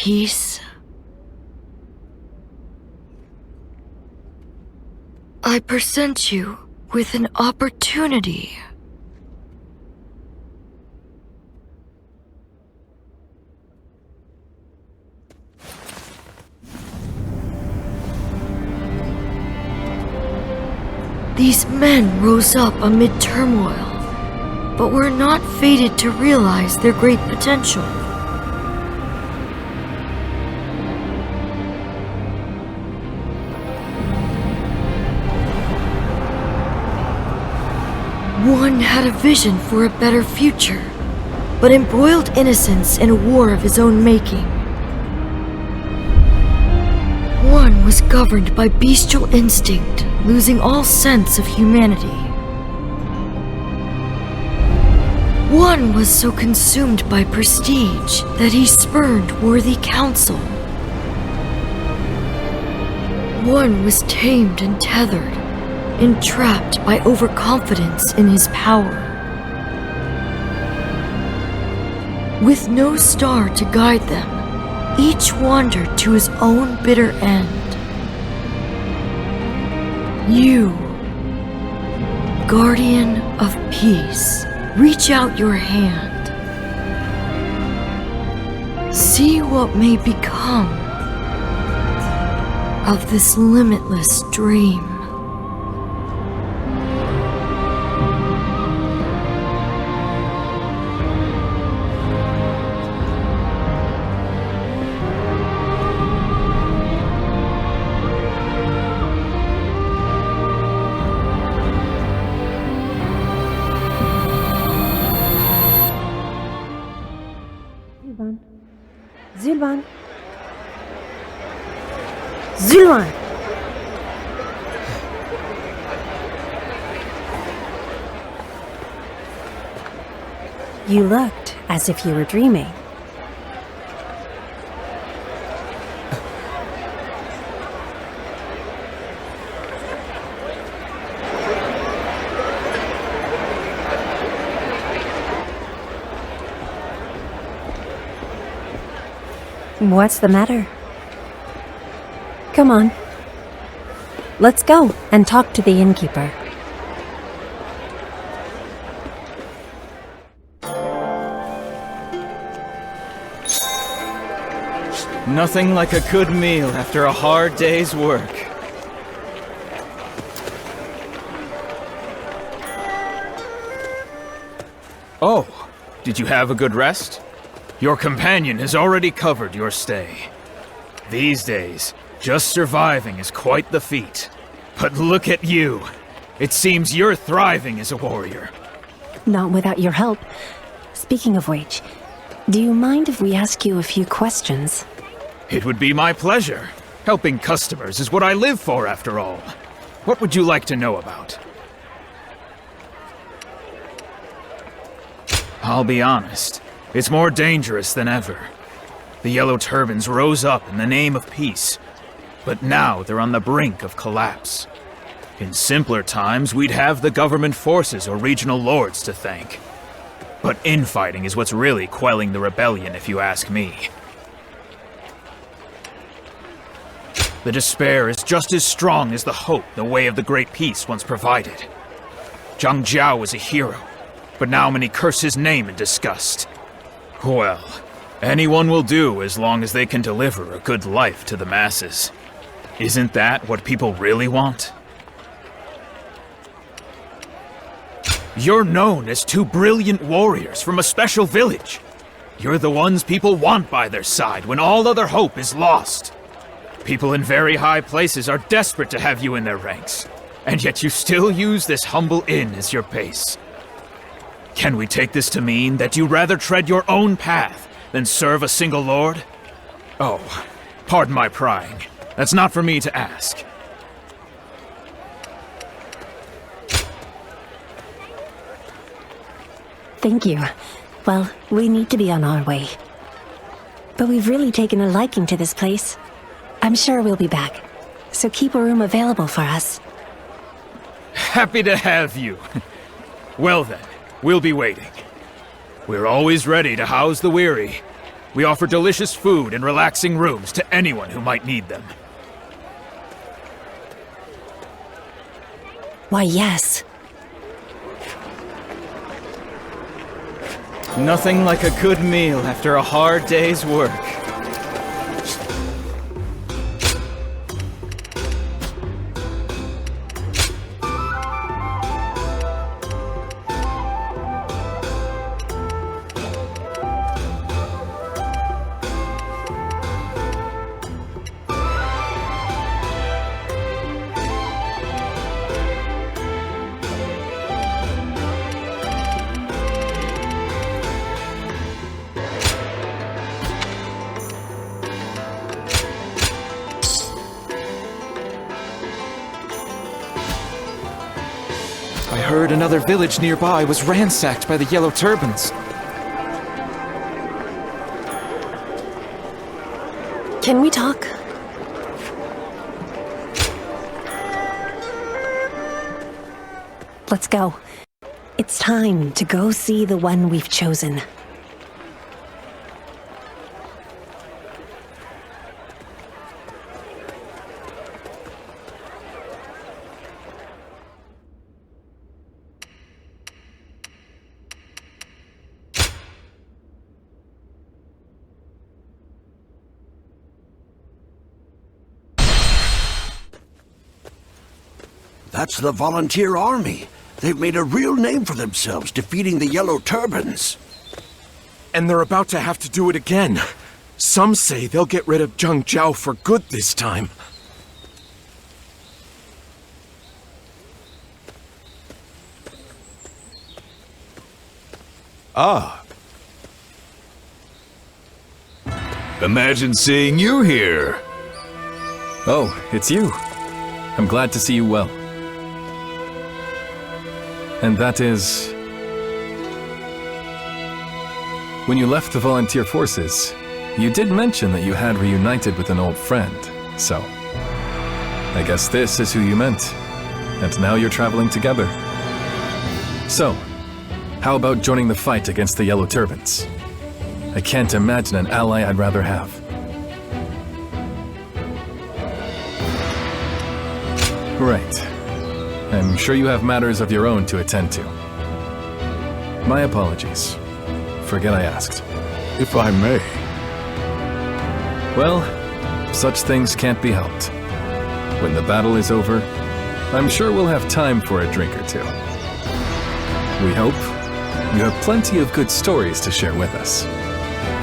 peace, I present you with an opportunity. These men rose up amid turmoil, but were not fated to realize their great potential. One had a vision for a better future, but embroiled innocence in a war of his own making. One was governed by bestial instinct, losing all sense of humanity. One was so consumed by prestige that he spurned worthy counsel. One was tamed and tethered, entrapped by overconfidence in his power. With no star to guide them, each wandered to his own bitter end. You, guardian of peace, reach out your hand. See what may become of this limitless dream. Zhuo! You looked as if you were dreaming. What's the matter? Come on. Let's go and talk to the innkeeper. Nothing like a good meal after a hard day's work. Oh, did you have a good rest? Your companion has already covered your stay. These days, just surviving is quite the feat. But look at you. It seems you're thriving as a warrior. Not without your help. Speaking of which, do you mind if we ask you a few questions? It would be my pleasure. Helping customers is what I live for, after all. What would you like to know about? I'll be honest. It's more dangerous than ever. The Yellow Turbans rose up in the name of peace, but now they're on the brink of collapse. In simpler times, we'd have the government forces or regional lords to thank. But infighting is what's really quelling the rebellion, if you ask me. The despair is just as strong as the hope the Way of the Great Peace once provided. Zhang Jiao was a hero, but now many curse his name in disgust. Well, anyone will do as long as they can deliver a good life to the masses. Isn't that what people really want? You're known as two brilliant warriors from a special village. You're the ones people want by their side when all other hope is lost. People in very high places are desperate to have you in their ranks, and yet you still use this humble inn as your base. Can we take this to mean that you'd rather tread your own path than serve a single lord? Oh, pardon my prying. That's not for me to ask. Thank you. Well, we need to be on our way. But we've really taken a liking to this place. I'm sure we'll be back, so keep a room available for us. Happy to have you. Well then, we'll be waiting. We're always ready to house the weary. We offer delicious food and relaxing rooms to anyone who might need them. Why, yes. Nothing like a good meal after a hard day's work. I heard another village nearby was ransacked by the Yellow Turbans. Can we talk? Let's go. It's time to go see the one we've chosen. That's the volunteer army. They've made a real name for themselves, defeating the Yellow Turbans. And they're about to have to do it again. Some say they'll get rid of Jiao for good this time. Ah. Imagine seeing you here. Oh, it's you. I'm glad to see you well. And that is... When you left the volunteer forces, you did mention that you had reunited with an old friend, so... I guess this is who you meant. And now you're traveling together. So, how about joining the fight against the Yellow Turbans? I can't imagine an ally I'd rather have. Right. I'm sure you have matters of your own to attend to. My apologies. Forget I asked. If I may. Well, such things can't be helped. When the battle is over, I'm sure we'll have time for a drink or two. We hope you have plenty of good stories to share with us.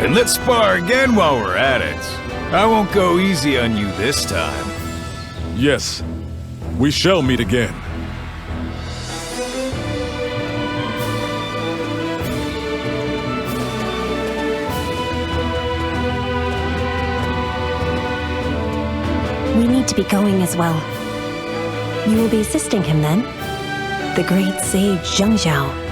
And let's spar again while we're at it. I won't go easy on you this time. Yes, we shall meet again. We need to be going as well. You will be assisting him then? The great sage Zhang.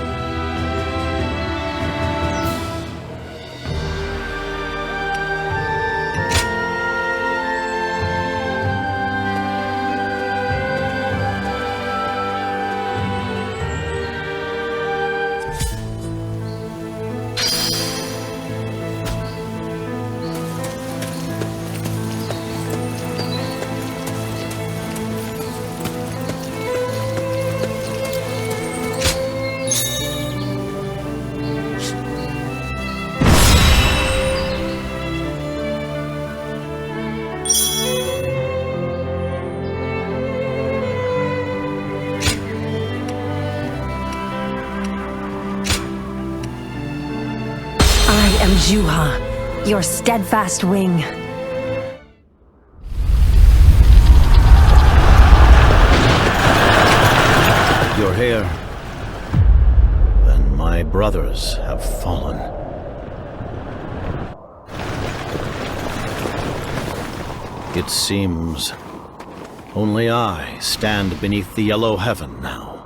I am Zhuo, your steadfast wing. You're here. Then my brothers have fallen. It seems only I stand beneath the yellow heaven now.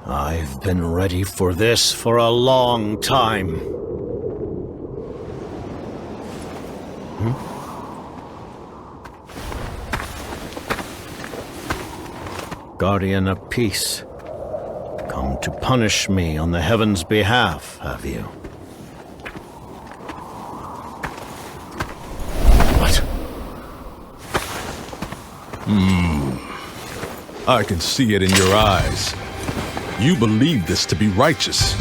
I've been ready for this for a long time. guardian of peace. Come to punish me on the heavens' behalf, have you? What? I can see it in your eyes. You believe this to be righteous.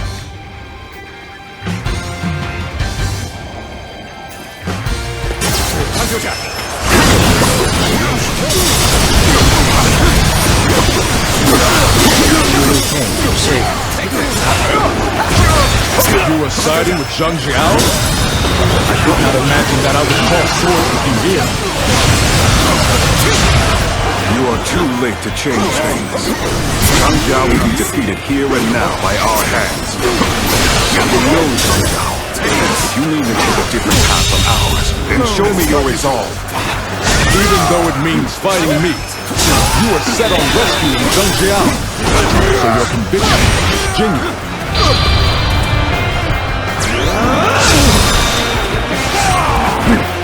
You were siding with Zhang Jiao? I could not imagine that I would cross swords with you here. You are too late to change things. Zhang Jiao will be defeated here and now by our hands. You will know Zhang Jiao. If you mean to take a different path from ours, then show me your resolve. Even though it means fighting me, you are set on rescuing Zhang Jiao. So your conviction is genuine.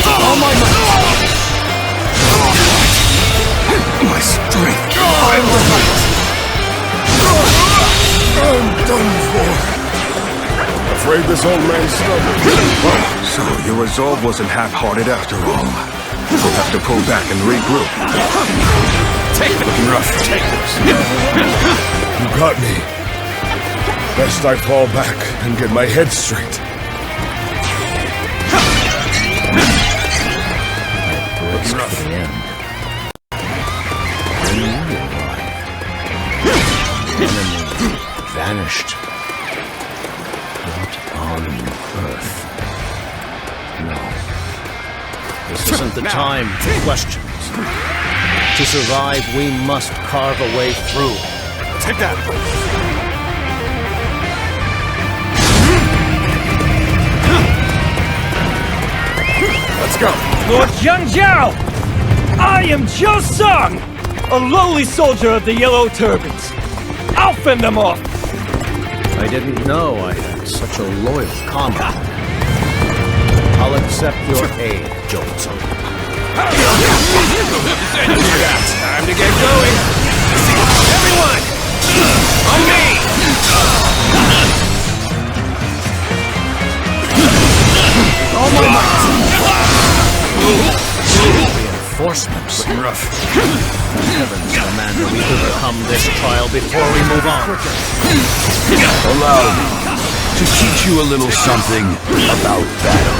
All my might. My strength. I'm the height. I'm done for. Afraid this old man's stubborn. So your resolve wasn't half-hearted after all. We'll have to pull back and regroup. Looking rough. You got me. Best I fall back and get my head straight. Looking rough. The end. When you arrived, the enemy vanished. What on earth? No. This isn't the time for questions. To survive, we must carve a way through. Take that! Let's go! Lord Jiao! I am Jiao, a lowly soldier of the Yellow Turbans. I'll fend them off! I didn't know I had such a loyal comrade. I'll accept your aid, Zhuo. Time to get going! Everyone! On me! All my might! Reinforcements. Rough. Heavens, Commander, we overcome this trial before we move on. Allow me to teach you a little something about battle.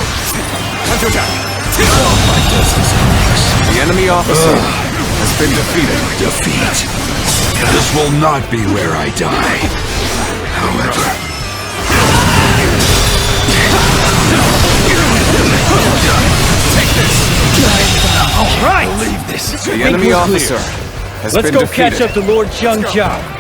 The enemy officer has been defeated. Defeat. This will not be where I die. However... Take this! All right! Leave this. The enemy officer has been defeated. Let's go catch up to Lord Jiao.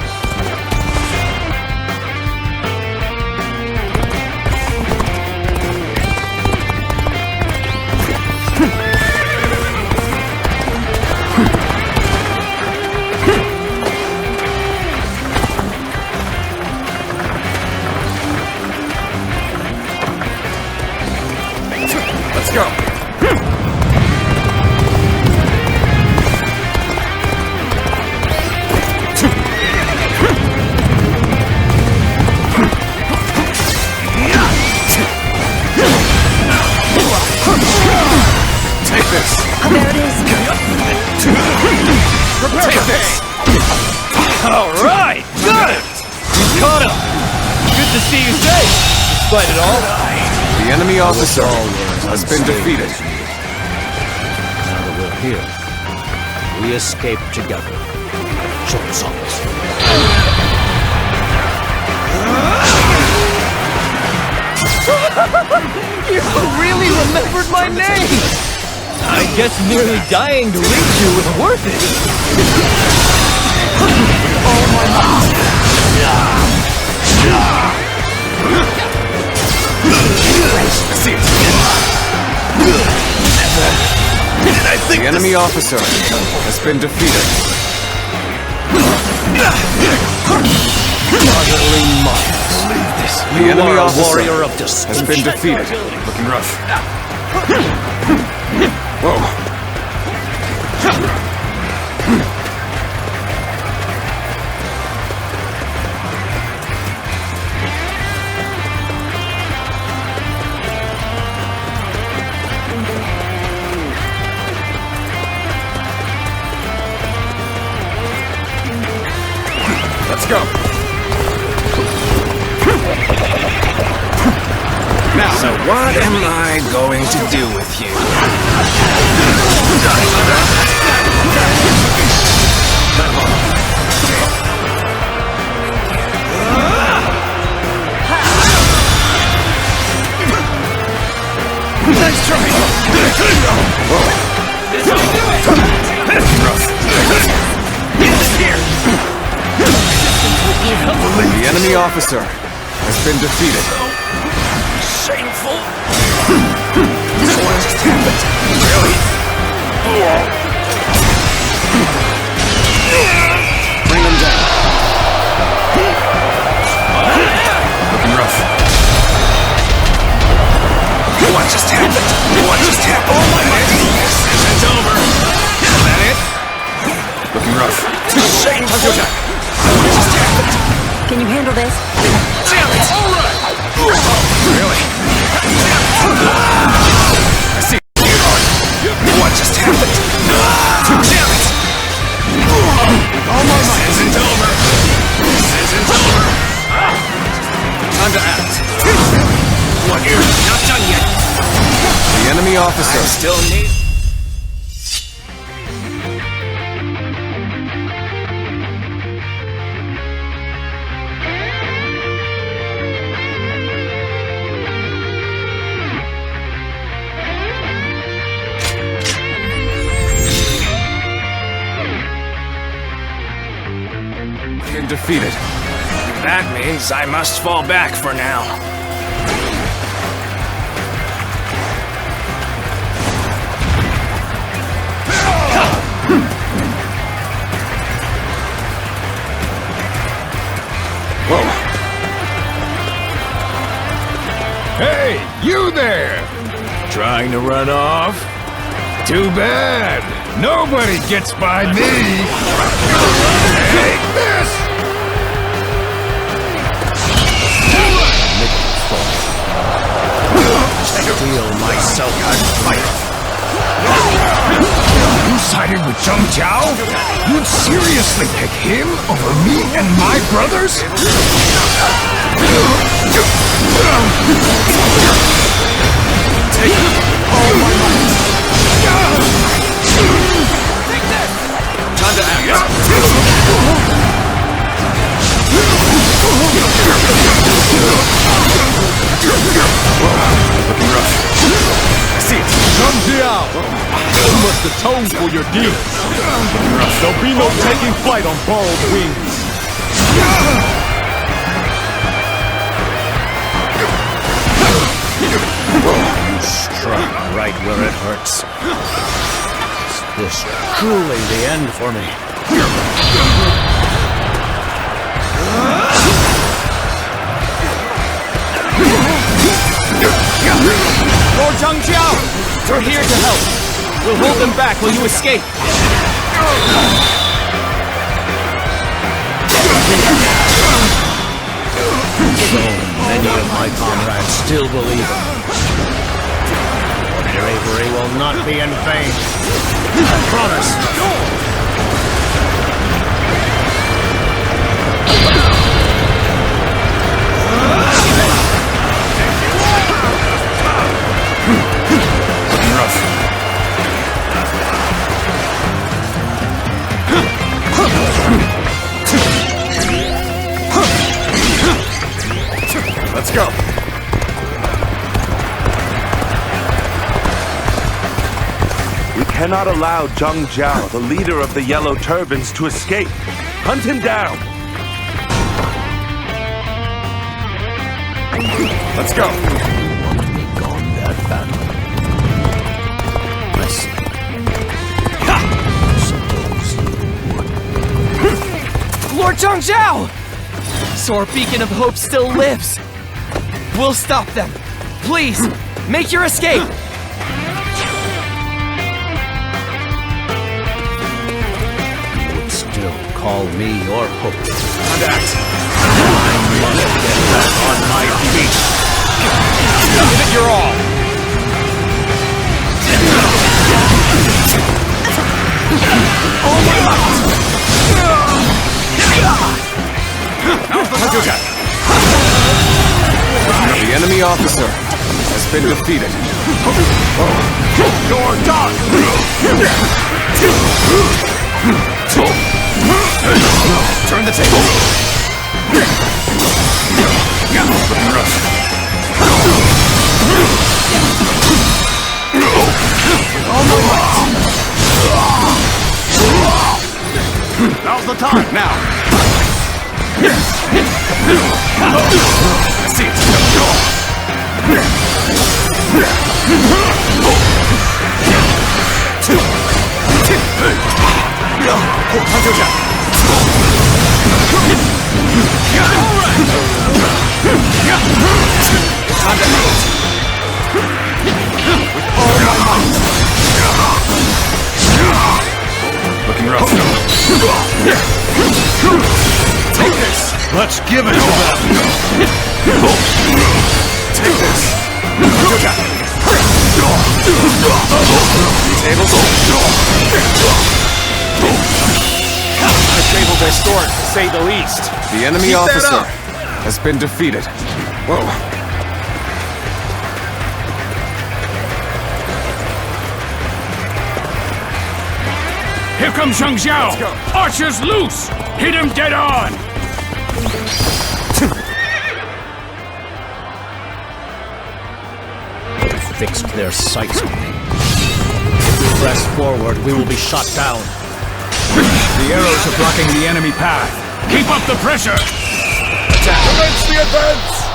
Let's go! Take this! There it is. Take this! All right! Got it! You caught him! Good to see you safe, despite it all. The enemy officer has been defeated. Now that we're here, we escape together. You really remembered my name! I guess nearly dying to reach you was worth it. Oh my God! See it. I think The enemy officer has been defeated. Utterly mindless. The enemy are a officer warrior of has been defeated. Looking rough. Whoa. go. Now, so what am I going to do with you? Nice try! The enemy officer has been defeated. Shameful! What just happened? Really? Bring him down. Looking rough. What just happened? What just happened? Oh my God! Yes, it's over. Is that it? Looking rough. Shameful! What just happened? Can you handle this? Damn it! All right. Really? I see. What just happened? Damn it! Oh my God! This isn't over. This isn't over. Time to act. What? Not done yet. The enemy officer I still need. defeated. That means I must fall back for now. Whoa. Hey, you there! Trying to run off? Too bad. Nobody gets by me. Take this! Steal myself and fight. You sided with Zhang Jiao? You'd seriously pick him over me and my brothers? Take all my might. Take this! Time to act. Looking rough. I see it. Come Jiao! You must atone for your deeds. There'll be no taking flight on borrowed wings. You struck right where it hurts. Is this truly the end for me? Lord Zhang Jiao! We're here to help. We'll hold them back while you escape. So many of my comrades still believe in me. Your bravery will not be in vain. I promise. Looking rough. Let's go. We cannot allow Zhang Jiao, the leader of the Yellow Turbans, to escape. Hunt him down. Let's go. Gone that battle. I see. Suppose you would. Lord Zhang Jiao! So our beacon of hope still lives. We'll stop them. Please, make your escape. You would still call me your hope. Contact. I must get back on my feet. Give it your all. Oh my God! enemy officer has been defeated. You're done! Turn the table. Now's the time! Now! See it. Looking rough. Take this. Let's give it to them! Take this. Unfavorable start, to say the least. The enemy officer has been defeated. Whoa. Here comes Zhang Jiao! Archers loose! Hit him dead on! Fixed their sights on me. If we press forward, we will be shot down. The arrows are blocking the enemy path. Keep up the pressure! Attack. Commence the advance!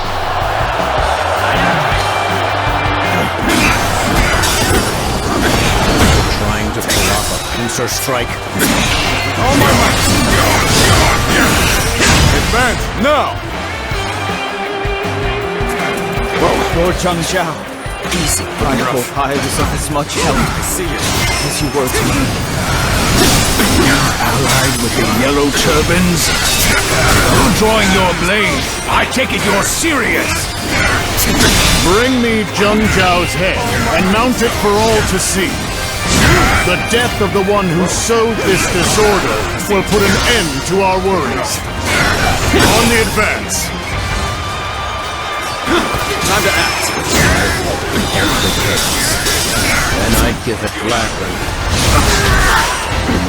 Trying to pull off a pincer strike. All my might! Advance now! Lord Zhang Jiao. Easy. I hope I was of as much help as you were to me. Allied with the yellow turbans? You're drawing your blade. I take it you're serious. Bring me Zhang Jiao's head and mount it for all to see. The death of the one who sowed this disorder will put an end to our worries. On the advance. Time to act. Then I'd give it gladly.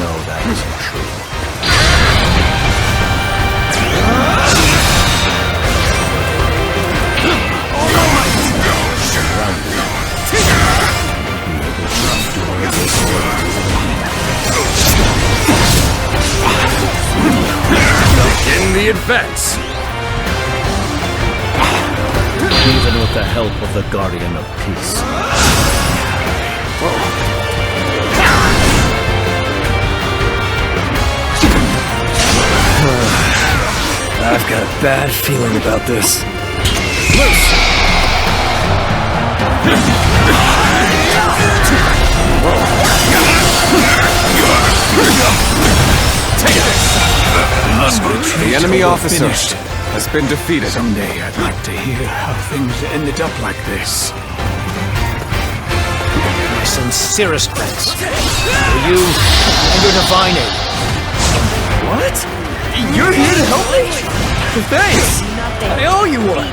No, that isn't true. In the advance. Even with the help of the Guardian of Peace. I've got a bad feeling about this. Take this. The enemy officer has been defeated. Someday I'd like to hear how things ended up like this. My sincerest thanks for you and your divine aid. What? You're here to help me? Thanks! I owe you one!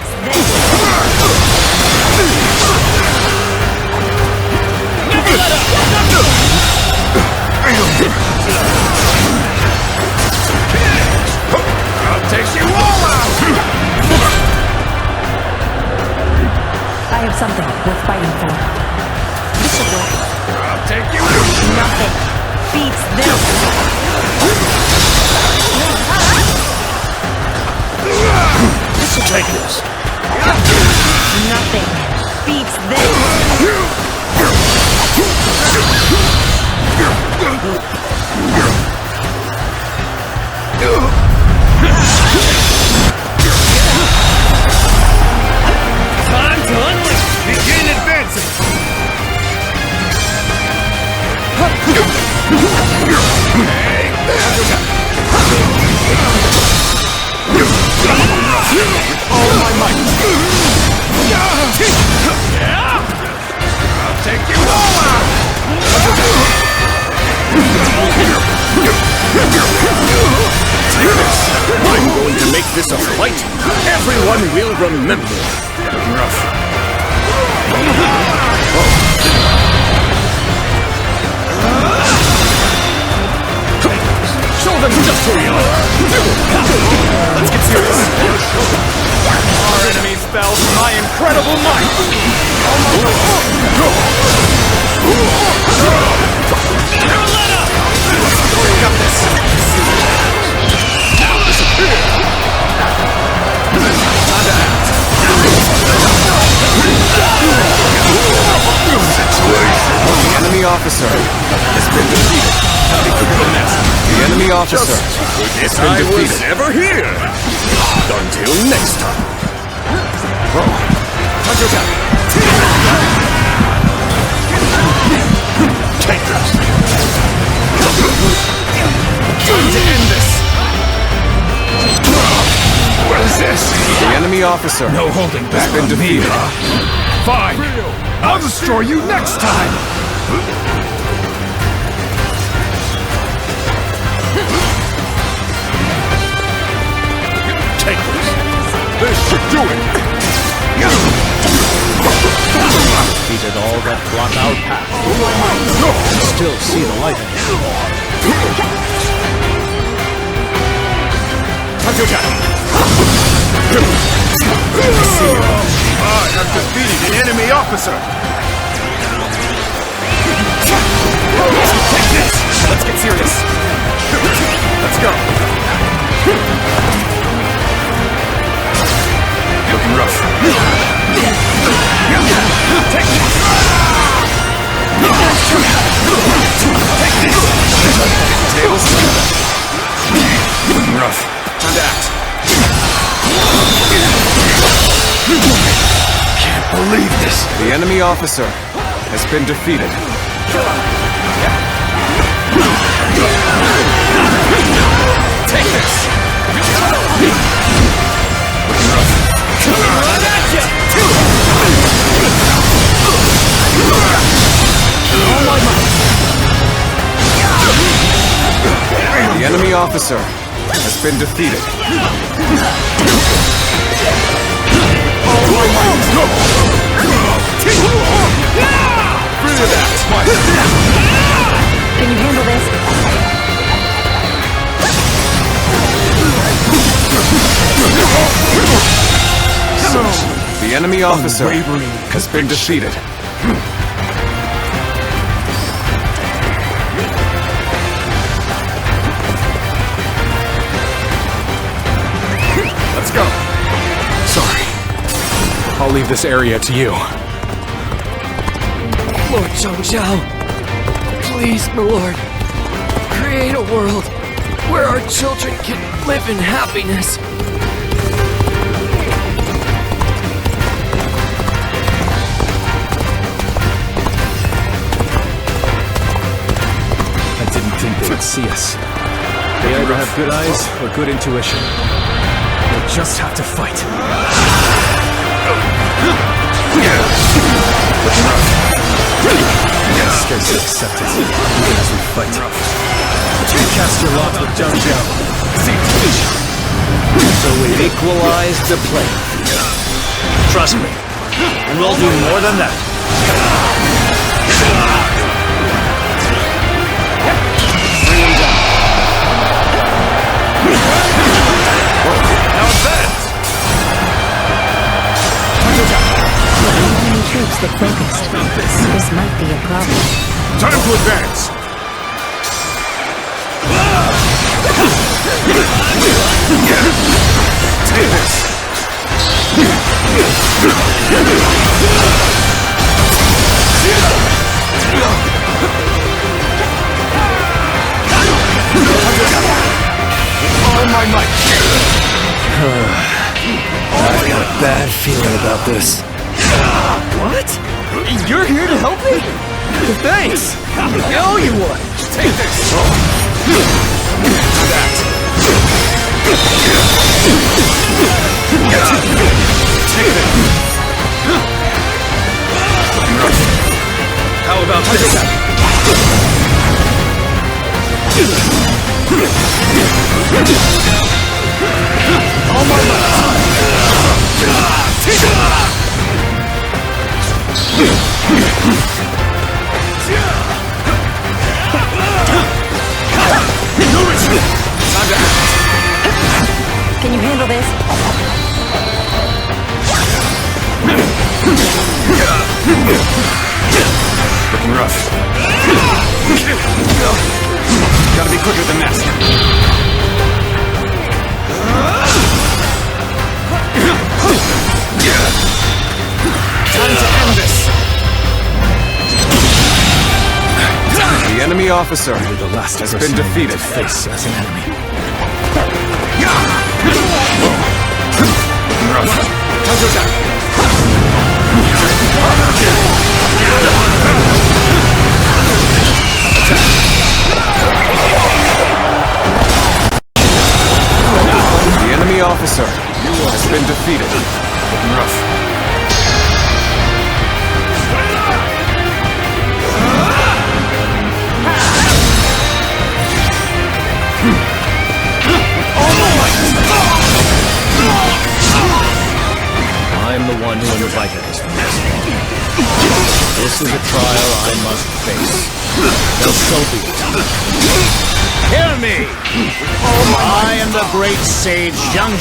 I'll take you all out! I have something worth fighting for. I'll take you out! Nothing beats this. Take this. Nothing beats this. Time to unleash! Begin advancing! All my might! I'll take you all out! Take this. I'm going to make this a fight everyone will remember. Rough. Show them just who you are! Let's get serious. Our enemies fell to my incredible might! We got this! Now disappear! Time to act! The enemy officer has been defeated. The enemy officer has been defeated. Never here! Until next time. Take this! Time to end this! What is this? The enemy officer No holding back has been on me, defeated. Fine! I'll destroy you next time! Take this. This should do it. Defeated all that block our path. We still see the light ahead. I have defeated an enemy officer. Take this! Let's get serious! Let's go! Looking rough. Take this! Take this! Tables. Looking rough. Time to act. Can't believe this. The enemy officer has been defeated. Take this! The enemy officer has been defeated. Can you handle this? The enemy officer has been defeated. Let's go. Sorry. I'll leave this area to you. Lord Zhang, please, my lord, create a world where our children can live in happiness. I didn't think they would see us. They either have good eyes or good intuition. We'll just have to fight. Scarcely accept it, even as we fight. Cast your lot with Jiao. So we've equalized the playing field. Trust me, and we'll do more than that. Bring him down. Now advance! Enemy troops that focused. This might be a problem. Time to advance! Take this! All my might! I've got a bad feeling about this. What? You're here to help me? Thanks! I owe you one! Take this! That! Take it! How about this? All my might! Can you handle this? Looking rough. Gotta be quicker than that. Time to end this. The enemy officer has been defeated. Face as an enemy. The enemy officer has been defeated. Rough. I'm the one who invited this mess. This is a trial I must face. So be it. Hear me! I am the great sage Zhang.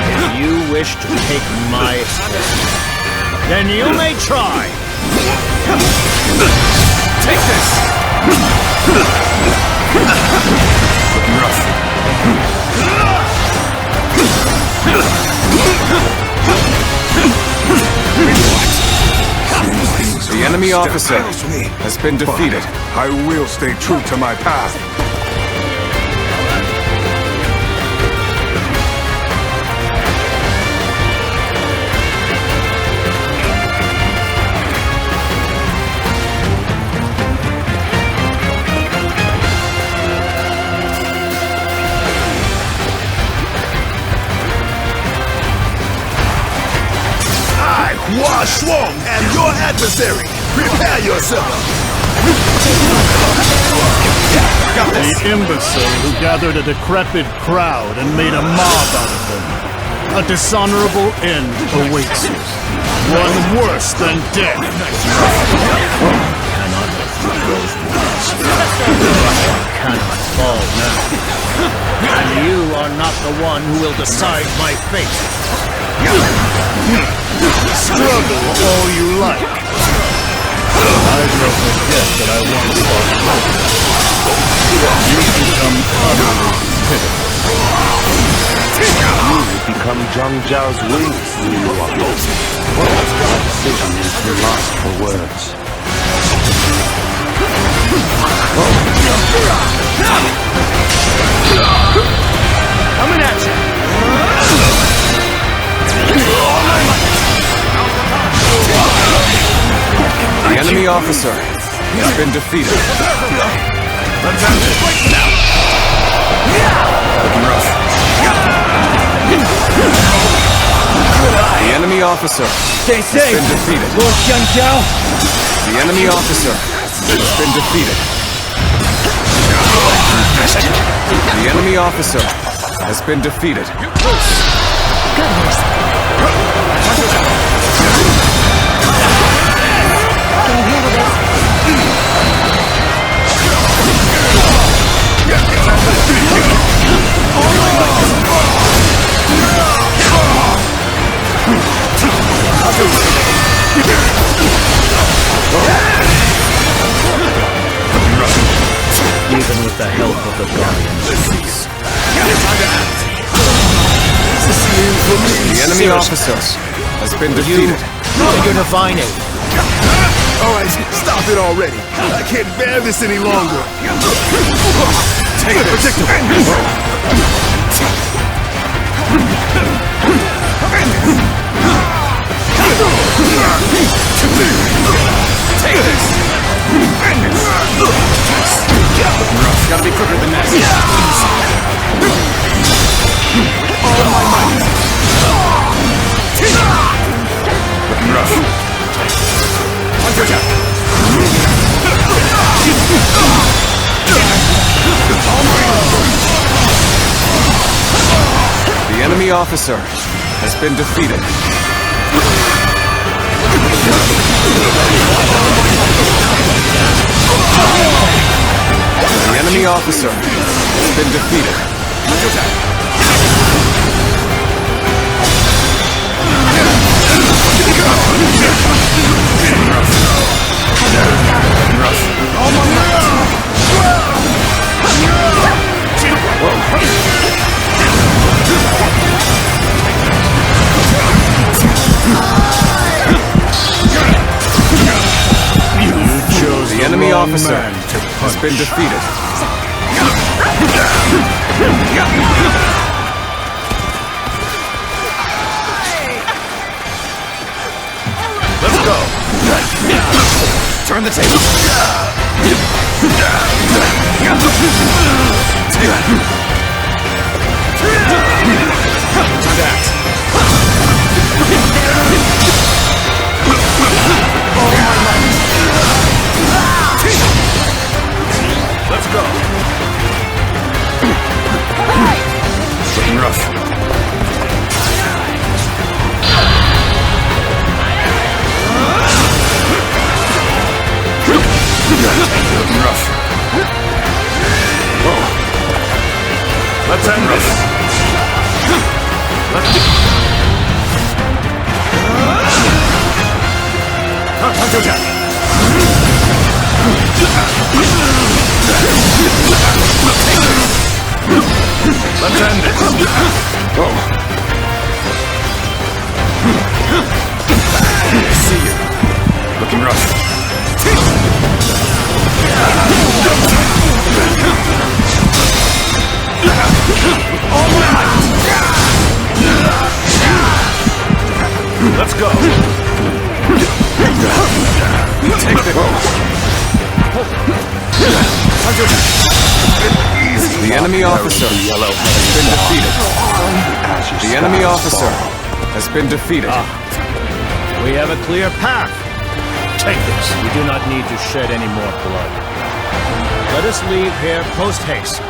If you wish to take my place, then you may try. Take this! Looking rough. The enemy officer has been defeated. I will stay true to my path. Shuo and your adversary. Prepare yourself. The imbecile who gathered a decrepit crowd and made a mob out of them. A dishonorable end awaits you. One worse than death. Cannot fall now. And you are not the one who will decide my fate. Struggle all you like. I will forget that I once fought. You become utterly pitiful. You become Zhang Jiao's wings, Yuan. The decision is too lost for words. Coming at you! The enemy officer has been defeated. Looking rough. The enemy officer Stay has safe, been defeated. Lord Jiao. The enemy officer has been defeated. The enemy officer has been defeated. Goodness. Can you handle this? Even with the help of the Guardians of Peace. The enemy officer has been defeated. Your divine aid. Alright, stop it already. I can't bear this any longer. Take this. Take this. Gotta be quicker than that. All my might. Looking rough. The enemy officer has been defeated. The enemy officer has been defeated. The enemy officer has been defeated. Let's go! Turn the table! Let's go! Looking rough. Looking rough. Whoa. Let's end this. Let's end this. Whoa. I see you. Looking rough. Let's go. Take the The enemy officer has been defeated. The enemy officer has been defeated. We have a clear path. Take this. We do not need to shed any more blood. Let us leave here post-haste.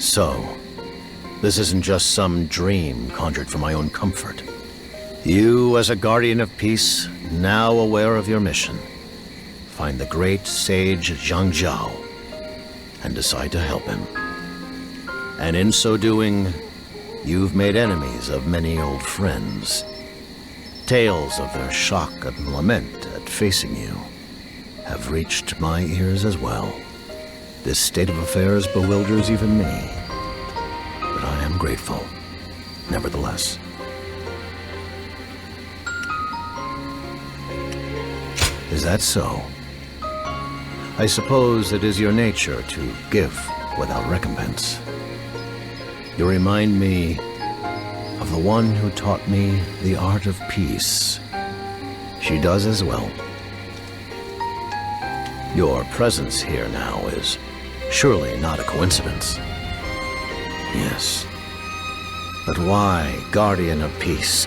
So, this isn't just some dream conjured for my own comfort. You, as a guardian of peace, now aware of your mission, find the great sage Zhang Jiao and decide to help him. And in so doing, you've made enemies of many old friends. Tales of their shock and lament at facing you have reached my ears as well. This state of affairs bewilders even me, but I am grateful, nevertheless. Is that so? I suppose it is your nature to give without recompense. You remind me of the one who taught me the art of peace. She does as well. Your presence here now is surely not a coincidence. Yes. But why, Guardian of Peace?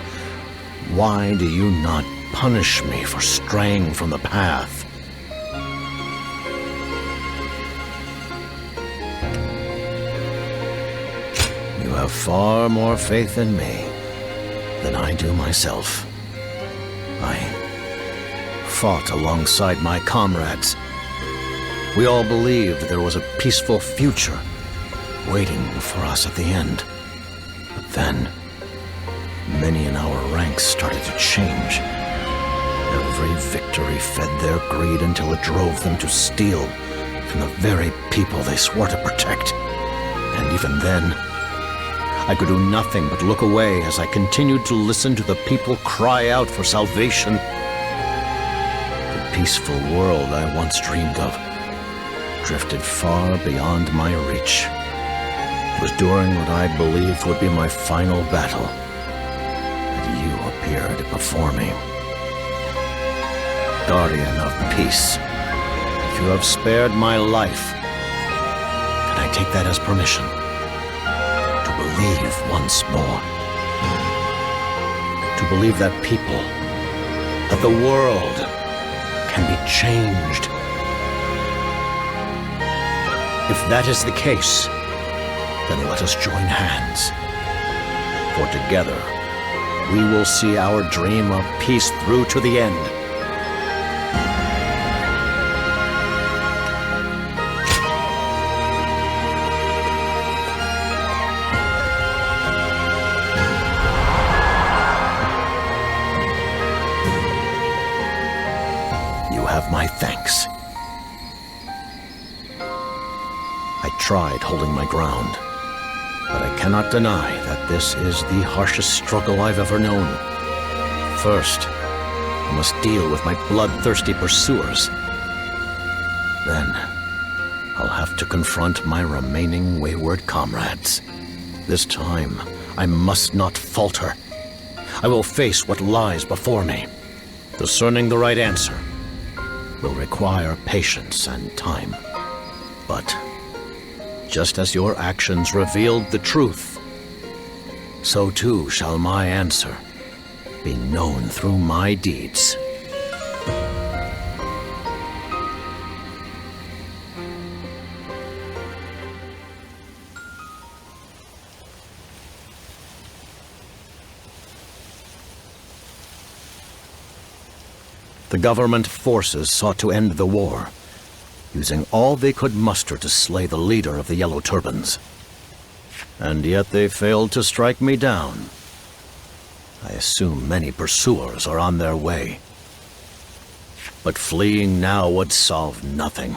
Why do you not punish me for straying from the path? You have far more faith in me than I do myself. I fought alongside my comrades, We all believed there was a peaceful future waiting for us at the end. But then, many in our ranks started to change. Every victory fed their greed until it drove them to steal from the very people they swore to protect. And even then, I could do nothing but look away as I continued to listen to the people cry out for salvation. The peaceful world I once dreamed of drifted far beyond my reach. It was during what I believed would be my final battle that you appeared before me. Guardian of peace, if you have spared my life, can I take that as permission to believe once more? To believe that people, that the world can be changed. If that is the case, then let us join hands. For together, we will see our dream of peace through to the end. You have my thanks. I tried holding my ground, but I cannot deny that this is the harshest struggle I've ever known. First, I must deal with my bloodthirsty pursuers. Then, I'll have to confront my remaining wayward comrades. This time, I must not falter. I will face what lies before me. Discerning the right answer will require patience and time. But just as your actions revealed the truth, so too shall my answer be known through my deeds. The government forces sought to end the war, using all they could muster to slay the leader of the Yellow Turbans. And yet they failed to strike me down. I assume many pursuers are on their way. But fleeing now would solve nothing.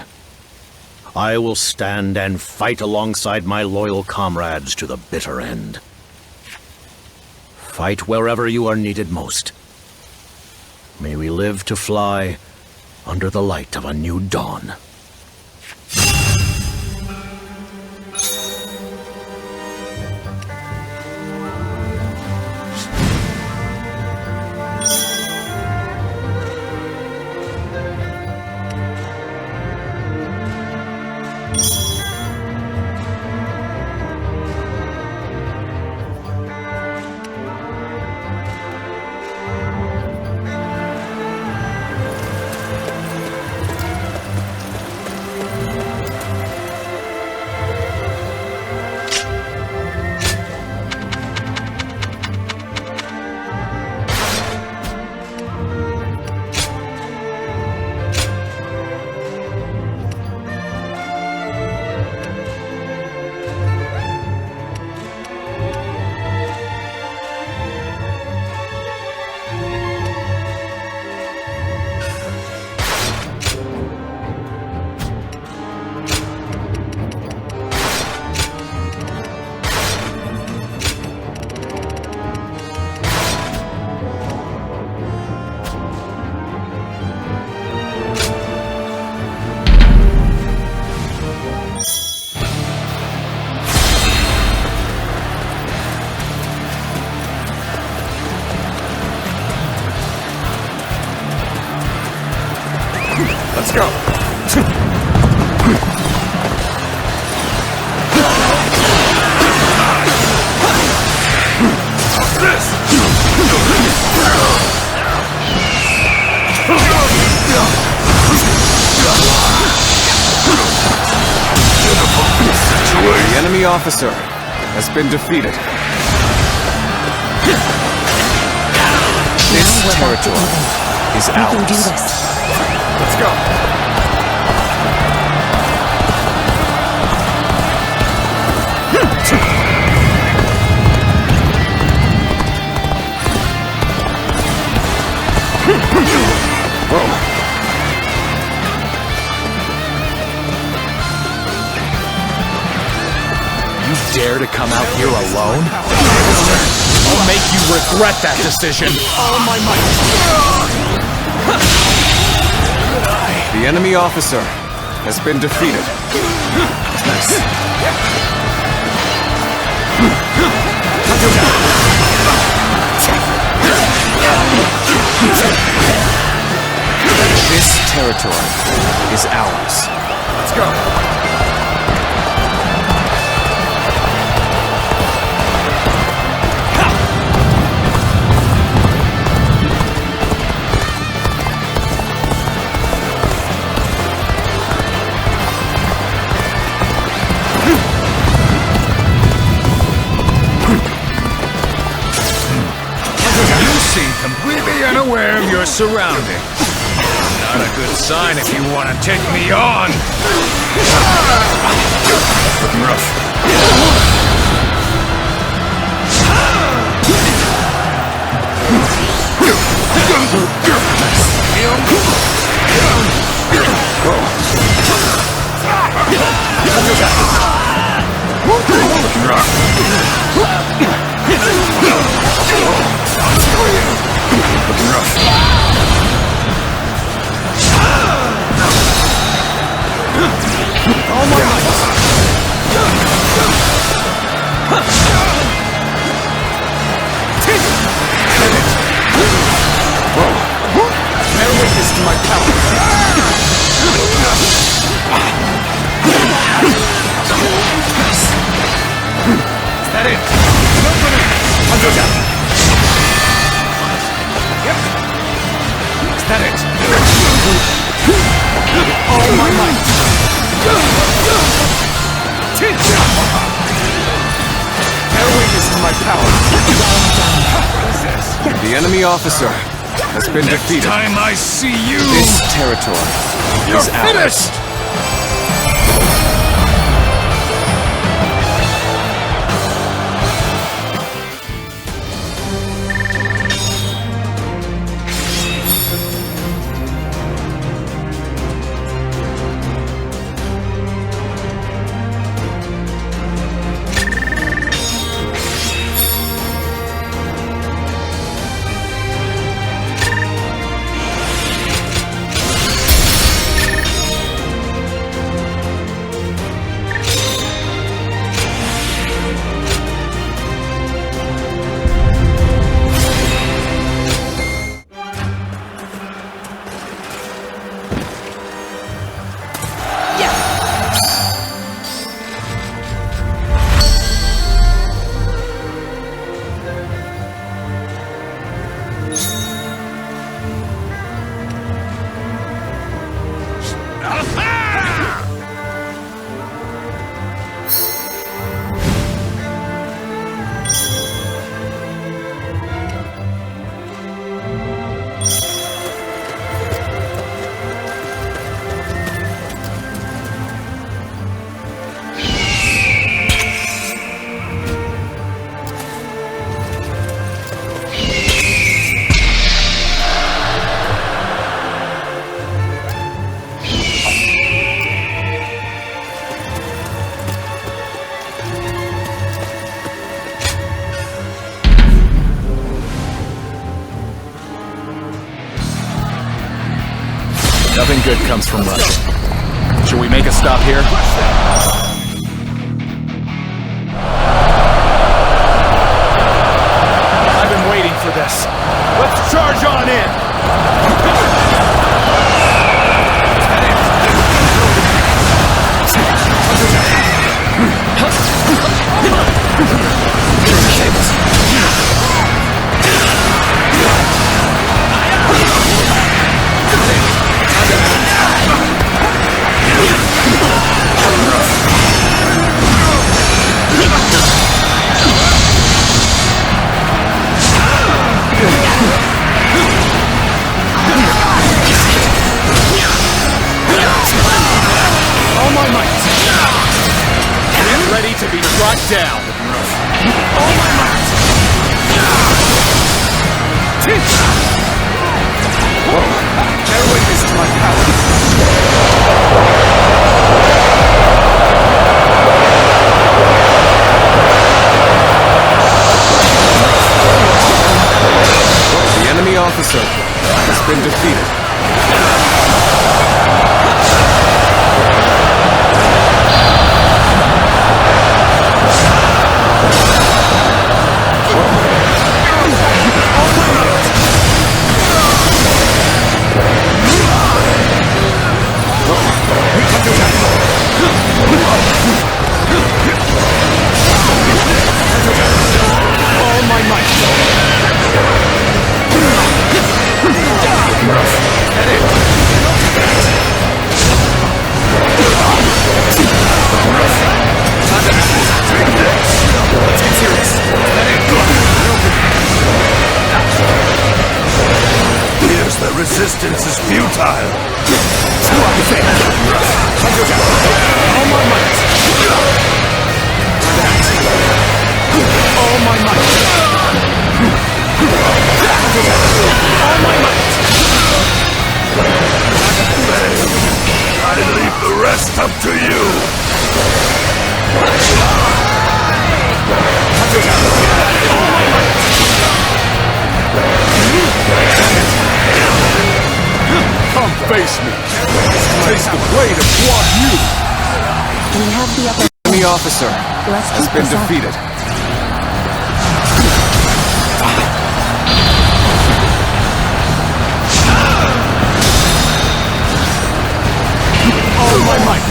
I will stand and fight alongside my loyal comrades to the bitter end. Fight wherever you are needed most. May we live to fly under the light of a new dawn. Let's go. The enemy officer has been defeated. This territory is ours. We can do this. Let's go. dare to come out here alone? I'll make you regret that decision. All my might. The enemy officer has been defeated. This territory is ours. Let's go. Completely unaware of your surroundings. Not a good sign if you want to take me on. Looking rough. Looking rough. Looking rough. All my might. Bear witness to my power. Is that it? Yep. Is that it? All my might. Bear witness to my power. The enemy officer has been defeated. Next time I see you, this territory is ours. Nothing good comes from rushing. Should we make a stop here? I've been waiting for this. Let's charge on in! All my might. Get ready to be brought down. All my might. Bear witness to my power. officer has been defeated. All my might. Let's get serious. Here's the resistance is futile. All my might. All my might. All my might. I leave the rest up to you. Come face me. Taste the blade of Guan Yu. We have the upper... Enemy officer Let's has keep been this up. defeated. All my might.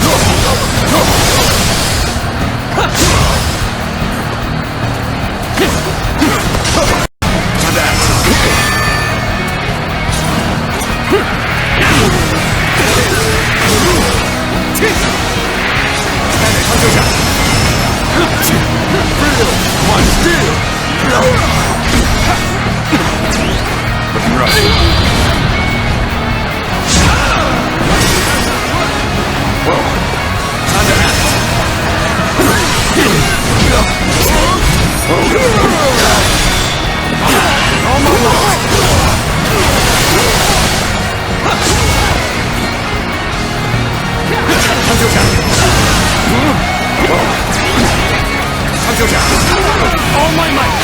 All my might.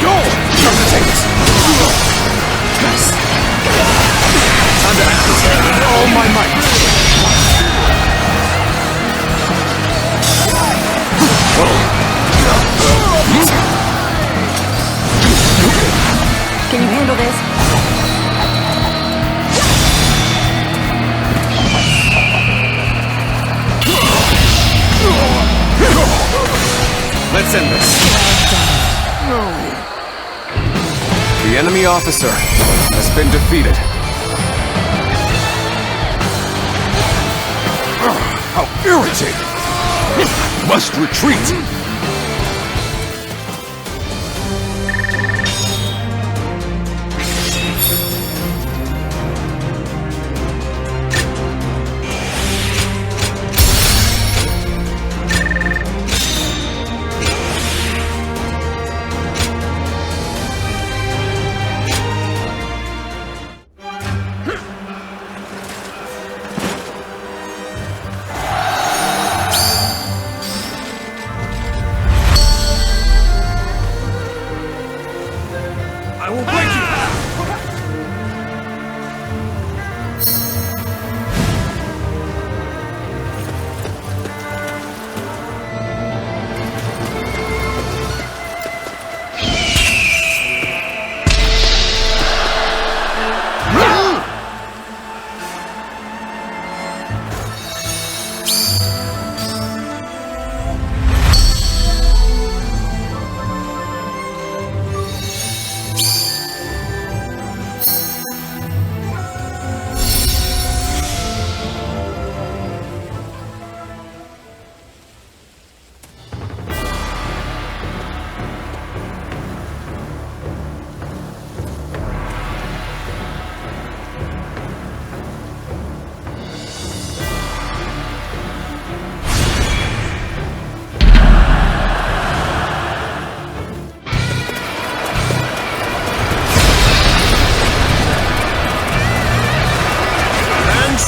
Go! Come to take it. Nice. Time to act. All my might. Can you handle this? Let's end this. The enemy officer has been defeated. How irritating! Must retreat!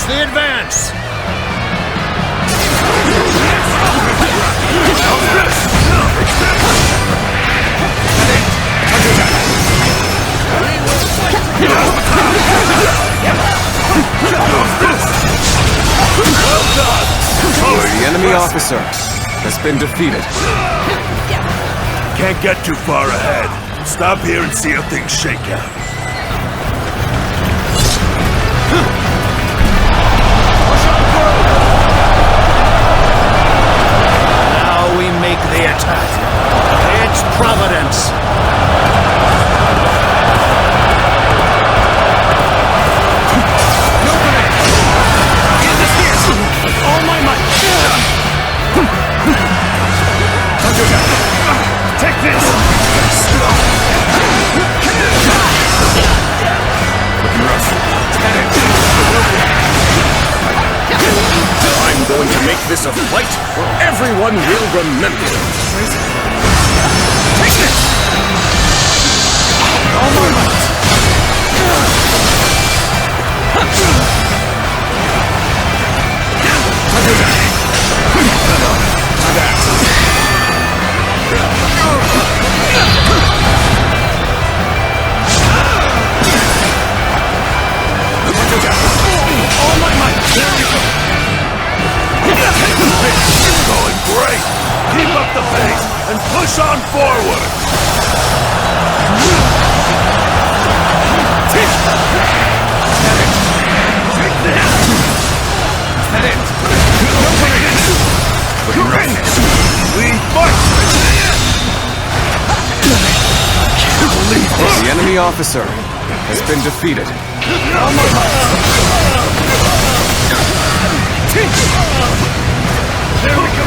The advance! We will The enemy officer has been defeated. Can't get too far ahead. Stop here and see how things shake out. Now we make the attack. It's Providence. All my might! Take this! I'm going to make this a fight everyone will remember. Take this! All my might! All my might! Going great! Keep up the pace and push on forward! Take this! We fight! The enemy officer has been defeated. There we go!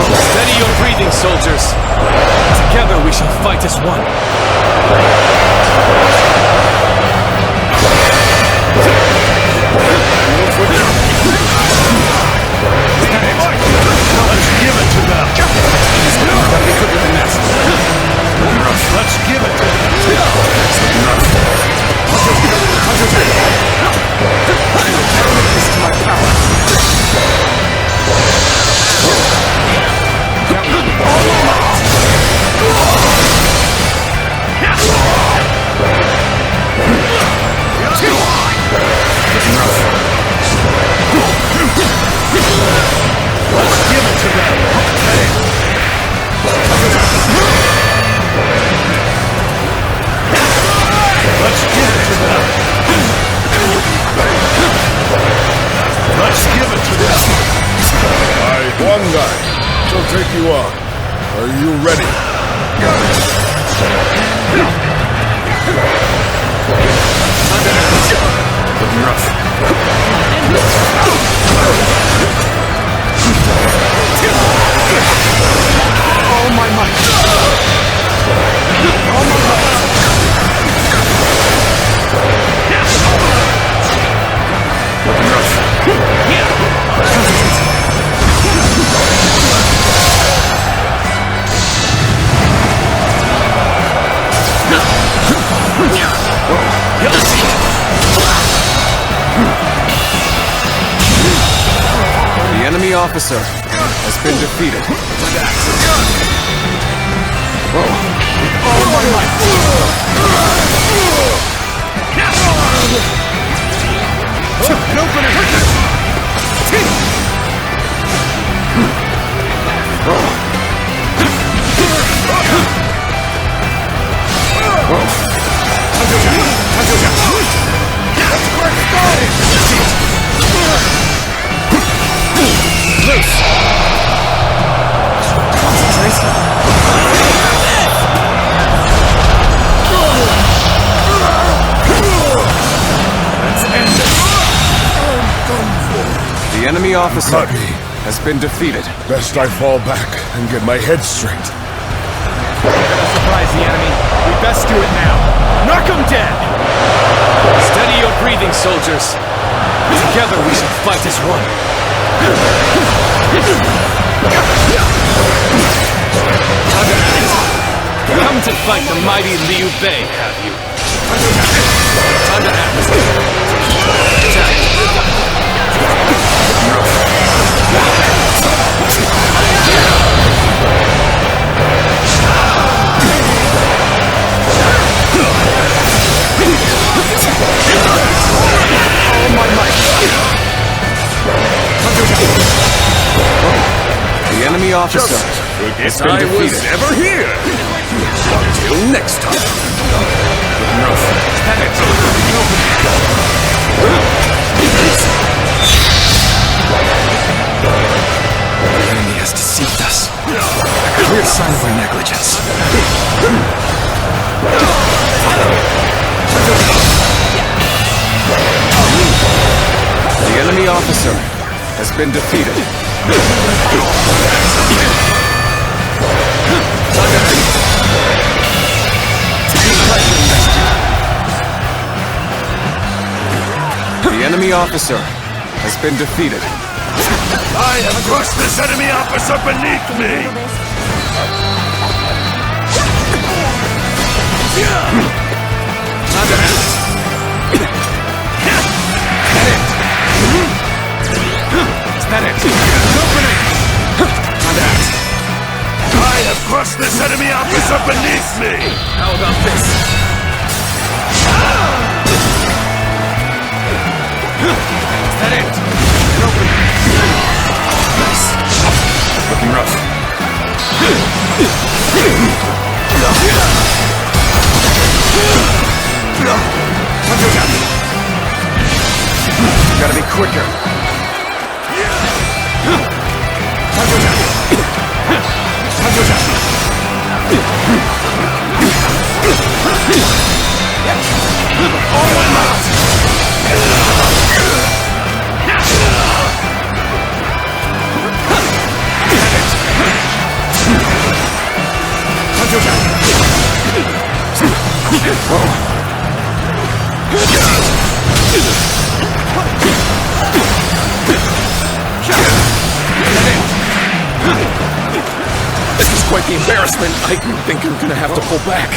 Steady your breathing, soldiers. Together we shall fight as one. Let's give it to them! Let's give it to them! One guy. She'll take you on. Are you ready? All my might! All my might! The enemy officer has been defeated. All my might! The enemy officer has been defeated. Best I fall back and get my head straight. We're gonna surprise the enemy. We best do it now. Knock them dead! Steady your breathing, soldiers. Together we shall fight as one. Come to fight the mighty Liu Bei, have you? Time to act. Attack. enemy officer has been defeated. Ever here. Until next time. The enemy has deceived us. A clear sign of our negligence. The enemy officer has been defeated. The enemy officer has been defeated. I have crushed this enemy officer beneath me! I have crushed this enemy officer beneath me! How about this? Is that it? Nice. Looking rough. Gotta be quicker. This is quite the embarrassment. I think I'm gonna have to pull back.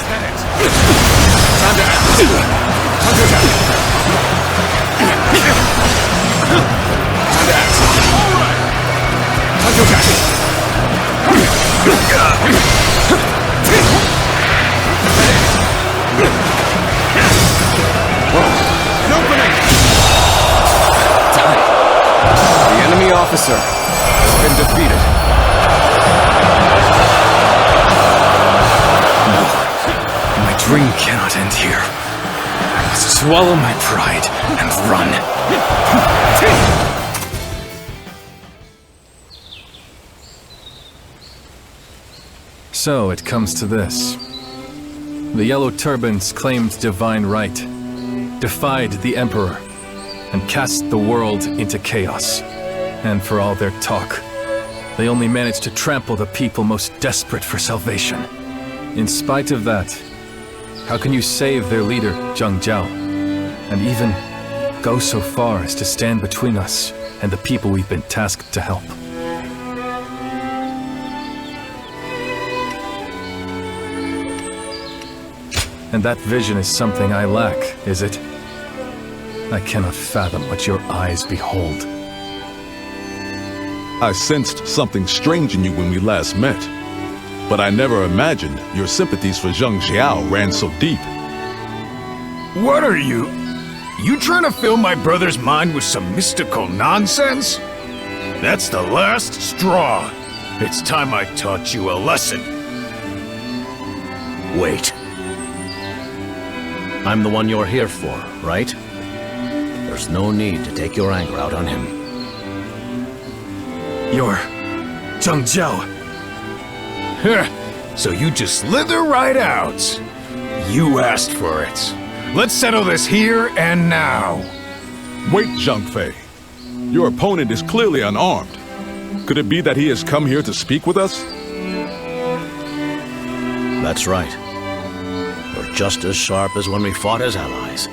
The enemy officer has been defeated. My dream cannot end here. I must swallow my pride and run. So it comes to this. The Yellow Turbans claimed divine right, defied the Emperor, and cast the world into chaos. And for all their talk, they only managed to trample the people most desperate for salvation. In spite of that, how can you save their leader, Zhang Jiao, and even go so far as to stand between us and the people we've been tasked to help? And that vision is something I lack, is it? I cannot fathom what your eyes behold. I sensed something strange in you when we last met, but I never imagined your sympathies for Zhang Jiao ran so deep. What are you? You trying to fill my brother's mind with some mystical nonsense? That's the last straw. It's time I taught you a lesson. Wait. I'm the one you're here for, right? There's no need to take your anger out on him. You're Zhang Jiao. So you just slither right out. You asked for it. Let's settle this here and now. Wait, Zhang Fei. Your opponent is clearly unarmed. Could it be that he has come here to speak with us? That's right. You're just as sharp as when we fought as allies.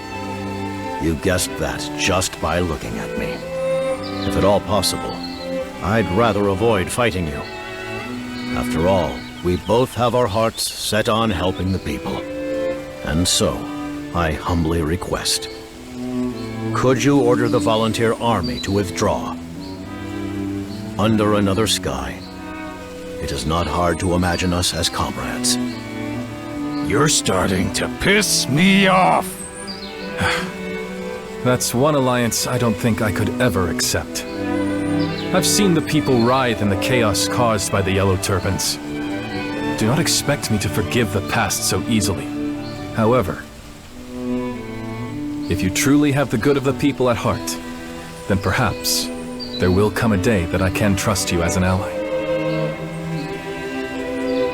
You guessed that just by looking at me. If at all possible, I'd rather avoid fighting you. After all, we both have our hearts set on helping the people. And so, I humbly request, could you order the volunteer army to withdraw? Under another sky, it is not hard to imagine us as comrades. You're starting to piss me off. That's one alliance I don't think I could ever accept. I've seen the people writhe in the chaos caused by the Yellow Turbans. Do not expect me to forgive the past so easily. However, if you truly have the good of the people at heart, then perhaps there will come a day that I can trust you as an ally.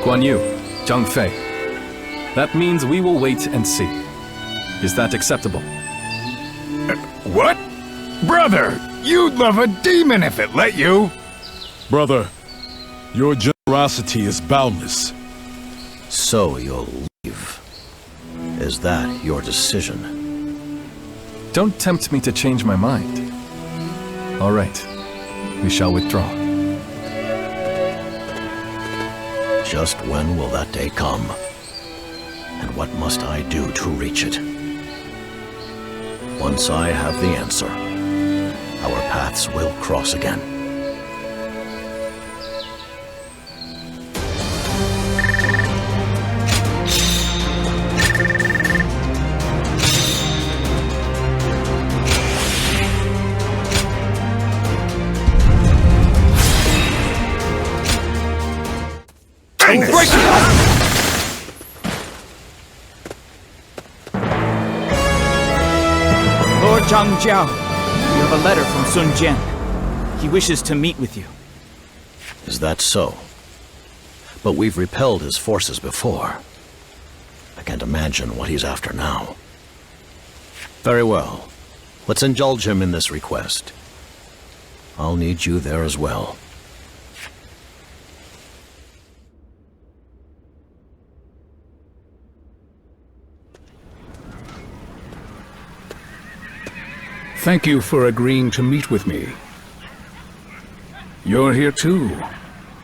Guan Yu, Zhang Fei, that means we will wait and see. Is that acceptable? What? Brother, you'd love a demon if it let you! Brother, your generosity is boundless. So you'll leave. Is that your decision? Don't tempt me to change my mind. All right, we shall withdraw. Just when will that day come? And what must I do to reach it? Once I have the answer, our paths will cross again. Lord Zhang Jiao, you have a letter from Sun Jian. He wishes to meet with you. Is that so? But we've repelled his forces before. I can't imagine what he's after now. Very well. Let's indulge him in this request. I'll need you there as well. Thank you for agreeing to meet with me. You're here too.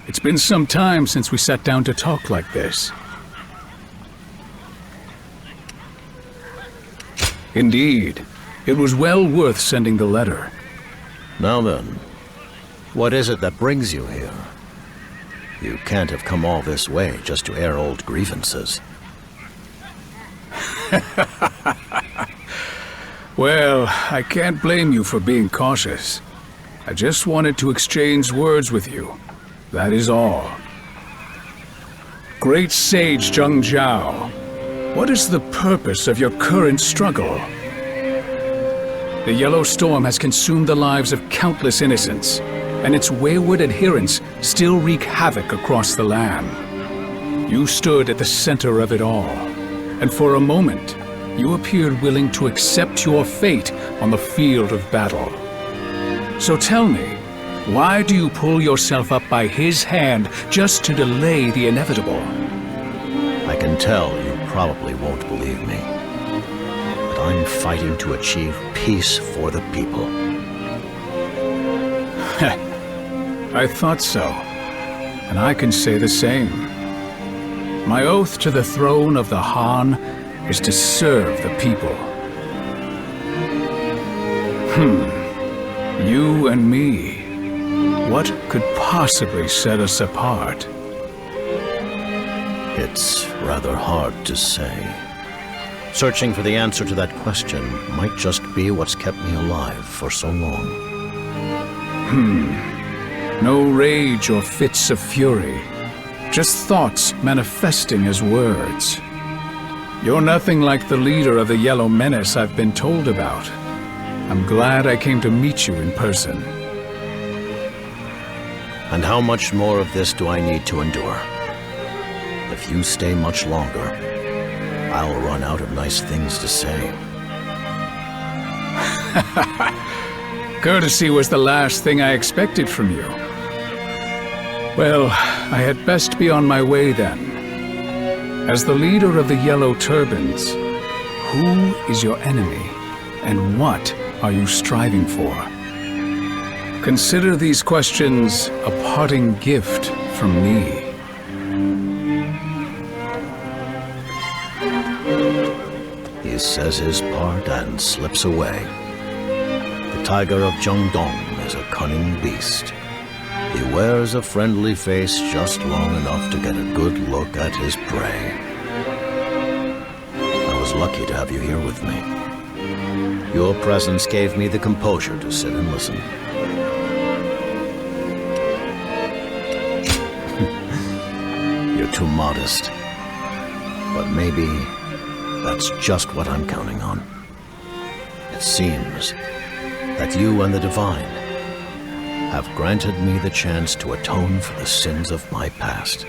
It's been some time since we sat down to talk like this. Indeed. It was well worth sending the letter. Now then, what is it that brings you here? You can't have come all this way just to air old grievances. Well, I can't blame you for being cautious. I just wanted to exchange words with you. That is all. Great Sage Zhang Jiao, what is the purpose of your current struggle? The Yellow Storm has consumed the lives of countless innocents, and its wayward adherents still wreak havoc across the land. You stood at the center of it all, and for a moment, you appeared willing to accept your fate on the field of battle. So tell me, why do you pull yourself up by his hand just to delay the inevitable? I can tell you probably won't believe me, but I'm fighting to achieve peace for the people. I thought so, and I can say the same. My oath to the throne of the Han is to serve the people. You and me. What could possibly set us apart? It's rather hard to say. Searching for the answer to that question might just be what's kept me alive for so long. No rage or fits of fury. Just thoughts manifesting as words. You're nothing like the leader of the Yellow Menace I've been told about. I'm glad I came to meet you in person. And how much more of this do I need to endure? If you stay much longer, I'll run out of nice things to say. Courtesy was the last thing I expected from you. Well, I had best be on my way then. As the leader of the Yellow Turbans, who is your enemy, and what are you striving for? Consider these questions a parting gift from me. He says his part and slips away. The tiger of Zhengdong is a cunning beast. He wears a friendly face just long enough to get a good look at his prey. I was lucky to have you here with me. Your presence gave me the composure to sit and listen. you're too modest. But maybe that's just what I'm counting on. It seems that you and the Divine have granted me the chance to atone for the sins of my past.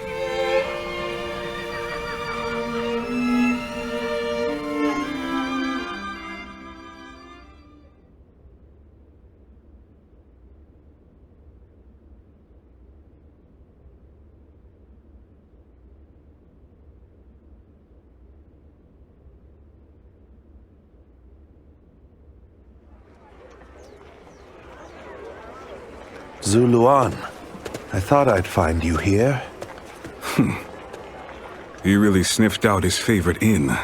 Zuluan, I thought I'd find you here. He really sniffed out his favorite inn.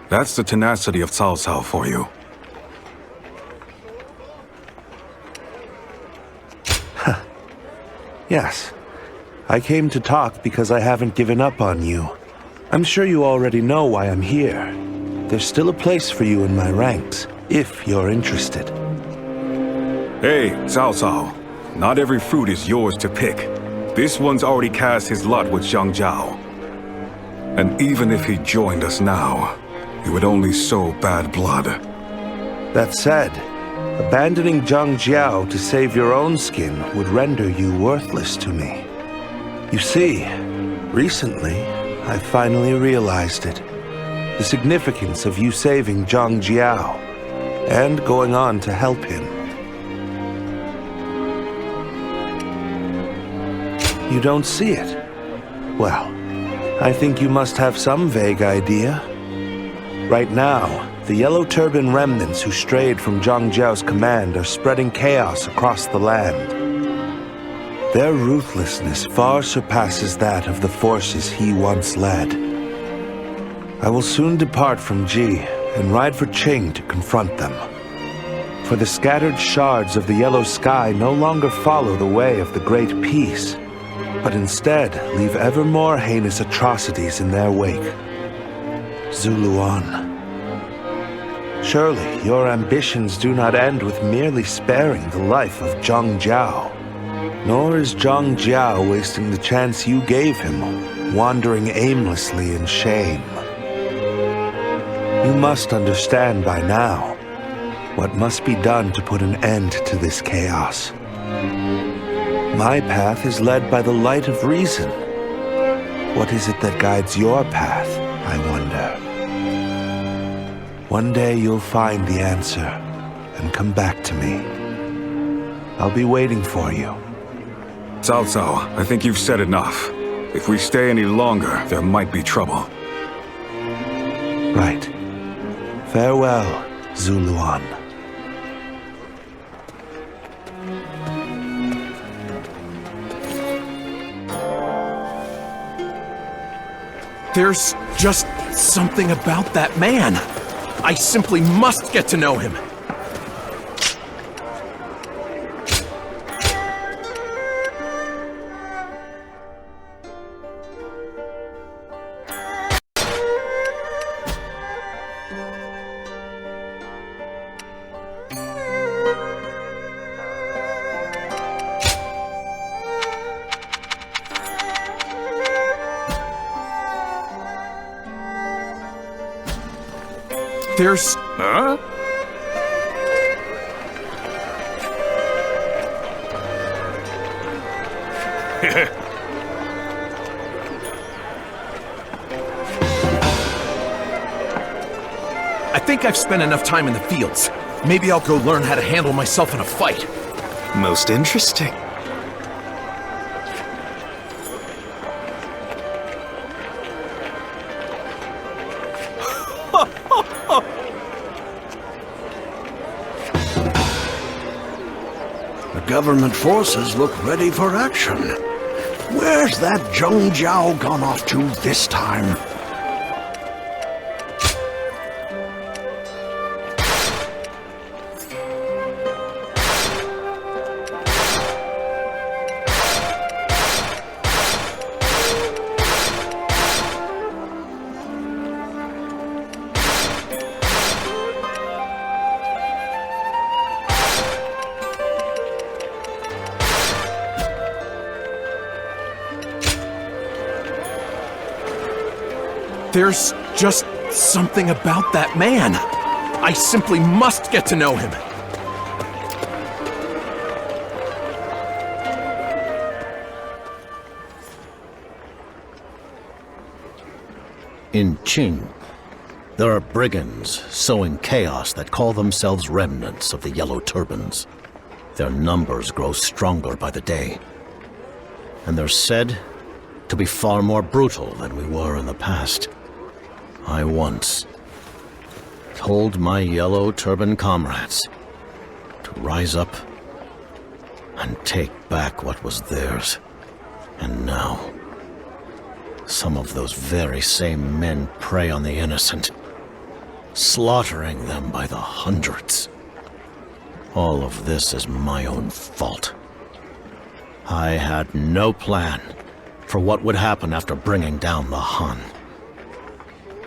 That's the tenacity of Cao Cao for you. Yes. I came to talk because I haven't given up on you. I'm sure you already know why I'm here. There's still a place for you in my ranks, if you're interested. Hey, Cao Cao. Not every fruit is yours to pick. This one's already cast his lot with Zhang Jiao. And even if he joined us now, he would only sow bad blood. That said, abandoning Zhang Jiao to save your own skin would render you worthless to me. You see, recently, I finally realized it. The significance of you saving Zhang Jiao, and going on to help him. You don't see it? Well, I think you must have some vague idea. Right now, the Yellow Turban remnants who strayed from Zhang Jiao's command are spreading chaos across the land. Their ruthlessness far surpasses that of the forces he once led. I will soon depart from Ji and ride for Qing to confront them. For the scattered shards of the yellow sky no longer follow the way of the Great Peace, but instead leave ever more heinous atrocities in their wake. Zuluan. Surely your ambitions do not end with merely sparing the life of Zhang Jiao. Nor is Zhang Jiao wasting the chance you gave him, wandering aimlessly in shame. You must understand by now what must be done to put an end to this chaos. My path is led by the light of reason. What is it that guides your path, I wonder? One day you'll find the answer and come back to me. I'll be waiting for you. Cao Cao, I think you've said enough. If we stay any longer, there might be trouble. Right. Farewell, Zuluan. There's just something about that man. I simply must get to know him. There's... Huh? I think I've spent enough time in the fields. Maybe I'll go learn how to handle myself in a fight. Most interesting. The government forces look ready for action. Where's that Zhang Jiao gone off to this time? There's just something about that man. I simply must get to know him. In Qing, there are brigands sowing chaos that call themselves remnants of the Yellow Turbans. Their numbers grow stronger by the day, and they're said to be far more brutal than we were in the past. I once told my Yellow Turban comrades to rise up and take back what was theirs. And now, some of those very same men prey on the innocent, slaughtering them by the hundreds. All of this is my own fault. I had no plan for what would happen after bringing down the Han.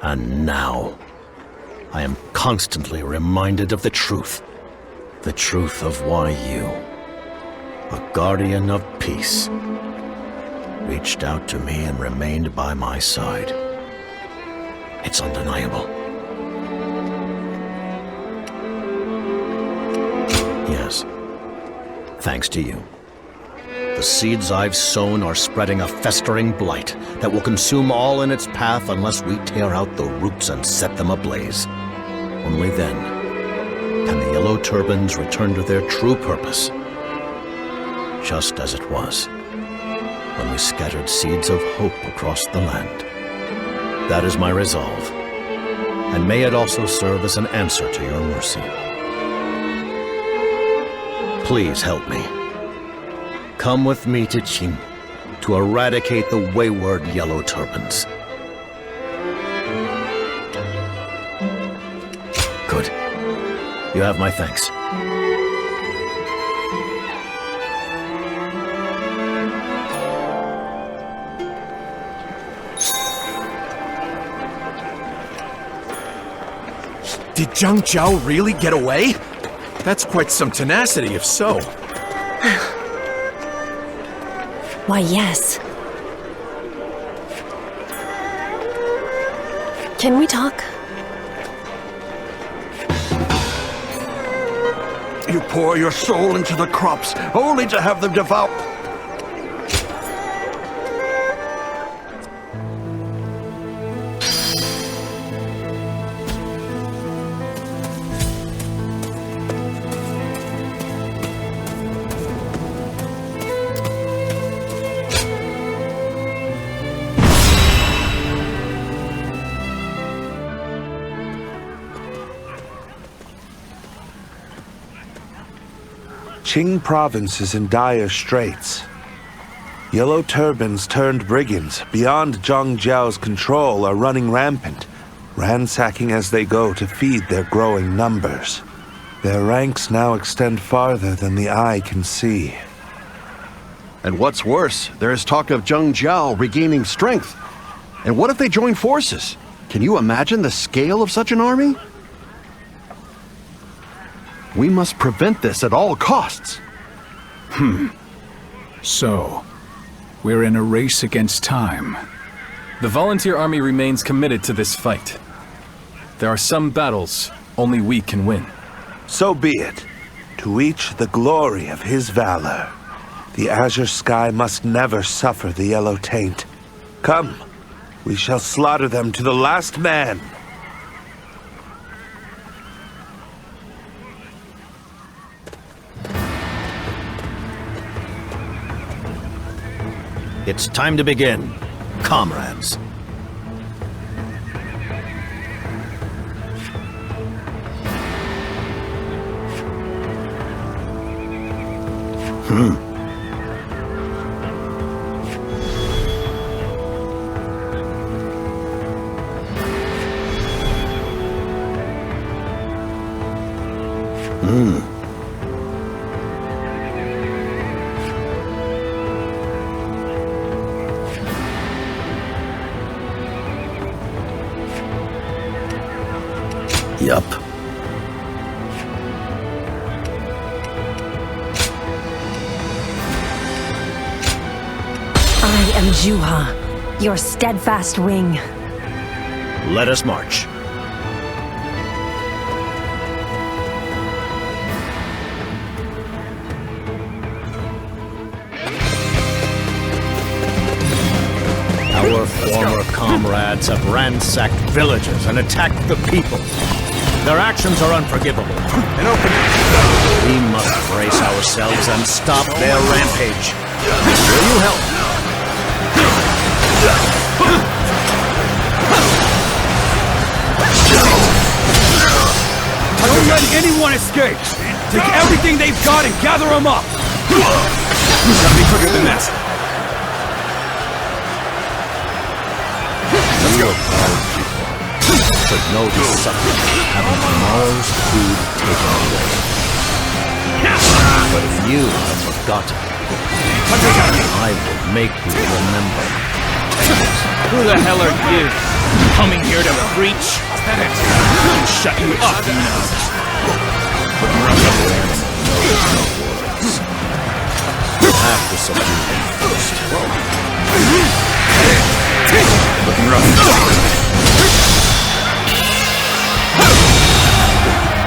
And now, I am constantly reminded of the truth. The truth of why you, a guardian of peace, reached out to me and remained by my side. It's undeniable. Yes, thanks to you. The seeds I've sown are spreading a festering blight that will consume all in its path unless we tear out the roots and set them ablaze. Only then can the Yellow Turbans return to their true purpose, just as it was when we scattered seeds of hope across the land. That is my resolve, and may it also serve as an answer to your mercy. Please help me. Come with me to Qing to eradicate the wayward Yellow Turbans. Good. You have my thanks. Did Zhang Jiao really get away? That's quite some tenacity, if so. Why, yes. Can we talk? You pour your soul into the crops, only to have them devoured. Qing province is in dire straits. Yellow Turbans turned brigands beyond Zhang Jiao's control are running rampant, ransacking as they go to feed their growing numbers. Their ranks now extend farther than the eye can see. And what's worse, there is talk of Zhang Jiao regaining strength. And what if they join forces? Can you imagine the scale of such an army? We must prevent this at all costs. So, we're in a race against time. The volunteer army remains committed to this fight. There are some battles only we can win. So be it. To each the glory of his valor. The azure sky must never suffer the yellow taint. Come, we shall slaughter them to the last man. It's time to begin, comrades. Yup. I am Zhuo, your steadfast wing. Let us march. Our former comrades have ransacked villages and attacked the people. Their actions are unforgivable. We must brace ourselves and stop their rampage. Will you help? Don't let anyone escape! Take everything they've got and gather them up! Gotta be quicker than that! You of all people should know the suffering of having tomorrow's food taken away. But if you have forgotten, I will make you remember. Who the hell are you? Coming here to preach? I'll shut you up, you know. You'll have to subdue them first. Looking rough.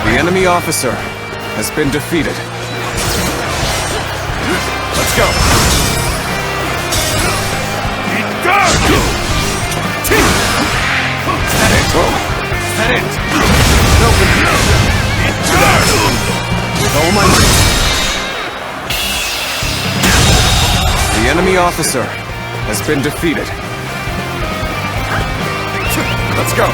The enemy officer has been defeated. Let's go. That it. All my might. The enemy officer has been defeated. Let's go.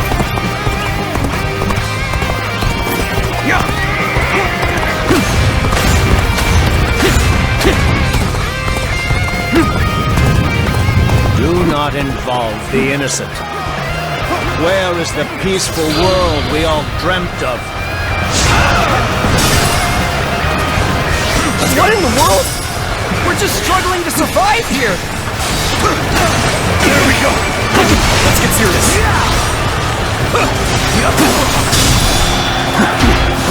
Do not involve the innocent. Where is the peaceful world we all dreamt of? What in the world? We're just struggling to survive here! There we go! Let's get serious!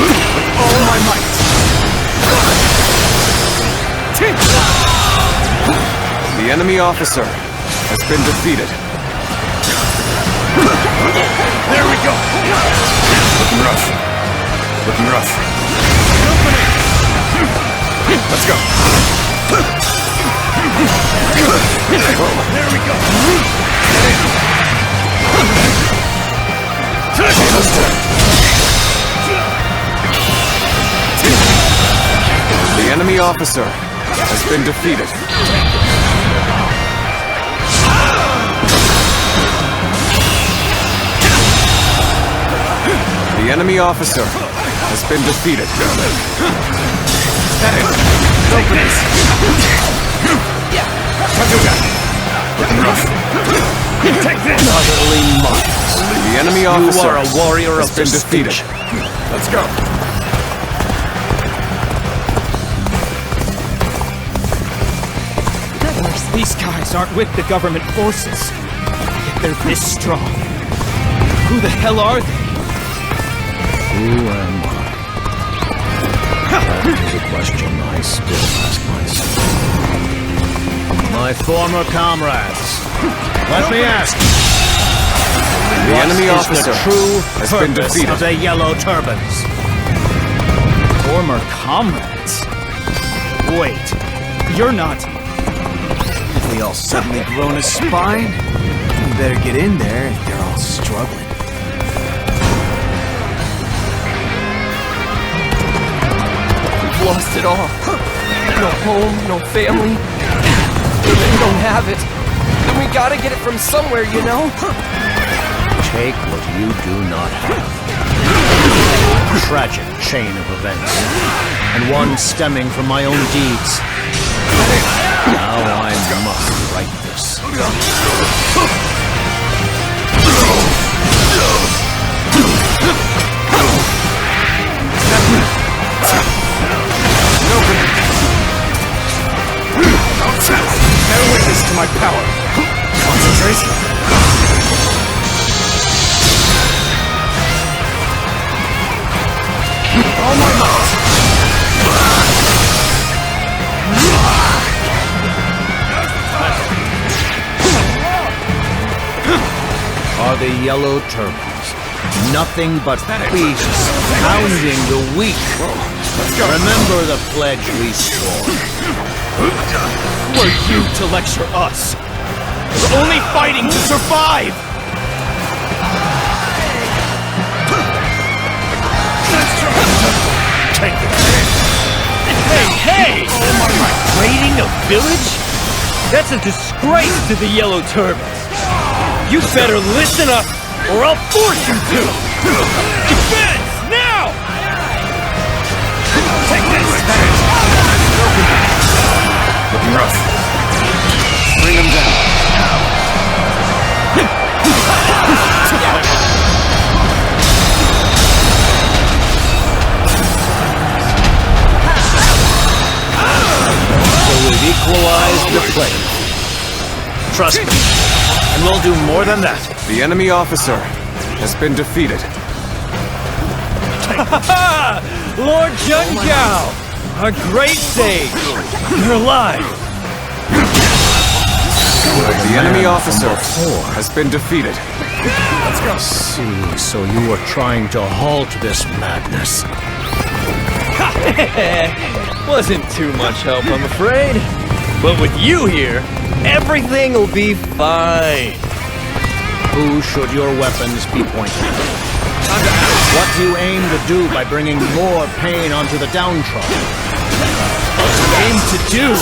With all my might! The enemy officer has been defeated. There we go! Looking rough. Looking rough. Let's go! There we go! The enemy officer has been defeated. The enemy officer has been defeated. That is. Open it. Looking rough. Take this. Utterly marvelous. The enemy officer You are a warrior has of been defeated. Let's go. These guys aren't with the government forces. Yet they're this strong. Who the hell are they? Who am I? That is a question I still ask myself. My former comrades, let me ask you. The enemy officer the true has been purpose defeated. of the Yellow Turbans? Former comrades? Wait, you're not... Have we all suddenly grown a spine? We better get in there if they're all struggling. We've lost it all. No home, no family. We don't have it. And we gotta get it from somewhere, you know? Take what you do not have. A tragic chain of events, and one stemming from my own deeds. Now I must right this. Bear witness to my power. Concentration. All my might. Our are the Yellow Turbans. Nothing but beasts pounding the weak. Remember the pledge we swore. Who are you to lecture us? We're only fighting to survive! Take it. Hey! Raiding a village? That's a disgrace to the Yellow Turbans. You better listen up, or I'll force you to! Defense! Now! Take this! Looking rough. Bring them down. So we've equalized the play. Trust me, and we'll do more than that. The enemy officer has been defeated. Lord Jiao, a great sage. You're alive. The enemy officer has been defeated. Let's go. See, so you were trying to halt this madness. Wasn't too much help, I'm afraid. But with you here, everything will be fine. Who should your weapons be pointed at? What do you aim to do by bringing more pain onto the downtrodden? Aim to do?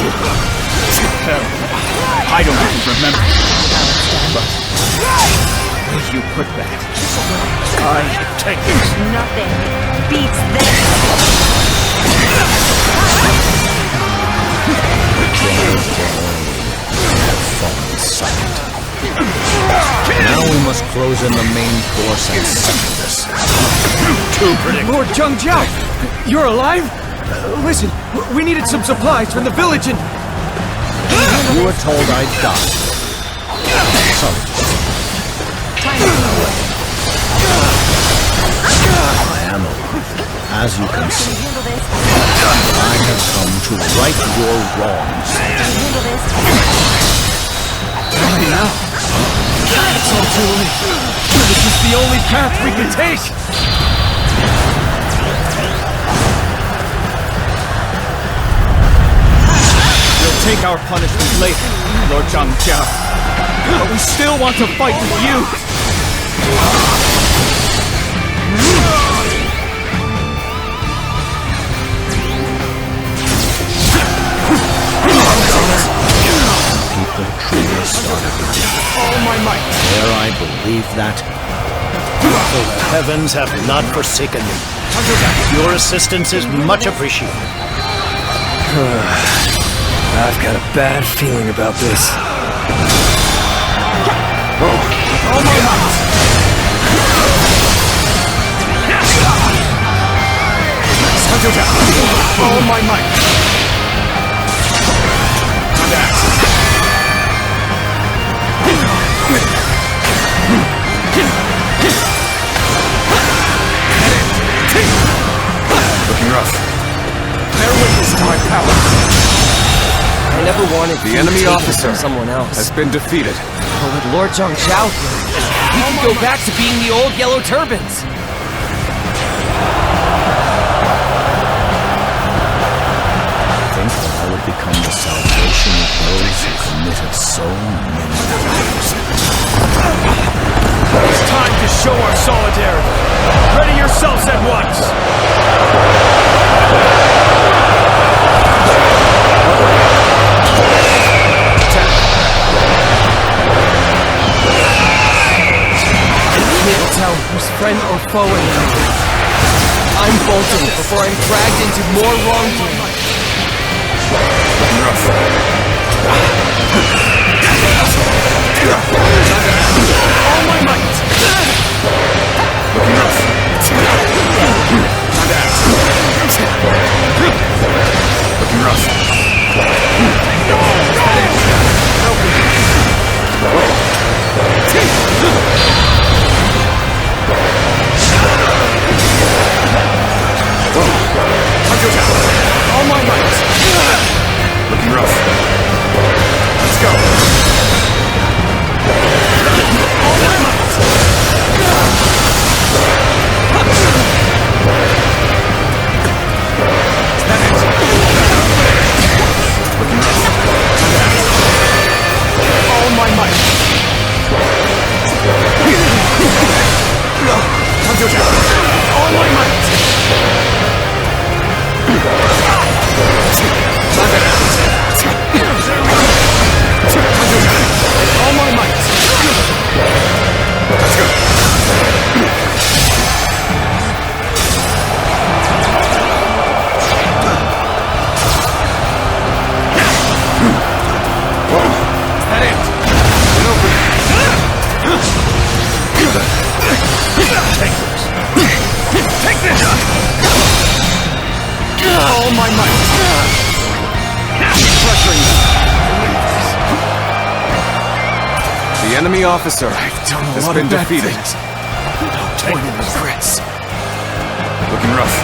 I don't even remember. But where you put that? I take it. Nothing beats this. Now we must close in the main force and settle this. Too predictable. Lord Jiao, you're alive? Listen, we needed some supplies from the village and... You were told I'd die. Sorry. I am alive, as you can see. I have come to right your wrongs. Why now? It's all too late. This is the only path we can take. We'll take our punishment later, Lord Jiao. But we still want to fight with you. People truly started all my might. Dare I believe that? For the heavens have not forsaken me. Your assistance is much appreciated. I've got a bad feeling about this. All my might. All my might. Looking rough. Bear witness to my power. I never wanted The enemy officer from someone else. has been defeated. But with Lord Zhang here, we can go back to being the old Yellow Turbans. I think that I would become the salvation of those who committed so many crimes. It's time to show our solidarity. Ready yourselves at once. I can't tell who's friend or foe anymore. I'm bolting before I'm dragged into more wrongdoing. All my might. Looking rough. Looking rough. All my might. Looking rough. Let's go. The enemy officer has been defeated. Take regrets. Looking rough.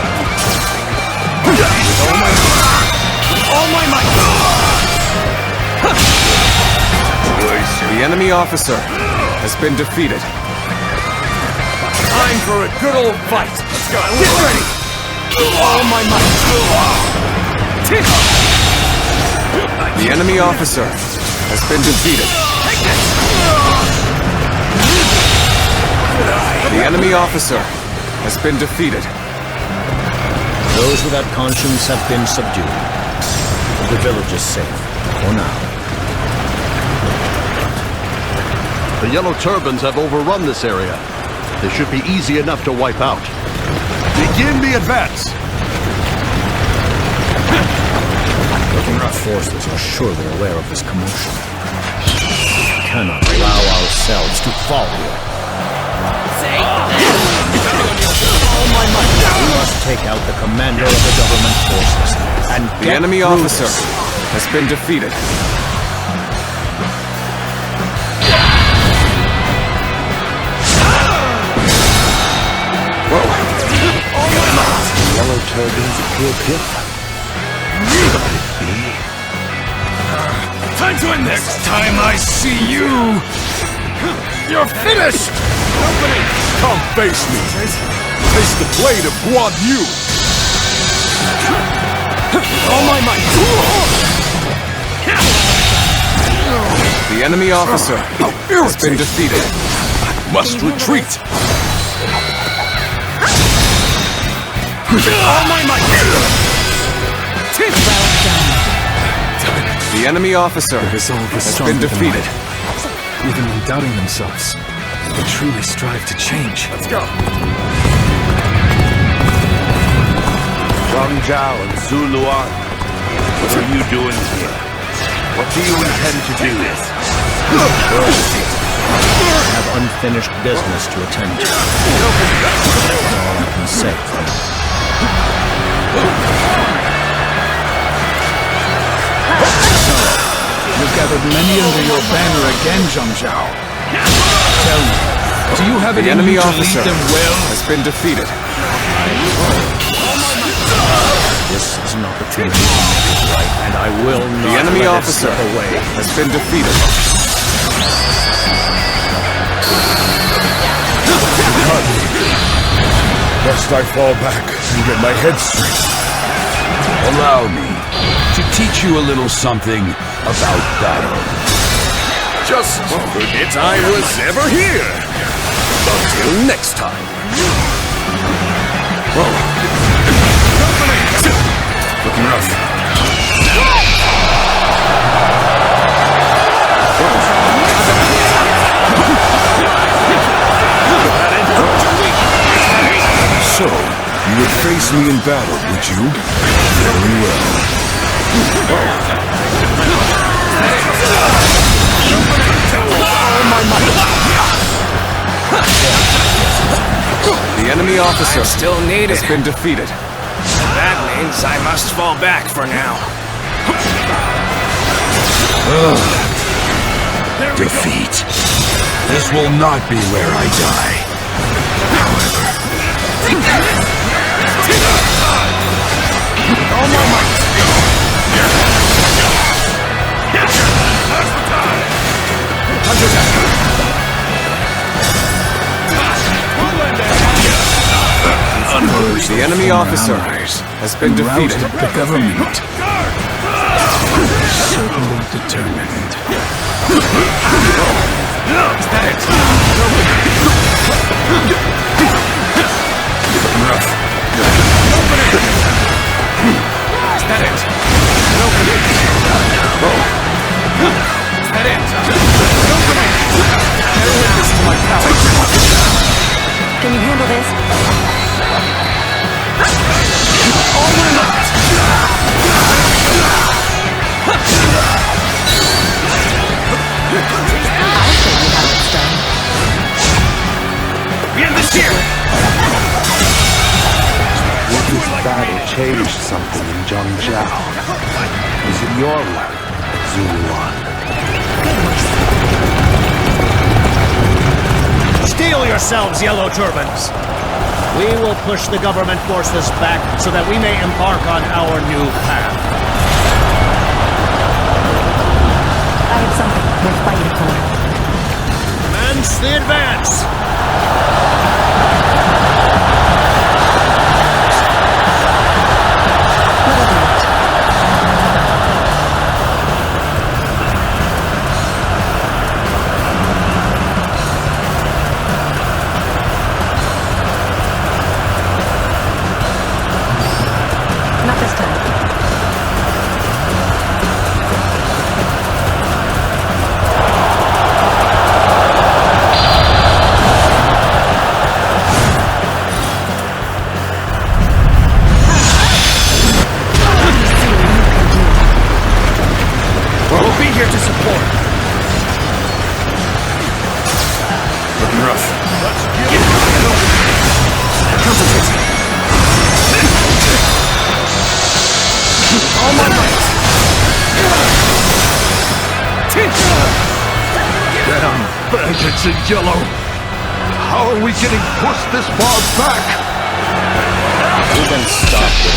All my might. The enemy officer has been defeated. Time for a good old fight. Let's go. Get ready. All my might. The enemy officer has been defeated. The enemy officer has been defeated. Those without conscience have been subdued. The village is safe, for now. The Yellow Turbans have overrun this area. They should be easy enough to wipe out. Begin the advance! Our forces are surely aware of this commotion. We cannot allow ourselves to fall here. We must take out the commander of the government forces and the enemy officer has been defeated. Whoa! Yellow turbans appear different. Could it be? Time to end this! Next time I see you, you're finished! Come face me! Face the blade of Guan Yu! All my might! The enemy officer has been defeated. Must retreat! All my might! The enemy officer has been defeated. Even when doubting themselves, they truly strive to change. Let's go! Jiao and Yuan, what are you doing here? What do you intend to do? I have unfinished business to attend to. That's all I can say for now. You've gathered many under your banner again, Zhang. Tell me, do you have it the in enemy you to officer lead them well? has been defeated. This is an opportunity to make it right, and I will not The enemy let officer it slip away. has been defeated. Lest I fall back and get my head straight. Allow me to teach you a little something about battle. Just forget I was ever here! Until next time. Looking rough. So, you would face me in battle, would you? Very well. The enemy officer still needed. has been defeated. That means I must fall back for now. Defeat. This will not be where I die. However, the enemy officer has been defeated. The government. Certainly determined. Is that it? Looking rough. Is that it? Is that it? Bear witness to my power. Can you handle this? All my might! I'll show you how it's done. We end this here! This battle changed something in Jiao. Was it your work, Yuan? yourselves, Yellow Turbans. We will push the government forces back so that we may embark on our new path. I have something worth fighting for. Commence the advance! Not this time. We'll be here to support. Looking rough. Let's give it. Concentrate. All my might. Damn bandits in yellow. How are we getting pushed this far back? You can stop it.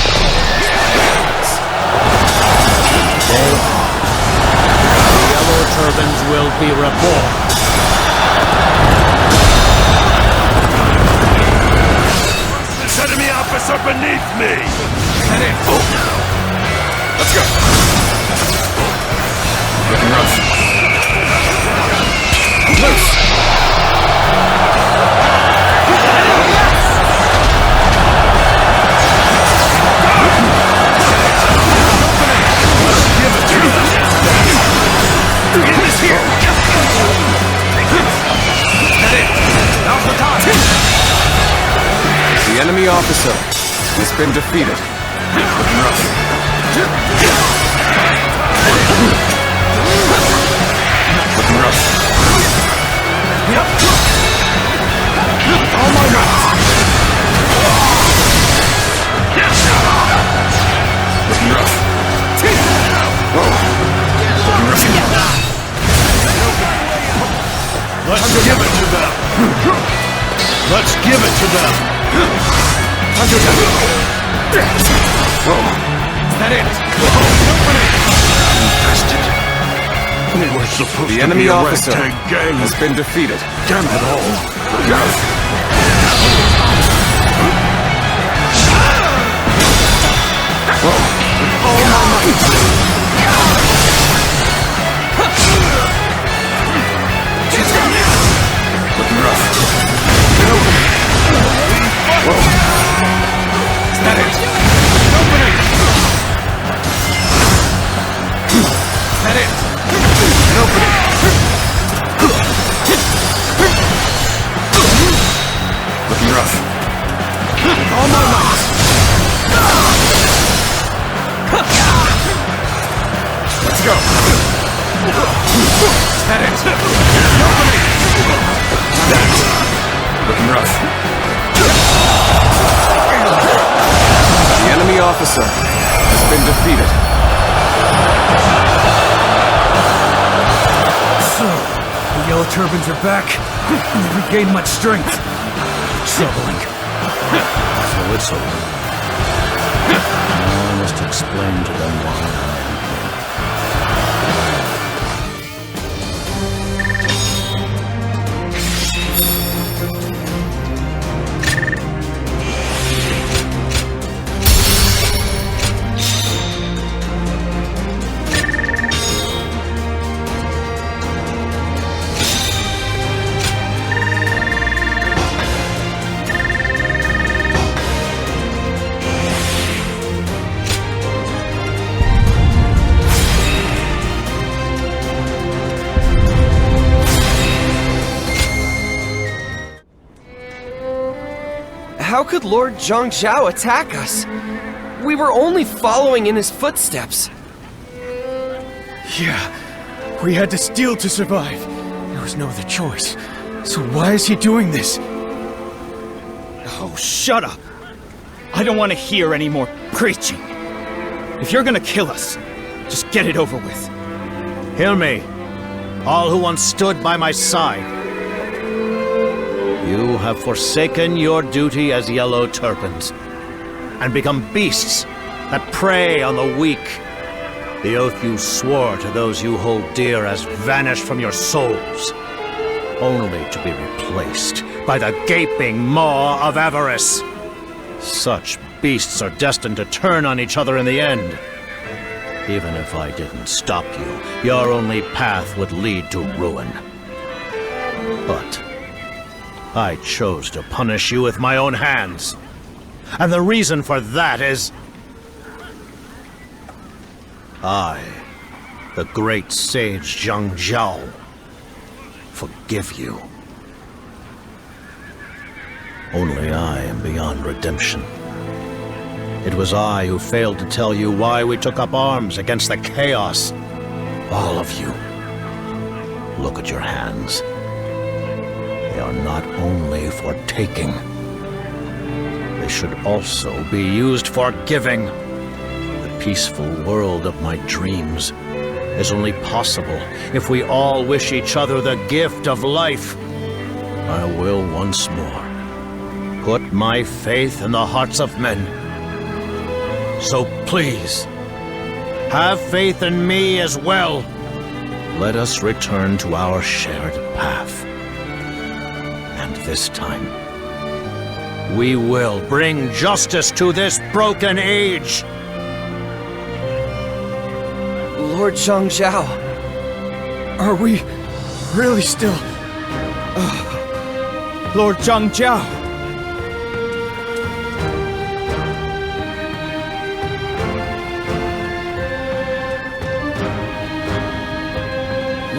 The Yellow Turbans will be reborn. This enemy officer beneath me! That it. Oh. Let's go. Looking rough. Loose. Get this here. That it. Now's the time. The enemy officer has been defeated. Looking rough. Looking rough. All my might. Looking rough. Looking rough. Let's give it to them! Let's give it to them! Is that it? We were supposed The to enemy be a officer ragtag gang. has been defeated. Damn it all. All my might. Looking rough. Whoa. Is that it? Opening! Is that it? An opening! Looking rough. All my might! Let's go! Is that it? An opening! Looking rough. The enemy officer has been defeated. So, the Yellow Turbans are back, and they've regained much strength. Troubling. So it's over. Now I must explain to them why I am here. How could Lord Zhang attack us? We were only following in his footsteps. Yeah, we had to steal to survive. There was no other choice. So why is he doing this? Oh, shut up! I don't want to hear any more preaching. If you're gonna kill us, just get it over with. Hear me, all who once stood by my side. You have forsaken your duty as Yellow Turbans and become beasts that prey on the weak. The oath you swore to those you hold dear has vanished from your souls, only to be replaced by the gaping maw of avarice. Such beasts are destined to turn on each other in the end. Even if I didn't stop you, your only path would lead to ruin. But I chose to punish you with my own hands. And the reason for that is I, the great sage Zhang Jiao, forgive you. Only I am beyond redemption. It was I who failed to tell you why we took up arms against the chaos. All of you. Look at your hands. They are not only for taking. They should also be used for giving. The peaceful world of my dreams is only possible if we all wish each other the gift of life. I will once more put my faith in the hearts of men. So please, have faith in me as well. Let us return to our shared path. And this time, we will bring justice to this broken age. Lord Zhang Jiao, are we really still... Lord Zhang Jiao!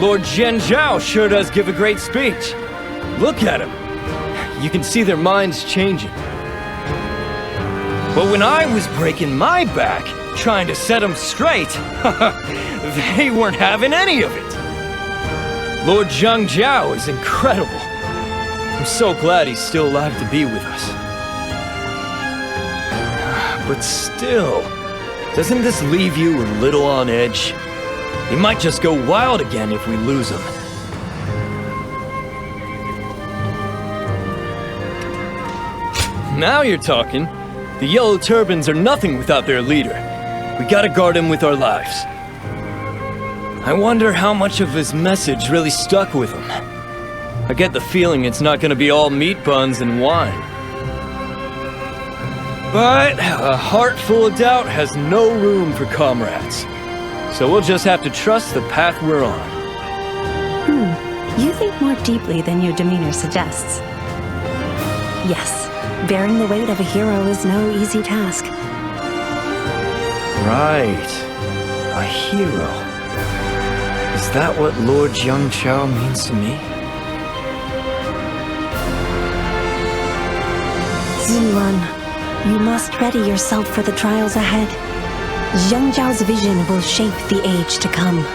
Lord Zhen Zhao sure does give a great speech. Look at him. You can see their minds changing. But when I was breaking my back, trying to set them straight, they weren't having any of it. Lord Zhang Jiao is incredible. I'm so glad he's still alive to be with us. But still, doesn't this leave you a little on edge? He might just go wild again if we lose him. Now you're talking. The Yellow Turbans are nothing without their leader. We gotta guard him with our lives. I wonder how much of his message really stuck with him. I get the feeling it's not gonna be all meat buns and wine. But a heart full of doubt has no room for comrades. So we'll just have to trust the path we're on. You think more deeply than your demeanor suggests. Yes, bearing the weight of a hero is no easy task. Right. A hero. Is that what Lord Zhang Jiao means to me? Yuan, you must ready yourself for the trials ahead. Zhang Jiao's vision will shape the age to come.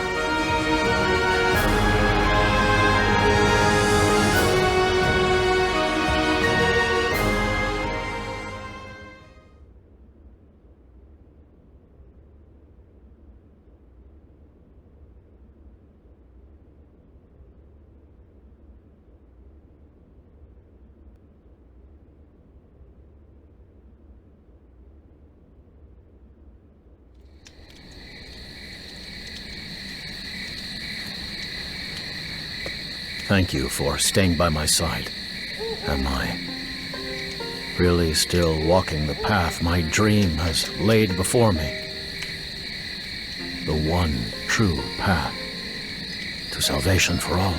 Thank you for staying by my side. Am I really still walking the path my dream has laid before me? The one true path to salvation for all.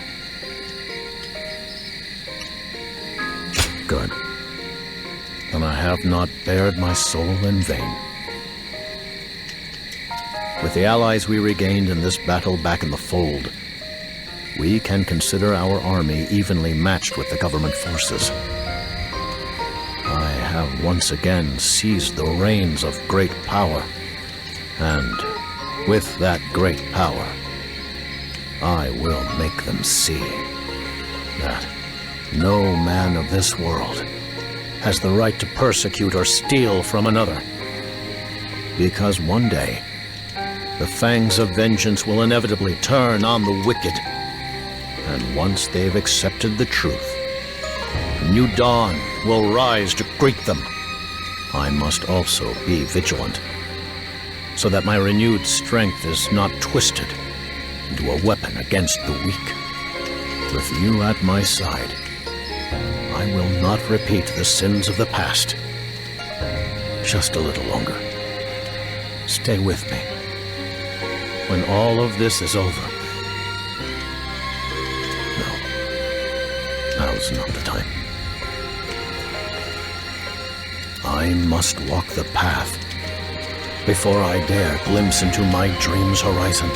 Good. Then I have not bared my soul in vain. With the allies we regained in this battle back in the fold, we can consider our army evenly matched with the government forces. I have once again seized the reins of great power, and with that great power, I will make them see that no man of this world has the right to persecute or steal from another. Because one day, the fangs of vengeance will inevitably turn on the wicked. And once they've accepted the truth, New dawn will rise to greet them. I must also be vigilant, so that my renewed strength is not twisted into a weapon against the weak. With you at my side, I will not repeat the sins of the past. Just a little longer. Stay with me. When all of this is over. No. Now's not the time. I must walk the path before I dare glimpse into my dream's horizon.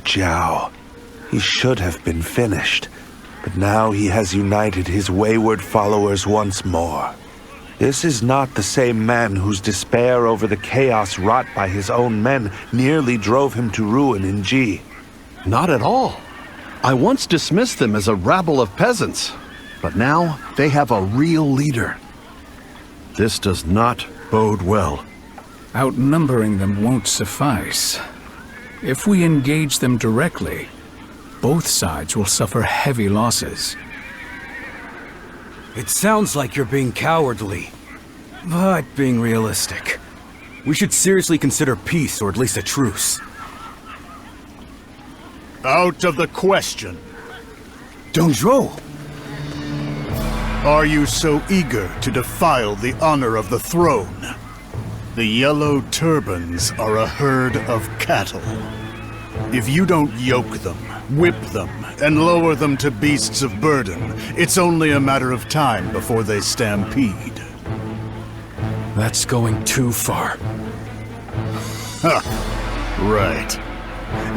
Jiao. He should have been finished, but now he has united his wayward followers once more. This is not the same man whose despair over the chaos wrought by his own men nearly drove him to ruin in Ji. Not at all. I once dismissed them as a rabble of peasants, but now they have a real leader. This does not bode well. Outnumbering them won't suffice. If we engage them directly, both sides will suffer heavy losses. It sounds like you're being cowardly, but being realistic. We should seriously consider peace, or at least a truce. Out of the question. Zhuo! Are you so eager to defile the honor of the throne? The Yellow Turbans are a herd of cattle. If you don't yoke them, whip them, and lower them to beasts of burden, it's only a matter of time before they stampede. That's going too far. Ha! Right.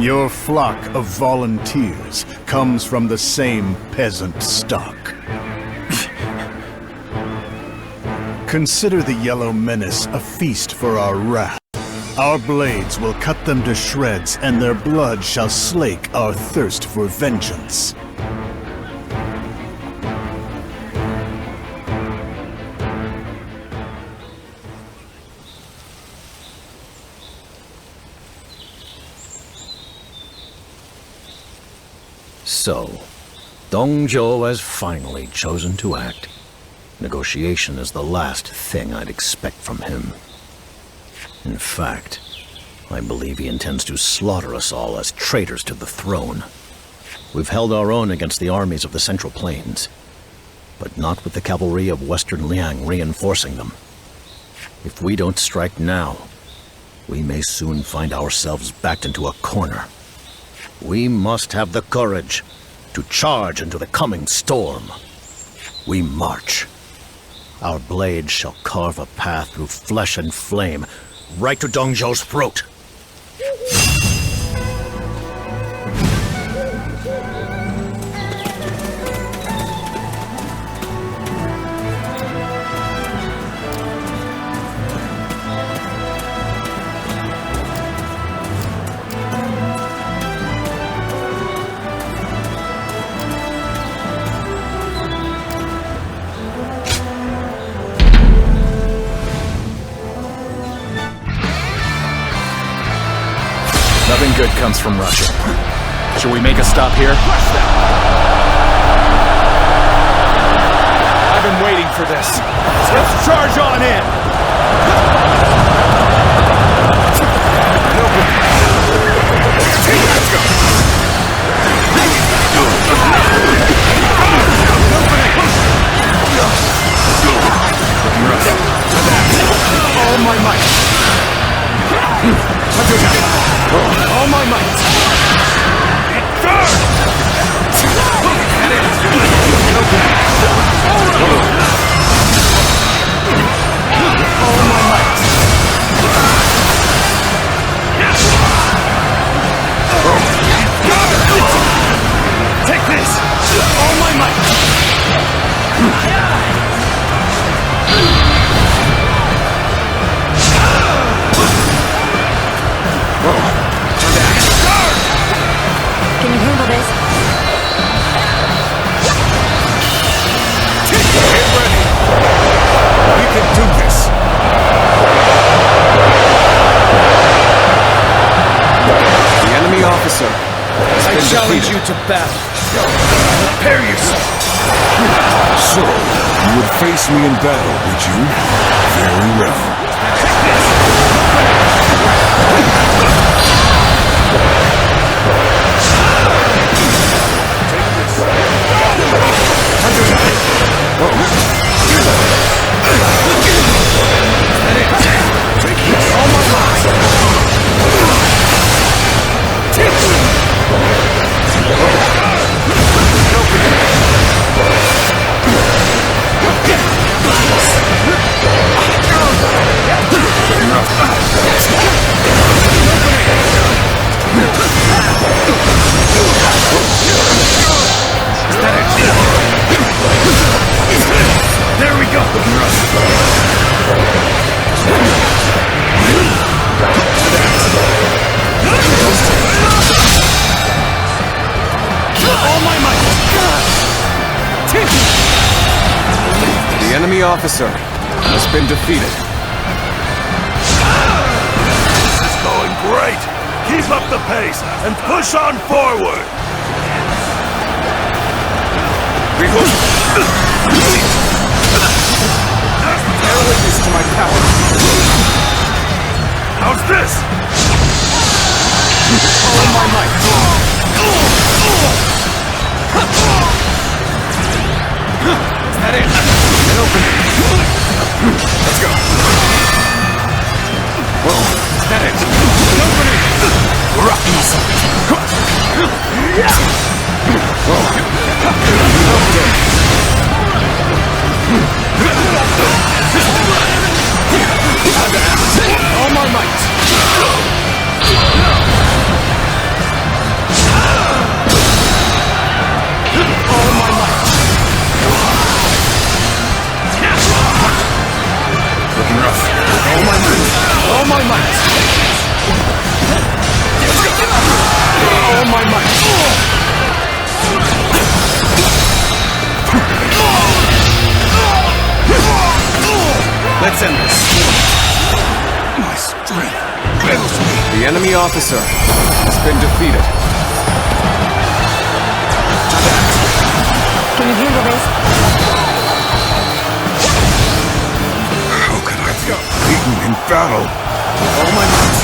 Your flock of volunteers comes from the same peasant stock. Consider the Yellow Menace a feast for our wrath. Our blades will cut them to shreds, and their blood shall slake our thirst for vengeance. So, Zhuo has finally chosen to act. Negotiation is the last thing I'd expect from him. In fact, I believe he intends to slaughter us all as traitors to the throne. We've held our own against the armies of the Central Plains, but not with the cavalry of Western Liang reinforcing them. If we don't strike now, we may soon find ourselves backed into a corner. We must have the courage to charge into the coming storm. We march. Our blades shall carve a path through flesh and flame, right to Zhuo's throat. Nothing good comes from Russia. Should we make a stop here? I've been waiting for this. Let's charge on in! All my might! All my might! Take this! All my might! Can you handle this? Get ready! such a battle. Prepare yourself. So, you would face me in battle, would you? Very well. There we go! All my might! The enemy officer has been defeated. This is going great! Keep up the pace and push on forward! Bear witness to my power. How's this? All my might. Is that it? An opening. Let's go. Whoa, is that it? An opening. Rockies. Whoa. All my might. All my might. Looking rough. All my might. All my might. All my might. Let's end this. My strength fails me. The enemy officer has been defeated. Can you handle this? How could I be beaten in battle? All my might.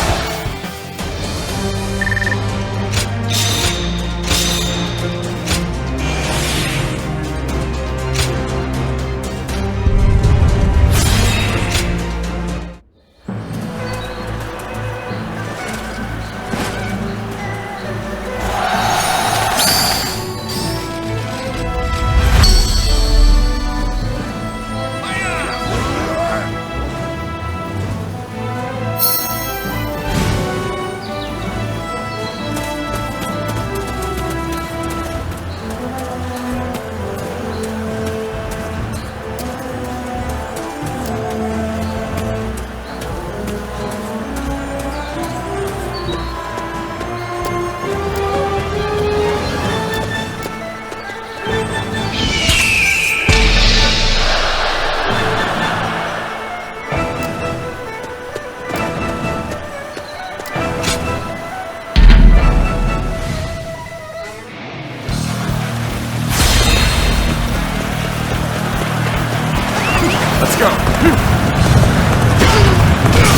Let's go.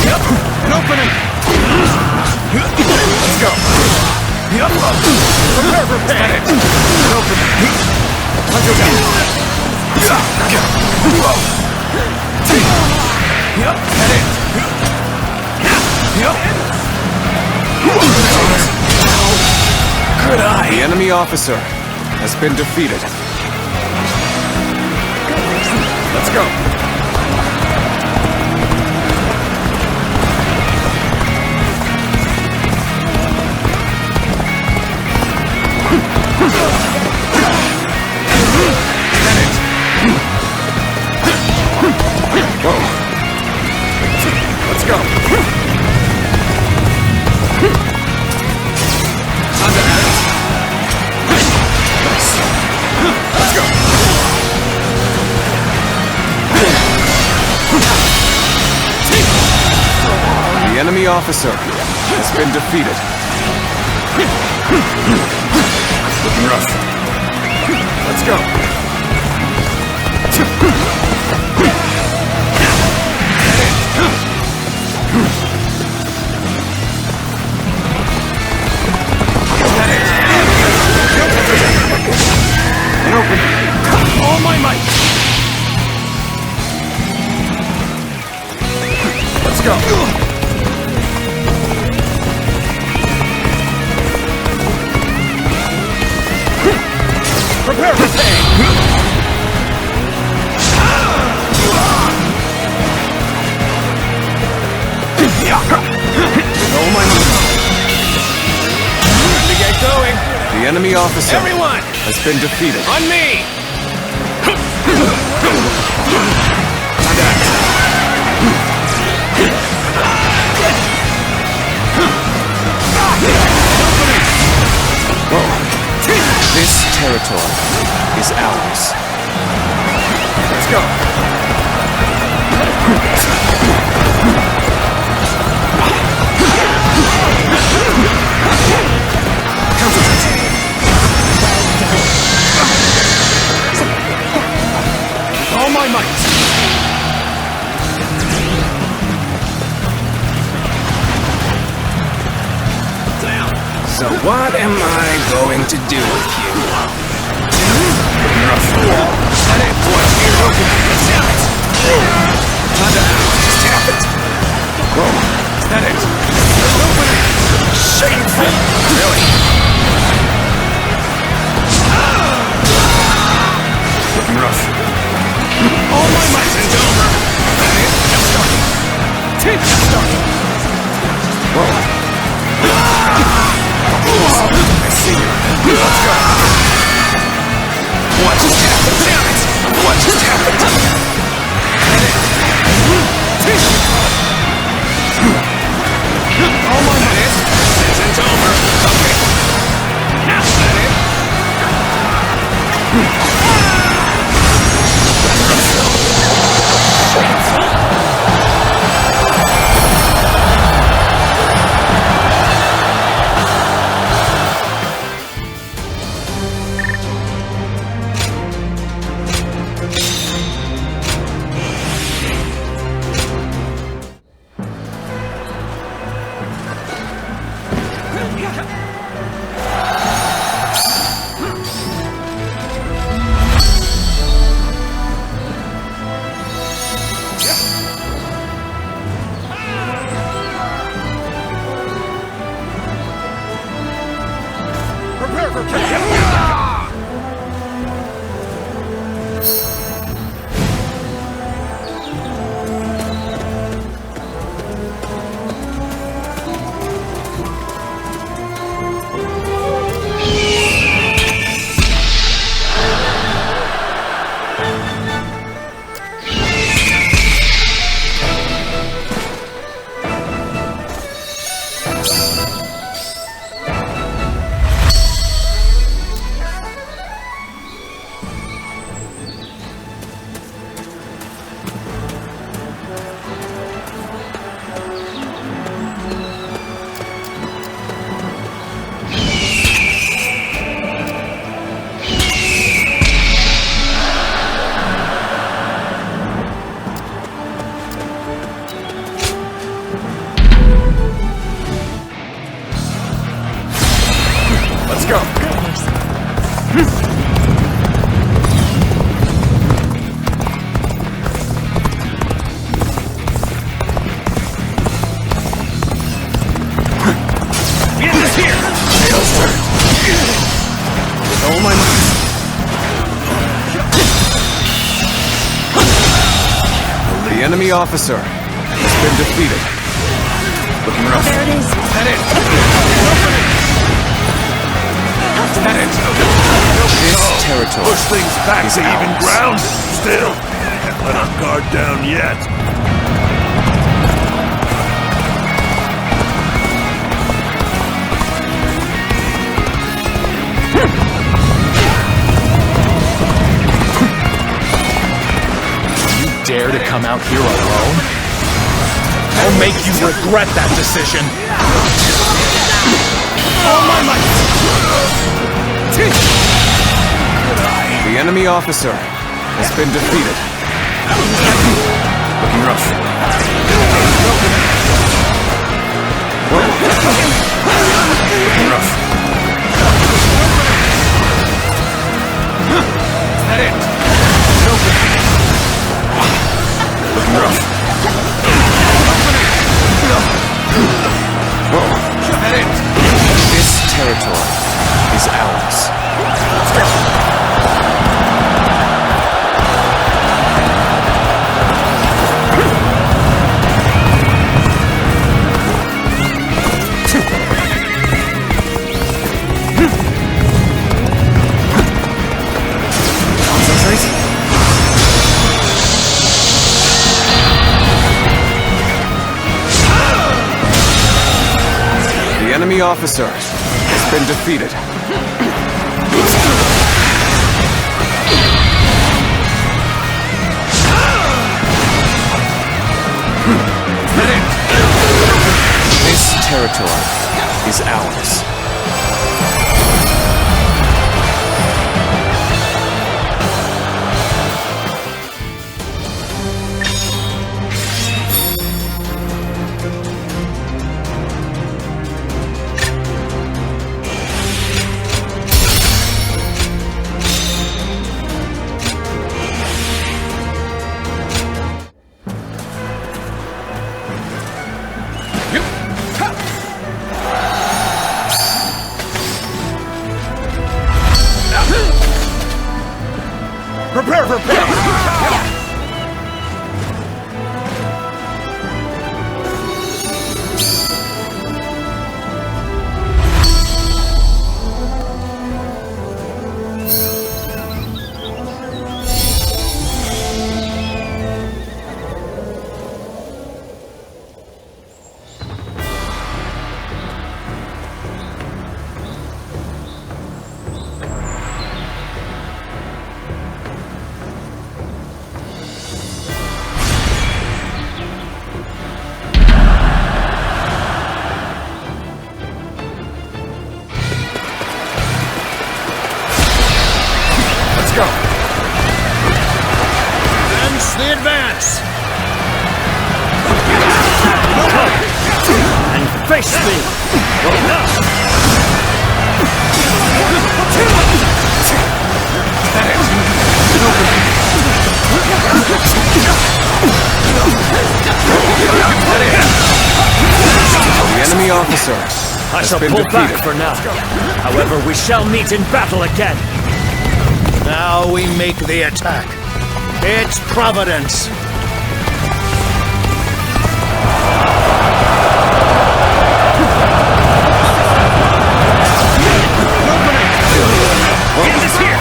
Yep. An opening. Let's go. Yep. Prepare for panic. An opening. Hunter down. Yep. Head in. Yep. Good eye. The enemy officer has been defeated. Let's go. Whoa. Let's go. Under that. Nice. Let's go. The enemy officer has been defeated. rough. Let's go. All my might! Let's go. Prepare for pain! Oh my might. Time to get going! The enemy officer Everyone! has been defeated. On me! This territory is ours. Let's go. All my might! So what am I going to do with you? That ain't what you're looking at. Damn it! Just tap it! Whoa, is that it? Open it! Shameful! Really? Looking rough. All my might is over! That is just starting! Just starting! Whoa. I see you. Let's go. What just happened? Damn it! What just happened? All my might is. It's over. Okay. Now that it. Let's go. Get this here! Tails turn. With all my might. The enemy officer has been defeated. Looking rough. There it is. Is that it? Is that it? This territory Push things back is to even ours. ground. Still, can't let our guard down yet. Dare to come out here alone? I'll make you regret that decision. All my might! The enemy officer has been defeated. Looking rough. Looking rough. Is that it? Looking rough. Is that it? This territory is ours. Let's go. The enemy officer has been defeated. This territory is ours. Prepare! The advance! And face me! The enemy officer I shall pull back for now. However, we shall meet in battle again. Now we make the attack. It's Providence. Get this here!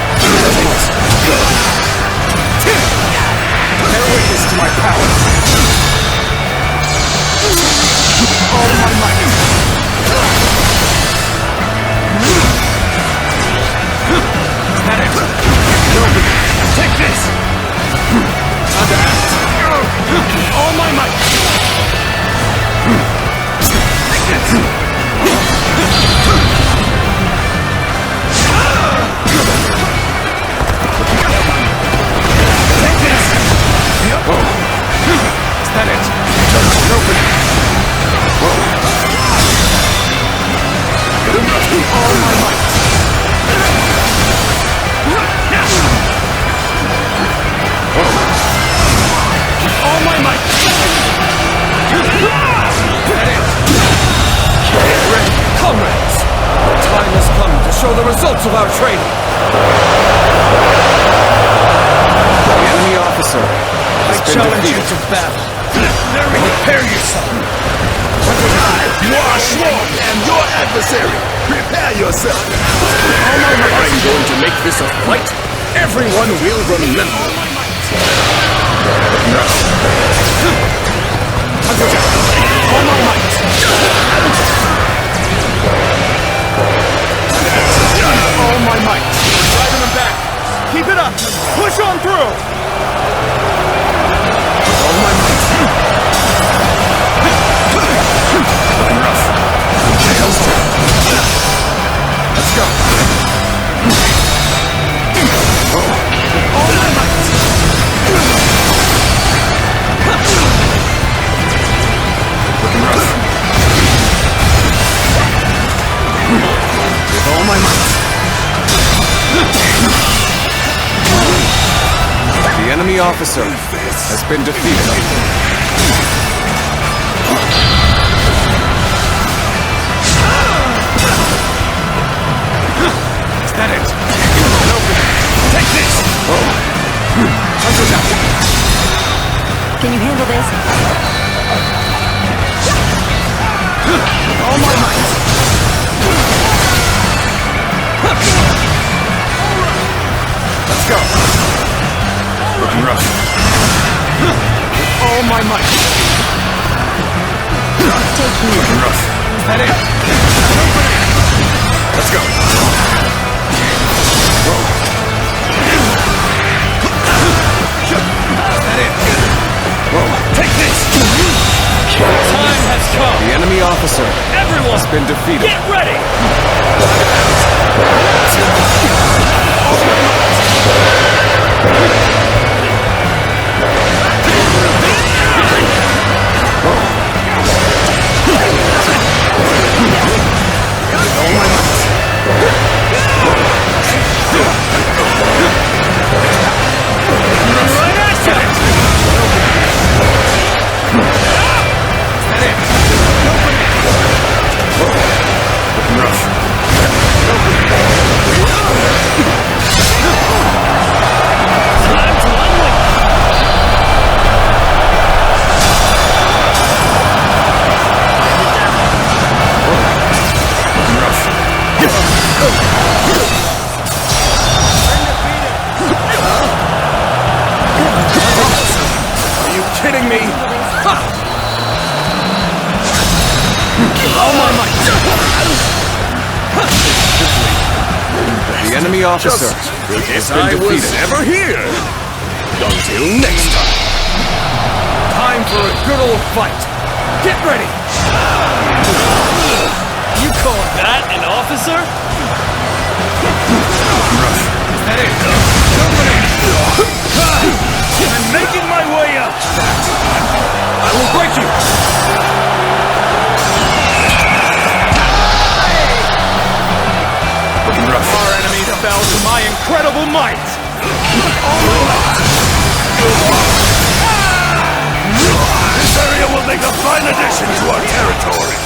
Bear witness to my power. All my might. Take this! All my might. Take this! Take this! Is that it? Open. All my might. All my might. Get ready, comrades. The time has come to show the results of our training. The enemy officer has been Challenge you defeated. to battle. Prepare yourself. You are Zhuo and your adversary. Prepare yourself. I'm going to make this a fight everyone will remember. All my might. All my might. Driving them back. Keep it up. Push on through. All my might. Looking rough. Let's go. enemy officer has been defeated. Is that it? Take this! Can you handle this? All my might! Let's go! Looking rough. All my might! Take me. Looking rough. Is that it? Let's go. Is that it? Take this! Time has come! The enemy officer Everyone, has been defeated. get ready! Kidding me? Ha! All my might! The enemy officer has been defeated. Never here! Until next time! Time for a good old fight! Get ready! You call that an officer? Is that it? I'm making my way up! I will break you! Our enemy fell to my incredible might! This area will make a fine addition to our territory.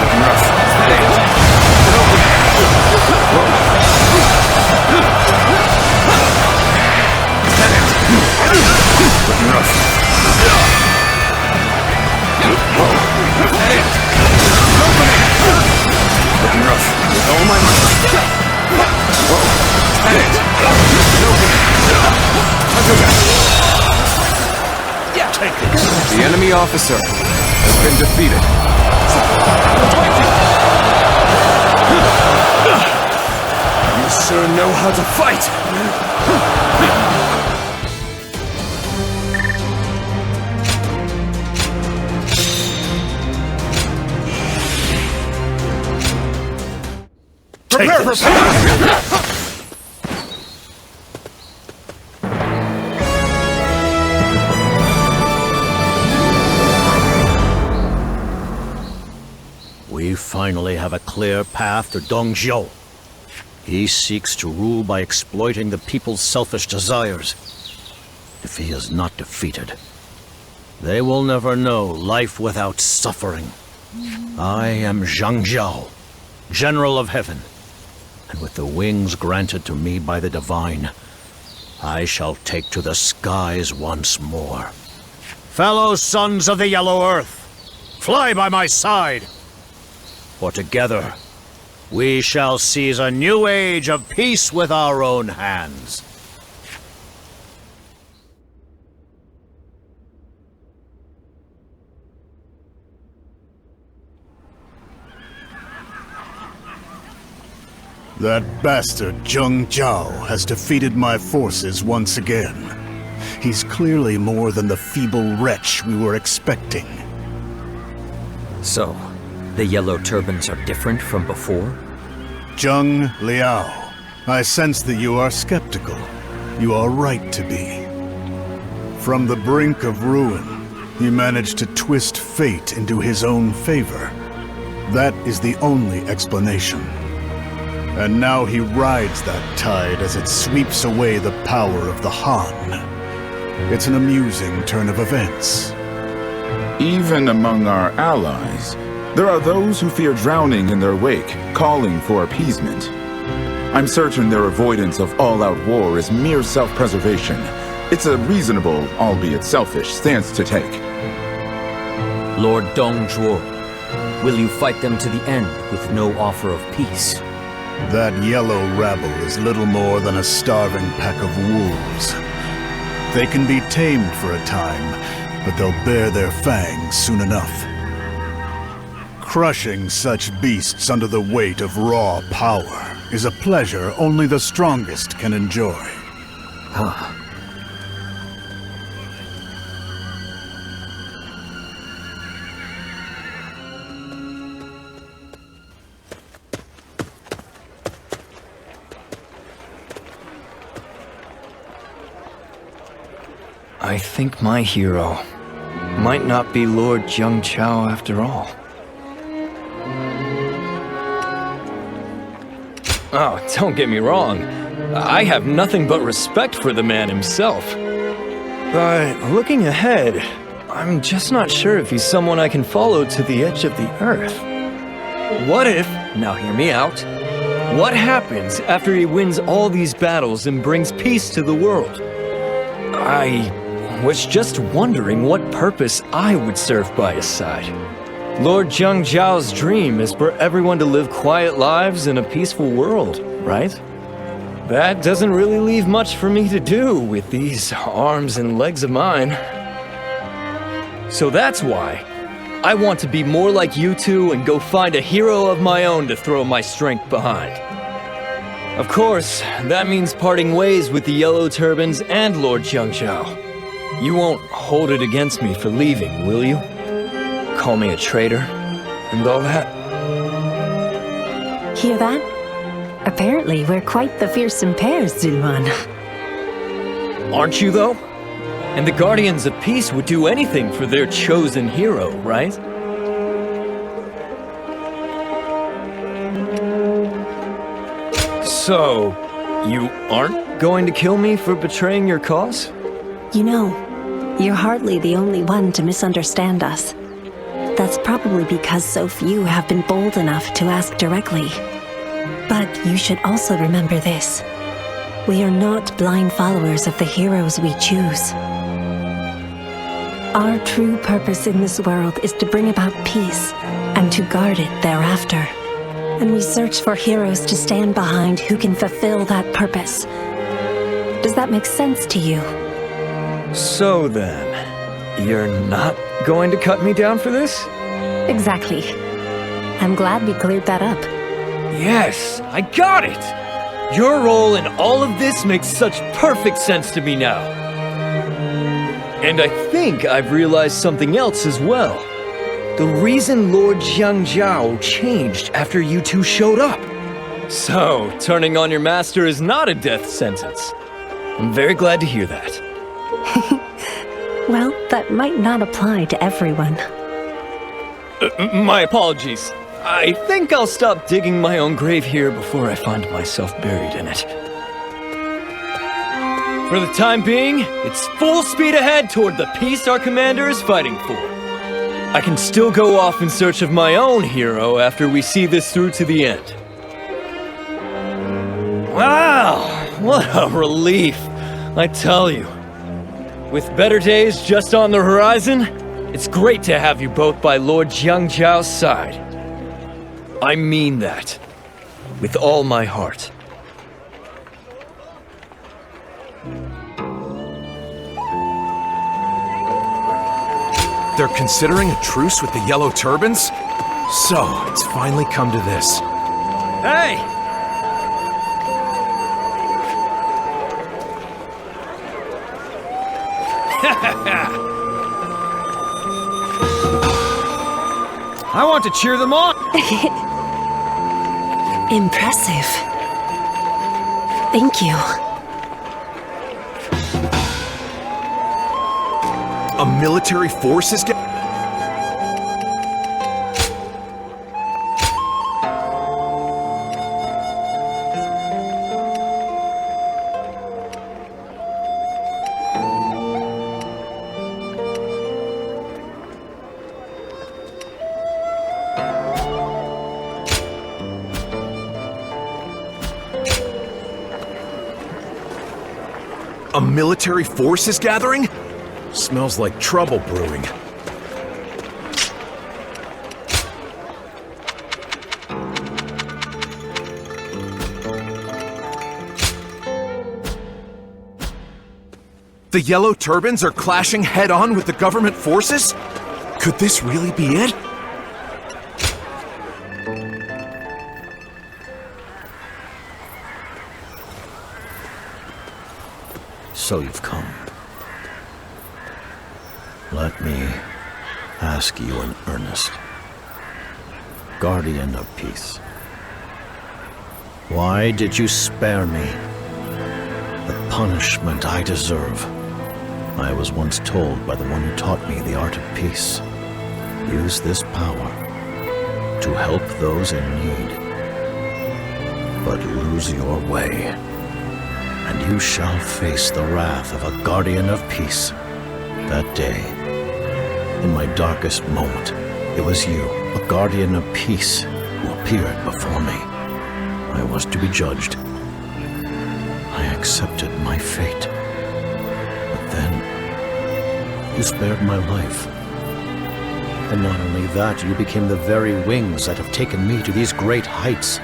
Looking rough. Looking rough. With all my might. That it? Take this. The enemy officer has been defeated. You sure know how to fight! Prepare for battle! We finally have a clear path to Jiao. He seeks to rule by exploiting the people's selfish desires. If he is not defeated, they will never know life without suffering. I am Zhang, General of Heaven, and with the wings granted to me by the Divine, I shall take to the skies once more. Fellow sons of the Yellow Earth, fly by my side! For together, we shall seize a new age of peace with our own hands. That bastard Jiao has defeated my forces once again. He's clearly more than the feeble wretch we were expecting. So, the yellow turbans are different from before? Zhang Liao, I sense that you are skeptical. You are right to be. From the brink of ruin, he managed to twist fate into his own favor. That is the only explanation. And now he rides that tide as it sweeps away the power of the Han. It's an amusing turn of events. Even among our allies, there are those who fear drowning in their wake, calling for appeasement. I'm certain their avoidance of all-out war is mere self-preservation. It's a reasonable, albeit selfish, stance to take. Lord Dong Zhuo, will you fight them to the end with no offer of peace? That yellow rabble is little more than a starving pack of wolves. They can be tamed for a time, but they'll bare their fangs soon enough. Crushing such beasts under the weight of raw power is a pleasure only the strongest can enjoy. Huh. I think my hero might not be Lord Jiang after all. Oh, don't get me wrong. I have nothing but respect for the man himself. But looking ahead, I'm just not sure if he's someone I can follow to the edge of the earth. What if, now hear me out, what happens after he wins all these battles and brings peace to the world? I was just wondering what purpose I would serve by his side. Lord Zhang Zhao's dream is for everyone to live quiet lives in a peaceful world, right? That doesn't really leave much for me to do with these arms and legs of mine. So that's why I want to be more like you two and go find a hero of my own to throw my strength behind. Of course, that means parting ways with the Yellow Turbans and Lord Zhang Zhao. You won't hold it against me for leaving, will you? Call me a traitor and all that? Hear that? Apparently, we're quite the fearsome pairs, Yuan. Aren't you, though? And the Guardians of Peace would do anything for their chosen hero, right? So, you aren't going to kill me for betraying your cause? You know, you're hardly the only one to misunderstand us. That's probably because so few have been bold enough to ask directly. But you should also remember this. We are not blind followers of the heroes we choose. Our true purpose in this world is to bring about peace and to guard it thereafter. And we search for heroes to stand behind who can fulfill that purpose. Does that make sense to you? So then, you're not going to cut me down for this? Exactly. I'm glad we cleared that up. Yes, I got it! Your role in all of this makes such perfect sense to me now. And I think I've realized something else as well. The reason Lord Zhang Zhao changed after you two showed up. So, turning on your master is not a death sentence. I'm very glad to hear that. Well, that might not apply to everyone. My apologies. I think I'll stop digging my own grave here before I find myself buried in it. For the time being, it's full speed ahead toward the peace our commander is fighting for. I can still go off in search of my own hero after we see this through to the end. Wow, what a relief, I tell you. With better days just on the horizon, it's great to have you both by Lord Zhang Zhao's side. I mean that, with all my heart. They're considering a truce with the Yellow Turbans? So, it's finally come to this. Hey! I want to cheer them on! Impressive. Thank you. A military force is A military force is gathering? Smells like trouble brewing. The Yellow Turbans are clashing head-on with the government forces? Could this really be it? So you've come. Let me ask you in earnest. Guardian of Peace, why did you spare me the punishment I deserve? I was once told by the one who taught me the art of peace, use this power to help those in need. But lose your way, and you shall face the wrath of a guardian of peace. That day, in my darkest moment, it was you, a guardian of peace, who appeared before me. I was to be judged. I accepted my fate. But then, you spared my life. And not only that, you became the very wings that have taken me to these great heights.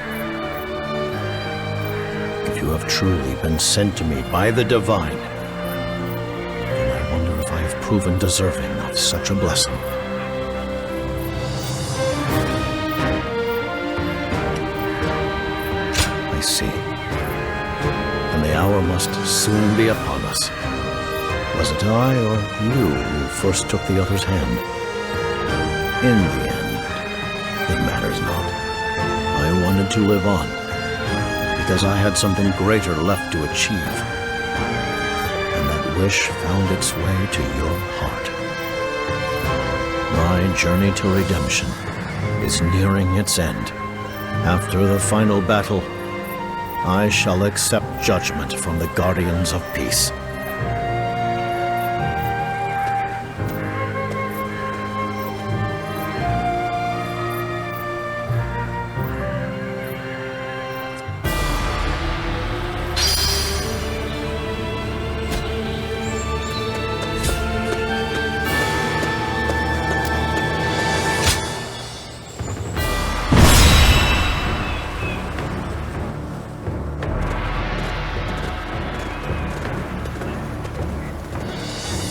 If you have truly been sent to me by the Divine, then I wonder if I have proven deserving of such a blessing. I see. And the hour must soon be upon us. Was it I or you who first took the other's hand? In the end, it matters not. I wanted to live on, because I had something greater left to achieve. And that wish found its way to your heart. My journey to redemption is nearing its end. After the final battle, I shall accept judgment from the Guardians of Peace.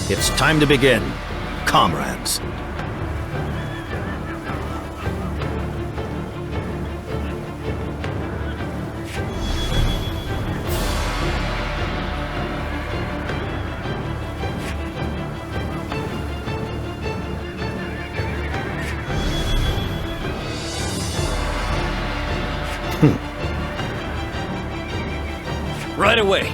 It's time to begin, comrades. Right away.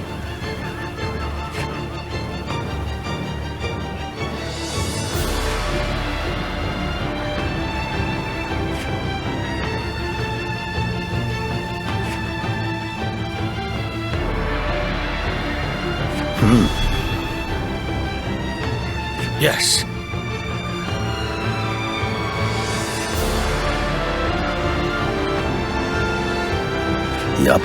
Yes. Yup.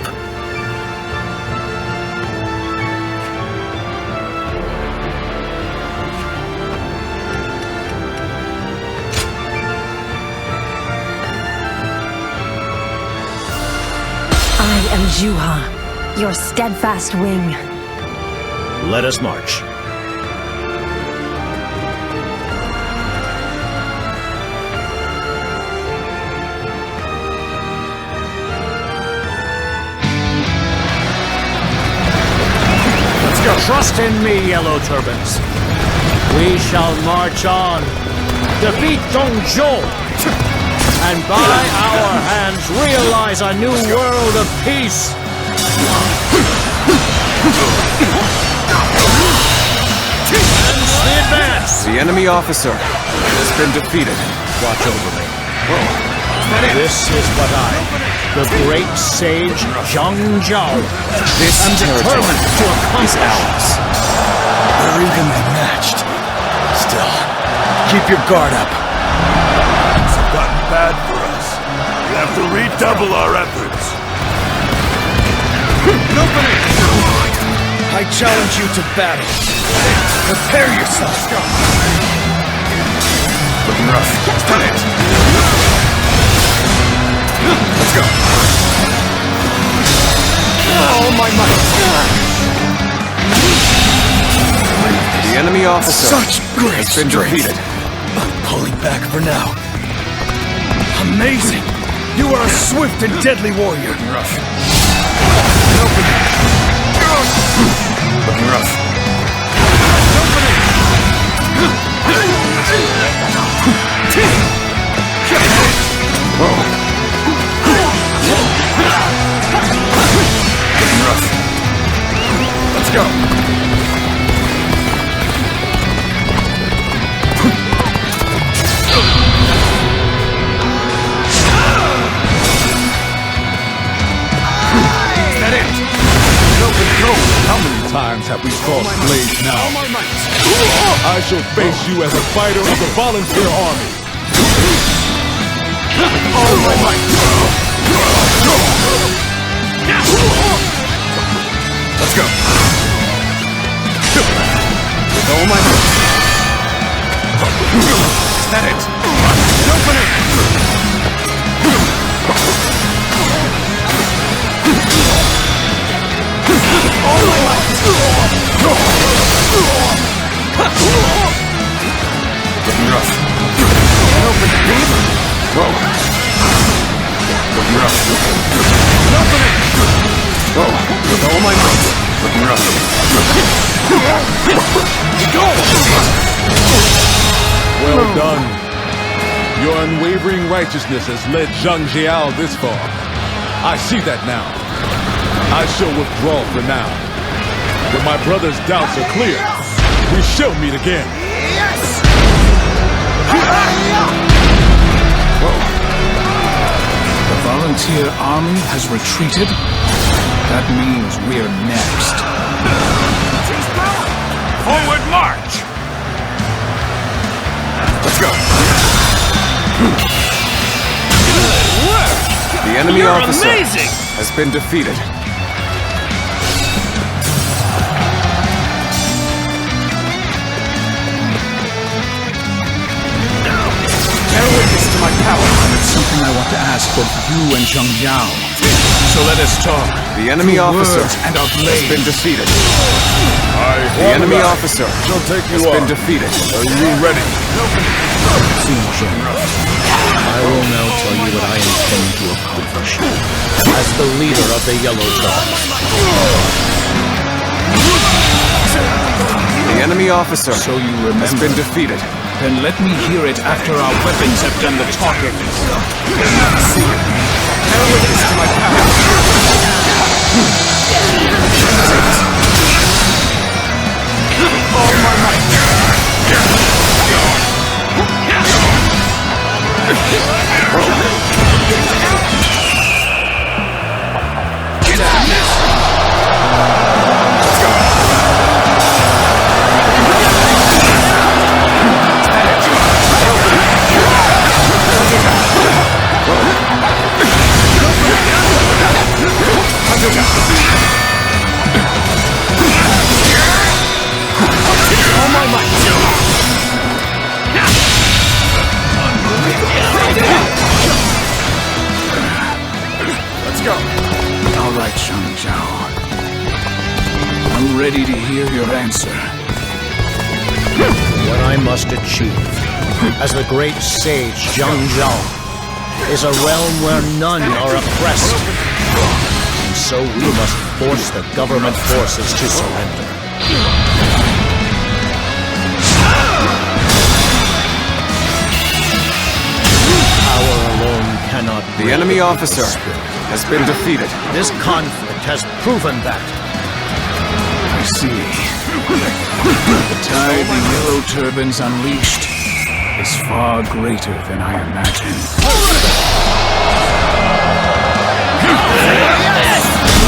I am Zhuo, your steadfast wing. Let us march. Trust in me, Yellow Turbans. We shall march on, defeat Zhou, and by our hands realize a new world of peace. Commence the advance. The enemy officer has been defeated. Watch over me. This is what I, the great sage Jiao, This am determined to accomplish. ours. We're evenly matched. Still, keep your guard up. Things have gotten bad for us. We have to redouble our efforts. I challenge you to battle. Prepare yourself. Looking rough. Stun it. Let's go. Oh, my might. The enemy officer Such great has been defeated. I'm pulling back for now. Amazing! You are a swift and deadly warrior. Looking rough. Looking rough. Whoa. Looking rough. Let's go. How many times have we crossed blades now? I shall face you as a fighter of the volunteer army. All my might. Let's go. With all my might. Is that it? Open it. All my might! Looking rough. Open it! Whoa! Looking rough. Open it! Whoa! With all my might. Looking rough. Go! Well done. Your unwavering righteousness has led Zhang Jiao this far. I see that now. I shall withdraw for now. When my brother's doubts are clear, we shall meet again. Yes! Whoa. The volunteer army has retreated? That means we're next. Forward march! Let's go. The enemy officer has been defeated. Bear witness to my power. It's something I want to ask both you and Zhang Jiao. So let us talk. The enemy officer and our has been defeated. The enemy officer shall take has you been on. defeated. Are you ready? I will now tell you what I intend to accomplish as the leader of the Yellow Dogs. The enemy officer So you has remember. been defeated. Then let me hear it after our weapons have done the talking. Bear witness to my power. All my might. Get out of this. Let's go. All my might. Let's go. All right, Zhang Jiao. I'm ready to hear your answer. What I must achieve as the great sage Zhang Jiao is a realm where none are oppressed. And so we must force the government forces to surrender. Power alone cannot The enemy officer has been defeated. This conflict has proven that. I see. The tide the Yellow Turbans unleashed is far greater than I imagined.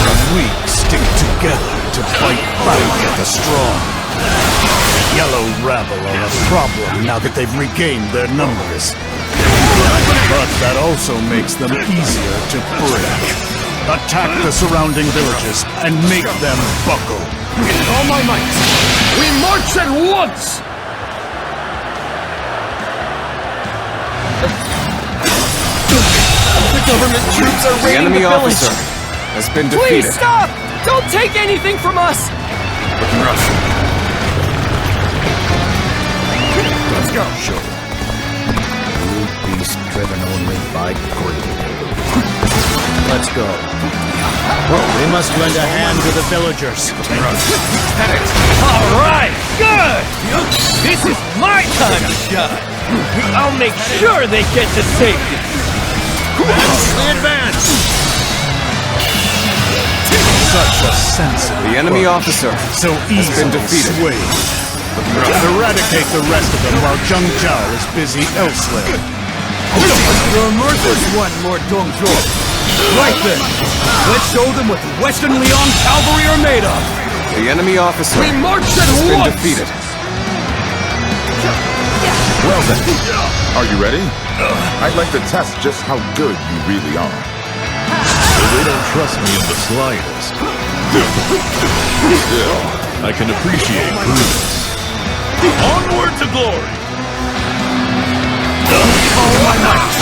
The weak stick together to fight back at the strong. The Yellow Rabble are a problem now that they've regained their numbers. But that also makes them easier to break. Attack the surrounding villages and make them buckle. With all my might, we march at once! The government troops are The raiding enemy the village. officer has been Please defeated. stop! Don't take anything from us! Looking rough. Let's go. Sure. Brute beast driven only by greed. Let's go. We must lend a hand to the villagers. All right, good! This is my time to shine! I'll make sure they get to safety! Advance! Such a sensitive The enemy bunch. officer So has been defeated. swayed. Eradicate the rest of them while Zhang Jiao is busy elsewhere. You're a merciless one, Lord Dongzhuo. Right then, let's show them what the Western Leon cavalry are made of. The enemy officer We march at has been once! defeated. Well then, are you ready? I'd like to test just how good you really are. They don't trust me in the slightest. Still, I can appreciate prudence. Onward to glory! All my might!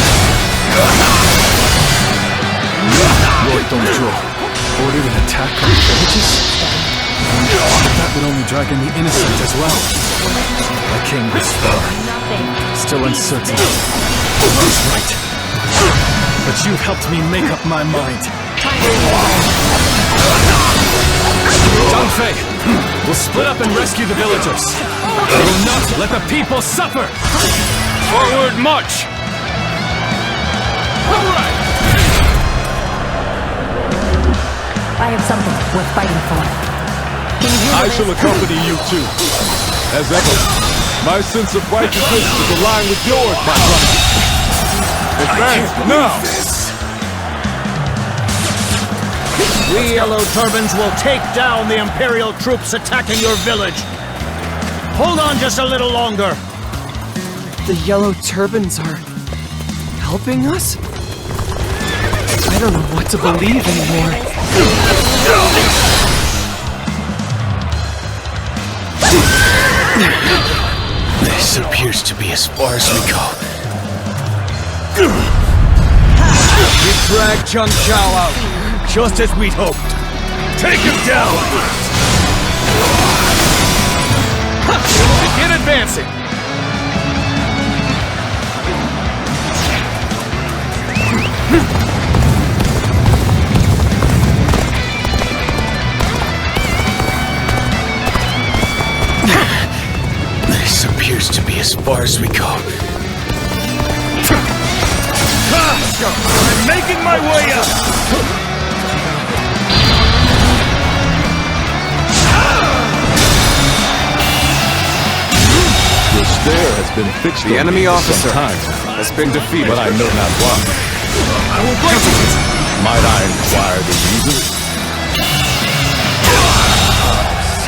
Lord Dongzhuo ordered an attack on the villages? That would only drag in the innocent as well. I came this far, still uncertain. He's right. But you've helped me make up my mind. Zhang Fei, we'll split up and rescue the villagers. We will not let the people suffer! Forward march! All right! I have something worth fighting for. I shall accompany you too. As ever, my sense of righteousness is aligned with yours, my brother. Advance now! We Yellow Turbans will take down the Imperial troops attacking your village. Hold on just a little longer. The Yellow Turbans are helping us? I don't know what to believe anymore. This appears to be as far as we go. We dragged Zhang Jiao out, just as we'd hoped. Take him down! Begin advancing! This appears to be as far as we go. I'm making my way up! Your stare has been fixed The on enemy me for officer some time, has been defeated. but I know not why. I will break it! Might I inquire the reason?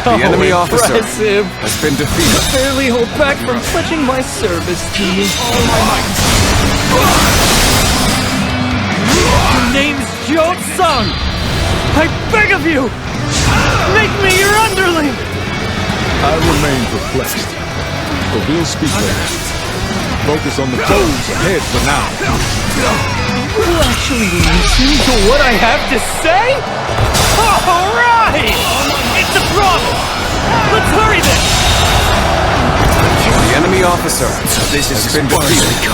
The enemy officer Impressive. has been defeated. Barely hold back from pledging my service to you. All my might! Your name's Jiao. I beg of you! Make me your underling! I remain perplexed, but we'll speak later. Focus on the goals ahead for now. Will actually listen to what I have to say? All right! It's a problem! Let's hurry then! The enemy officer has been defeated.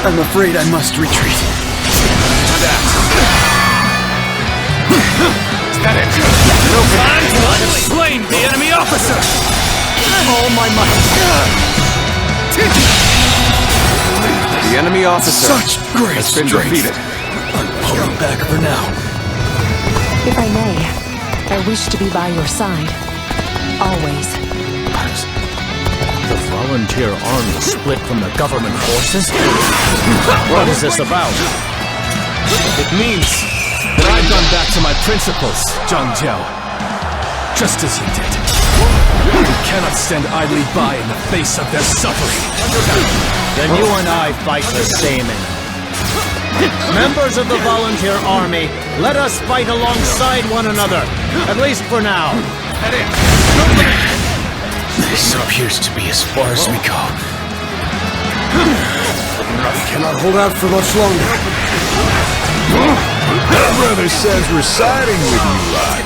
I'm afraid I must retreat. Is that it? Time to slain the enemy officer! All my might! The enemy officer Such great has been strength. defeated. I'm pulling back for now. If I may, I wish to be by your side. Always. The volunteer army split from the government forces? What is this about? It means that I've gone back to my principles, Zhang Jiao. Just as you did. We cannot stand idly by in the face of their suffering. Then you and I fight the same enemy. Members of the volunteer army, let us fight alongside one another, at least for now. This appears to be as far as we go. We cannot hold out for much longer. My brother says we're siding with you, lot.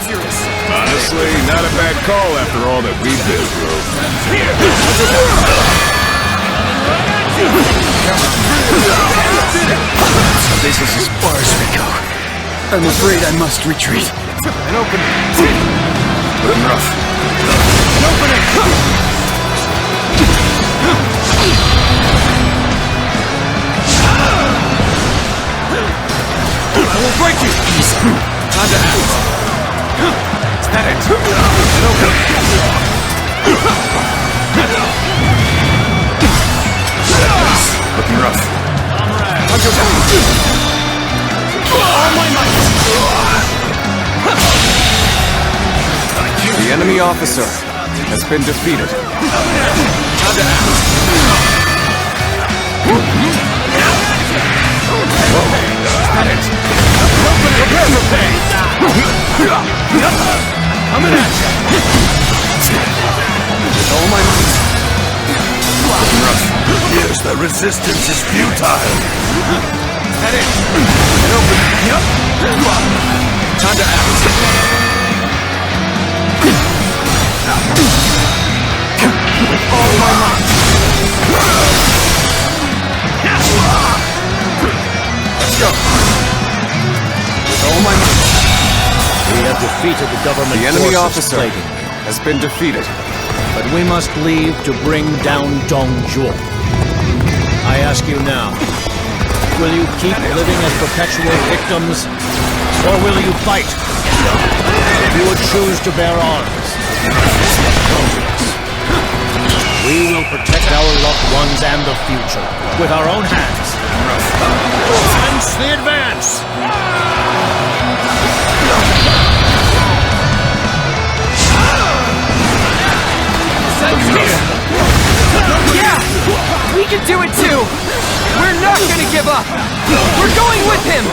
Honestly, not a bad call after all that we've been through. This is as far as we go. I'm afraid I must retreat. An opening. Rough. An opening. I will break you! Time to act! Is that it? An opening! Looking rough. Punch your down! All my might! The enemy officer has been defeated. Time to act! That it! Prepare for pain! Coming at you! With all my might! Here's the resistance is futile! That it! An opening! Time to act! With all my might! Let's go! With all my might! We have defeated the government The enemy forces officer plaguing you. has been defeated. But we must leave to bring down Zhuo. I ask you now, will you keep living as perpetual victims, or will you fight? If you would choose to bear arms, we will protect our loved ones and the future with our own hands. Commence the advance! Yeah! We can do it too! We're not gonna give up! We're going with him!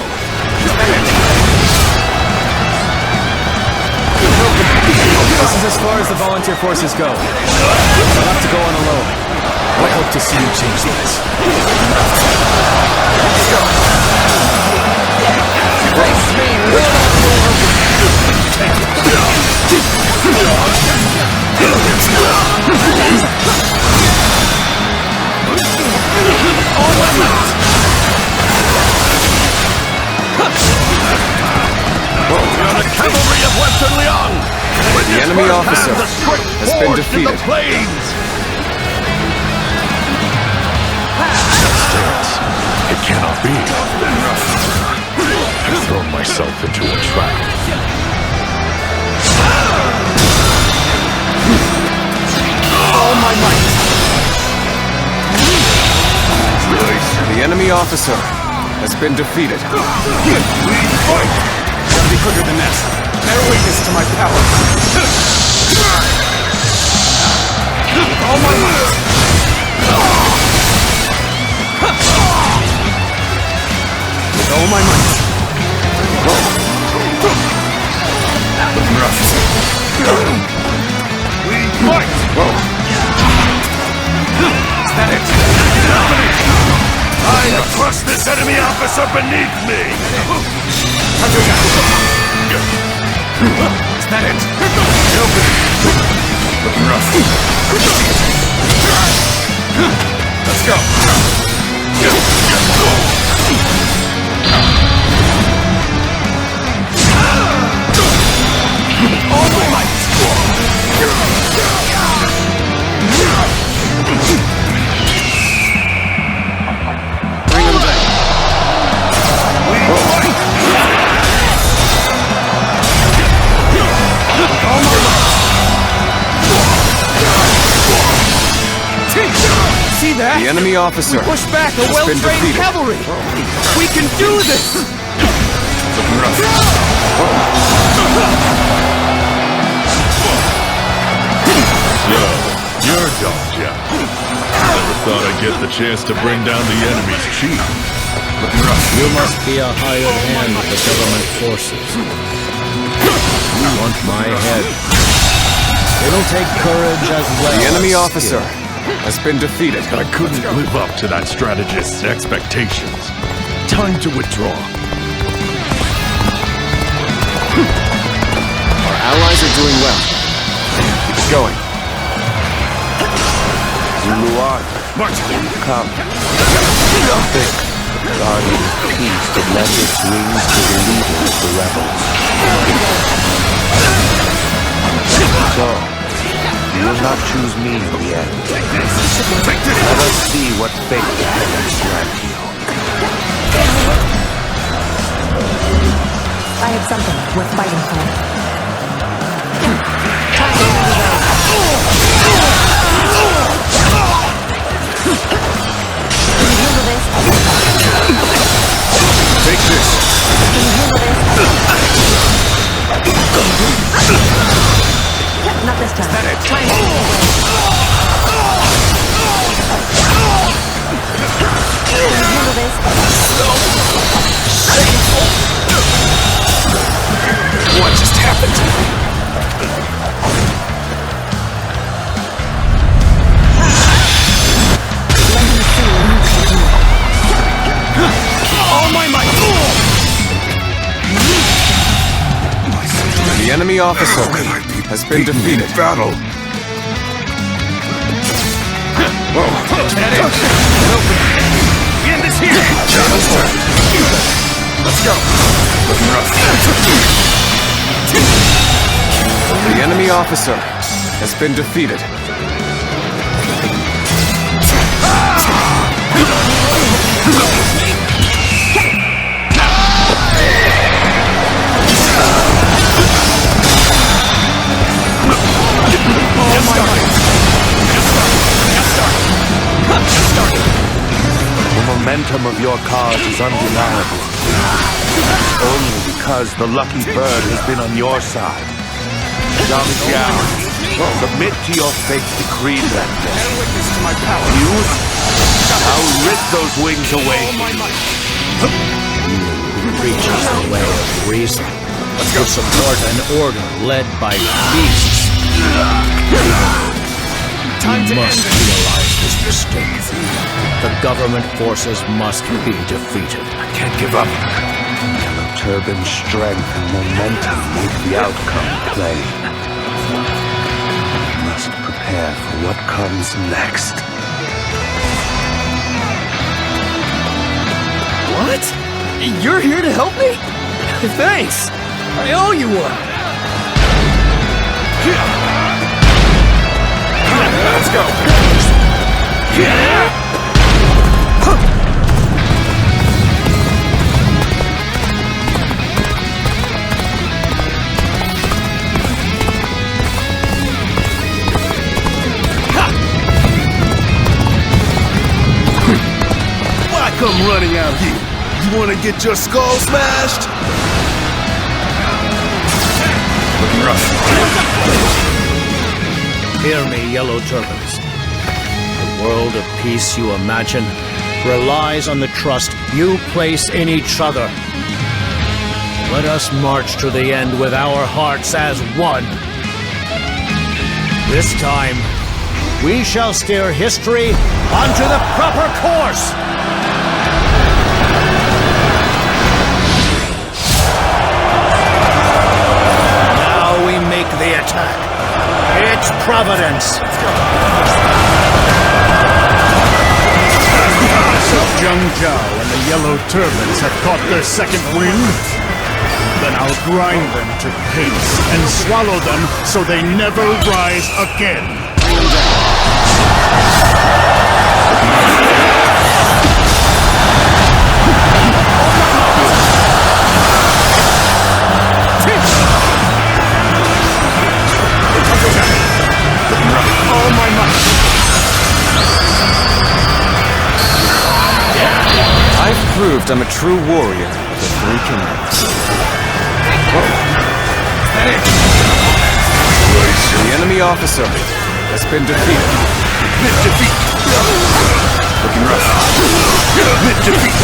This is as far as the volunteer forces go. You'll have to go on alone. I hope to see you change this. Let's go! Face me, You're the cavalry of Western Leon! The enemy officer has been defeated. It cannot be. I've thrown myself into a trap. All my might! The enemy officer has been defeated. We fight! Gotta be quicker than that. Bear witness to my power. With all my might! With all my might! Looking rough. We fight! Is that it? I have crushed this enemy officer beneath me! Is that it? Looking rough. Let's go! All my might! Bring him down! We fight! All my might! See that? The enemy officer We push back a has been well-trained defeated. cavalry! We can do this! Looking rough. You're done, Jiao. Never thought I'd get the chance to bring down the enemy's chief. Looking rough. You must be a hired hand with the government forces. You want my head. It'll take courage as well. The enemy as officer has been defeated. I couldn't live up to that strategist's expectations. Time to withdraw. Our allies are doing well. Keep going. Yuan, come. Think the Guardian of Peace would lend its wings to the leader of the rebels. So, you will not choose me in the end. Let us see what fate the heavens grant you. I have something worth fighting for. Can you handle this? Take this. Can you handle this? Not this time. Time to move away. Can you handle this? What just happened? All my might! The enemy officer has been defeated. Battle. Whoa, that is. Get this here! Let's go. Looking rough. The enemy officer has been defeated. The momentum of your cause is undeniable. Only because the lucky bird has been on your side. Zhang Jiao, submit to your fate decreed that day. You, I'll rip those wings away. You preaches the way of reason. To support an order led by beasts. You must realize this mistake. The government forces must be defeated. I can't give up. Yellow Turban's strength and momentum make the outcome plain. I must prepare for what comes next. What? You're here to help me? Thanks. I owe you one. Let's go. Why come running out here? You wanna get your skull smashed? Looking rough. Hear me, Yellow Turbans. The world of peace you imagine relies on the trust you place in each other. Let us march to the end with our hearts as one. This time, we shall steer history onto the proper course. Now we make the attack. It's Providence. So Zhang Jiao and the Yellow Turbans have caught their second wind? Then I'll grind them to paste and swallow them so they never rise again. All my might! I've proved I'm a true warrior of the Three Kingdoms. The enemy officer has been defeated. Defeat. Looking rough. Defeat.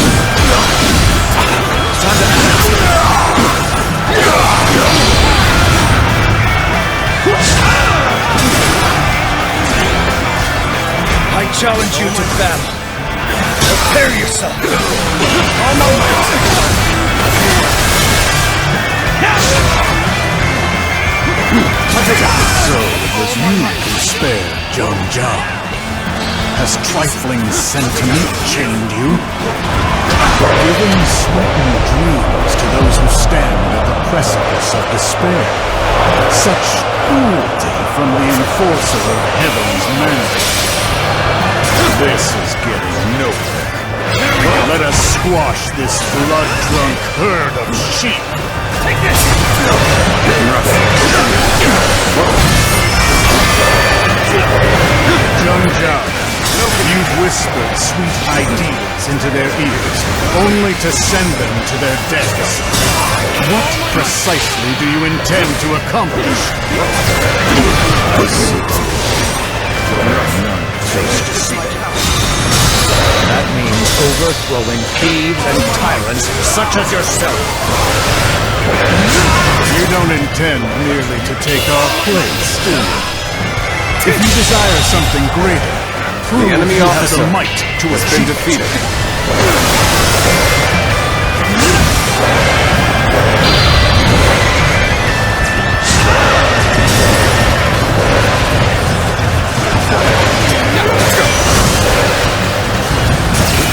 Time to act. challenge you to battle. Prepare yourself. So it was you who spared Jiao. Has trifling sentiment chained you? Giving sweetened dreams to those who stand at the precipice of despair. Such cruelty from the enforcer of heaven's menace. This is getting nowhere. Let us squash this blood-drunk herd of sheep. Take this! Jiao, you've whispered sweet ideas into their ears, only to send them to their deaths. What precisely do you intend to accomplish? That means overthrowing thieves and tyrants such as yourself. You don't intend merely to take our place, do you? If you desire something greater, prove the enemy you have officer the might to has been defeated.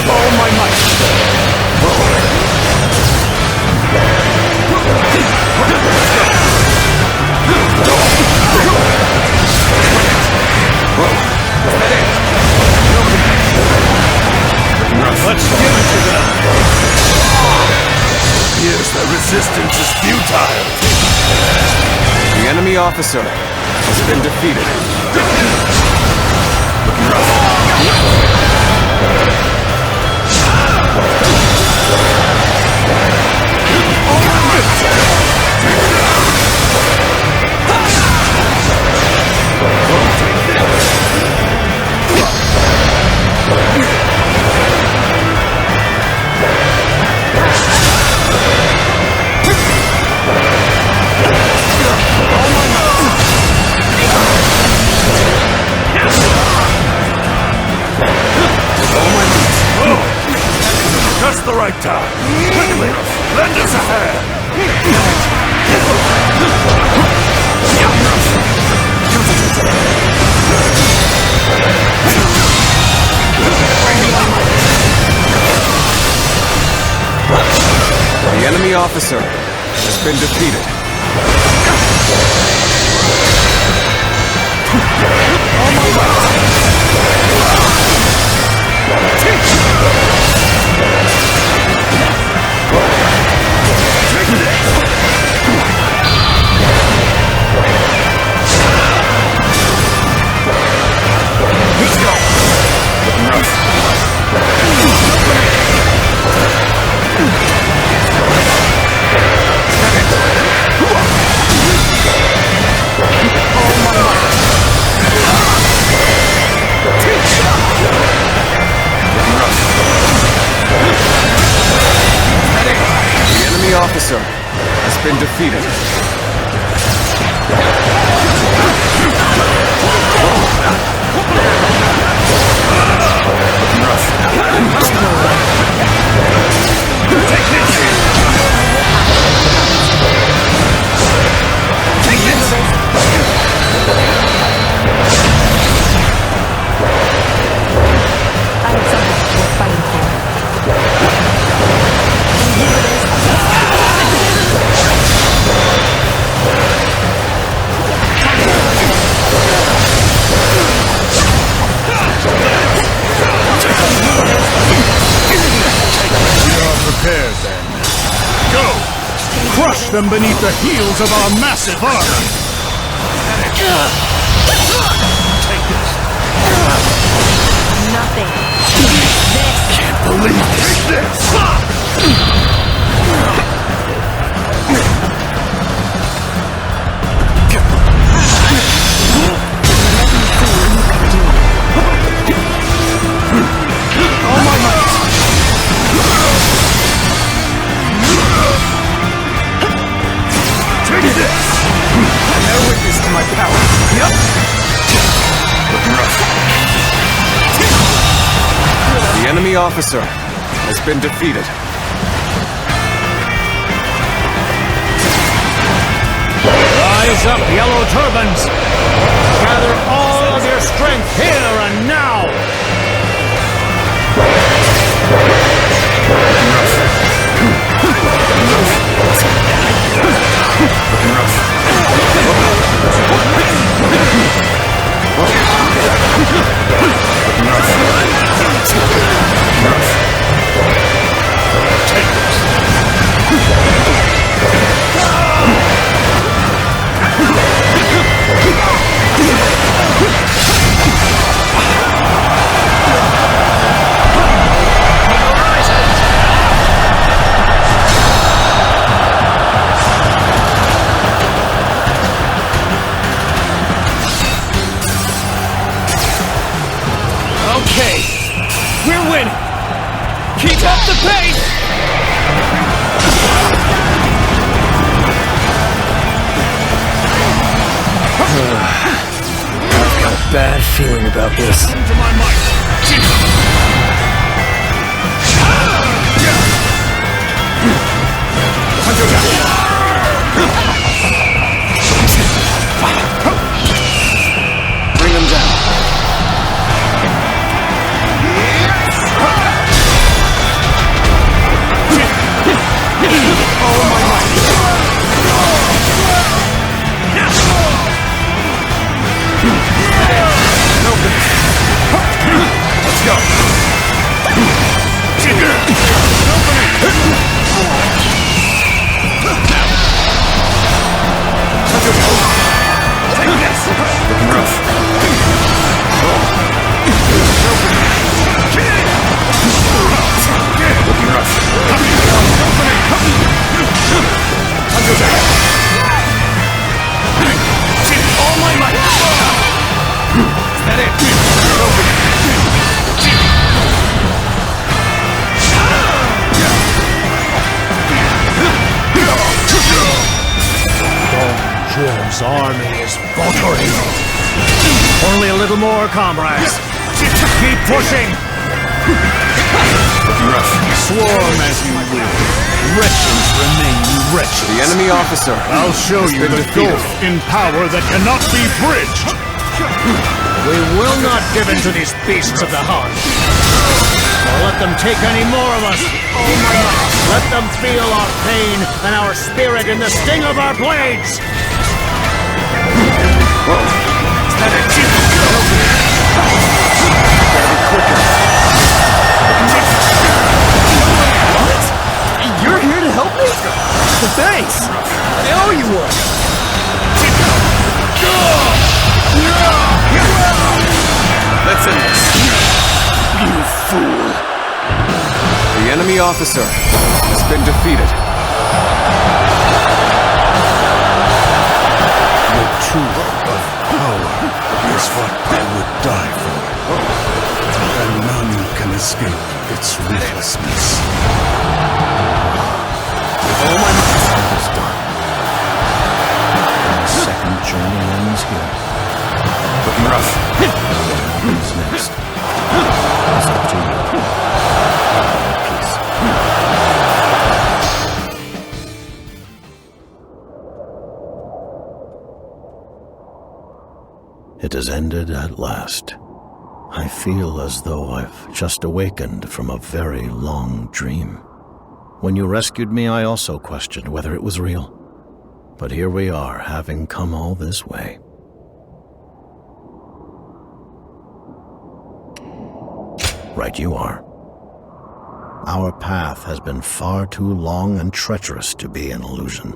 All my might. Let's give it to them! Here's the resistance is futile! The enemy officer has been defeated. Just the right time! Quickly! Lend us a hand! The enemy officer has been defeated. The officer has been defeated. Prepared then. Go! Crush them beneath the heels of our massive army! Take this! Nothing. Can't believe this! All my might! Take this! Bear witness to my power. Yep. enemy officer has been defeated. Rise up, yellow turbans! Gather all of your strength here and now! Okay, we're winning. Keep up the pace. I've got a bad feeling about this. Bring him down. Let's go. Take this. Looking rough. Looking rough. All my might. Is that it? Zhuo's army is faltering. Only a little more, comrades. Keep pushing. Looking rough. Swarm as you will. Wretches remain wretches. The enemy officer. I'll show you the gulf in power that cannot be bridged. We will not give in to these beasts of the hunt. Or let them take any more of us. Let them feel our pain and our spirit in the sting of our blades. Whoa. Is that it? Gotta be quicker. What? You're here to help me? Thanks. I owe you one. Let's end this. You fool. The enemy officer has been defeated. The truth of power is what I would die for. And none can escape its ruthlessness. With all my might is done. The second journey ends here. Looking rough. Who's next? It's up to you. Peace. It has ended at last. I feel as though I've just awakened from a very long dream. When you rescued me, I also questioned whether it was real. But here we are, having come all this way. Right you are. Our path has been far too long and treacherous to be an illusion.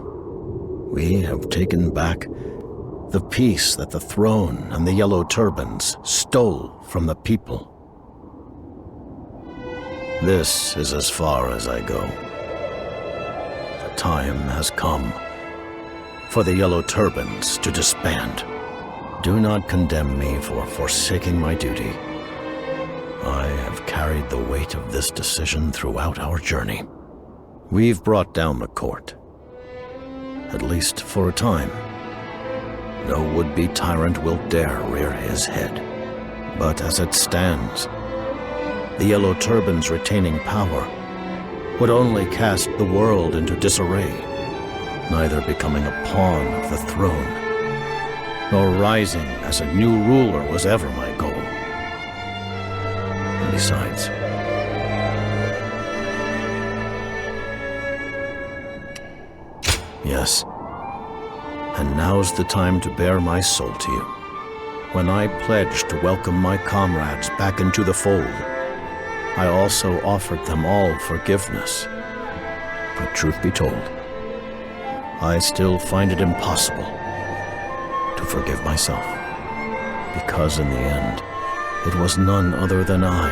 We have taken back the peace that the throne and the yellow turbans stole from the people. This is as far as I go. The time has come for the yellow turbans to disband. Do not condemn me for forsaking my duty. I have carried the weight of this decision throughout our journey. We've brought down the court. At least for a time. No would-be tyrant will dare rear his head. But as it stands, the Yellow Turbans retaining power would only cast the world into disarray, neither becoming a pawn of the throne, nor rising as a new ruler was ever my goal. And besides, yes, and now's the time to bare my soul to you. When I pledged to welcome my comrades back into the fold, I also offered them all forgiveness. But truth be told, I still find it impossible to forgive myself. Because in the end, it was none other than I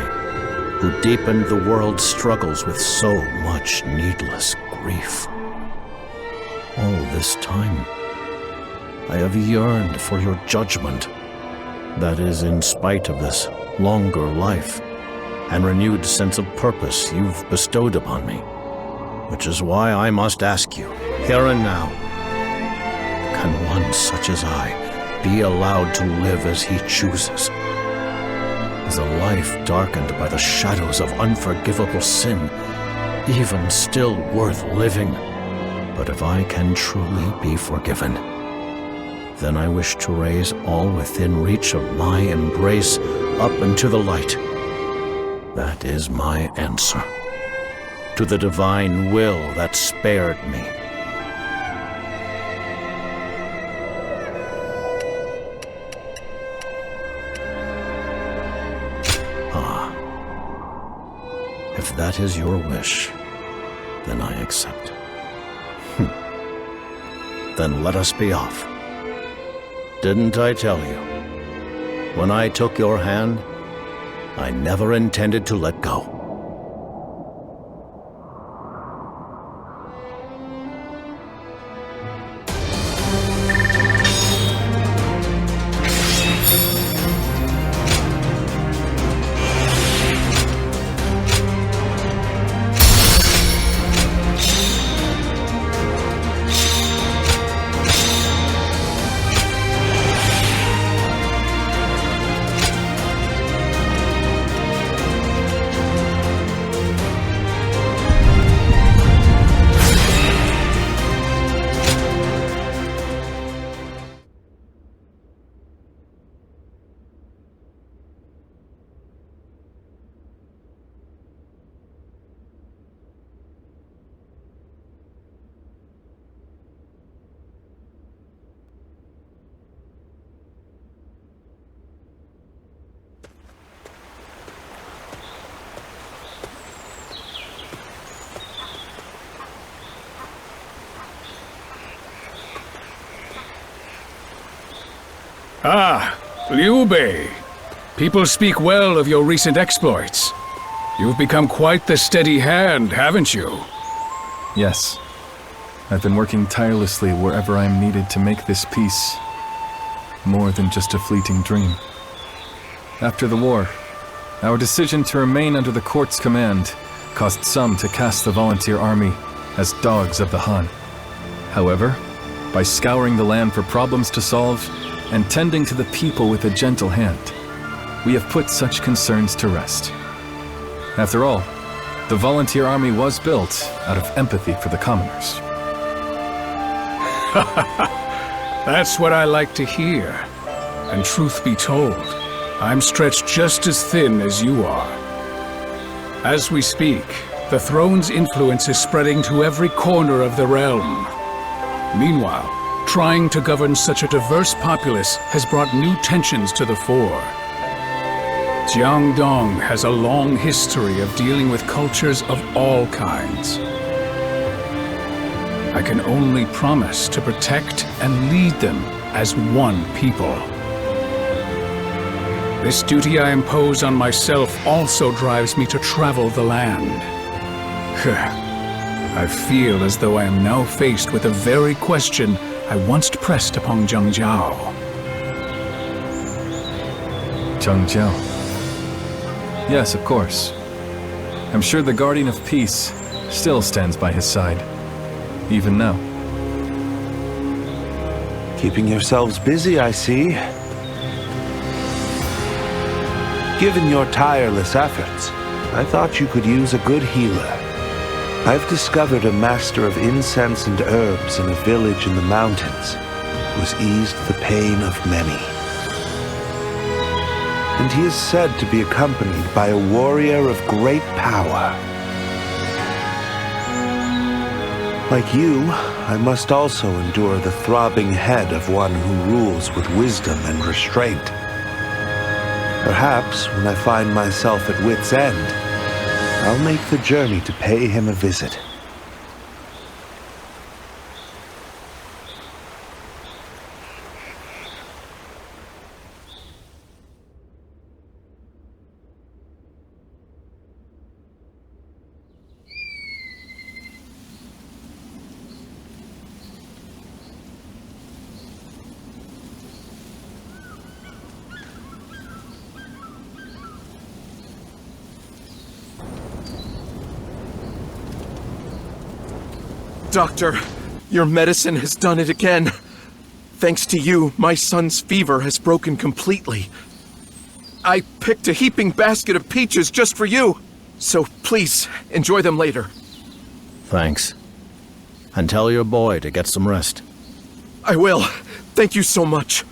who deepened the world's struggles with so much needless grief. All this time, I have yearned for your judgment. That is, in spite of this longer life and renewed sense of purpose you've bestowed upon me. Which is why I must ask you, here and now, can one such as I be allowed to live as he chooses? Is a life darkened by the shadows of unforgivable sin even still worth living? But if I can truly be forgiven, then I wish to raise all within reach of my embrace up into the light. That is my answer to the divine will that spared me. Ah. If that is your wish, then I accept. Then let us be off. Didn't I tell you? When I took your hand, I never intended to let go. Ah, Liu Bei. People speak well of your recent exploits. You've become quite the steady hand, haven't you? Yes. I've been working tirelessly wherever I am needed to make this peace more than just a fleeting dream. After the war, our decision to remain under the court's command caused some to cast the volunteer army as dogs of the Han. However, by scouring the land for problems to solve and tending to the people with a gentle hand, we have put such concerns to rest. After all, the volunteer army was built out of empathy for the commoners. That's what I like to hear. And truth be told, I'm stretched just as thin as you are. As we speak, the throne's influence is spreading to every corner of the realm. Meanwhile, trying to govern such a diverse populace has brought new tensions to the fore. Jiangdong has a long history of dealing with cultures of all kinds. I can only promise to protect and lead them as one people. This duty I impose on myself also drives me to travel the land. I feel as though I am now faced with the very question I once pressed upon Zhang Jiao. Zhang Jiao. Yes, of course. I'm sure the Guardian of Peace still stands by his side, even now. Keeping yourselves busy, I see. Given your tireless efforts, I thought you could use a good healer. I've discovered a master of incense and herbs in a village in the mountains who's eased the pain of many. And he is said to be accompanied by a warrior of great power. Like you, I must also endure the throbbing head of one who rules with wisdom and restraint. Perhaps, when I find myself at wit's end, I'll make the journey to pay him a visit. Doctor, your medicine has done it again. Thanks to you, my son's fever has broken completely. I picked a heaping basket of peaches just for you, so please, enjoy them later. Thanks. And tell your boy to get some rest. I will. Thank you so much.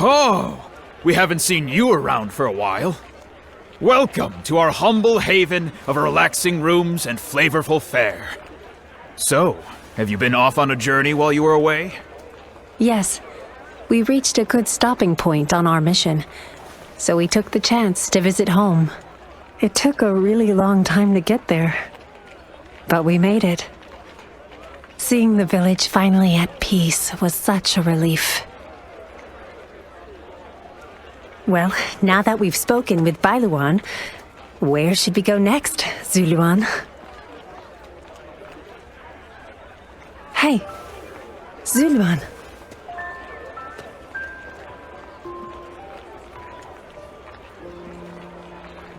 Oh, we haven't seen you around for a while. Welcome to our humble haven of relaxing rooms and flavorful fare. So, have you been off on a journey while you were away? Yes. We reached a good stopping point on our mission, so we took the chance to visit home. It took a really long time to get there, but we made it. Seeing the village finally at peace was such a relief. Well, now that we've spoken with Bailuan, where should we go next, Zuluan? Hey, Zuluan.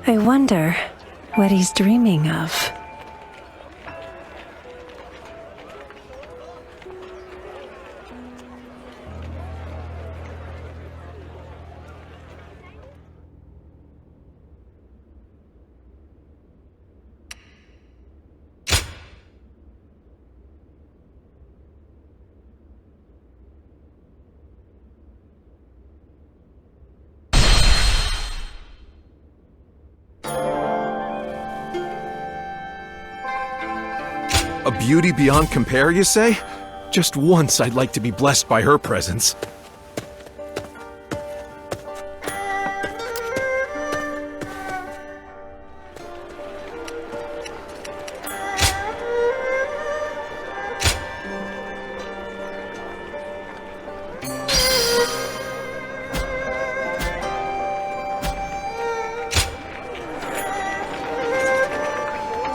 I wonder what he's dreaming of. A beauty beyond compare, you say? Just once I'd like to be blessed by her presence.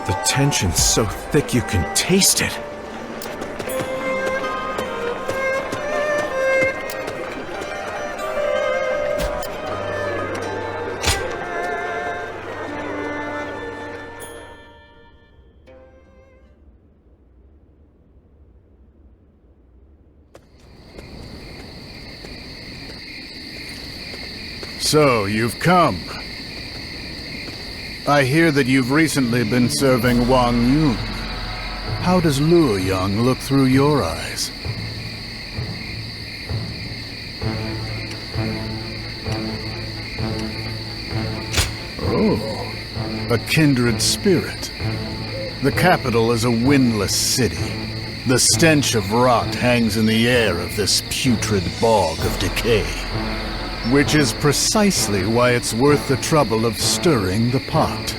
The tension's so thick you can taste it. So, you've come. I hear that you've recently been serving Wang Yun. How does Luoyang look through your eyes? Oh, a kindred spirit. The capital is a windless city. The stench of rot hangs in the air of this putrid bog of decay. Which is precisely why it's worth the trouble of stirring the pot.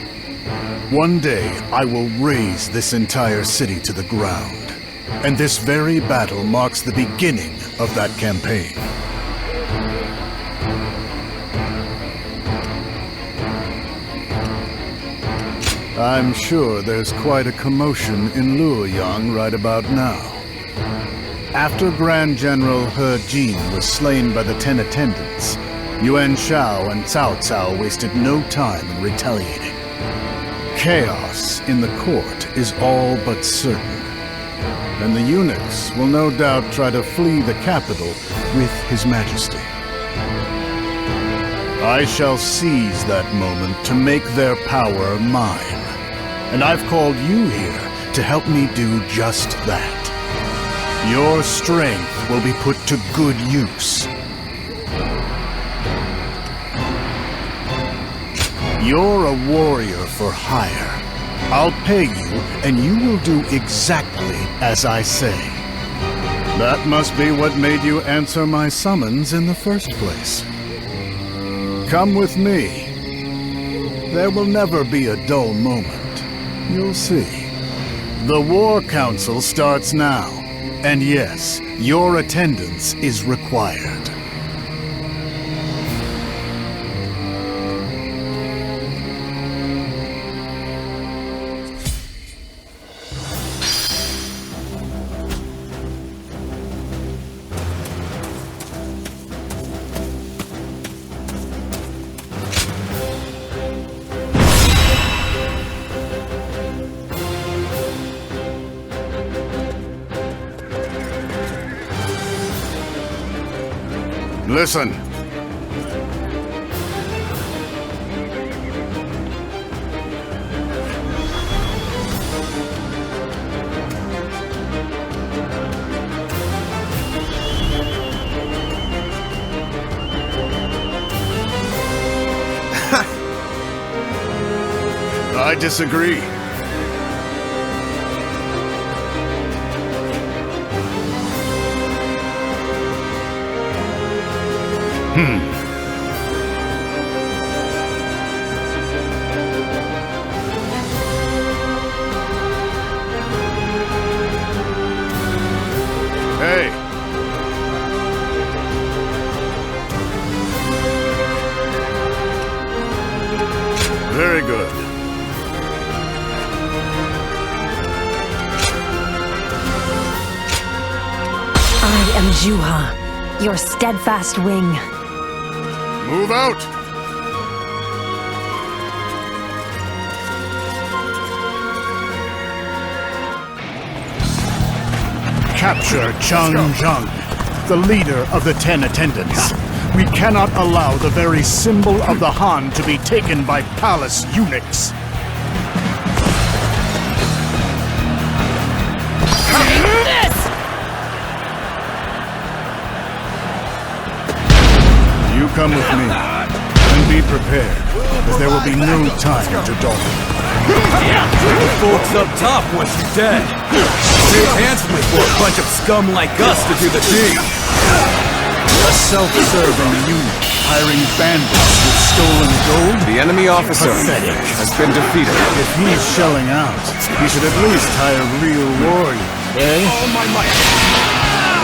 One day, I will raze this entire city to the ground. And this very battle marks the beginning of that campaign. I'm sure there's quite a commotion in Luoyang right about now. After Grand General He Jin was slain by the 10 attendants, Yuan Shao and Cao Cao wasted no time in retaliating. Chaos in the court is all but certain, and the eunuchs will no doubt try to flee the capital with His Majesty. I shall seize that moment to make their power mine, and I've called you here to help me do just that. Your strength will be put to good use. You're a warrior for hire. I'll pay you, and you will do exactly as I say. That must be what made you answer my summons in the first place. Come with me. There will never be a dull moment. You'll see. The War Council starts now. And yes, your attendance is required. Listen. I disagree. Hey. Very good. I am Zhuo, your steadfast wing. Move out! Capture Zhang, the leader of the 10 attendants. We cannot allow the very symbol of the Han to be taken by palace eunuchs. You come with me, and be prepared, as there will be no time to dawdle. The folks up top want you dead. Paid handsomely for a bunch of scum like us to do the deed. A self-serving eunuch hiring bandits with stolen gold? The enemy officer Pathetic. has been defeated. If he's shelling out, he should at least hire real warriors, eh? Oh my might.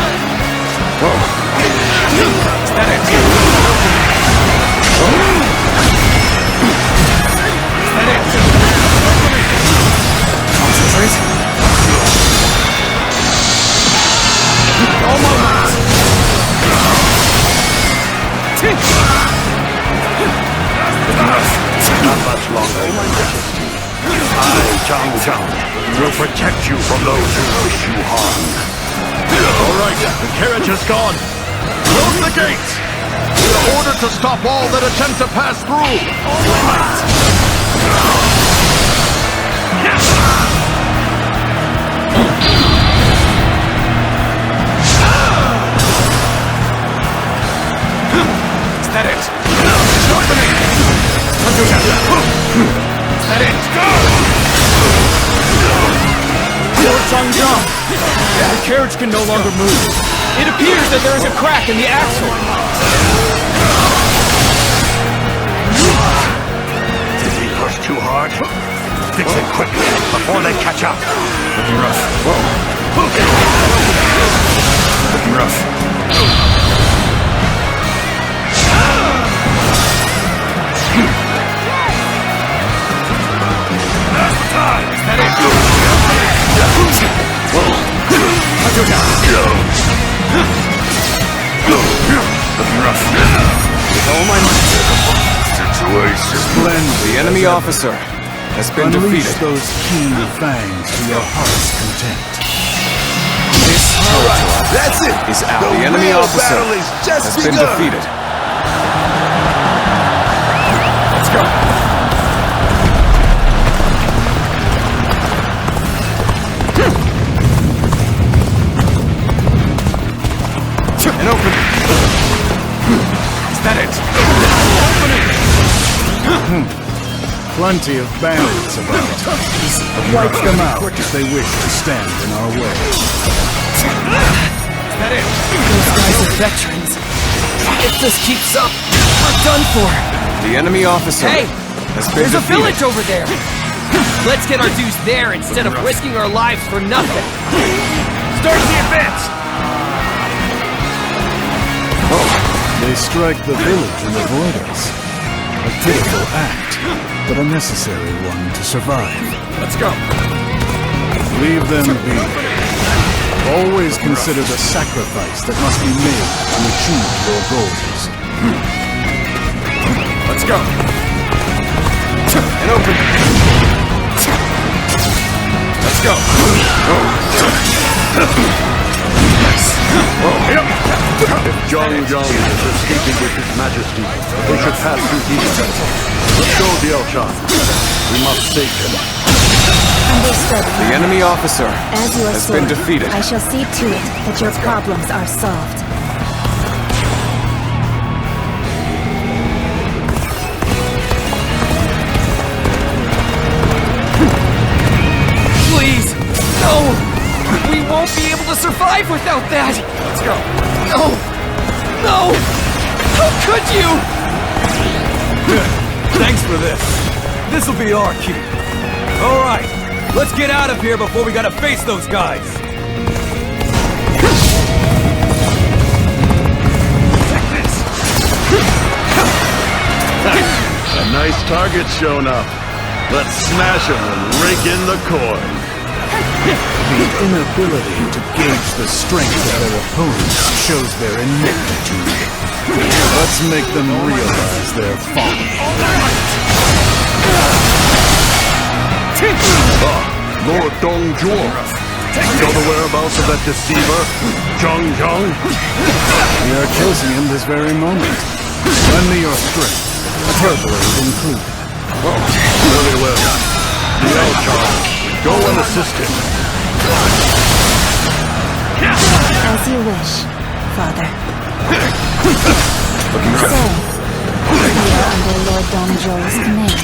Concentrate. All my might. Not much longer, Your Majesty. I, Zhang, will protect you from those who wish you harm. All right, the carriage has gone. Close the gates! We are ordered to stop all that attempt to pass through! All my might. Is that it? Opening! Is that it? Lord Zhang, the carriage can no longer move. It appears that there is a crack in the axle. Did he push too hard? Fix it quickly before they catch up. Looking rough. Whoa. Looking rough. Now's the time. Is that it? Looking rough. With all my might. Situation. Splendid. The enemy officer has been Unleash defeated. those keen fangs to your heart's content. This territory That's it! is out. The The enemy real officer battle is just has been begun. defeated. Let's go. And open it. Is that it? Open it. Plenty of bandits about. Wipe them out if they wish to stand in our way. Is that it? Those guys are veterans. If this keeps up, we're done for. The enemy officer Hey, has been there's a defeated. village over there. Let's get our dues there instead of risking our lives for nothing. Start the advance! They strike the village and avoid us. A pitiful act, but a necessary one to survive. Let's go. Leave them be. Always consider the sacrifice that must be made to achieve your goals. Let's go. And open. Let's go. If Zhang is escaping with His Majesty, they should pass through here. Let's go, Jiao. We must save him. Understood. The enemy officer As you are has been sworn, defeated. I shall see to it that your problems are solved. alive without that! Let's go. No! No! How could you? Good. Thanks for this. This'll be our key. All right, let's get out of here before we gotta face those guys. A nice target shown up. Let's smash him and rake in the coin. The inability to gauge the strength of their opponents shows their ineptitude. Let's make them realize their folly. Lord Dong Zhuo. Know the whereabouts of that deceiver, Zhang? We are chasing him this very moment. Lend me your strength, verbally included. Very well. Jiao, go and assist him. As you wish, Father. So, you are under Lord Dong Zhuo's command.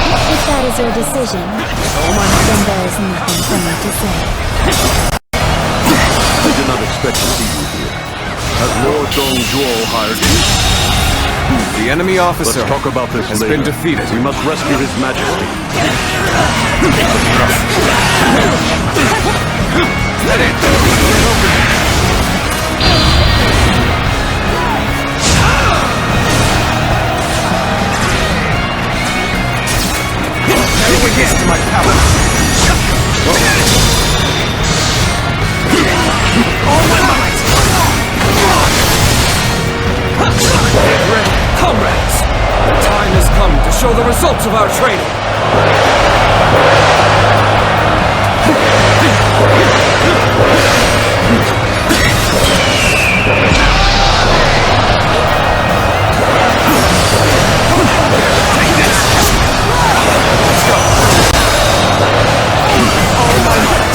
If that is your decision, then there is nothing for me to say. I did not expect to see you here. Has Lord Dong Zhuo hired you? The enemy officer Let's talk about this has later. been defeated. We must rescue His Majesty. Never gets to my power. All my might. Get ready, comrades. The time has come to show the results of our training. Take this. Let's go. All my might.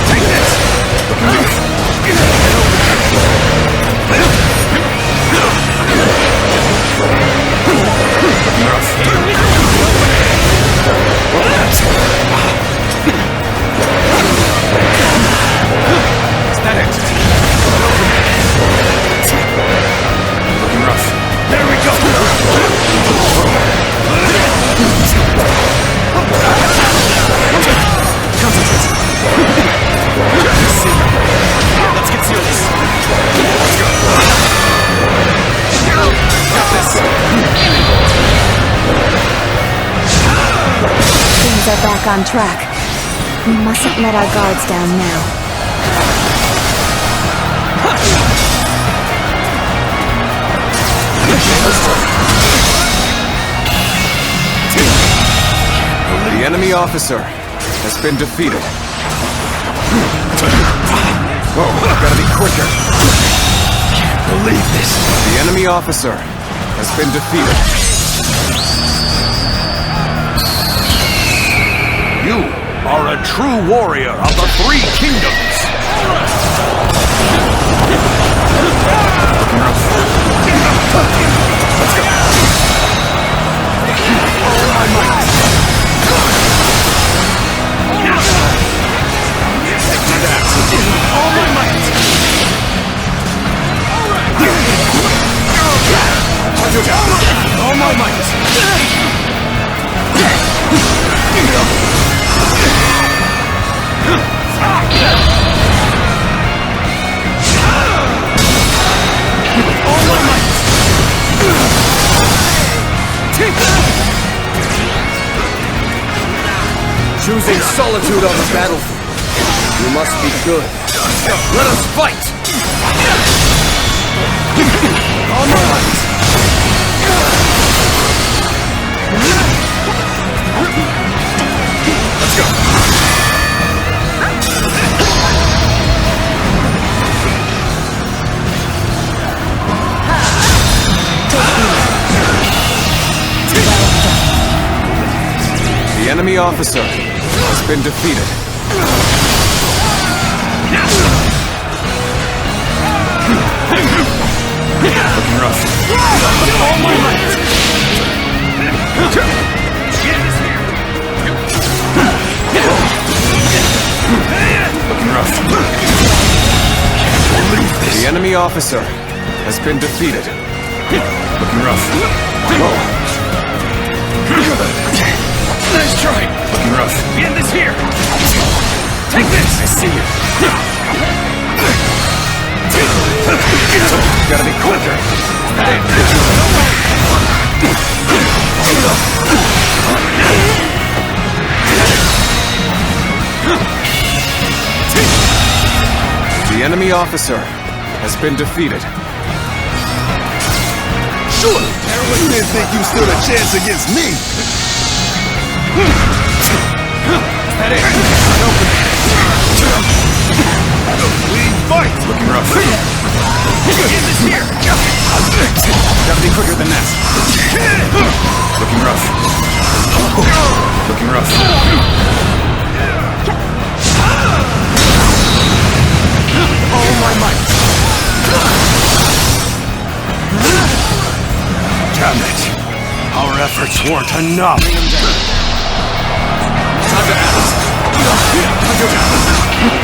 Take this! Things are back on track. We mustn't let our guards down now. The enemy officer has been defeated. Whoa, gotta be quicker. Can't believe this. The enemy officer has been defeated. You are a true warrior of the Three Kingdoms. Let's go. All my might. All my might. All my might. Choosing solitude on the battlefield. You must be good. Let us fight! All my might. Let's go. The enemy officer has been defeated. Looking rough. All my might. Looking rough. Can't believe this. The enemy officer has been defeated. Looking rough. Nice try. Looking rough. The end is here. Take this. I see you. Gotta be quicker. The enemy officer has been defeated. Sure, you didn't think you stood a chance against me. That it. Clean fight. Looking rough. End is here. Gotta be quicker than that. Looking rough. Looking rough. All my might. Damn it! Our efforts weren't enough. Time to act.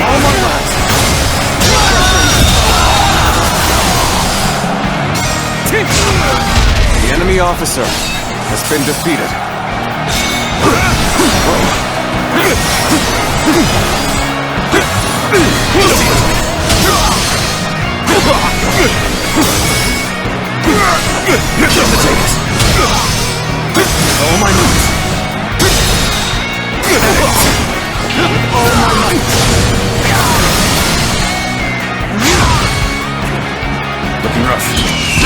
All my might. The enemy officer has been defeated. All my might. All my might. Looking rough. Looking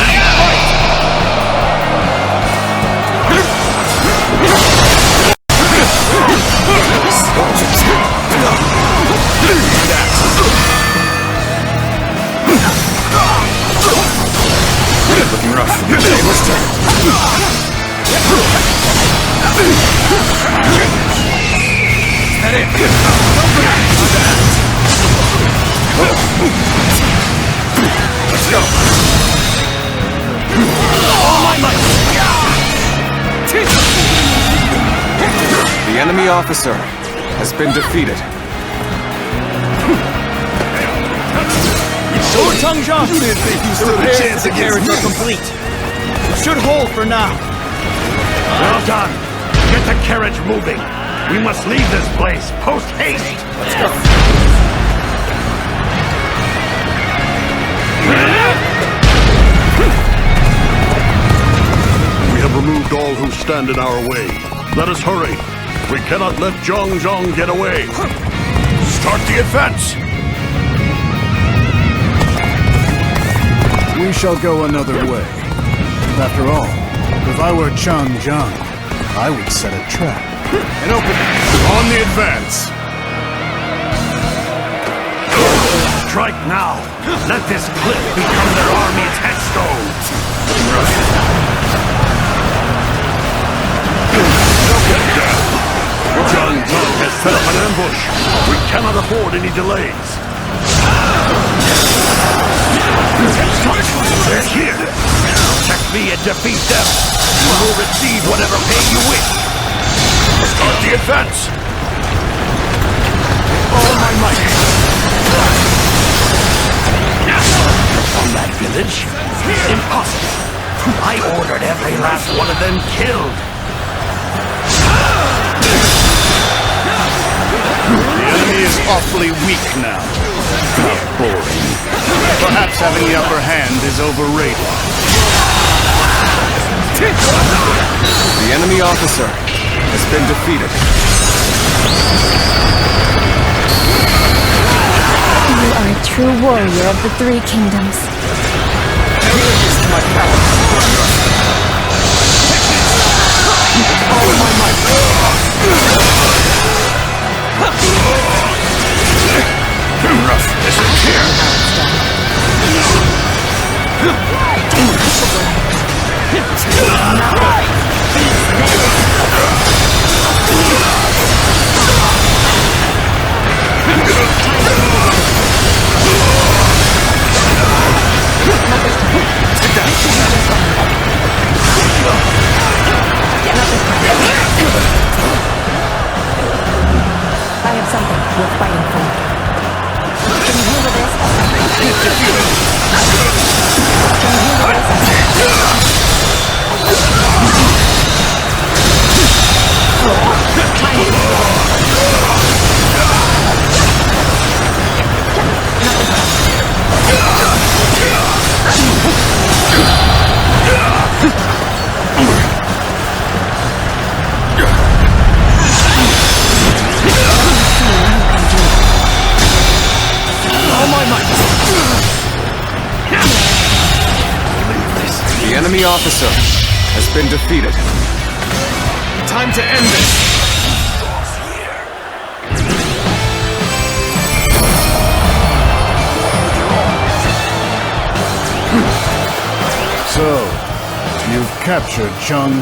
rough. Let's turn. That it. Let's go. All my might. The enemy officer has been defeated. Zhang, You didn't think you stood a chance against me. Complete. Should hold for now. Well done. Get the carriage moving. We must leave this place post-haste. Let's go. We have removed all who stand in our way. Let us hurry. We cannot let Zhang get away. Start the advance. We shall go another way. After all, if I were Zhang, I would set a trap. And open it. On the advance. Strike now. Let this cliff become their army's headstone. Zhang has set up an ambush. We cannot afford any delays. They're here. Check me and defeat them. You will receive whatever pay you wish. Start the advance. All my might. From that village? Impossible. I ordered every last one of them killed. The enemy is awfully weak now. How boring. Perhaps having the upper hand is overrated. The enemy officer has been defeated. You are a true warrior of the Three Kingdoms. All my might. Rough. This is here. enemy officer has been defeated. Time to end this! So, you've captured Zhang.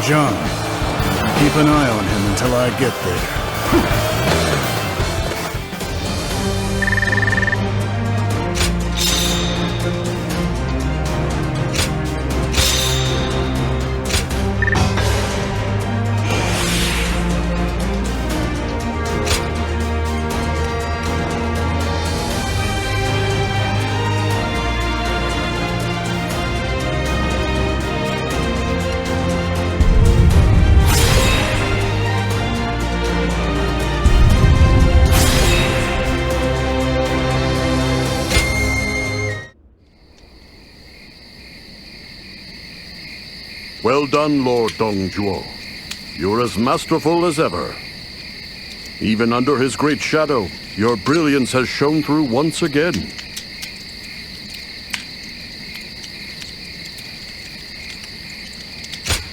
Keep an eye on him until I get there. Well done, Lord Dong Zhuo. You're as masterful as ever. Even under his great shadow, your brilliance has shone through once again.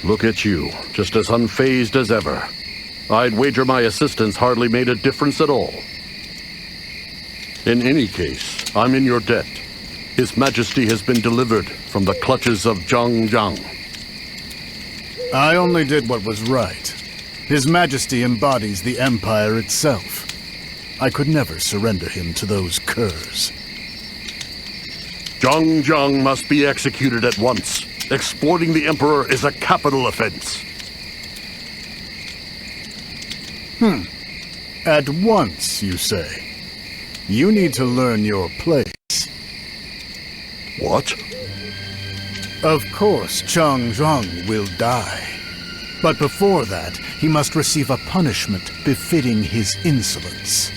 Look at you, just as unfazed as ever. I'd wager my assistance hardly made a difference at all. In any case, I'm in your debt. His Majesty has been delivered from the clutches of Zhang. I only did what was right. His Majesty embodies the Empire itself. I could never surrender him to those curs. Zhang must be executed at once. Exploiting the Emperor is a capital offense. At once, you say? You need to learn your place. What? Of course, Zhang will die. But before that, he must receive a punishment befitting his insolence.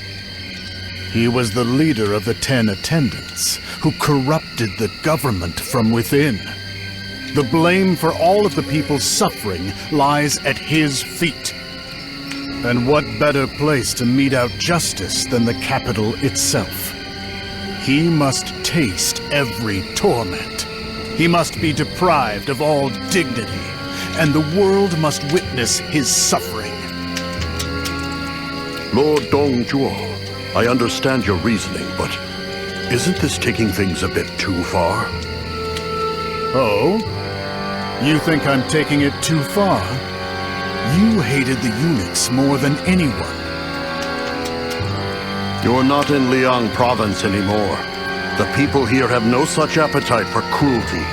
He was the leader of the 10 Attendants, who corrupted the government from within. The blame for all of the people's suffering lies at his feet. And what better place to mete out justice than the capital itself? He must taste every torment. He must be deprived of all dignity, and the world must witness his suffering. Lord Dong Zhuo, I understand your reasoning, but isn't this taking things a bit too far? Oh? You think I'm taking it too far? You hated the eunuchs more than anyone. You're not in Liang province anymore. The people here have no such appetite for cruelty.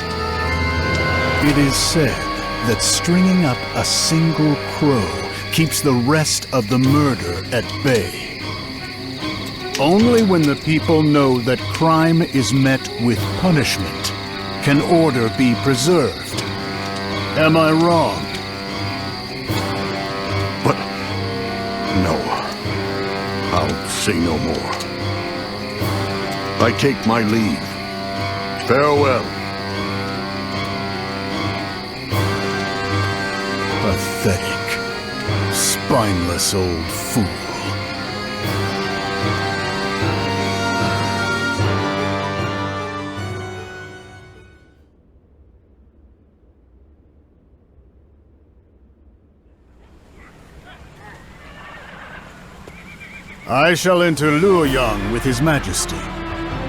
It is said that stringing up a single crow keeps the rest of the murder at bay. Only when the people know that crime is met with punishment can order be preserved. Am I wrong? But no, I'll say no more. I take my leave. Farewell. Pathetic, spineless old fool. I shall enter Luoyang with His Majesty,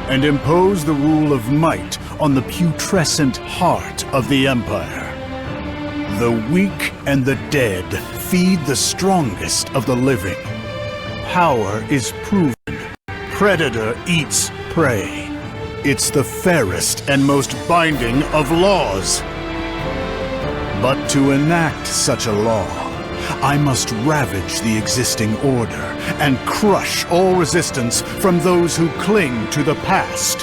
and impose the rule of might on the putrescent heart of the Empire. The weak and the dead feed the strongest of the living. Power is proven. Predator eats prey. It's the fairest and most binding of laws. But to enact such a law, I must ravage the existing order and crush all resistance from those who cling to the past.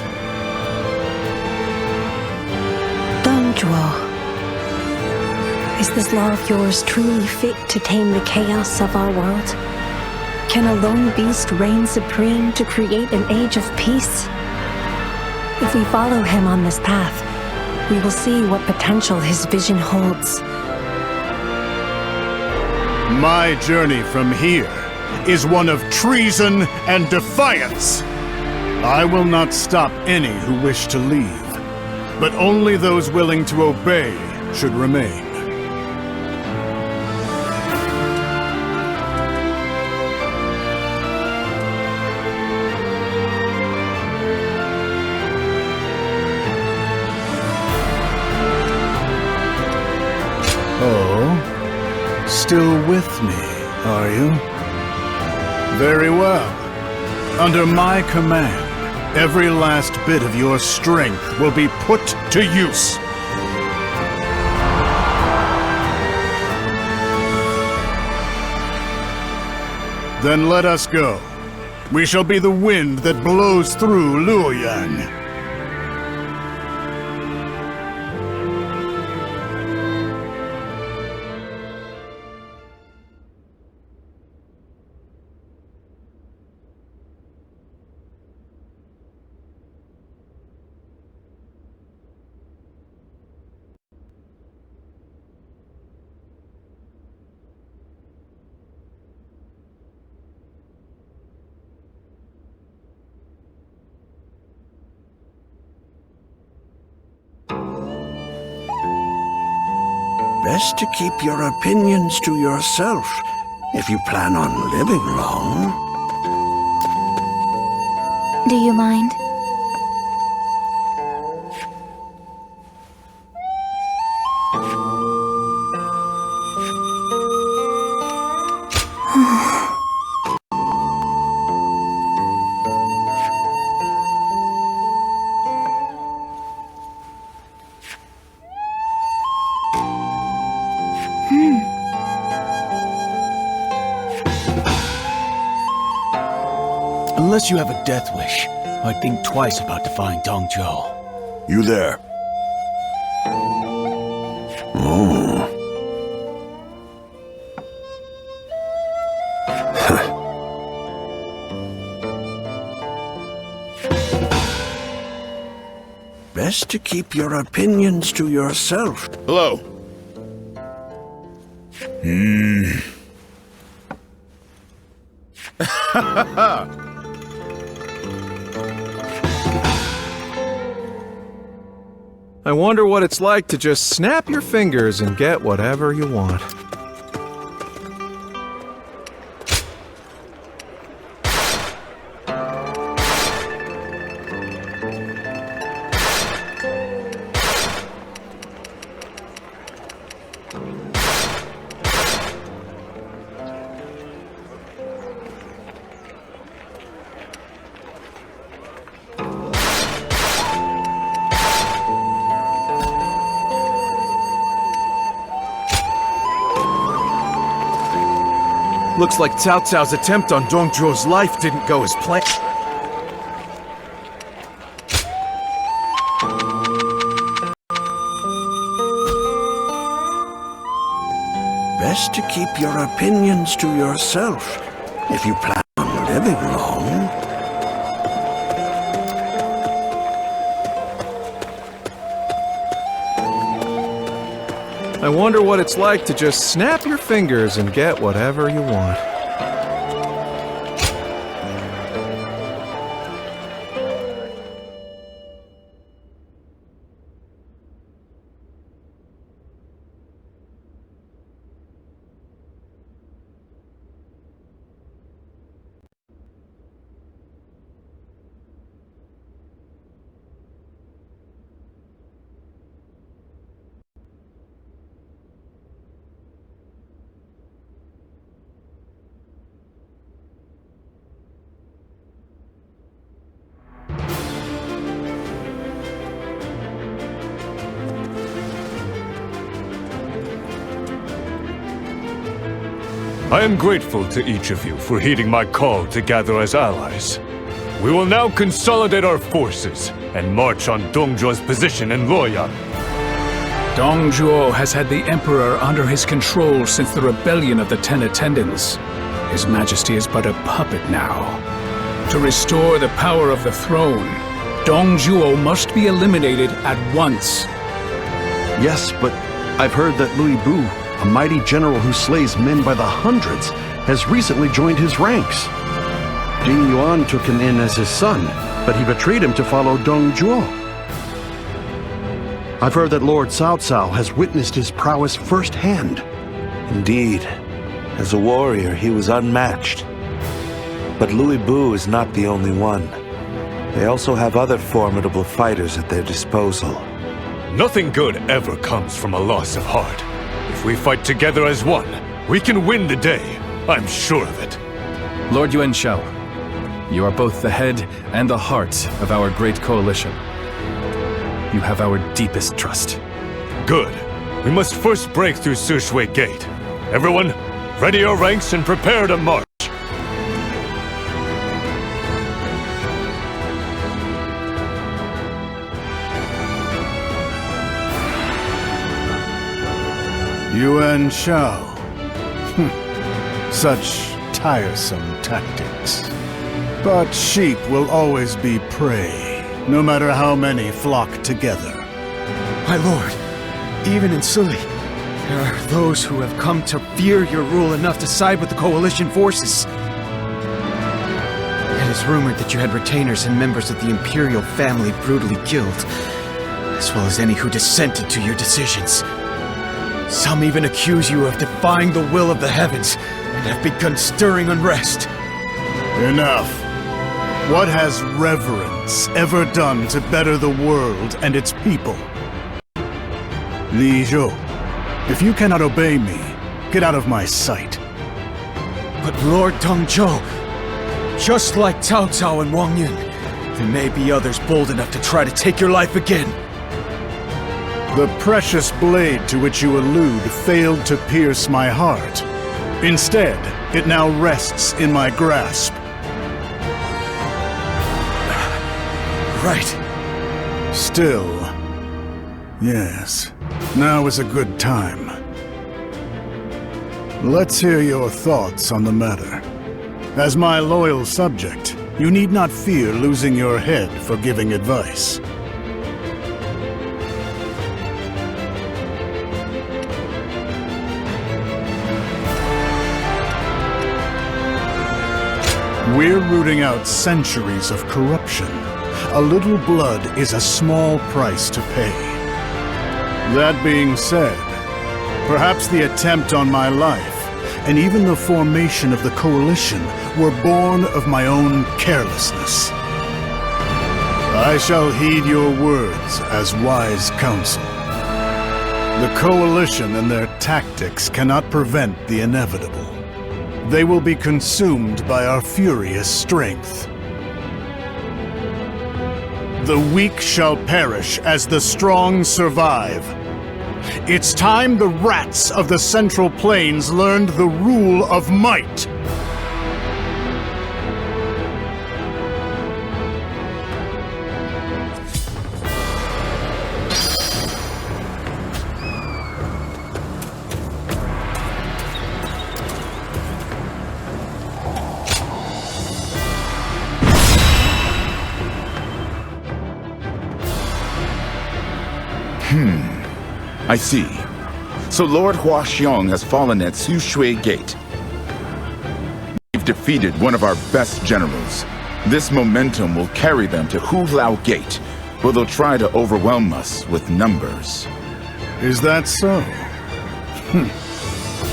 Dong Zhuo, is this law of yours truly fit to tame the chaos of our world? Can a lone beast reign supreme to create an age of peace? If we follow him on this path, we will see what potential his vision holds. My journey from here is one of treason and defiance. I will not stop any who wish to leave, but only those willing to obey should remain. Oh, still with me, are you? Very well. Under my command, every last bit of your strength will be put to use. Then let us go. We shall be the wind that blows through Luoyang. Best to keep your opinions to yourself if you plan on living long. Do you mind? Unless you have a death wish, I'd think twice about defying Jiao. You there? Oh. Best to keep your opinions to yourself. Hello. I wonder what it's like to just snap your fingers and get whatever you want. Looks like Cao Cao's attempt on Dong Zhuo's life didn't go as planned. Best to keep your opinions to yourself if you plan on living long. I wonder what it's like to just snap your fingers and get whatever you want. I am grateful to each of you for heeding my call to gather as allies. We will now consolidate our forces and march on Dong Zhuo's position in Luoyang. Dong Zhuo has had the Emperor under his control since the rebellion of the Ten Attendants. His Majesty is but a puppet now. To restore the power of the throne, Dong Zhuo must be eliminated at once. Yes, but I've heard that Louis Bu, a mighty general who slays men by the hundreds, has recently joined his ranks. Jing Yuan took him in as his son, but he betrayed him to follow Dong Zhuo. I've heard that Lord Cao Cao has witnessed his prowess firsthand. Indeed. As a warrior, he was unmatched. But Louis Bu is not the only one. They also have other formidable fighters at their disposal. Nothing good ever comes from a loss of heart. If we fight together as one, we can win the day. I'm sure of it. Lord Yuan Shao, you are both the head and the heart of our great coalition. You have our deepest trust. Good. We must first break through Sushui Gate. Everyone, ready your ranks and prepare to march. Yuan Shao. Such tiresome tactics. But sheep will always be prey, no matter how many flock together. My lord, even in Suli, there are those who have come to fear your rule enough to side with the coalition forces. It is rumored that you had retainers and members of the imperial family brutally killed, as well as any who dissented to your decisions. Some even accuse you of defying the will of the heavens, and have begun stirring unrest. Enough. What has reverence ever done to better the world and its people? Li Zhou, if you cannot obey me, get out of my sight. But Lord Dongzhou, just like Cao Cao and Wang Yun, there may be others bold enough to try to take your life again. The precious blade to which you allude failed to pierce my heart. Instead, it now rests in my grasp. Right. Still, yes, now is a good time. Let's hear your thoughts on the matter. As my loyal subject, you need not fear losing your head for giving advice. We're rooting out centuries of corruption. A little blood is a small price to pay. That being said, perhaps the attempt on my life, and even the formation of the coalition, were born of my own carelessness. I shall heed your words as wise counsel. The coalition and their tactics cannot prevent the inevitable. They will be consumed by our furious strength. The weak shall perish as the strong survive. It's time the rats of the Central Plains learned the rule of might. I see. So Lord Huaxiong has fallen at Sushui Gate. We've defeated one of our best generals. This momentum will carry them to Hulao Gate, where they'll try to overwhelm us with numbers. Is that so?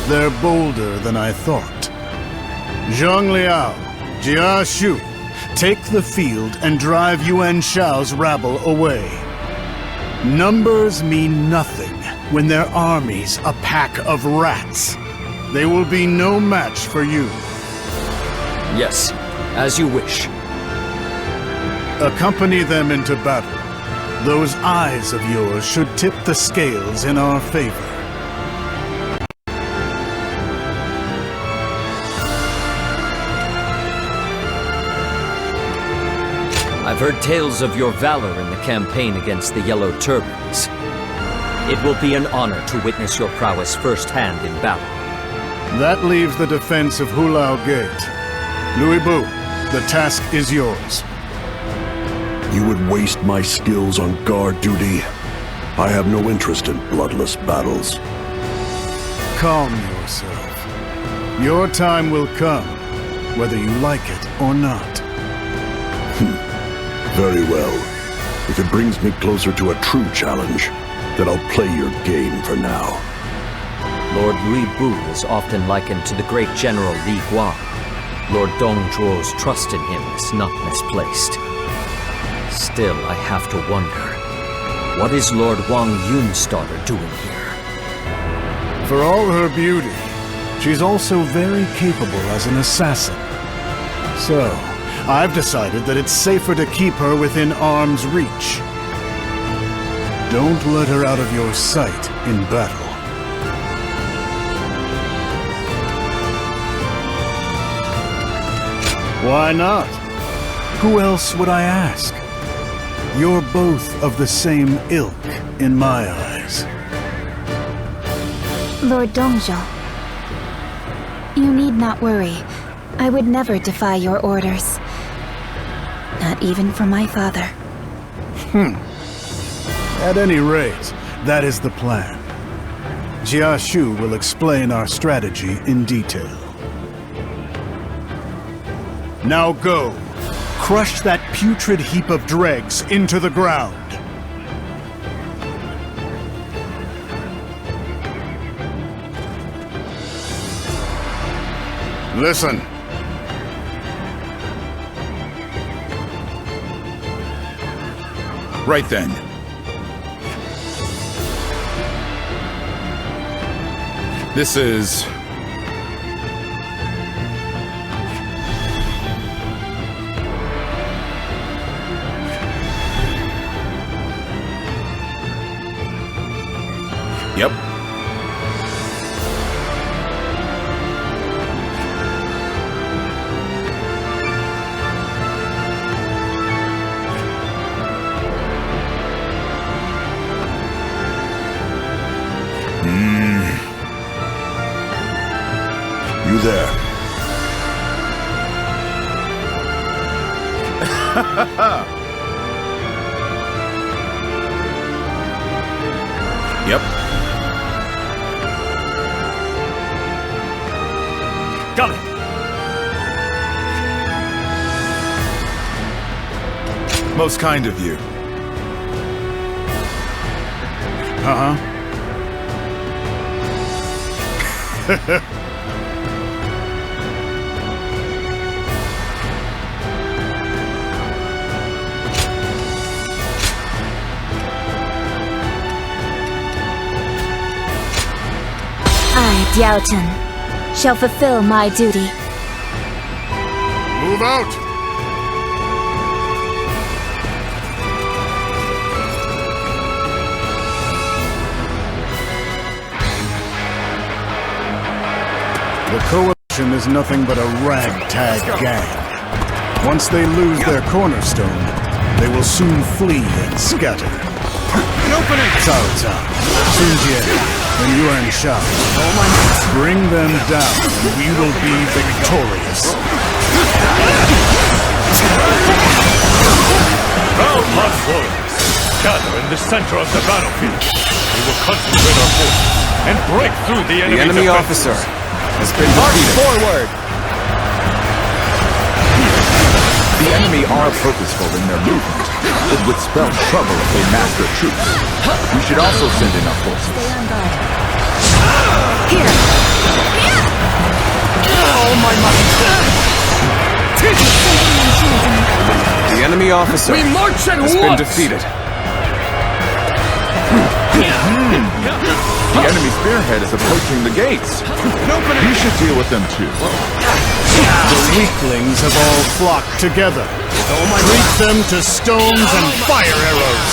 They're bolder than I thought. Zhang Liao, Jia Shu, take the field and drive Yuan Shao's rabble away. Numbers mean nothing when their army's a pack of rats. They will be no match for you. Yes, as you wish. Accompany them into battle. Those eyes of yours should tip the scales in our favor. I've heard tales of your valor in the campaign against the Yellow Turbans. It will be an honor to witness your prowess firsthand in battle. That leaves the defense of Hulao Gate. Louis Bu, the task is yours. You would waste my skills on guard duty. I have no interest in bloodless battles. Calm yourself. Your time will come, whether you like it or not. Very well. If it brings me closer to a true challenge, Then I'll play your game for now. Lord Lu Bu is often likened to the great General Li Guang. Lord Dongzhuo's trust in him is not misplaced. Still, I have to wonder, what is Lord Wang Yun's daughter doing here? For all her beauty, she's also very capable as an assassin. So, I've decided that it's safer to keep her within arm's reach. Don't let her out of your sight in battle. Why not? Who else would I ask? You're both of the same ilk in my eyes. Lord Dongzhuo, you need not worry. I would never defy your orders. Not even for my father. At any rate, that is the plan. Jiao will explain our strategy in detail. Now go. Crush that putrid heap of dregs into the ground. Listen. Right then. This is... Yep. You there? Yep. Got it. Most kind of you. Uh-huh. I, Diao shall fulfill my duty. Move out! The Coalition is nothing but a ragtag gang. Once they lose their cornerstone, they will soon flee and scatter. Cao Cao, Sun Jian, and Yuan Shao. Bring them down, and we will be victorious. Now, Lost Warriors, gather in the center of the battlefield. We will concentrate our forces and break through the The enemy officer has been defeated. Forward! The enemy are purposeful in their movement. It would spell trouble if they mass their troops. We should also send in our forces. Here! Oh my The enemy officer We march at has once! been defeated. The enemy spearhead is approaching the gates. We should deal with them too. The weaklings have all flocked together. Treat them to stones and fire arrows.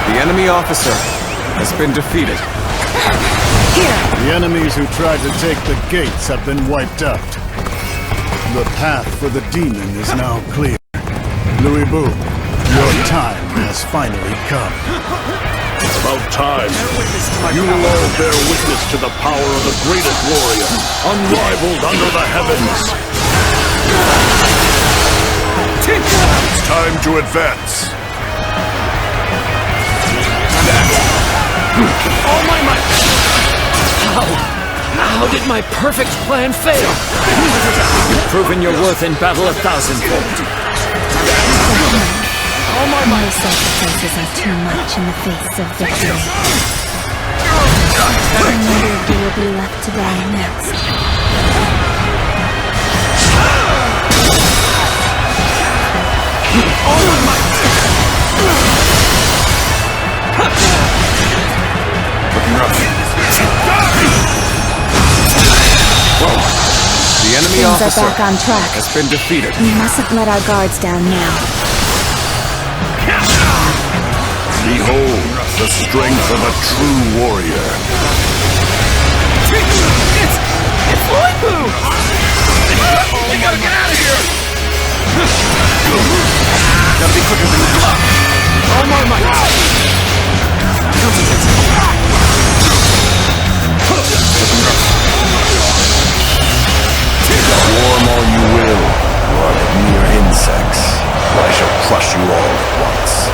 The enemy officer has been defeated. The enemies who tried to take the gates have been wiped out. The path for the demon is now clear. Louis Bu, your time has finally come. About time. You will all bear witness to the power of the greatest warrior, unrivaled under the heavens. It's time to advance. Oh my! How did my perfect plan fail? You've proven your worth in battle 1,000-fold. No sacrifices are too much in the face of victory. I wonder if you will be left to die next. The enemy Things officer are back on track. has been defeated. We mustn't let our guards down now. Behold the strength of a true warrior. It's Loipu! We gotta get out of here! Gotta be quicker than that. All my might! Swarm all you will, you are mere insects. I shall crush you all at once.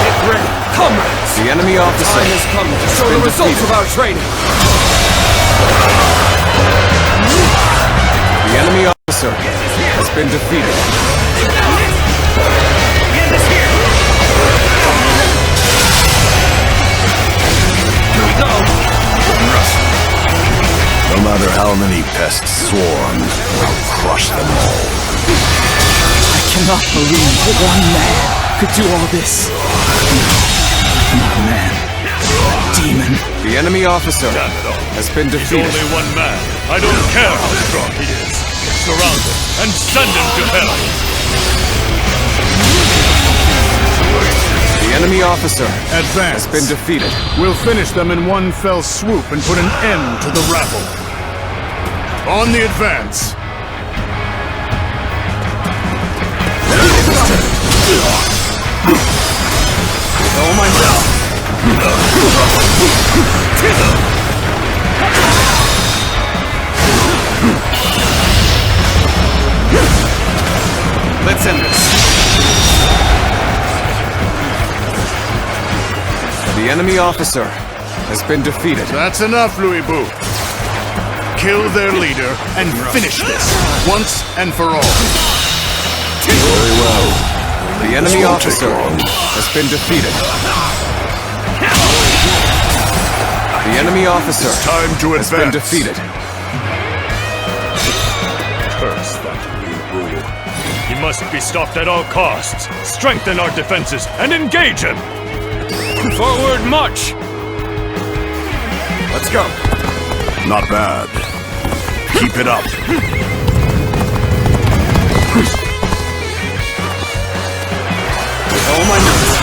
Get ready, comrades! The enemy officer Time has come to show the results of our training! The enemy officer has been defeated. No matter how many pests swarm, I'll crush them all. I cannot believe that one man could do all this. Not a man. A demon. The enemy officer has been defeated. He's only one man. I don't care how strong he is. Surround him and send him to hell. The enemy officer Advance. has been defeated. We'll finish them in one fell swoop and put an end to the rabble. On the advance. Oh my God! Let's end this. The enemy officer has been defeated. That's enough, Louis Boo. Kill their leader and finish this, once and for all. Very well. The enemy officer has been defeated. The enemy officer has been defeated. Curse that Wu. He must be stopped at all costs. Strengthen our defenses and engage him. Forward march! Let's go. Not bad. Keep it up. Oh my goodness.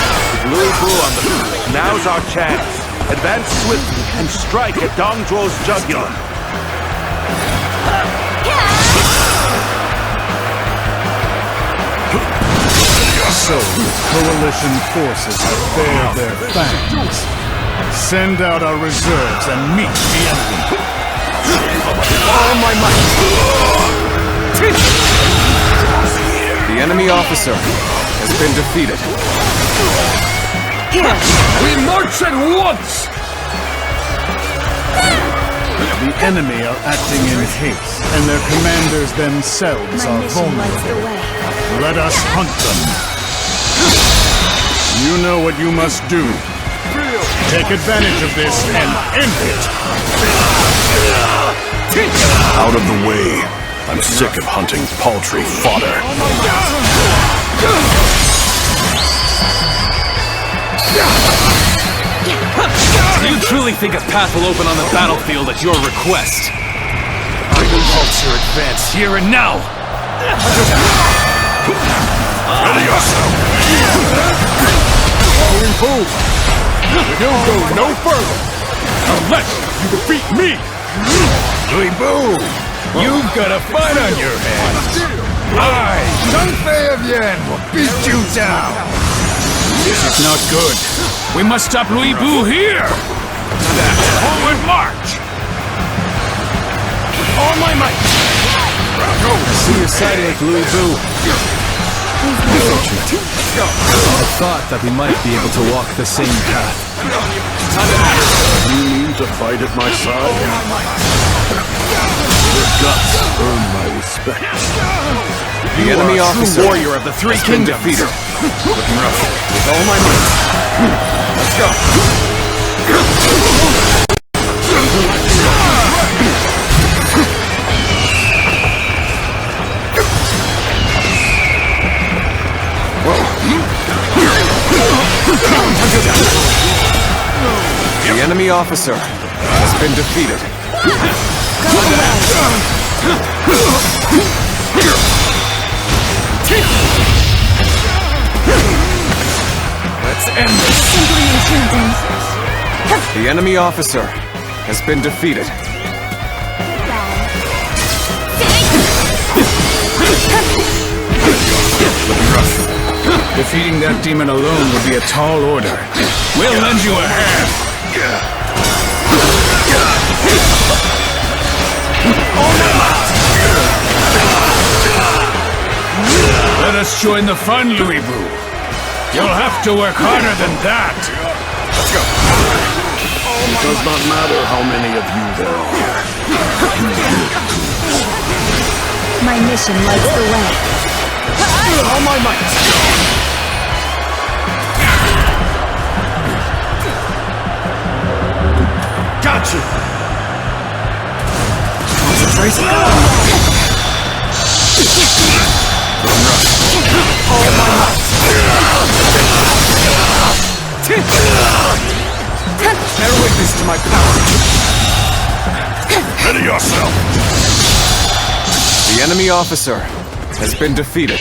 Louis Boo on the move. Now's our chance. Advance swiftly and strike at Dong Zhuo's jugular. So, coalition forces have bared their fangs. Send out our reserves and meet the enemy. All my might! The enemy officer has been defeated. We march at once! The enemy are acting in haste, and their commanders themselves are vulnerable. Let us hunt them. You know what you must do. Take advantage of this and end it! Out of the way. I'm sick of hunting paltry fodder. Do you truly think a path will open on the battlefield at your request? I will halt your advance here and now! Ready yourself! Louis Boo! You'll go no further unless you defeat me! Louis Boo! You've got a fight on your hands. I, Zhang will beat you down! This is not good. We must stop Louis Boo here! Forward march! All my might! I see you're siding with Louis Boo. I thought that we might be able to walk the same path. You mean to fight at my side? Your guts earn my respect. The enemy officer warrior of the three has been kingdoms. defeated. Looking rough. With all my might. Let's go. The enemy officer has been defeated. Let's end this. Simply enchanting. The enemy officer has been defeated. Looking rough. Defeating that demon alone would be a tall order. We'll lend you a hand. Let us join the fun, Louis Boo. You'll have to work harder than that. Let's go. It does not matter how many of you there are. My mission lights the way. All my might. Got you. Concentration. All my might. Bear witness to my power. Ready yourself. The enemy officer has been defeated.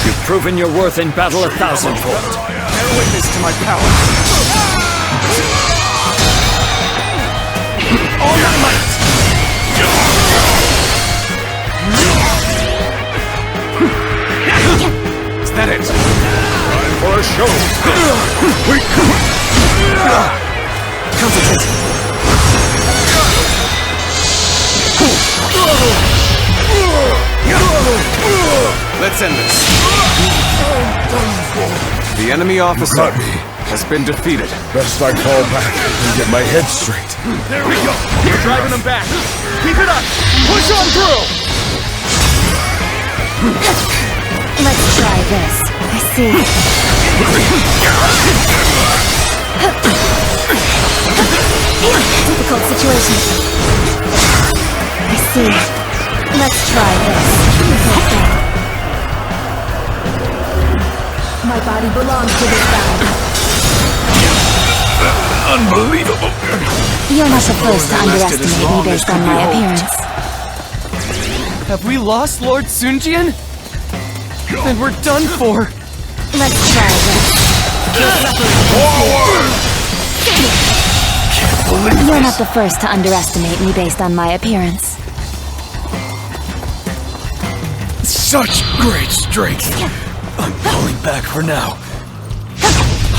You've proven your worth in battle 1,000-fold. Bear witness to my power. All my might. Is that it? Time for a show. Concentrate. Let's end this. The enemy officer has been defeated. Best I fall back and get my head straight. There we go. We're driving them back. Keep it up. Push on through. Let's try this. I see. Difficult situation. I see. Let's try this. My body belongs to this battle. Unbelievable. You're not the first to underestimate me based on my appearance. Have we lost Lord Sunjian? Then we're done for. Let's try this. You're not the first to underestimate me based on my appearance. Such great strength. I'm pulling back for now.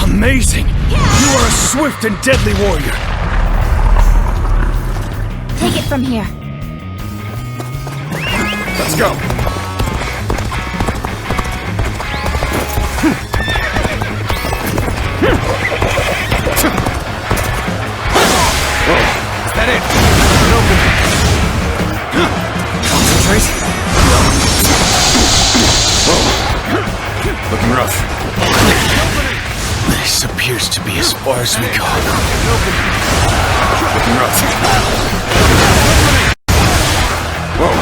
Amazing. You are a swift and deadly warrior. Take it from here. Let's go. Is that it? Concentrate. Looking rough. This appears to be as far as we go. Looking rough. Whoa.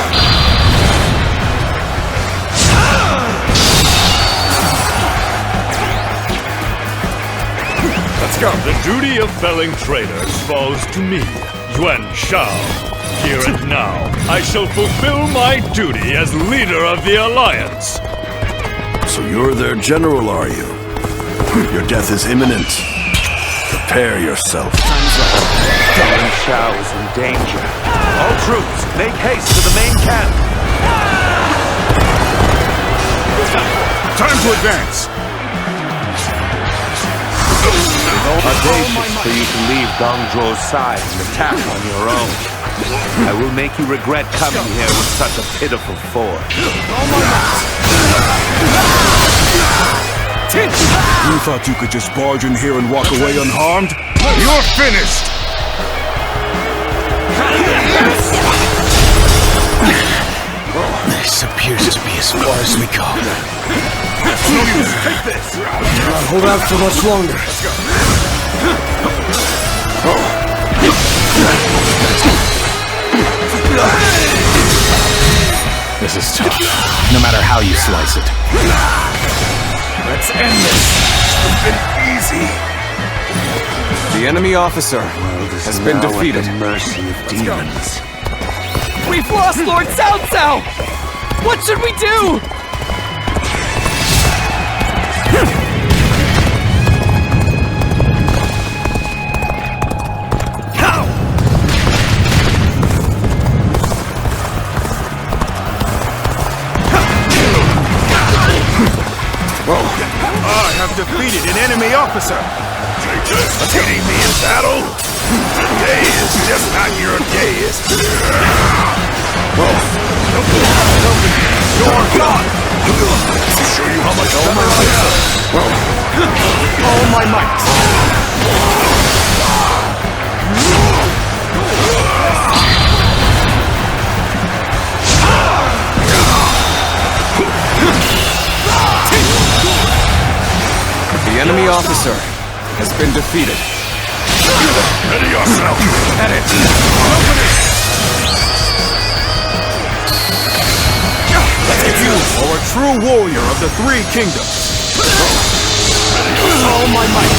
Let's go. The duty of felling traitors falls to me, Yuan Shao. Here and now, I shall fulfill my duty as leader of the Alliance. So you're their general, are you? Your death is imminent. Prepare yourself. Darling Shao is in danger. All troops, make haste to the main camp. Time to advance. Audacious for you to leave Dongzhuo's side and attack on your own. I will make you regret coming here with such a pitiful force. You thought you could just barge in here and walk away unharmed? You're finished! This appears to be as far as we go. Take this! Cannot hold out for much longer. This is tough, no matter how you slice it. Let's end this! It's been easy! The enemy officer has been defeated. At the mercy of demons. We've lost Lord Cao Cao! What should we do? I have defeated an enemy officer! Defeating me in battle? Today is just not your day, is it? You're gone! I'll show you how much better I am! All my might! The enemy officer has been defeated. Ready yourself! At it! Let's get you, or a true warrior of the Three Kingdoms! All my might!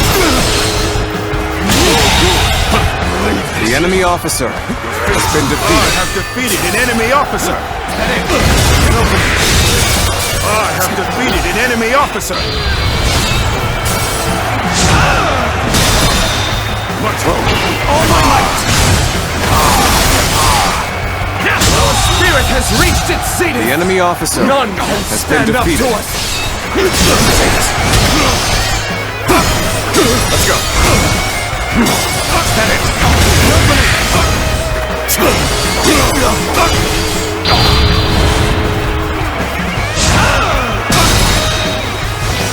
The enemy officer has been defeated. I have defeated an enemy officer! I have defeated an enemy officer! All my might! Our spirit has reached its zenith! The enemy officer None can has been stand up defeated. to us! Let's go! Stand it!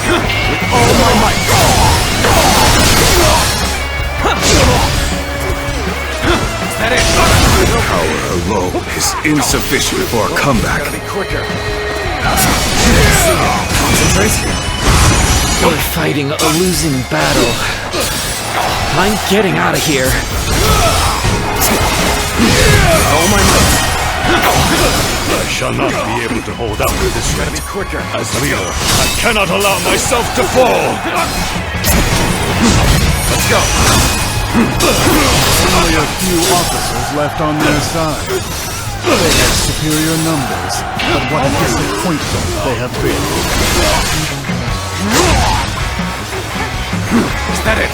With all my might! Power alone is insufficient for a comeback. Gotta be quicker. Concentrate. We're fighting a losing battle. I'm getting out of here. All my might! I shall not be able to hold out to this Gotta rate. be quicker. As leader, I cannot allow myself to fall. Let's go! Only a few officers left on their side. They had superior numbers, but what a disappointment they have been. Is that it?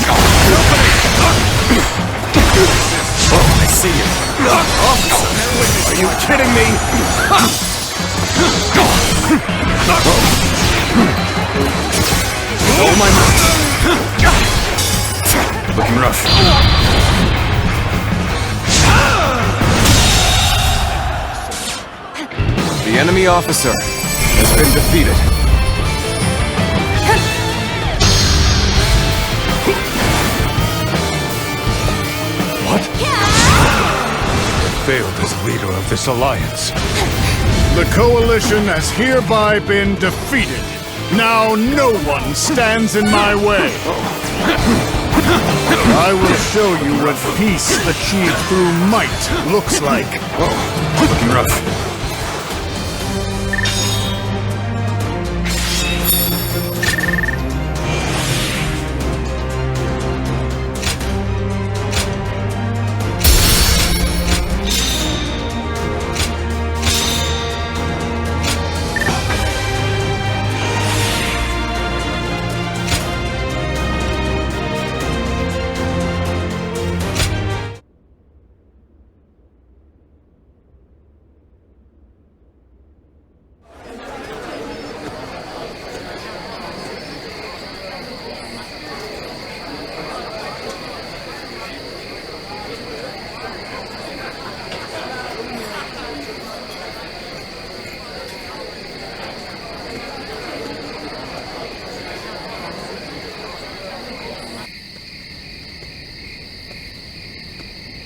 I see you. Officer, are you kidding me? Oh my might! Looking rough. The enemy officer has been defeated. What? I failed as leader of this alliance. The coalition has hereby been defeated. Now no one stands in my way. I will show you what peace achieved through might looks like. Looking rough.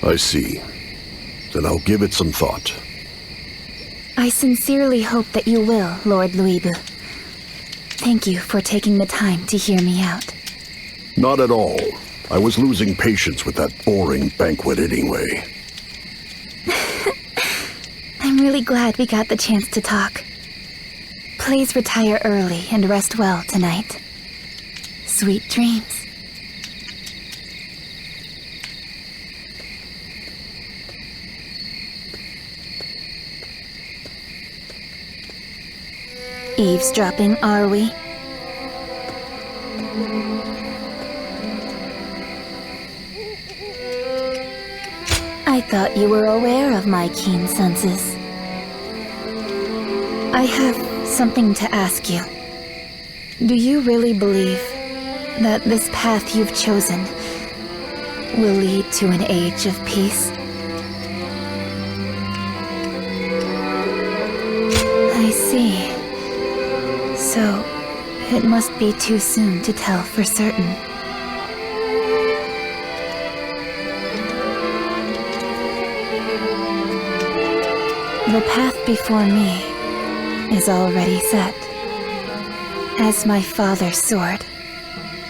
I see. Then I'll give it some thought. I sincerely hope that you will, Lord Luibu. Thank you for taking the time to hear me out. Not at all. I was losing patience with that boring banquet anyway. I'm really glad we got the chance to talk. Please retire early and rest well tonight. Sweet dreams. Eavesdropping, are we? I thought you were aware of my keen senses. I have something to ask you. Do you really believe that this path you've chosen will lead to an age of peace? I see. So, it must be too soon to tell for certain. The path before me is already set. As my father's sword,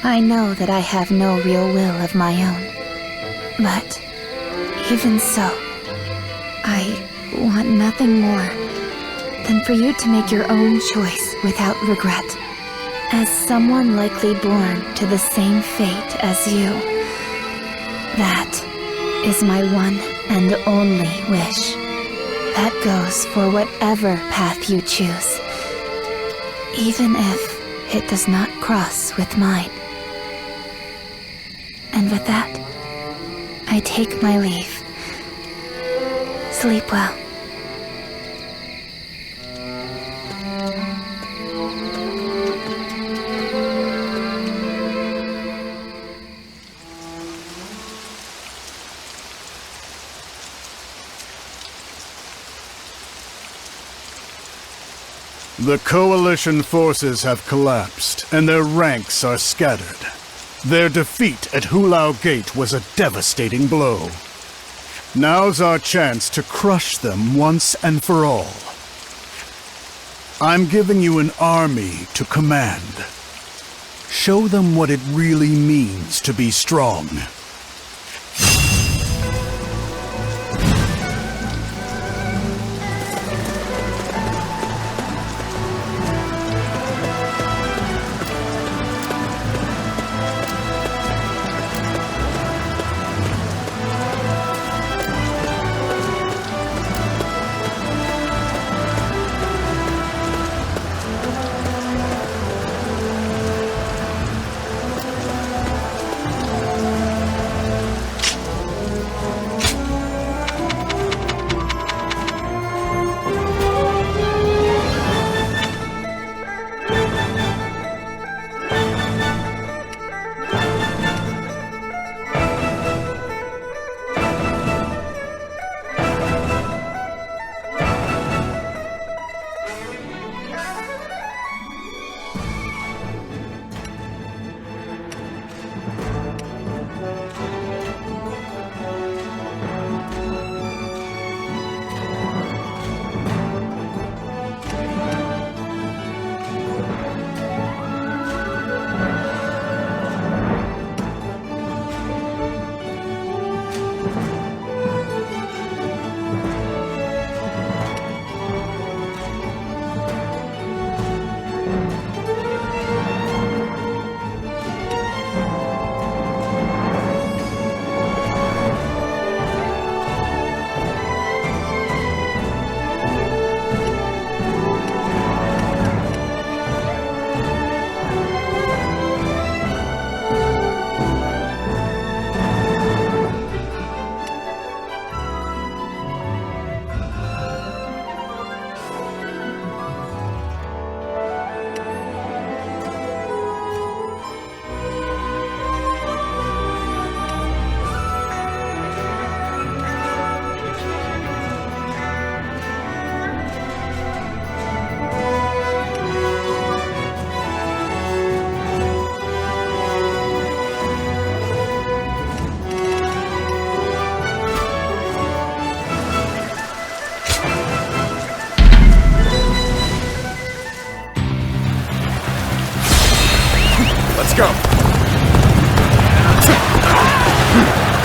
I know that I have no real will of my own. But, even so, I want nothing more than for you to make your own choice without regret. As someone likely born to the same fate as you, that is my one and only wish. That goes for whatever path you choose, even if it does not cross with mine. And with that, I take my leave. Sleep well. The Coalition forces have collapsed, and their ranks are scattered. Their defeat at Hulao Gate was a devastating blow. Now's our chance to crush them once and for all. I'm giving you an army to command. Show them what it really means to be strong.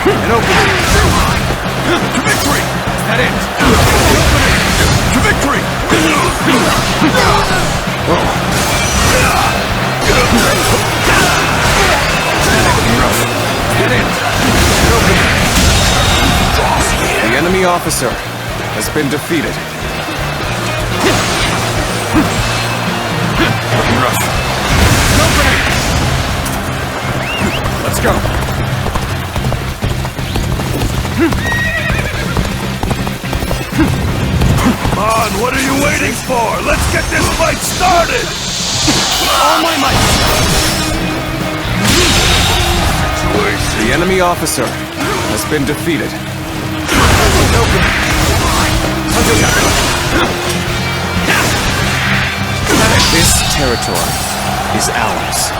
An opening! To victory! Is that it? To victory! The enemy officer has been defeated. Looking rough. Let's go. Come on, what are you waiting for? Let's get this fight started! All my might! The enemy officer has been defeated. This territory is ours.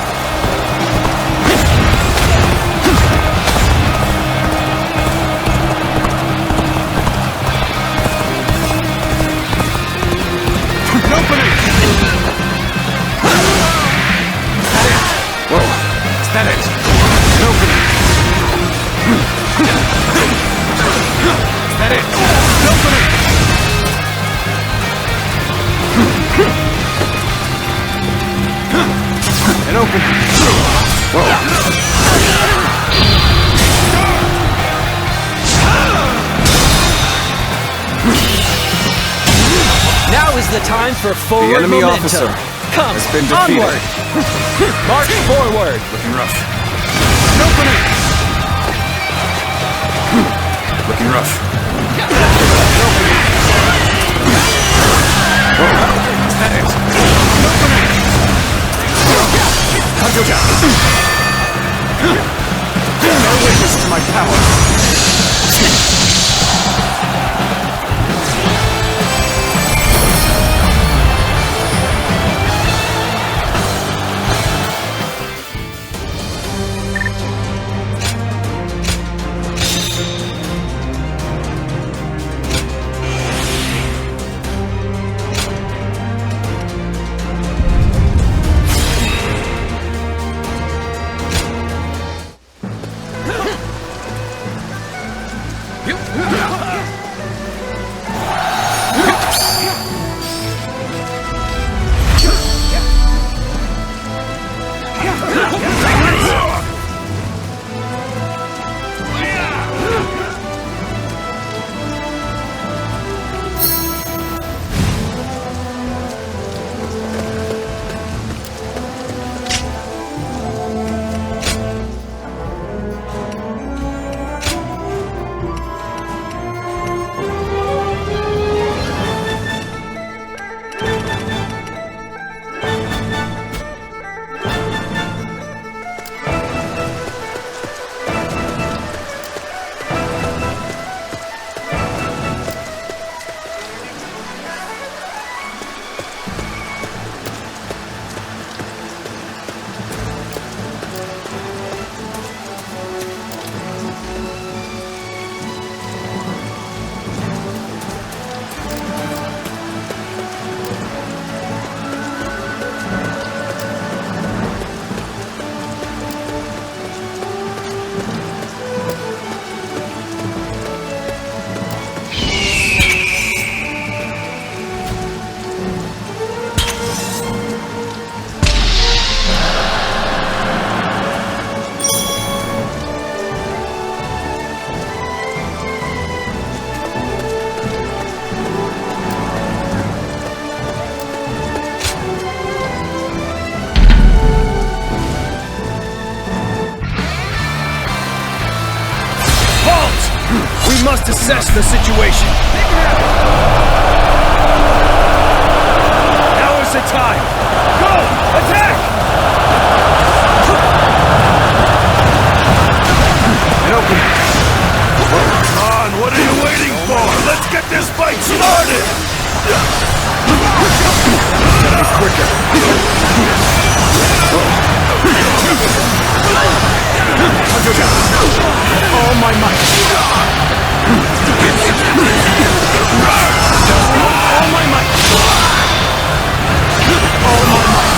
Whoa, is that it? An opening! Is that it? An opening! An opening! Whoa! Now is the time for forward the enemy momentum. Officer Come, has been defeated. onward! March forward! Looking rough. An opening! Looking rough. Whoa! Is that it? An opening! No witness to my power! We must assess the situation. Now is the time. Go! Attack! An opening. Come on, what are you waiting for? Let's get this fight started! Gotta be quicker. All my might. All my might. All my might.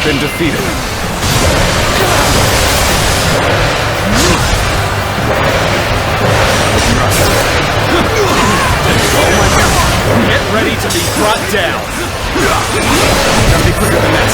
been defeated. Get ready to be brought down. Gotta be quicker than that.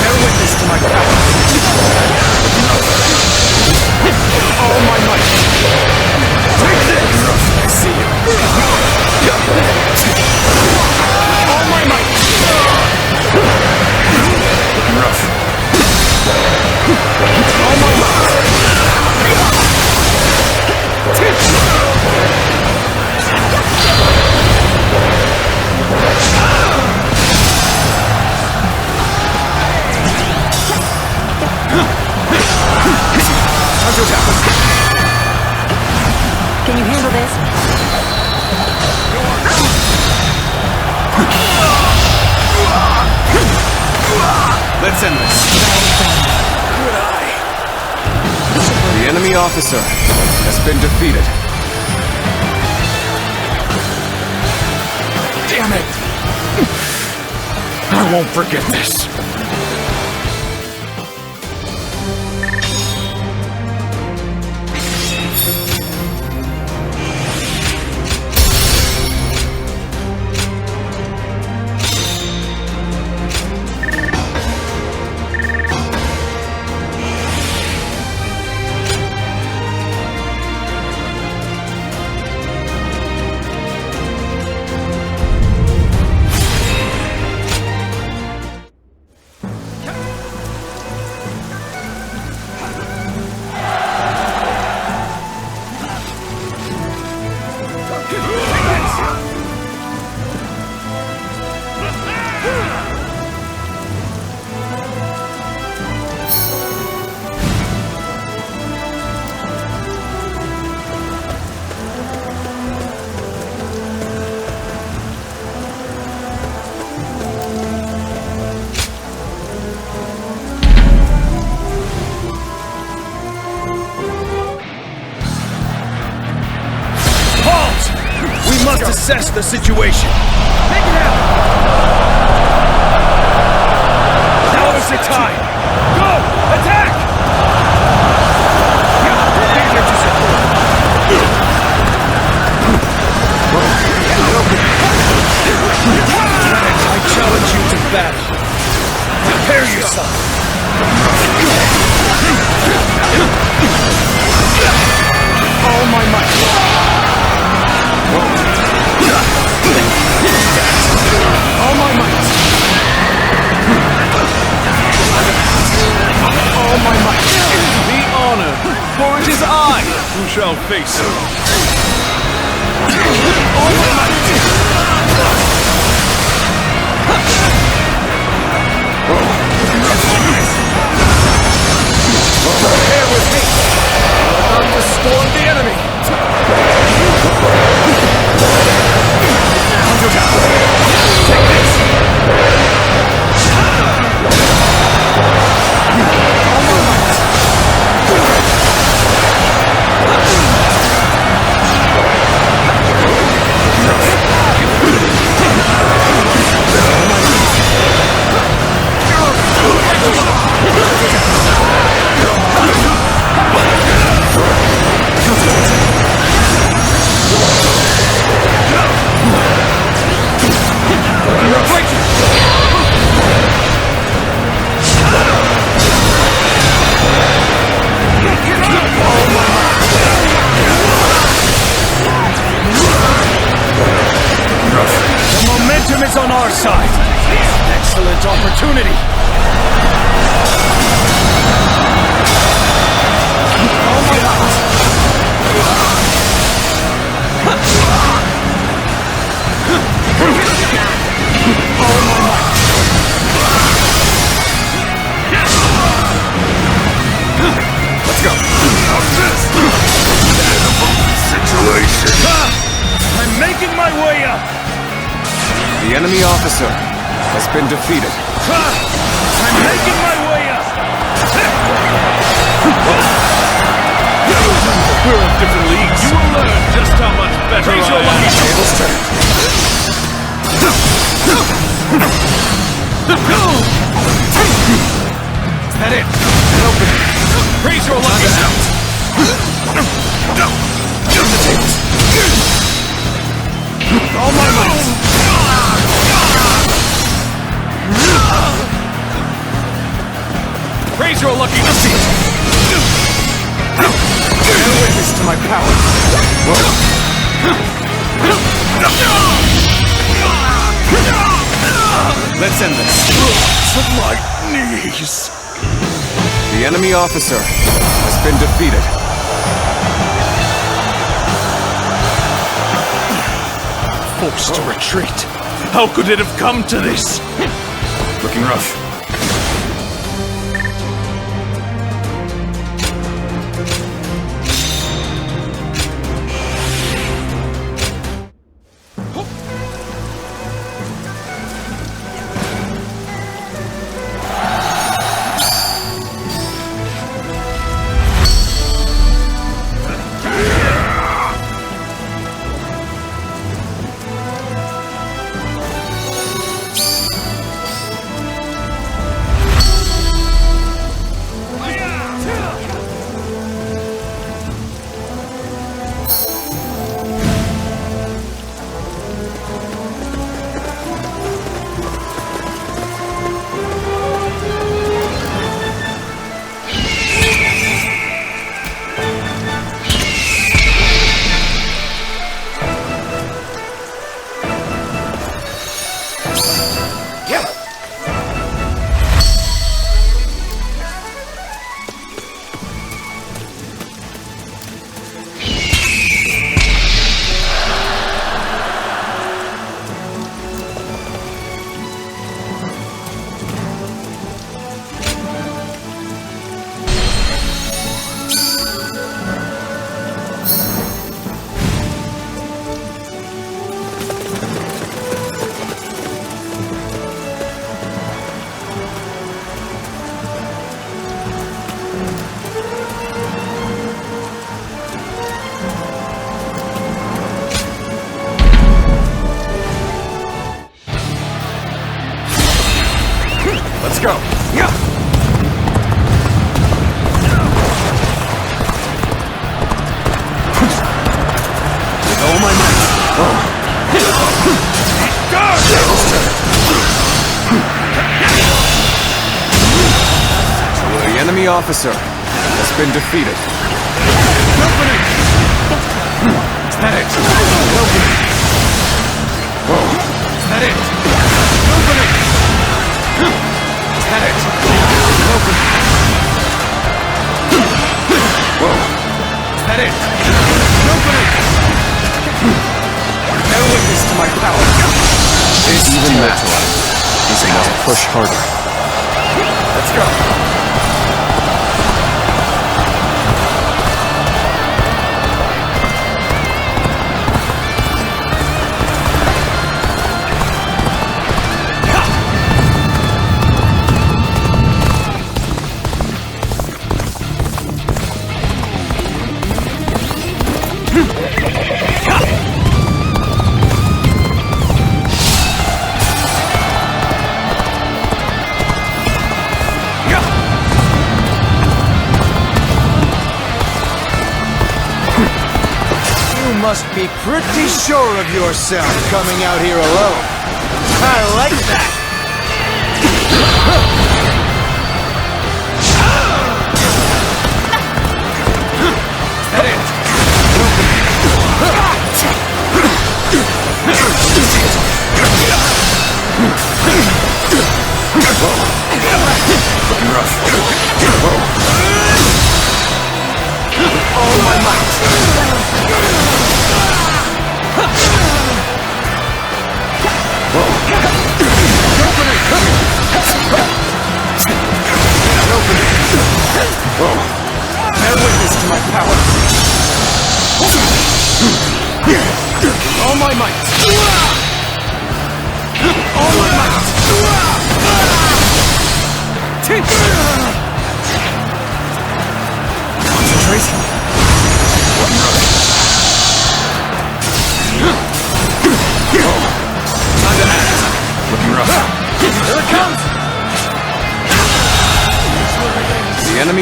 Bear witness to my power. All my might. Take this! I see you. All my might. Rough. All my might. Can you handle this? Let's end this. The enemy officer has been defeated. Damn it! I won't forget this. Assess the situation. Make it happen. Now is the time. Go! Attack! We're here to support. I challenge you to battle. Prepare yourself. All my might. All my might! All my might! Be honored, for it is I who shall face you. All my might! Prepare with me. We're about to storm the enemy. Take this! Is on our side. Excellent opportunity. Oh my God. The enemy officer has been defeated. I'm making my way up! We're on different leagues. You will learn just how much better Raise your lucky tables turn. Is that it? Open. Raise your lucky shout! All my might. Raise your lucky defeat! Bear witness to my power. Let's end this. To my knees. The enemy officer has been defeated. Forced to retreat. How could it have come to this? Looking rough. Let's go. Yeah. With all my might. The enemy officer has been defeated. Is that it? Whoa. Is that it? Is that it? Whoa. Is that it? Bear witness to my power. This even territory is enough to push harder. Let's go. You must be pretty sure of yourself coming out here alone. I like that. That it? Looking rough. Whoa. All my might. Whoa.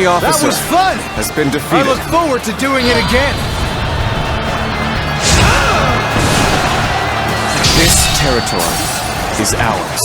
enemy officer That was fun! has been I defeated. look forward to doing it again! This territory is ours.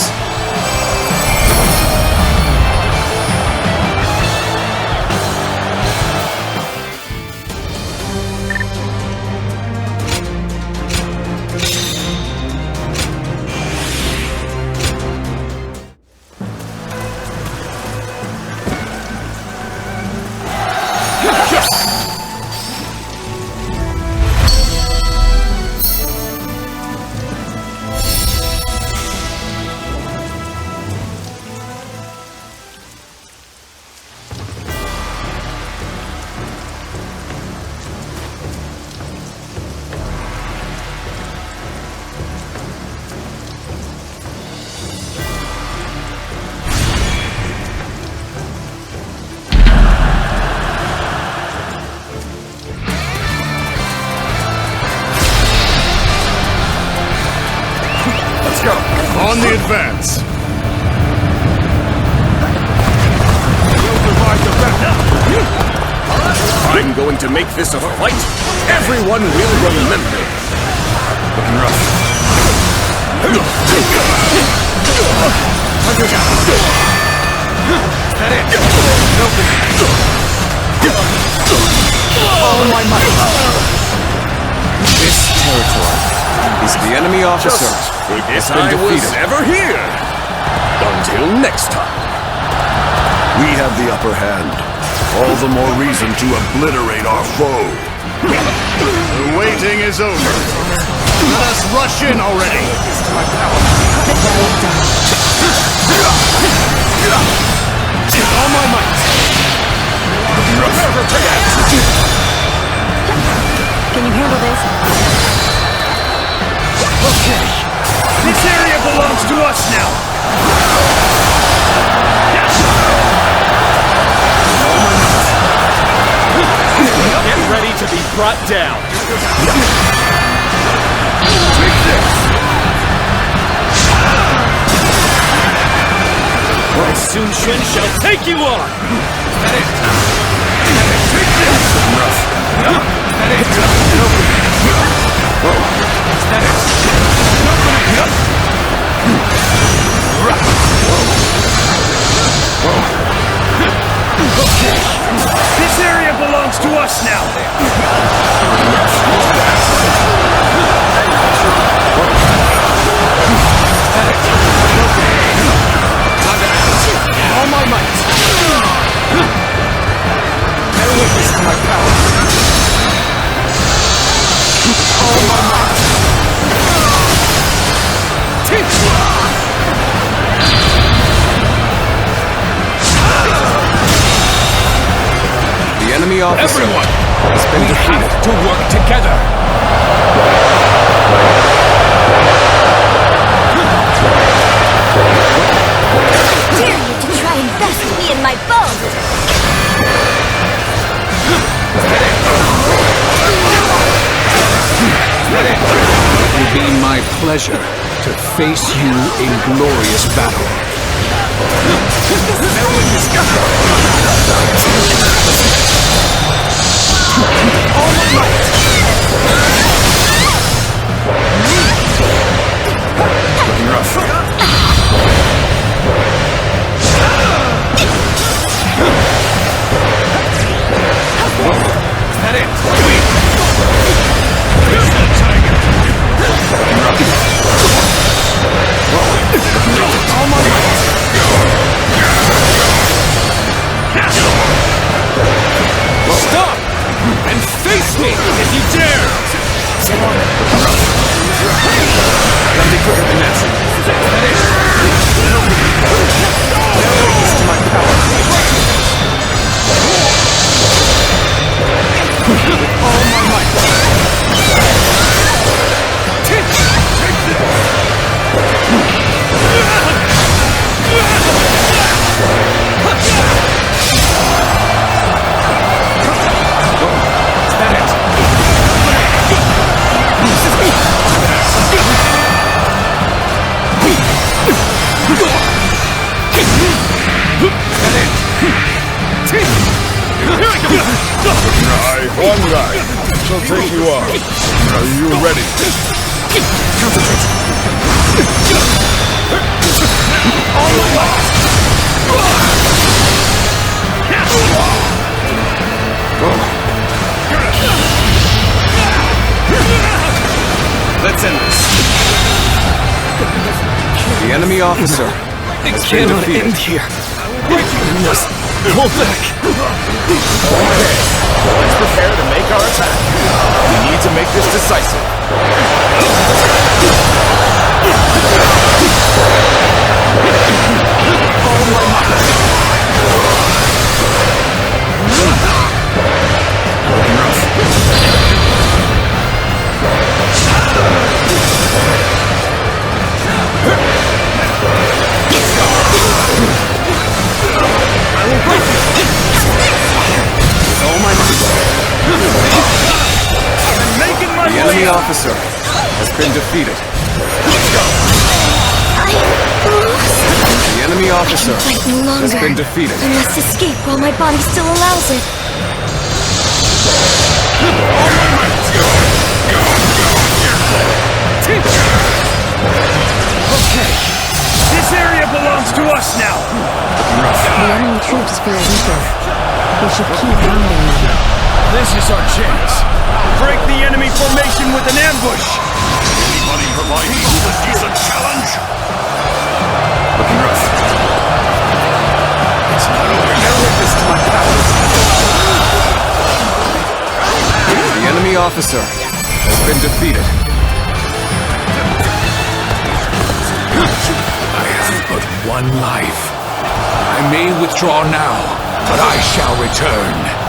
On the advance. I'm going to make this a fight everyone will remember. Looking rough. That it? All my might. This territory is the enemy officer has been I was defeated. ever here. Until next time. We have the upper hand. All the more reason to obliterate our foe. The waiting is over. Let us rush in already. All my might. Can you handle this? Okay. This area belongs to us now. Get ready to be brought down. Take this. Sun Quan shall take you on. Take this. Okay. This area belongs to us now. All my might. Bear witness to my power. All my might. The enemy officer Everyone, has been we defeated. have to work together. Dare you to try and best me in my boat! It will be my pleasure to face you in glorious battle. All my might. Looking rough. Is that it? All my might. Stop and face me if you dare. Gotta be quicker than that. To my power. With all my might. She'll take you on. Are you ready? Let's end this. The enemy officer has been defeated. End here. We must pull back. Okay, let's prepare to make our attack. We need to make this decisive. The enemy officer has been defeated. Let's go. The enemy officer I can fight no longer. has been defeated. I must escape while my body still allows it. Okay, this area belongs to us now. The enemy troops feel weaker. We should keep hounding them. This is our chance. Break the enemy formation with an ambush. Anybody provide me with a decent challenge? Looking rough. It's not over. Bear witness to my power. The enemy officer has been defeated. I have but one life. I may withdraw now, but I shall return.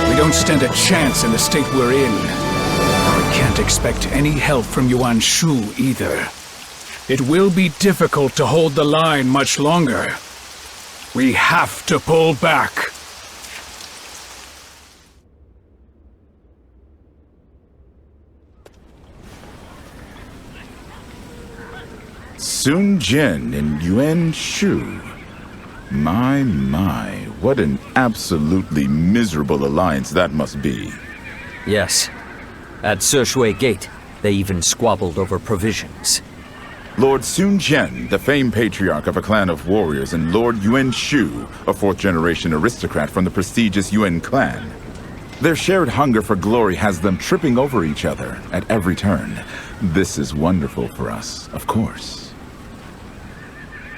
We don't stand a chance in the state we're in. We can't expect any help from Yuan Shu either. It will be difficult to hold the line much longer. We have to pull back. Sun Jian and Yuan Shu. My, what an absolutely miserable alliance that must be. Yes. At Shui Gate, they even squabbled over provisions. Lord Sun Jian, the famed patriarch of a clan of warriors, and Lord Yuan Shu, a fourth-generation aristocrat from the prestigious Yuan clan. Their shared hunger for glory has them tripping over each other at every turn. This is wonderful for us, of course.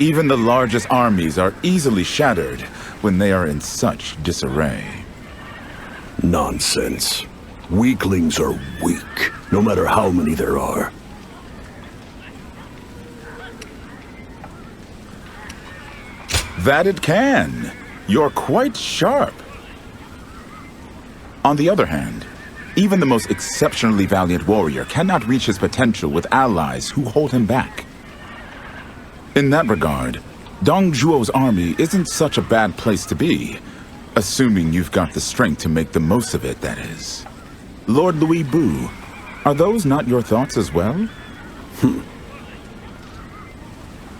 Even the largest armies are easily shattered when they are in such disarray. Nonsense. Weaklings are weak, no matter how many there are. That it can. You're quite sharp. On the other hand, even the most exceptionally valiant warrior cannot reach his potential with allies who hold him back. In that regard, Dong Zhuo's army isn't such a bad place to be, assuming you've got the strength to make the most of it, that is. Lord Louis Bu, are those not your thoughts as well?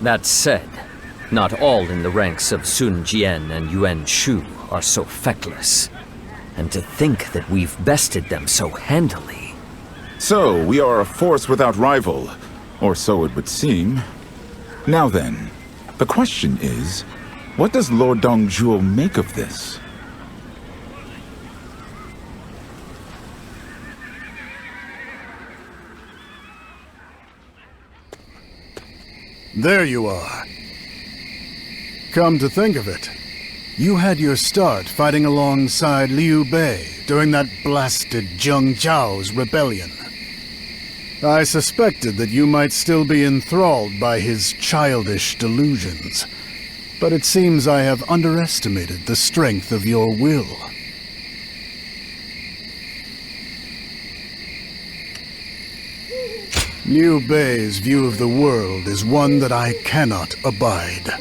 That said, not all in the ranks of Sun Jian and Yuan Shu are so feckless. And to think that we've bested them so handily. So, we are a force without rival, or so it would seem. Now then, the question is, what does Lord Dong Zhuo make of this? There you are. Come to think of it, you had your start fighting alongside Liu Bei during that blasted Zhang Jiao's rebellion. I suspected that you might still be enthralled by his childish delusions, but it seems I have underestimated the strength of your will. Liu Bei's view of the world is one that I cannot abide.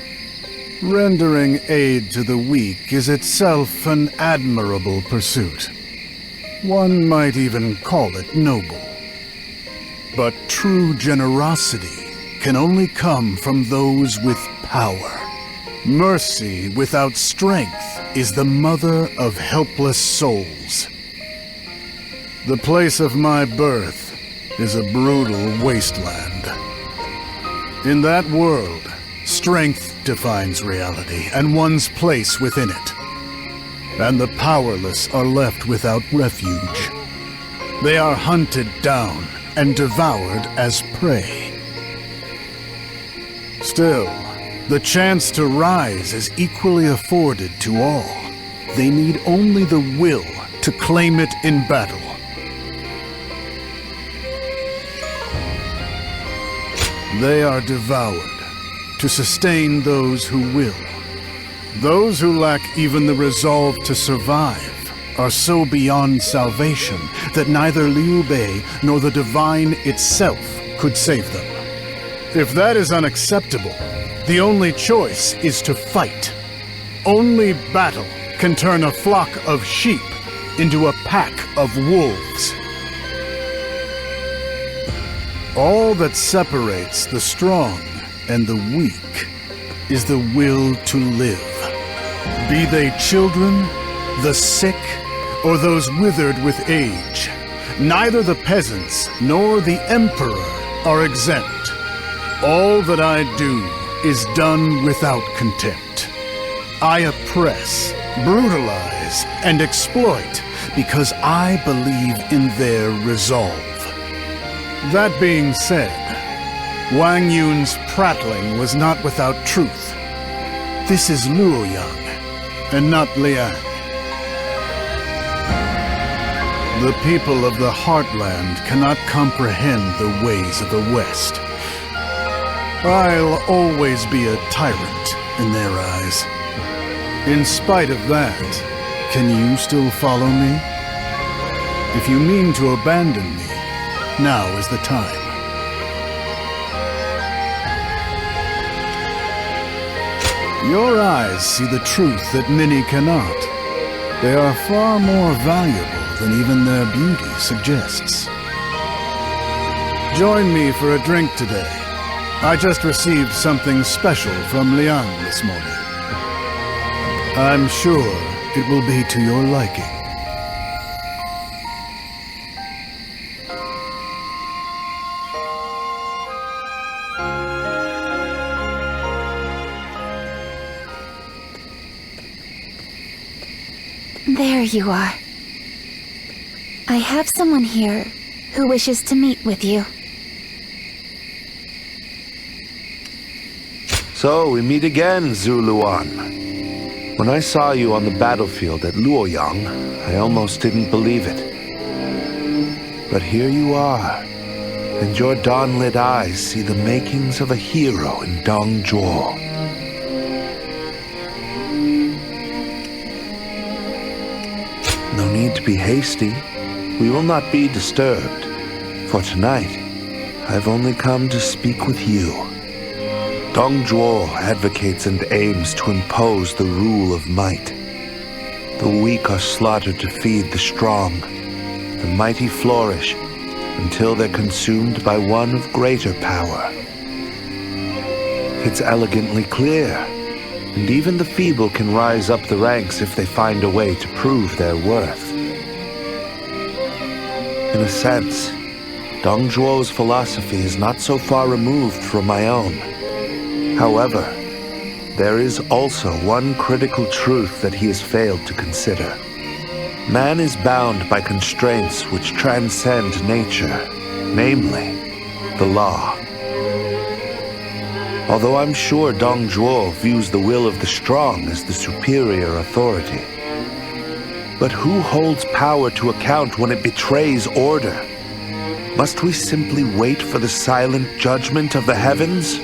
Rendering aid to the weak is itself an admirable pursuit. One might even call it noble. But true generosity can only come from those with power. Mercy without strength is the mother of helpless souls. The place of my birth is a brutal wasteland. In that world, strength defines reality and one's place within it. And the powerless are left without refuge. They are hunted down and devoured as prey. Still, the chance to rise is equally afforded to all. They need only the will to claim it in battle. They are devoured to sustain those who will. Those who lack even the resolve to survive are so beyond salvation that neither Liu Bei nor the divine itself could save them. If that is unacceptable, the only choice is to fight. Only battle can turn a flock of sheep into a pack of wolves. All that separates the strong and the weak is the will to live. Be they children, the sick, or those withered with age, neither the peasants nor the emperor are exempt. All that I do is done without contempt. I oppress, brutalize, and exploit because I believe in their resolve. That being said, Wang Yun's prattling was not without truth. This is Luoyang, and not Liang. The people of the Heartland cannot comprehend the ways of the West. I'll always be a tyrant in their eyes. In spite of that, can you still follow me? If you mean to abandon me, now is the time. Your eyes see the truth that many cannot. They are far more valuable than even their beauty suggests. Join me for a drink today. I just received something special from Liang this morning. I'm sure it will be to your liking. There you are. I have someone here who wishes to meet with you. So we meet again, Zhu Luan. When I saw you on the battlefield at Luoyang, I almost didn't believe it. But here you are, and your dawn-lit eyes see the makings of a hero in Dong Zhuo. No need to be hasty. We will not be disturbed. For tonight, I've only come to speak with you. Dong Zhuo advocates and aims to impose the rule of might. The weak are slaughtered to feed the strong. The mighty flourish until they're consumed by one of greater power. It's elegantly clear, and even the feeble can rise up the ranks if they find a way to prove their worth. In a sense, Dong Zhuo's philosophy is not so far removed from my own. However, there is also one critical truth that he has failed to consider. Man is bound by constraints which transcend nature, namely, the law. Although I'm sure Dong Zhuo views the will of the strong as the superior authority. But who holds power to account when it betrays order? Must we simply wait for the silent judgment of the heavens?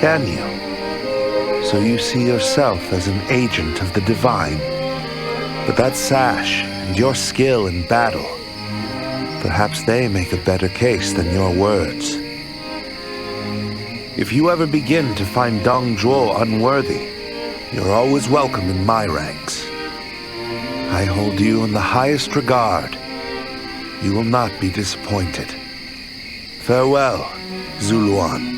Can you? so you see yourself as an agent of the divine. But that sash and your skill in battle, perhaps they make a better case than your words. If you ever begin to find Dong Zhuo unworthy, you're always welcome in my ranks. I hold you in the highest regard. You will not be disappointed. Farewell, Zuluan.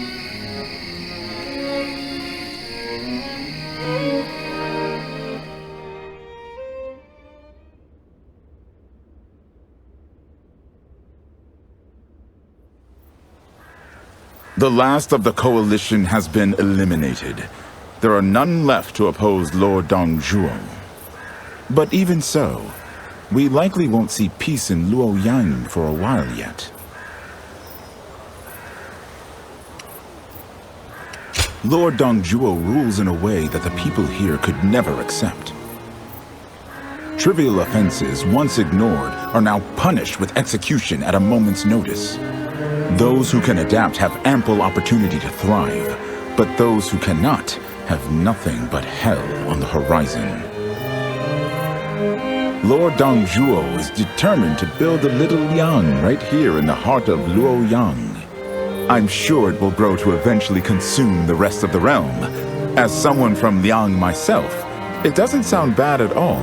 The last of the coalition has been eliminated. There are none left to oppose Lord Dong Zhuo. But even so, we likely won't see peace in Luoyang for a while yet. Lord Dong Zhuo rules in a way that the people here could never accept. Trivial offenses, once ignored, are now punished with execution at a moment's notice. Those who can adapt have ample opportunity to thrive, but those who cannot have nothing but hell on the horizon. Lord Dong Zhuo is determined to build a little Yang right here in the heart of Luoyang. I'm sure it will grow to eventually consume the rest of the realm. As someone from Liang myself, it doesn't sound bad at all.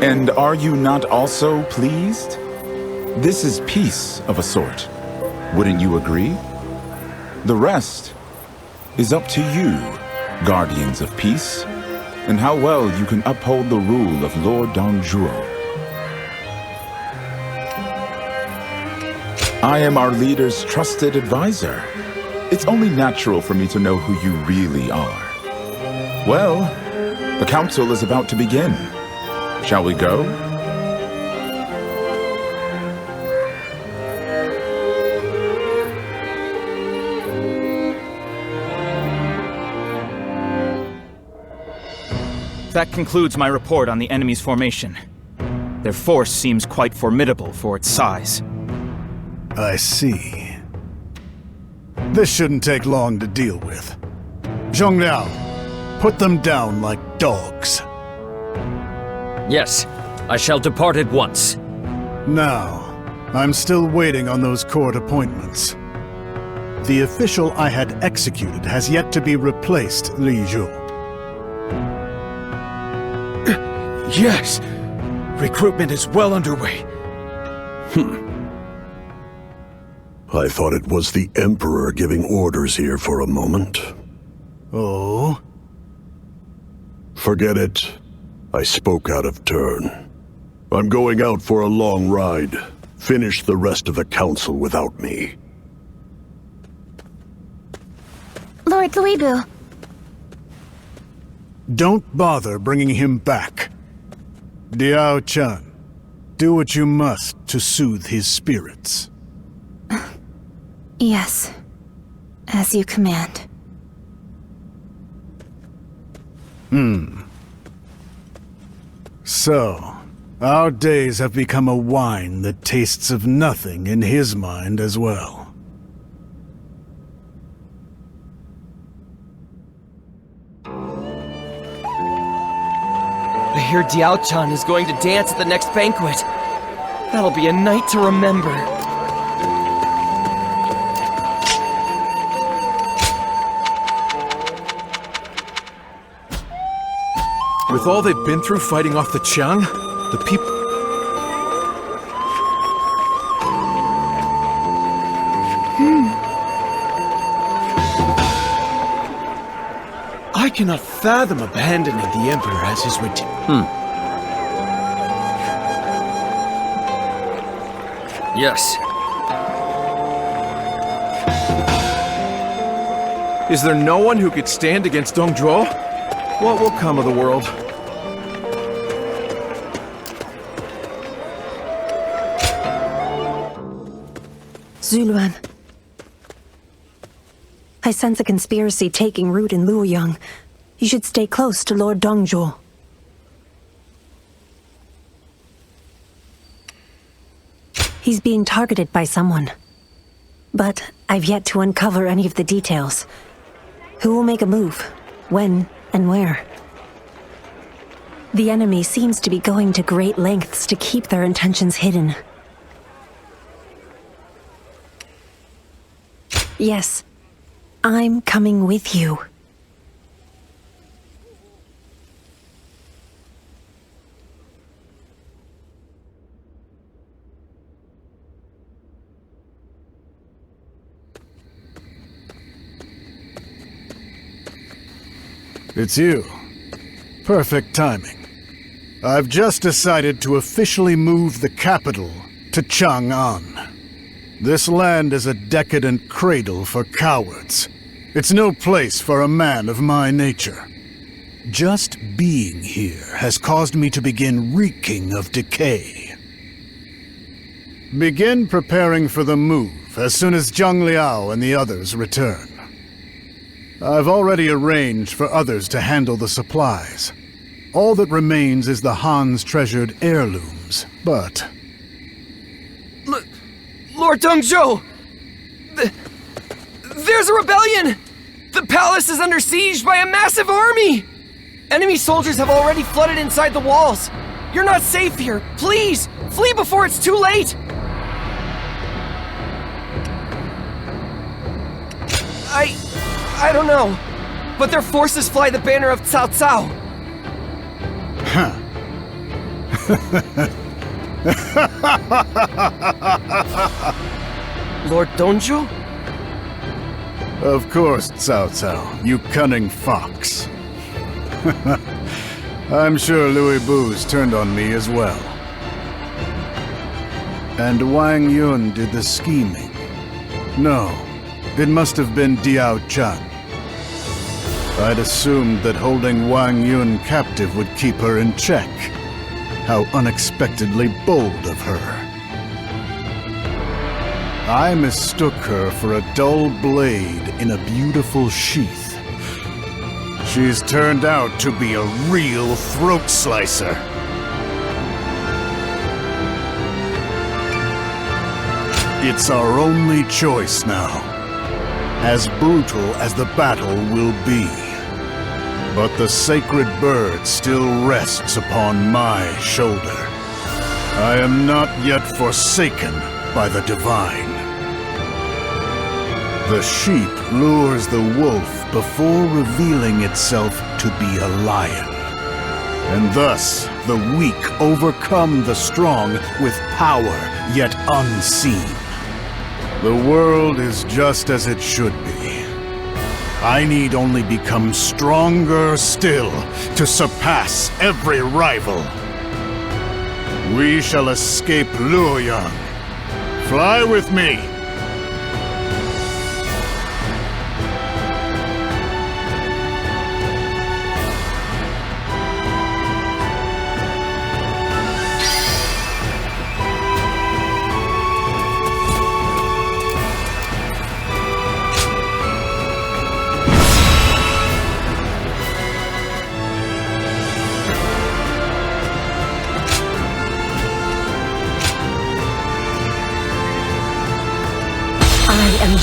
And are you not also pleased? This is peace of a sort. Wouldn't you agree? The rest is up to you, guardians of peace, and how well you can uphold the rule of Lord Dong Zhuo. I am our leader's trusted advisor. It's only natural for me to know who you really are. Well, the council is about to begin. Shall we go? That concludes my report on the enemy's formation. Their force seems quite formidable for its size. I see. This shouldn't take long to deal with. Zhongliao, put them down like dogs. Yes, I shall depart at once. Now, I'm still waiting on those court appointments. The official I had executed has yet to be replaced, Li Zhu. Yes! Recruitment is well underway. I thought it was the Emperor giving orders here for a moment. Oh? Forget it. I spoke out of turn. I'm going out for a long ride. Finish the rest of the council without me. Lord Luibu. Don't bother bringing him back. Diao Chan, do what you must to soothe his spirits. Yes, as you command. So, our days have become a wine that tastes of nothing in his mind as well. I hear Diao-chan is going to dance at the next banquet. That'll be a night to remember. With all they've been through fighting off the Zhang, the people... I cannot fathom abandoning the Emperor as his Yes. Is there no one who could stand against Dong Zhuo? What will come of the world? Zuluan. I sense a conspiracy taking root in Luoyang. You should stay close to Lord Dong Zhuo. He's being targeted by someone. But I've yet to uncover any of the details. Who will make a move? When and where? The enemy seems to be going to great lengths to keep their intentions hidden. Yes, I'm coming with you. It's you. Perfect timing. I've just decided to officially move the capital to Chang'an. This land is a decadent cradle for cowards. It's no place for a man of my nature. Just being here has caused me to begin reeking of decay. Begin preparing for the move as soon as Zhang Liao and the others return. I've already arranged for others to handle the supplies. All that remains is the Han's treasured heirlooms, but... Lord Dongzhou! There's a rebellion! The palace is under siege by a massive army! Enemy soldiers have already flooded inside the walls! You're not safe here! Please! Flee before it's too late! I don't know, but their forces fly the banner of Cao Cao. Huh. Lord Dongzhou? Of course, Cao Cao, you cunning fox. I'm sure Louis Bu's turned on me as well. And Wang Yun did the scheming. No, it must have been Diao Chan. I'd assumed that holding Wang Yun captive would keep her in check. How unexpectedly bold of her. I mistook her for a dull blade in a beautiful sheath. She's turned out to be a real throat slicer. It's our only choice now. As brutal as the battle will be. But the sacred bird still rests upon my shoulder. I am not yet forsaken by the divine. The sheep lures the wolf before revealing itself to be a lion. And thus, the weak overcome the strong with power yet unseen. The world is just as it should be. I need only become stronger still to surpass every rival. We shall escape Luoyang. Fly with me!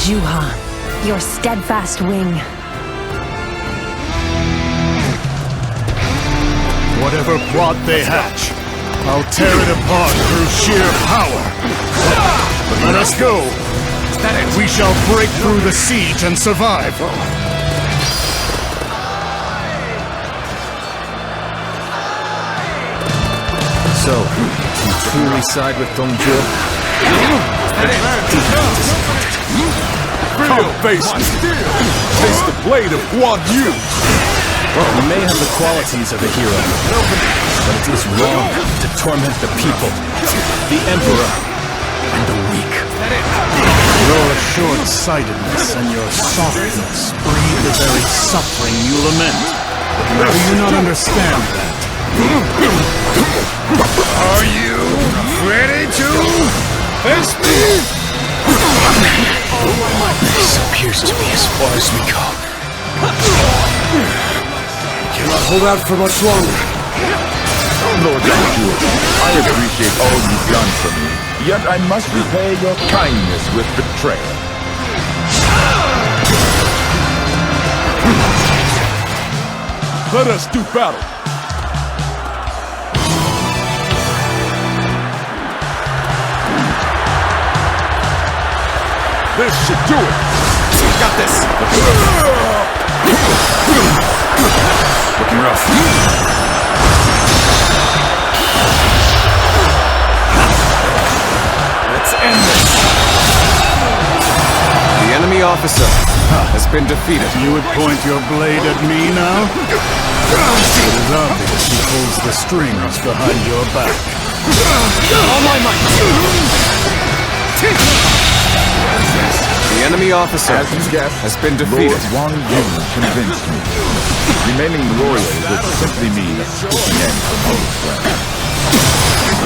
Zhuo, your steadfast wing. Whatever plot they hatch, I'll tear it apart through sheer power. But let us go. We shall break through the siege and survive. So, you truly side with Dongzhou? Come face me! Taste the blade of Guan Yu! You may have the qualities of a hero, but it is wrong to torment the people, the Emperor, and the weak. Your short-sightedness and your softness breed the very suffering you lament. Do you not understand that? Are you ready to face me? This appears to be as far as we go. Cannot hold out for much longer. Lord Zhuo, I appreciate all you've done for me, yet I must repay your kindness with betrayal. Let us do battle. This should do it. Got this. Looking rough. Let's end this. The enemy officer has been defeated. You would point your blade at me now? It is obvious he pulls the strings behind your back. All my might. The enemy officer has been defeated. Lord Wang Yun convinced me. Remaining loyal would simply mean a fitting end for both friends.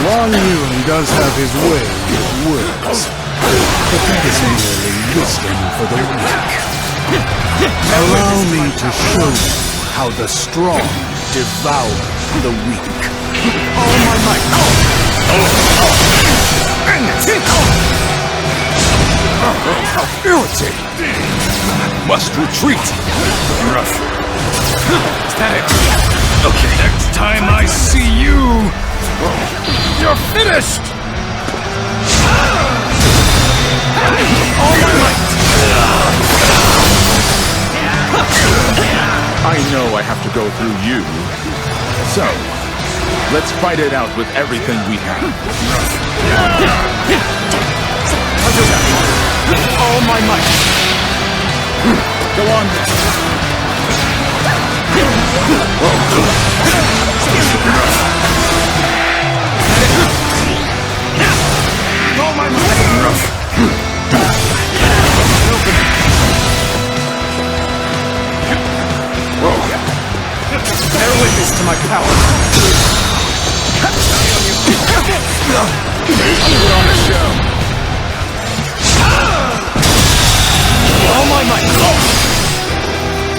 Wang Yun does have his way with words, but that is merely wisdom for the weak. Allow me to show you how the strong devour the weak. All my might. How irritating! Must retreat! Looking rough. Is that it? Okay. Next time I see you, you're finished! All my might! I know I have to go through you. So, let's fight it out with everything we have. All my might! Go on then! All my might! Bear witness to my power! Put on a show! All my might!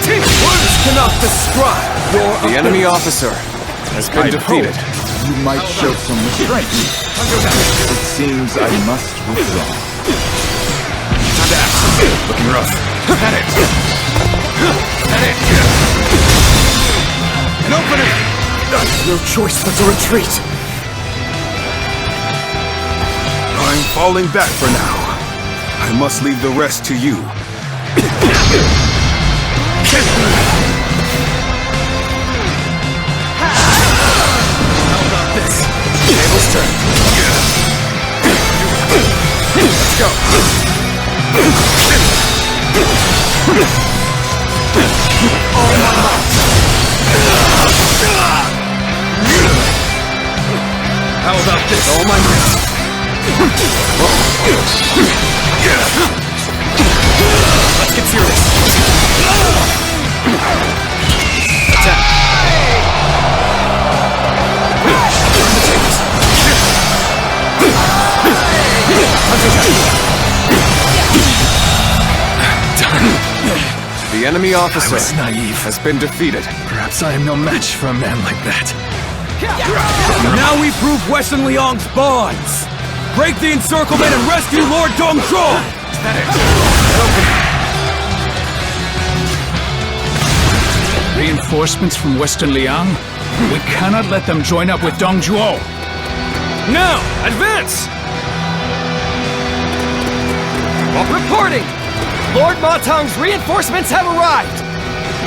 Words cannot describe your The enemy officer has been defeated. You might show some restraint. It seems I must withdraw. Time to action. Looking rough. At it. At it. An opening. No choice but to retreat. I'm falling back for now. I must leave the rest to you. How about this? Table's turn. Let's go. All my might. How about this? All my might. Let's get serious. Attack. Turn the tables. The enemy officer I was naive. has been defeated. Perhaps I am no match for a man like that. Now we prove Western Liang's bonds! Break the encirclement and rescue Lord Zhuo! Is that it? Reinforcements from Western Liang? We cannot let them join up with Zhuo. Now, advance! Reporting! Lord Matang's reinforcements have arrived!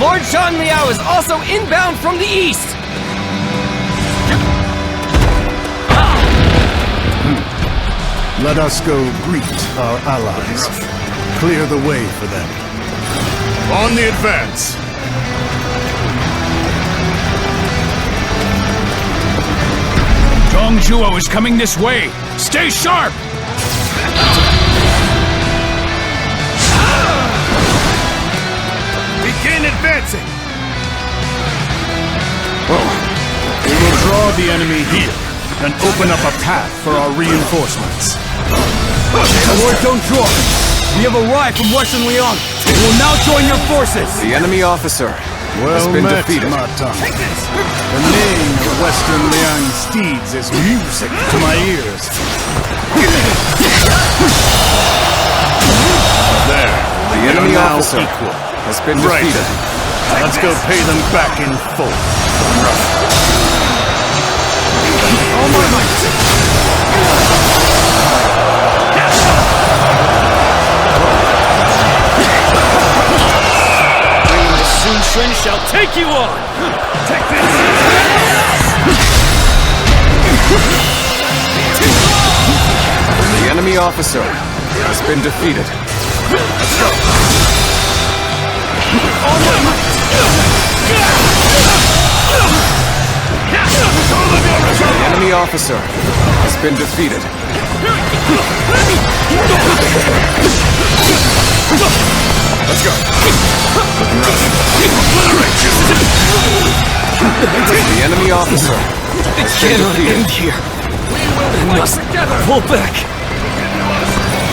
Lord Zhang Liao is also inbound from the east! Let us go greet our allies. Clear the way for them. On the advance! Zhuo is coming this way! Stay sharp! Begin advancing! We will draw the enemy here and open up a path for our reinforcements. Lord Zhuo, we have arrived from Western Liang. We will now join your forces. The enemy officer has Well been met, defeated. Matang. The neighing of Western Liang steeds is music to my ears. There, the enemy now officer equal. has been Right. defeated. Let's go pay them back in full. All my might! The Sun Quan shall take you on! Take this! The enemy officer has been defeated. Let's go! All my might! The enemy officer has been defeated. Let's go. The enemy officer has been defeated. Here. I must pull back.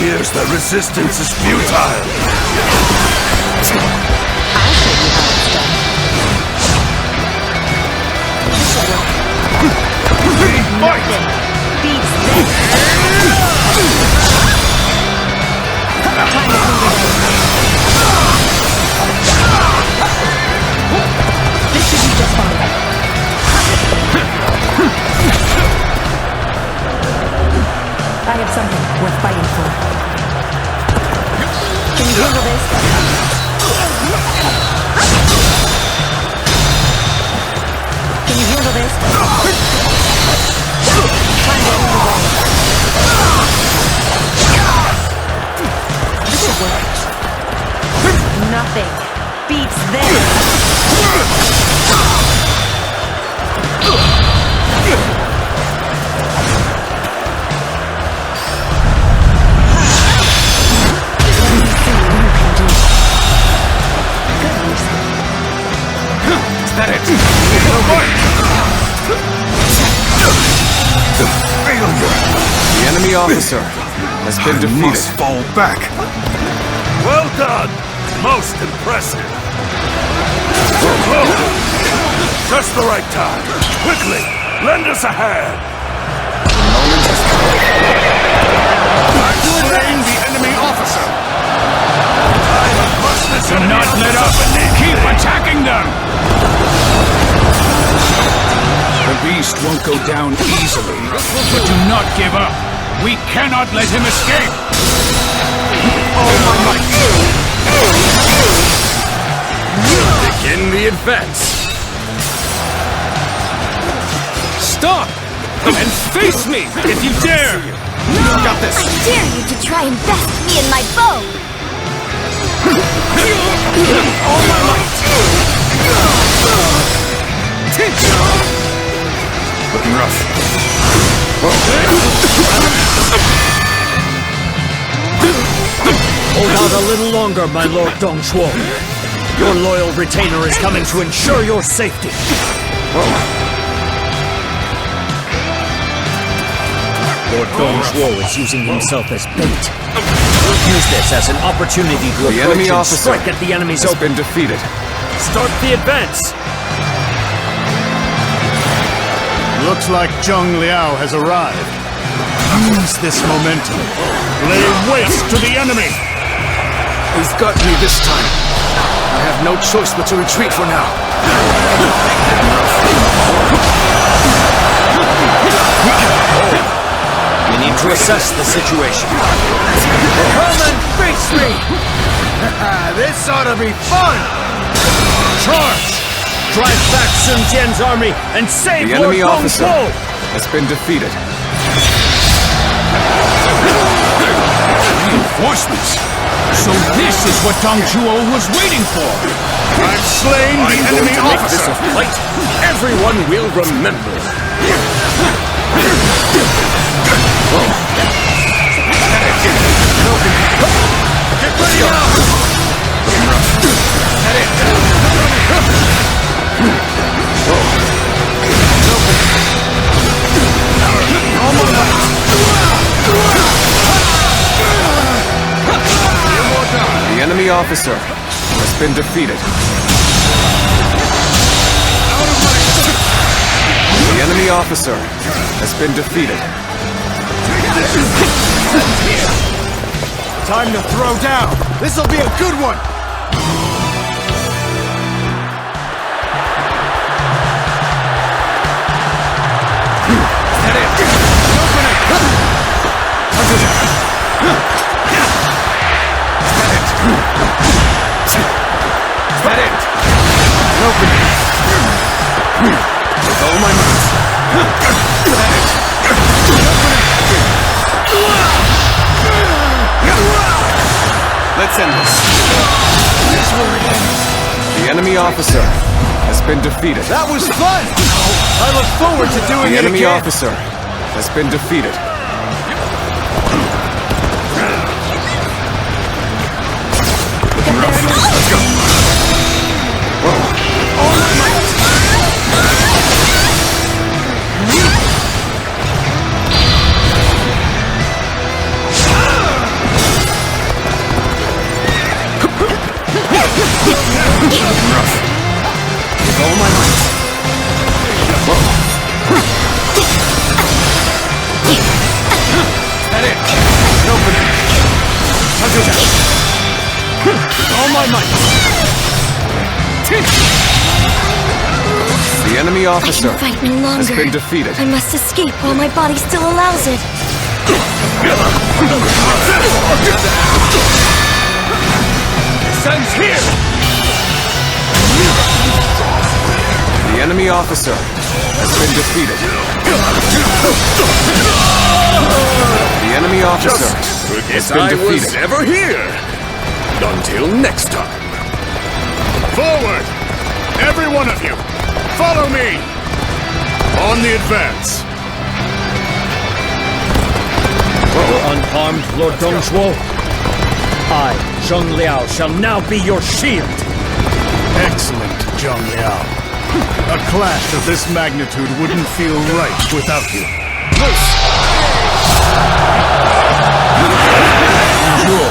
Here's the resistance is futile. This should be just fine. I have something worth fighting for. Can you handle this? Can you handle this? Time to move away. This should work. Nothing beats this. Is that it? The enemy officer has been defeated. Must fall back. Well done. Most impressive. Oh, just the right time. Quickly, lend us a hand. The moment has come. I'm slaying the enemy officer. Do not let up! Keep attacking them! The beast won't go down easily, but do not give up. We cannot let him escape! All my might! Begin the advance! Stop! And face me, if you dare! No! Got this! I dare you to try and best me in my bow! All my might! Looking rough. Hold out a little longer, my Lord Zhuo. Your loyal retainer is coming to ensure your safety. Lord Zhuo is using himself as bait. Use this as an opportunity to The approach enemy and officer strike at the enemy's has open. been defeated. Start the advance! Looks like Zhang Liao has arrived. Use this momentum. Lay waste to the enemy! He's got me this time. I have no choice but to retreat for now. We need to assess the situation. Come and face me! This ought to be fun! Charge! Drive back Sun Jian's army and save The Lord enemy officer Zhuo! has been defeated. Reinforcements! So this is what Zhuo was waiting for! I've slain the enemy officer! This a fight everyone will remember! Get ready now! The enemy officer has been defeated. The enemy officer has been defeated. Time to throw down! This'll be a good one! With all my might. Let's end this. Here's where it ends. The enemy officer has been defeated. That was fun! I look forward to doing The it enemy again. officer has been defeated. Let's go. Rough. With all my might. That it. Open it. I'll do that. With all my might. The enemy officer I can't fight no longer. has been defeated. I must escape while my body still allows it. Sun's here! The enemy officer has been defeated. The enemy officer has been defeated. I was ever here. Until next time. Forward! Every one of you! Follow me! On the advance. You're unharmed, Lord Zhuo. I, Zhang Liao, shall now be your shield. Excellent, Zhang Liao. A clash of this magnitude wouldn't feel right without you. Zhuo,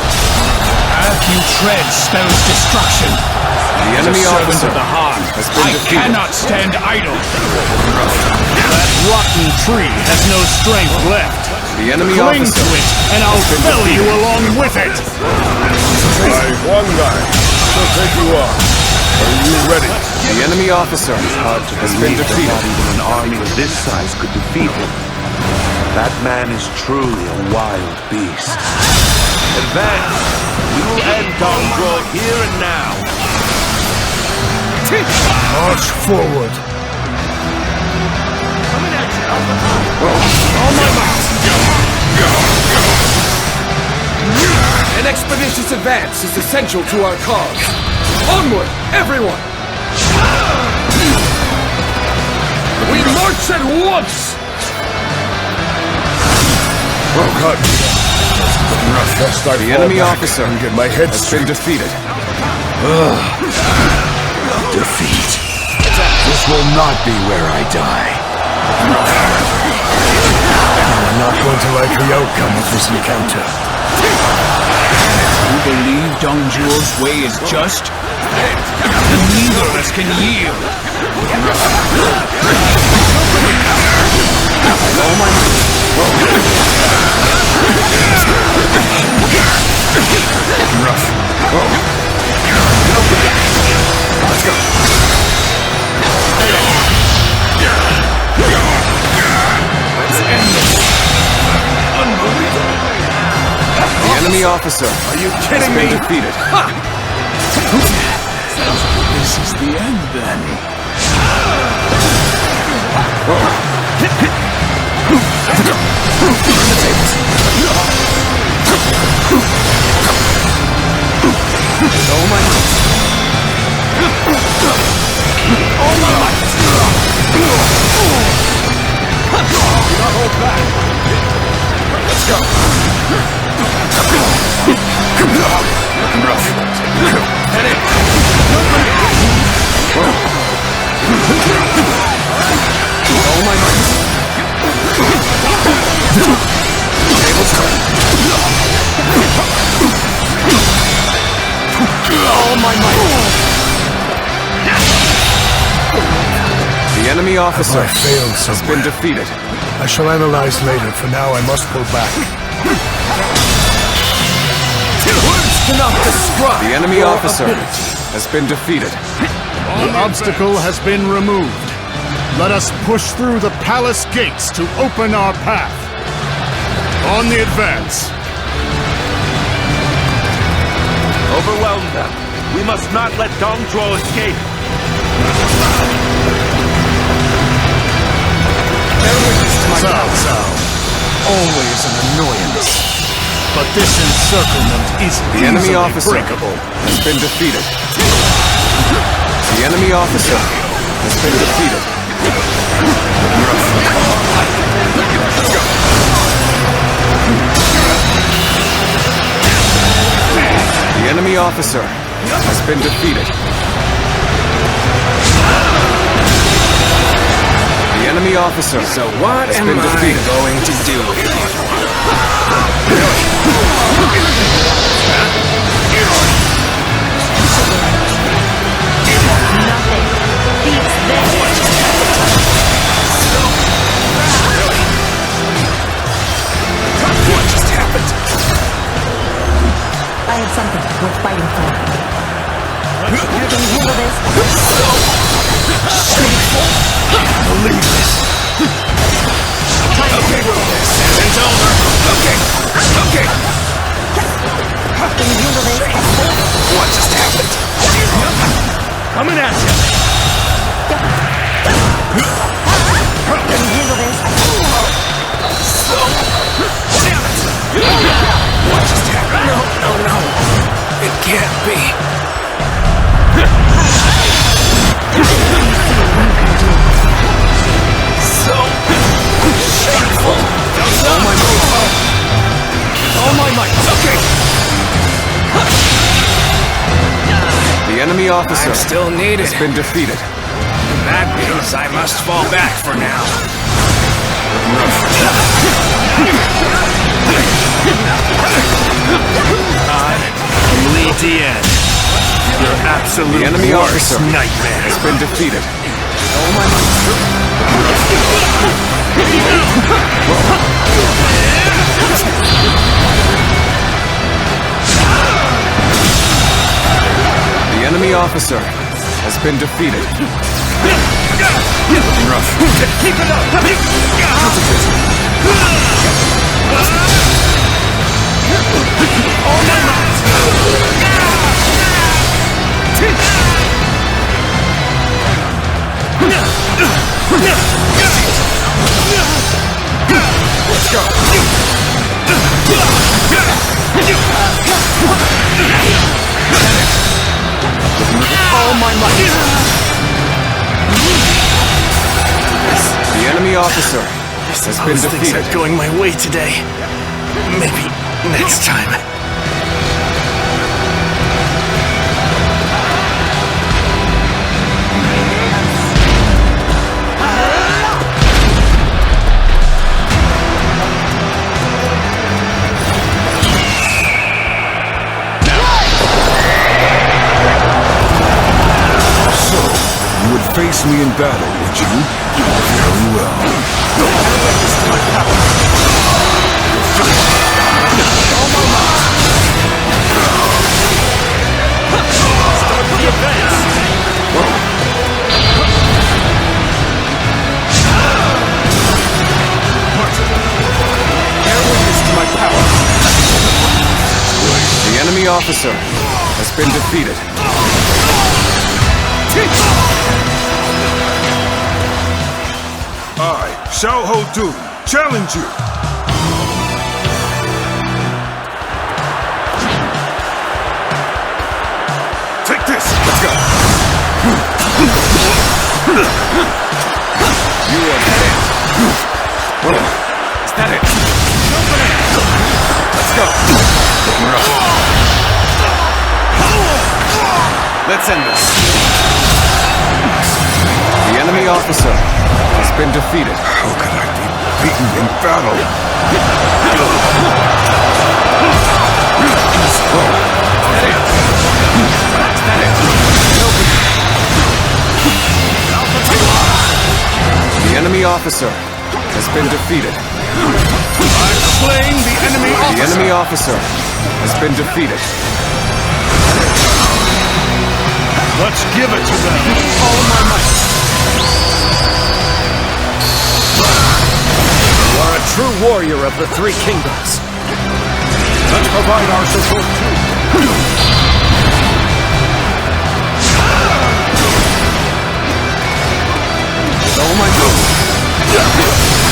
path you tread spells destruction. The enemy As a servant officer of the heart, has been I defeated. cannot stand idle. That rotten tree has no strength left. The enemy Cling officer to it, and I'll has been fell you defeated. along with it. One guy. We'll take you on. Are you ready? The enemy officer has been defeated. Not even an army of this size could defeat him. That man is truly a wild beast. Advance! We will end Zhuo here and now. March forward. All my might! An expeditious advance is essential to our cause. Onward, everyone! We march at once! Oh, God. The enemy officer Get my head has straight. been defeated. Defeat. This will not be where I die. I'm not going to like the outcome of this encounter. You believe Dong Zhuo's way is just? Then neither of us can yield. All my rough. Let's go. Let's end this. Unbelievable. The enemy officer Are you kidding has been me? defeated. This is the end then. All my might. All my might. Do not hold back. Let's go. Looking rough. Head in. All my might. Tables turn. All my might. The enemy officer I failed has been defeated. I shall analyze later. For now, I must pull back. Words cannot describe. The enemy your officer ability. has been defeated. The obstacle has been removed. Let us push through the palace gates to open our path. On the advance. Overwhelm them. We must not let Zhuo escape. Zhao, always an annoyance. But this encirclement is The enemy easily officer breakable. has been defeated. The enemy officer has been defeated. The enemy officer has been defeated. The enemy officer So what has am been I defeated. going to do here? What just happened? I have something worth fighting for. You can handle this. Believe this. Okay, it's over. Okay. Can you handle this? What just happened? Coming at you! Can you handle this? What just happened? No. It can't be. So shameful. All my might! Okay. The enemy officer I'm still needed. has been defeated. That means I must fall back for now. I can lead the end. Your absolute The enemy worst officer nightmare has been defeated. The enemy officer has been defeated. Keep it up! All my might! Let's go! All my might! The enemy officer has been Things defeated. aren't going my way today. Maybe next time. You would face me in battle, would you? Very well. Start the advance! Bear witness to my power. The enemy officer has been defeated. I, Shao challenge you. Take this. Let's go. You are dead. Is that it? Let's go. Looking rough. Let's end this. The enemy officer has been defeated. How could I be beaten in battle? The enemy officer has been defeated. I'm slaying the enemy officer. The enemy officer has been defeated. Let's give it to them. All my might. You are a true warrior of the Three Kingdoms. Let's provide our support too. Oh my God.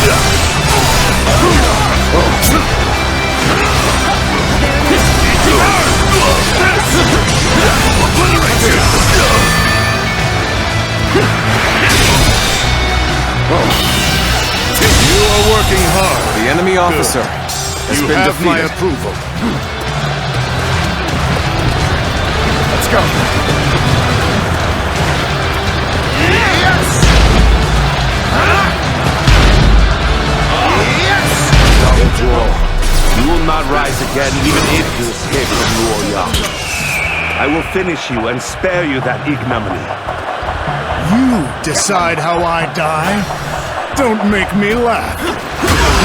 The enemy officer has You been have my defeated. approval. Let's go. Yes! Zhuo, you will not rise again even if you escape from Luoyang. I will finish you and spare you that ignominy. You decide how I die? Don't make me laugh.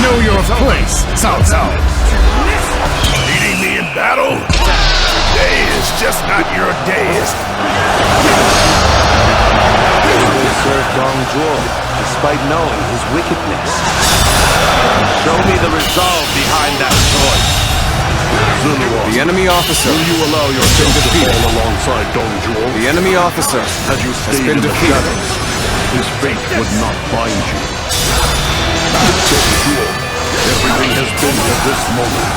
Know your place, Cao Cao. Beating me in battle? Today is just not your day. You will serve Dong Zhuo, despite knowing his wickedness. Show me the resolve behind that choice. The enemy officer. Will you allow yourself to fall alongside Dong Zhuo? The enemy officer Had you has stayed been in the defeated. shadows, his fate would not bind you. Dong Zhuo, everything has been to this moment.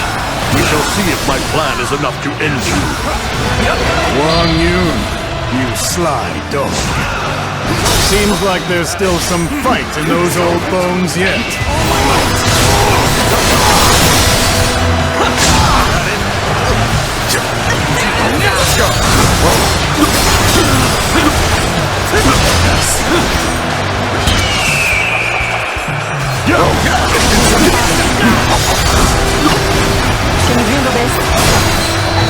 We shall see if my plan is enough to end you. Wang Yun, you sly dog. Seems like there's still some fight in those old bones yet. Let's go. Can you handle this?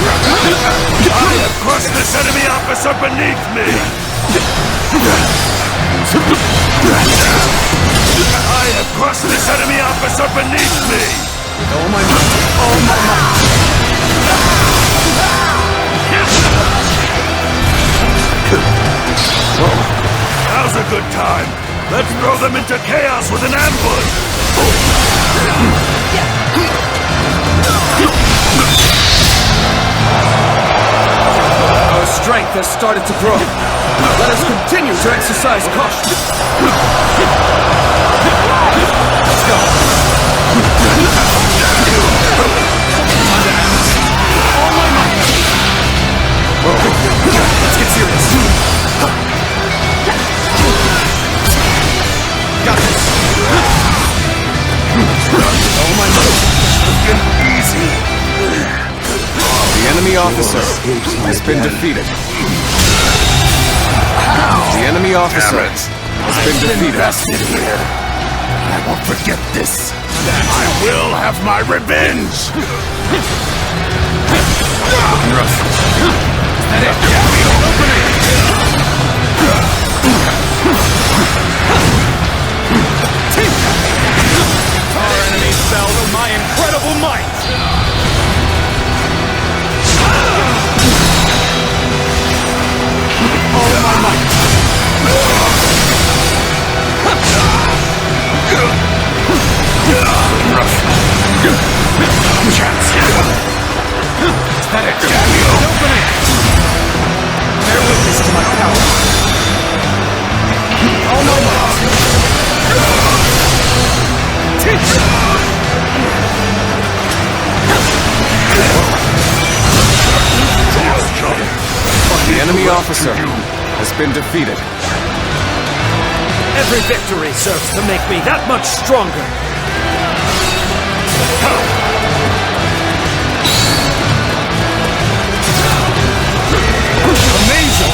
I have crushed this enemy officer beneath me! I have crushed this enemy officer beneath me! With all my might. All my might. Now's a good time. Let's throw them into chaos with an ambush! Our strength has started to grow. Let us continue to exercise caution. Let's go. All my might. Let's get serious. Got this. All my might. Easy. The enemy officer has been defeated. The enemy officer has been defeated. Here. I won't forget this. I will have my revenge! Our enemy fell to my incredible might! All my might. Chance. Is that it? Open it! Bear witness to my power. All my The enemy officer has been defeated. Every victory serves to make me that much stronger! Amazing!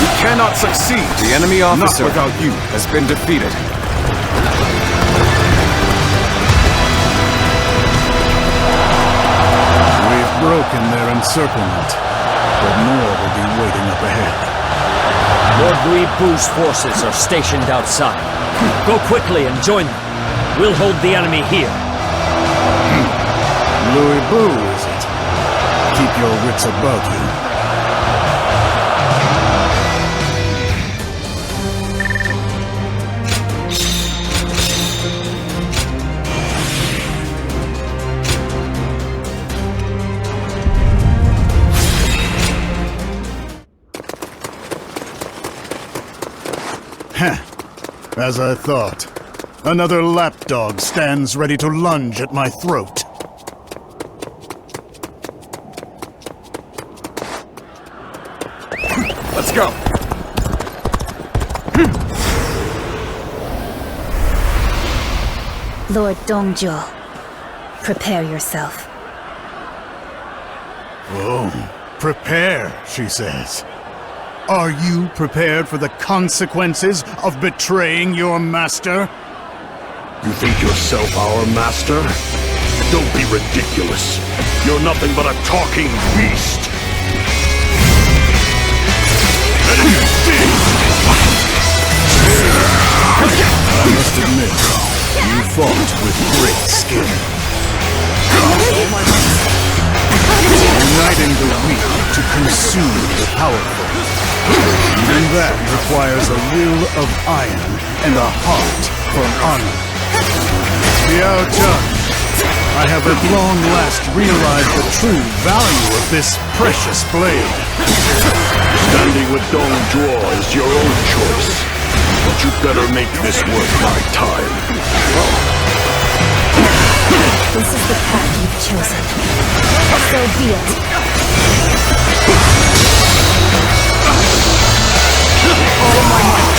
You cannot succeed. The enemy officer Not without you. has been defeated. We've broken their encirclement, but more will be waiting up ahead. Lord Louis Bu's forces are stationed outside. Go quickly and join them. We'll hold the enemy here. Louis Bu, is it? Keep your wits about you. Heh. As I thought. Another lapdog stands ready to lunge at my throat. Let's go. Lord Dongzhuo, prepare yourself. Oh, prepare, she says. Are you prepared for the consequences of betraying your master? You think yourself our master? Don't be ridiculous. You're nothing but a talking beast. I must admit, you fought with great skill. Uniting the weak to consume the powerful. Even that requires a will of iron and a heart for honor. Jiao, I have at long last realized the true value of this precious blade. Standing with Dongzhuo is your own choice, but you better make this worth my time. This is the path you've chosen. So be it. All my might.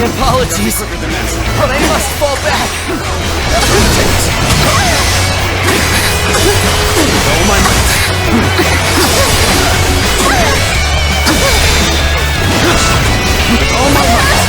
Apologies, but I must fall back. All my might. All my might.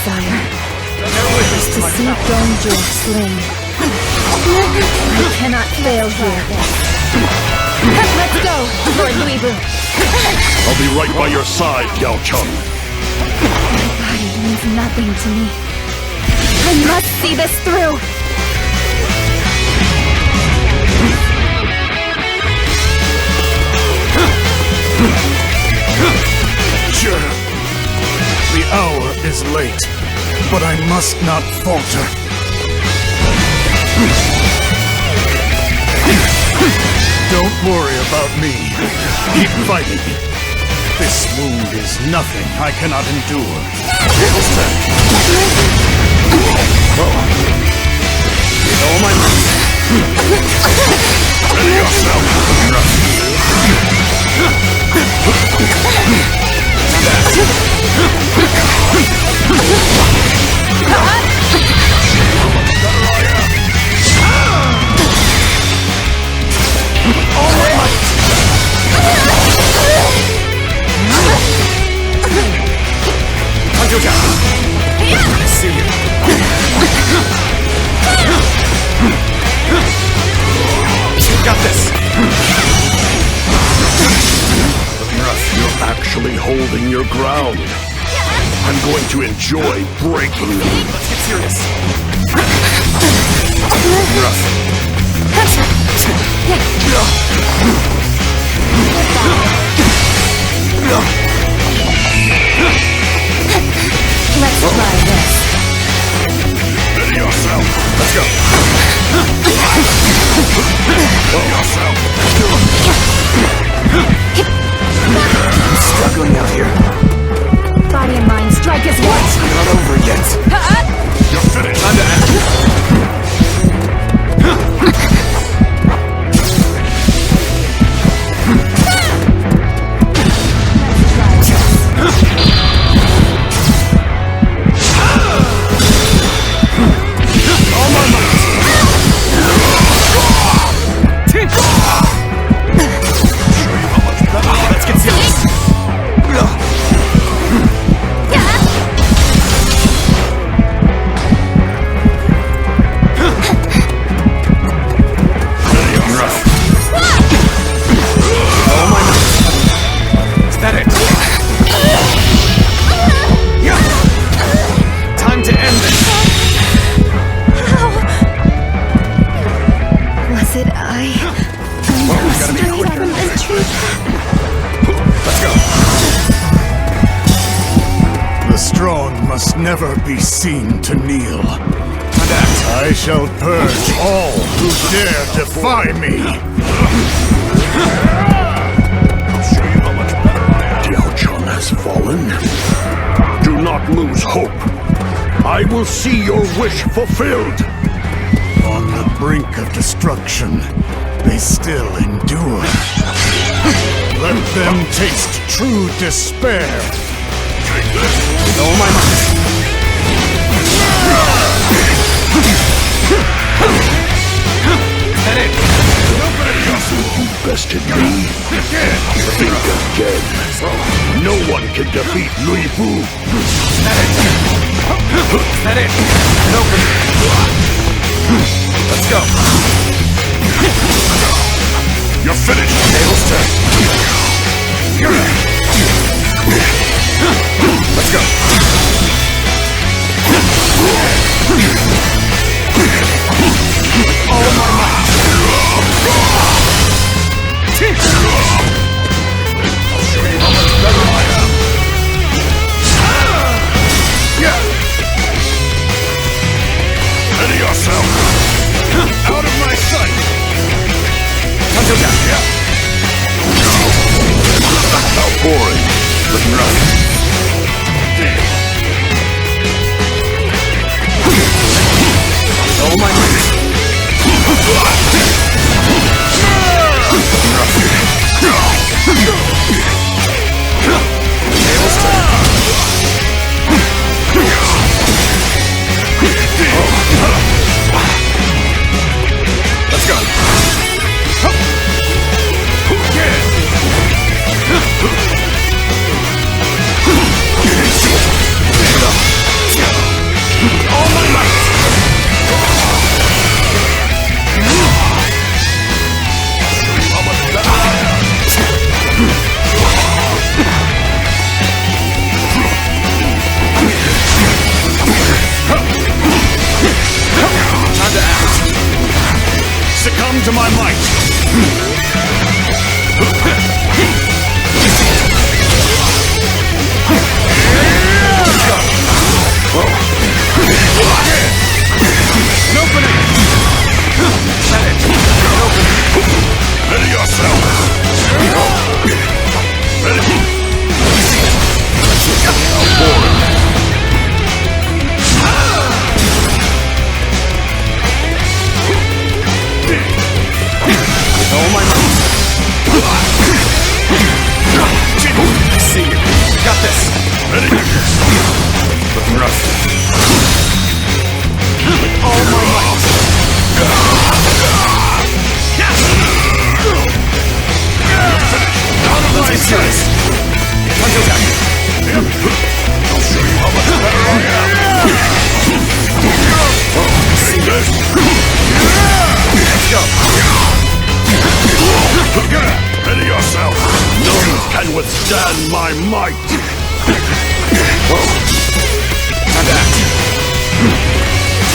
desire is to see Dong Zhuo slain. I cannot fail here. Let's go, Lord Luibu. I'll be right by your side, Yao Cheng. My body means nothing to me. I must see this through. Sure. The hour is late, but I must not falter. Don't worry about me. Keep fighting. This wound is nothing I cannot endure. With all my might. Ready yourself. I see you. You got this. You're actually holding your ground. I'm going to enjoy breaking you. Let's get serious. Let's try this. Ready yourself. Let's go. Ready yourself. I'm struggling out here. Body and mind strike as one. I'm not over yet. You're finished. Time to end. Let's get serious. Is that it? Time to end this. Was it I? Gotta be quicker. Let's go. The strong must never be seen to kneel. I shall purge all who dare defy me. I'll show you how much better I am. Jiao Cheng has fallen. Do not lose hope. I will see your wish fulfilled. On the brink of destruction, they still endure. Let them taste true despair. Take this. With all my might. That it? You bested me. Think again. No one can defeat Luibu. That it? Open. Let's go. You're finished. Tables turn. Let's go. All of my might. I'll show you how much better I am. Ready yourself. Out of my sight. Until down. Outpouring. But run. All my might. Tables turn. Let's go. my chest! Until that! I'll show you how much better I am! Take this! Let's go! Ready yourself! None can withstand my might! Time to act!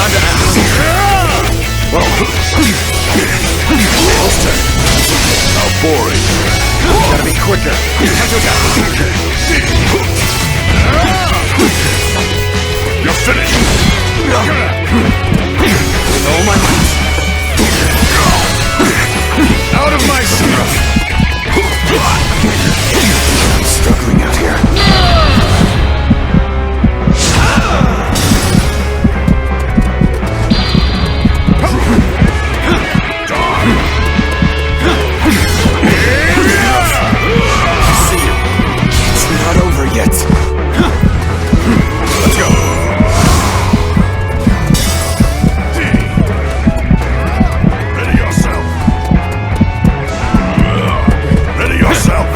Time to act! Almost turn! How boring! Gotta be quicker! Time to attack! You're finished! With all my might! Out of my sight! I'm struggling out here. See you. It's not over yet. Let's go. Ready yourself. Ready yourself.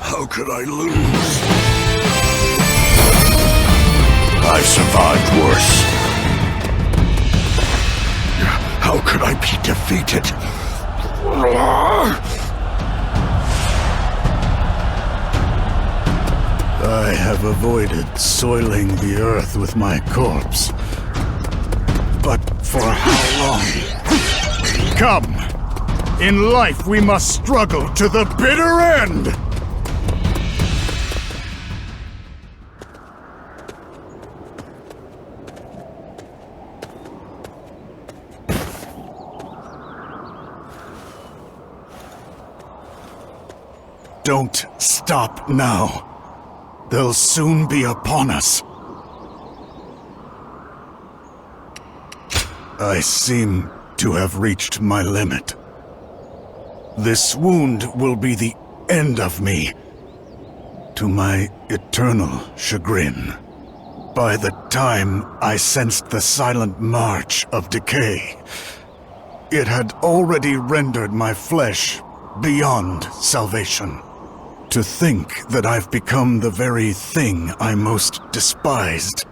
How could I lose? I've survived worse. How could I be defeated? I have avoided soiling the earth with my corpse. But for how long? Come! In life we must struggle to the bitter end! Don't stop now. They'll soon be upon us. I seem to have reached my limit. This wound will be the end of me, to my eternal chagrin. By the time I sensed the silent march of decay, it had already rendered my flesh beyond salvation. To think that I've become the very thing I most despised.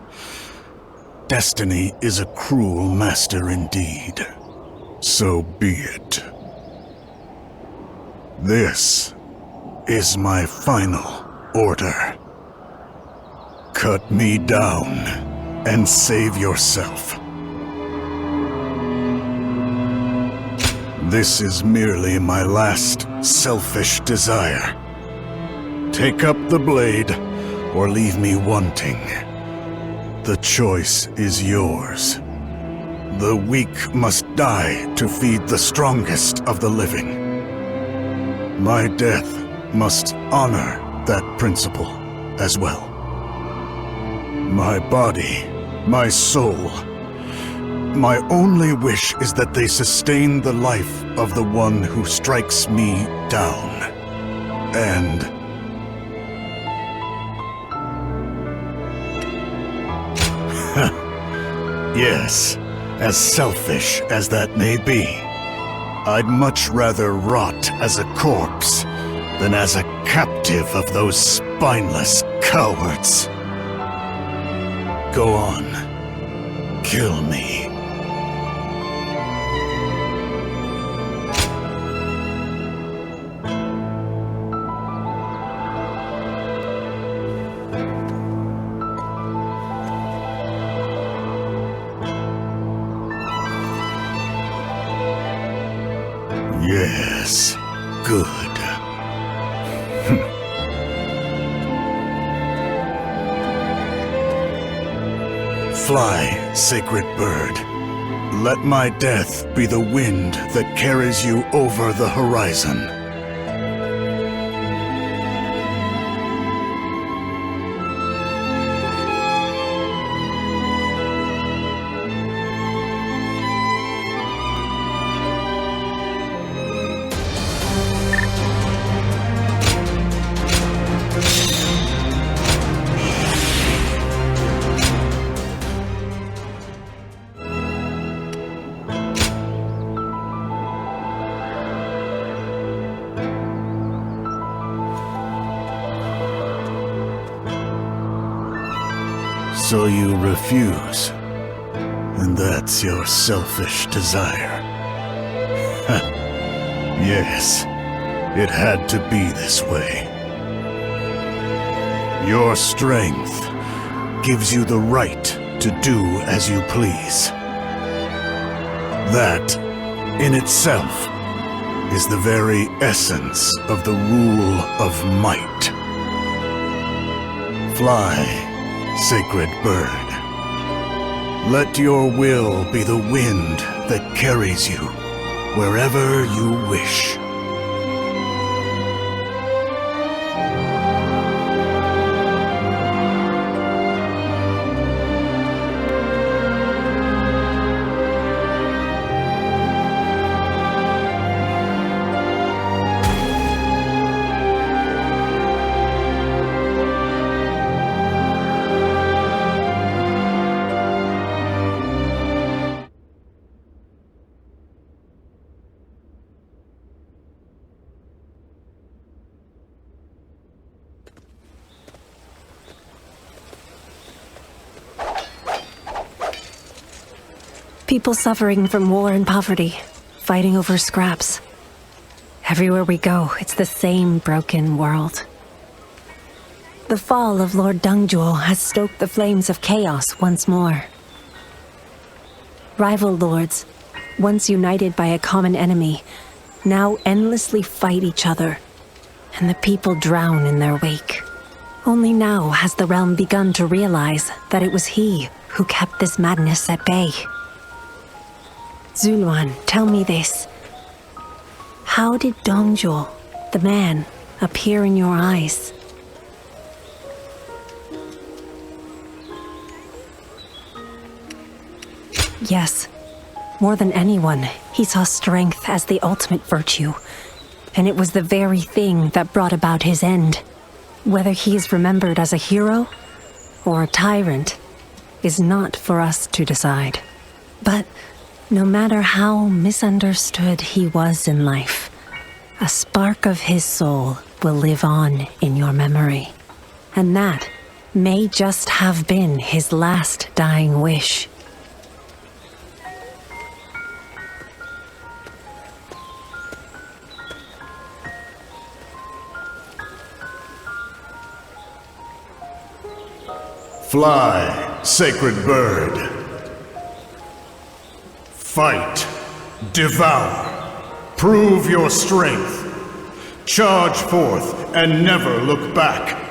Destiny is a cruel master indeed. So be it. This is my final order. Cut me down and save yourself. This is merely my last selfish desire. Take up the blade, or leave me wanting. The choice is yours. The weak must die to feed the strongest of the living. My death must honor that principle as well. My body, my soul, my only wish is that they sustain the life of the one who strikes me down. And yes, as selfish as that may be, I'd much rather rot as a corpse than as a captive of those spineless cowards. Go on, kill me. Yes, good. Fly, sacred bird. Let my death be the wind that carries you over the horizon. So you refuse. And that's your selfish desire. Yes, it had to be this way. Your strength gives you the right to do as you please. That, in itself, is the very essence of the rule of might. Fly, sacred bird. Let your will be the wind that carries you wherever you wish. People suffering from war and poverty, fighting over scraps. Everywhere we go, it's the same broken world. The fall of Lord Zhuo has stoked the flames of chaos once more. Rival lords, once united by a common enemy, now endlessly fight each other, and the people drown in their wake. Only now has the realm begun to realize that it was he who kept this madness at bay. Yuan, tell me this. How did Zhuo, the man, appear in your eyes? Yes, more than anyone, he saw strength as the ultimate virtue, and it was the very thing that brought about his end. Whether he is remembered as a hero or a tyrant is not for us to decide. But no matter how misunderstood he was in life, a spark of his soul will live on in your memory. And that may just have been his last dying wish. Fly, sacred bird. Fight, devour, prove your strength. Charge forth and never look back.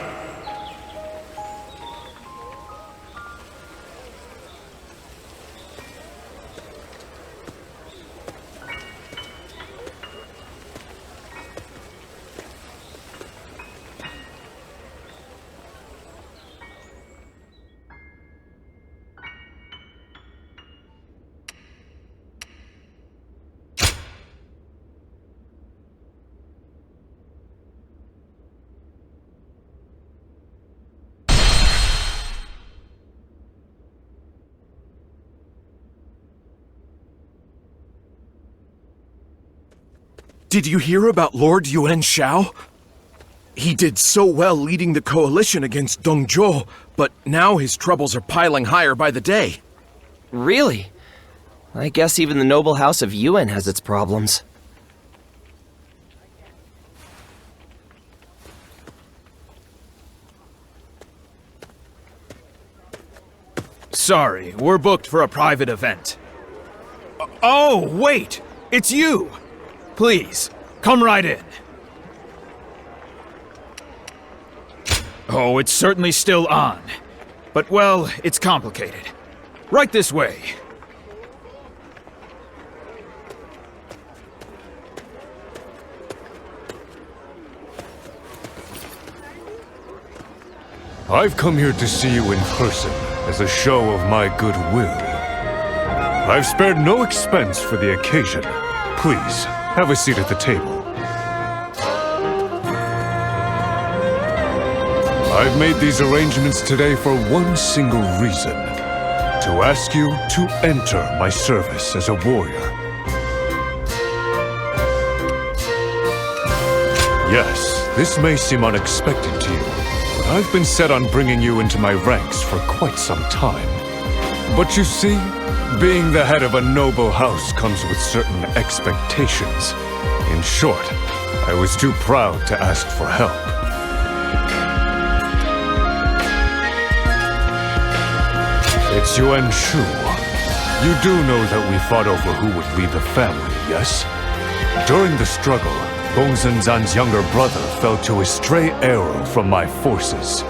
Did you hear about Lord Yuan Shao? He did so well leading the coalition against Zhuo, but now his troubles are piling higher by the day. Really? I guess even the noble house of Yuan has its problems. Sorry, we're booked for a private event. Oh, wait! It's you! Please, come right in. Oh, it's certainly still on. But, well, it's complicated. Right this way. I've come here to see you in person as a show of my goodwill. I've spared no expense for the occasion. Please, have a seat at the table. I've made these arrangements today for one single reason. To ask you to enter my service as a warrior. Yes, this may seem unexpected to you, but I've been set on bringing you into my ranks for quite some time. But you see, being the head of a noble house comes with certain expectations. In short, I was too proud to ask for help. It's Yuan Shu. You do know that we fought over who would lead the family, yes? During the struggle, Gongsun Zan's younger brother fell to a stray arrow from my forces.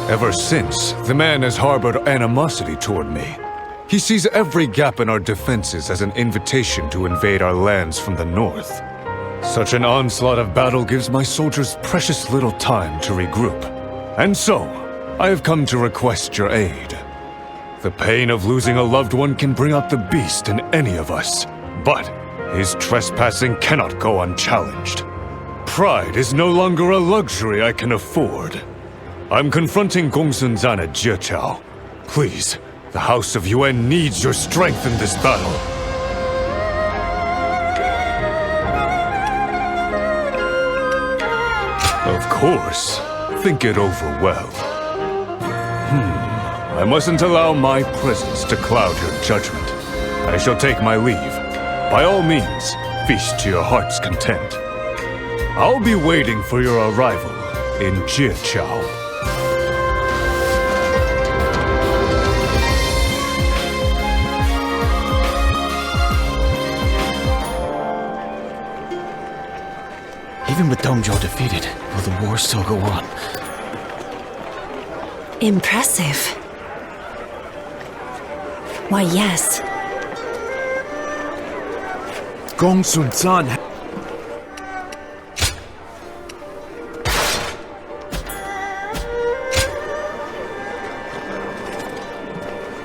Ever since, the man has harbored animosity toward me. He sees every gap in our defenses as an invitation to invade our lands from the north. Such an onslaught of battle gives my soldiers precious little time to regroup. And so, I have come to request your aid. The pain of losing a loved one can bring out the beast in any of us, but his trespassing cannot go unchallenged. Pride is no longer a luxury I can afford. I'm confronting Gongsun Zan at Jiao. Please, the House of Yuan needs your strength in this battle. Of course. Think it over well. I mustn't allow my presence to cloud your judgment. I shall take my leave. By all means, feast to your heart's content. I'll be waiting for your arrival in Jiao. Even with Zhou defeated, will the war still go on? Impressive. Why, yes. Gongsun Zan.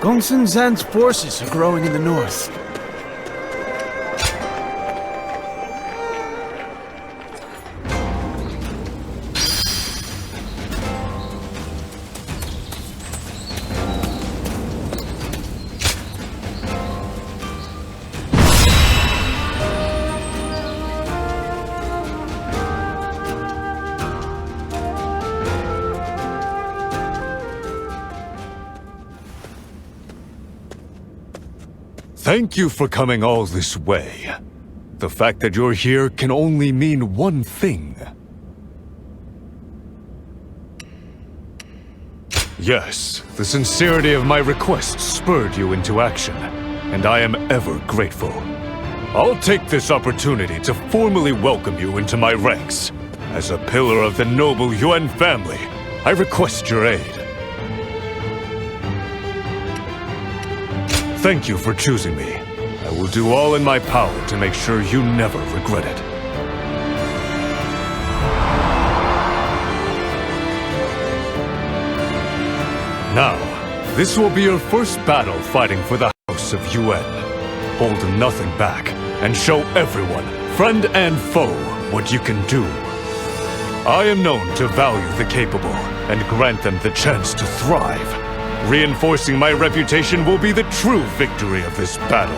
Gongsun Zan's forces are growing in the north. Thank you for coming all this way. The fact that you're here can only mean one thing. Yes, the sincerity of my request spurred you into action, and I am ever grateful. I'll take this opportunity to formally welcome you into my ranks. As a pillar of the noble Yuan family, I request your aid. Thank you for choosing me. I will do all in my power to make sure you never regret it. Now, this will be your first battle fighting for the House of Yuan. Hold nothing back, and show everyone, friend and foe, what you can do. I am known to value the capable, and grant them the chance to thrive. Reinforcing my reputation will be the true victory of this battle.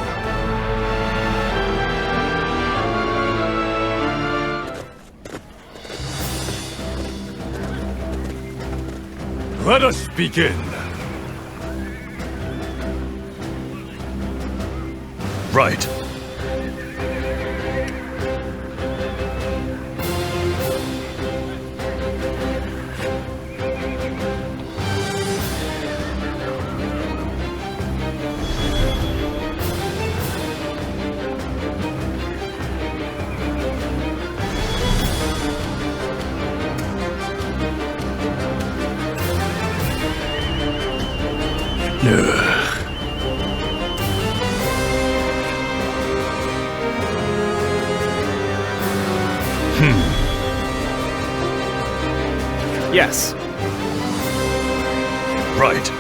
Let us begin. Right. Yes. Right.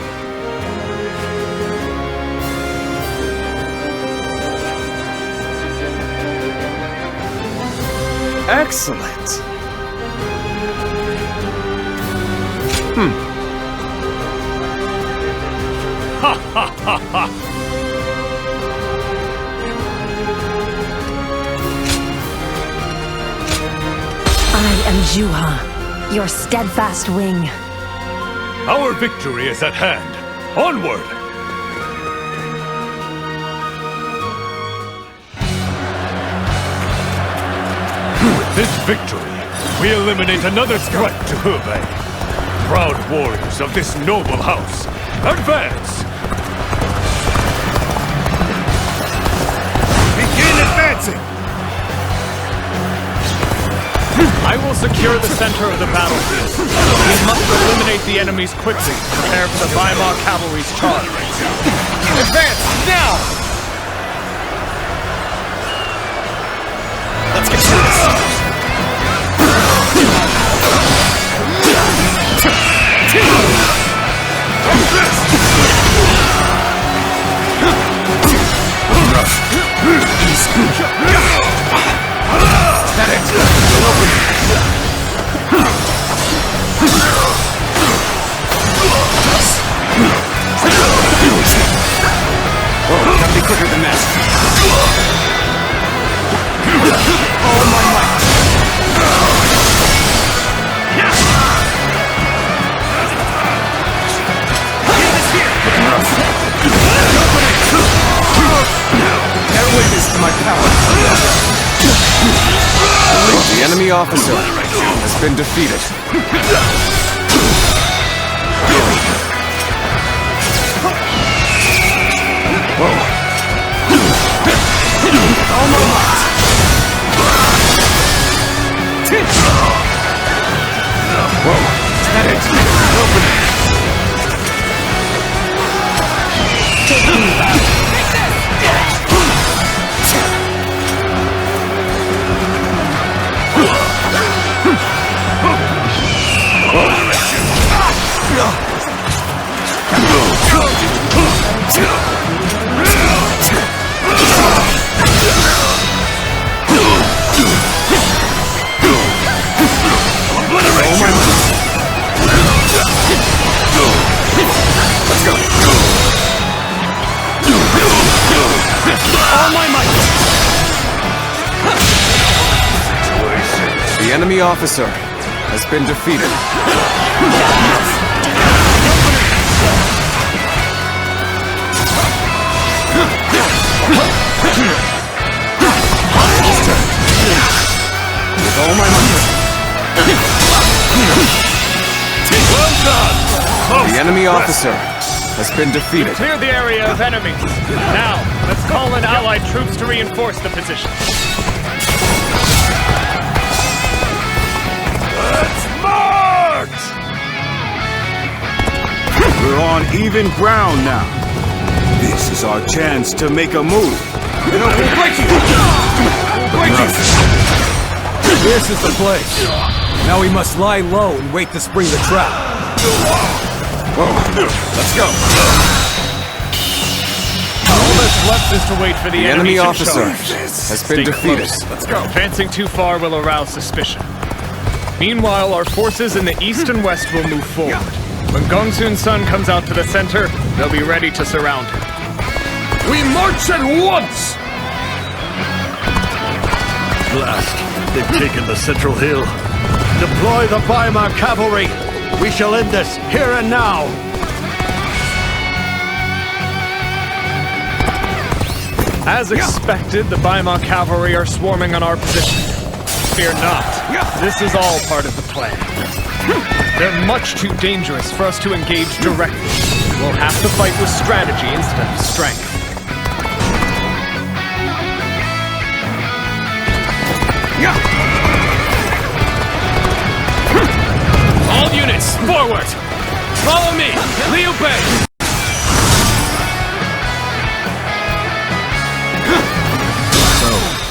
Excellent. Ha ha ha ha! I am Zhuo, your steadfast wing. Our victory is at hand. Onward! With this victory, we eliminate another threat to Hebei. Proud warriors of this noble house, advance! Begin advancing! I will secure the center of the battlefield. We must eliminate the enemies quickly. Prepare for the Weimar cavalry's charge. Advance, now! Let's get through this. That it? Whoa, gotta be quicker than that. Oh my might. Never witnessed my power. The enemy officer has been defeated. Whoa. Whoa. That it. Open it. Take me back. Let's go. All my might. The enemy officer has been defeated. With all my might. Well done! The enemy officer has been defeated. Clear the area of enemies. Now, let's call in allied troops to reinforce the position. Let's march! We're on even ground now. This is our chance to make a move. We'll break you! We'll break you! This is the place. Now we must lie low and wait to spring the trap. Whoa. Let's go. All that's left is to wait for the enemy to officer charge. has been defeated. Let's go. Advancing too far will arouse suspicion. Meanwhile, our forces in the east and west will move forward. When Gongsun's son comes out to the center, they'll be ready to surround him. We march at once! Blast. They've taken the central hill. Deploy the Weimar cavalry. We shall end this here and now. As expected, the Weimar cavalry are swarming on our position. Fear not. This is all part of the plan. They're much too dangerous for us to engage directly. We'll have to fight with strategy instead of strength. All units, forward! Follow me! Liu Bei!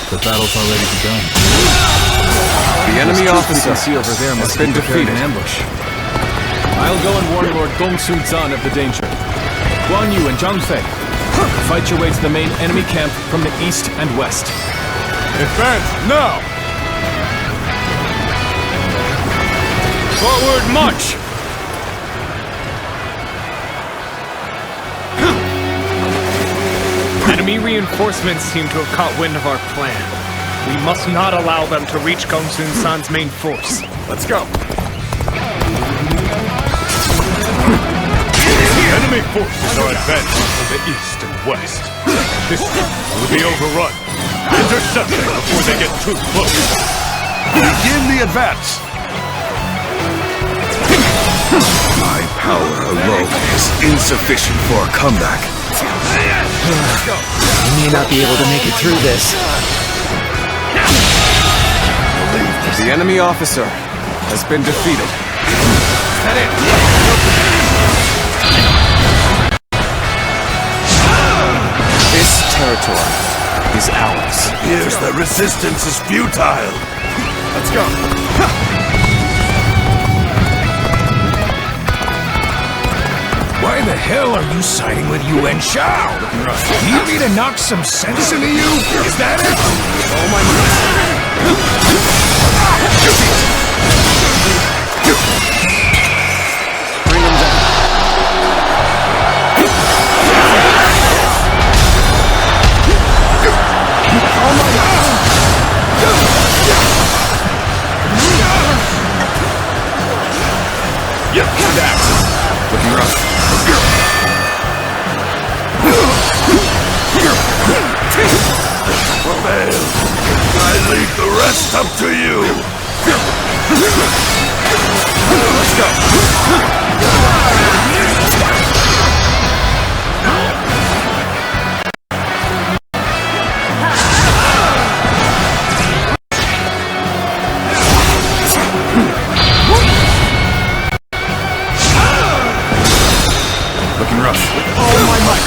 The battle's already begun. The enemy officer has been defeated. I'll go and warn Lord Gongsun Zan of the danger. Guan Yu and Zhang Fei, fight your way to the main enemy camp from the east and west. Advance now! Forward march! Enemy reinforcements seem to have caught wind of our plan. We must not allow them to reach Gongsun San's main force. Let's go. Enemy forces are advancing from the east and west. This will be overrun. Intercept them before they get too close. Begin the advance. My power alone is insufficient for a comeback. You may not be able to make it through this. The enemy officer has been defeated. This territory is ours. Here's the resistance is futile. Let's go. Why the hell are you siding with Yuan Shao? Do you need to knock some sense into you? Is that it? Oh my Bring him down. Oh my God! Yep, that. Looking rough. Prevail. I leave the rest up to you. Let's go. Looking rough. Oh my might.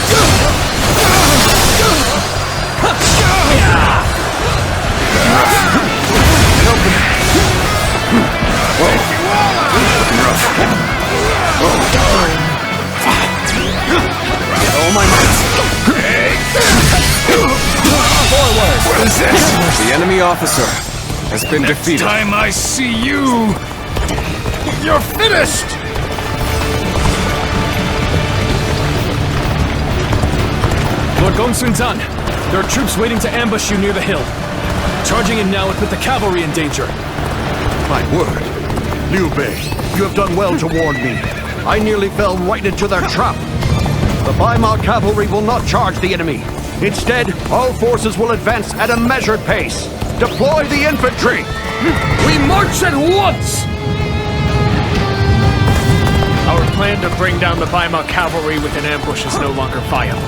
What is this? The enemy officer has been defeated. Next time I see you, you're finished! Lord Gongsun-zan, there are troops waiting to ambush you near the hill. Charging in now would put the cavalry in danger. My word. Liu Bei, you have done well to warn me. I nearly fell right into their trap. The Weimar cavalry will not charge the enemy. Instead, all forces will advance at a measured pace. Deploy the infantry! We march at once! Our plan to bring down the Weimar cavalry with an ambush is no longer viable.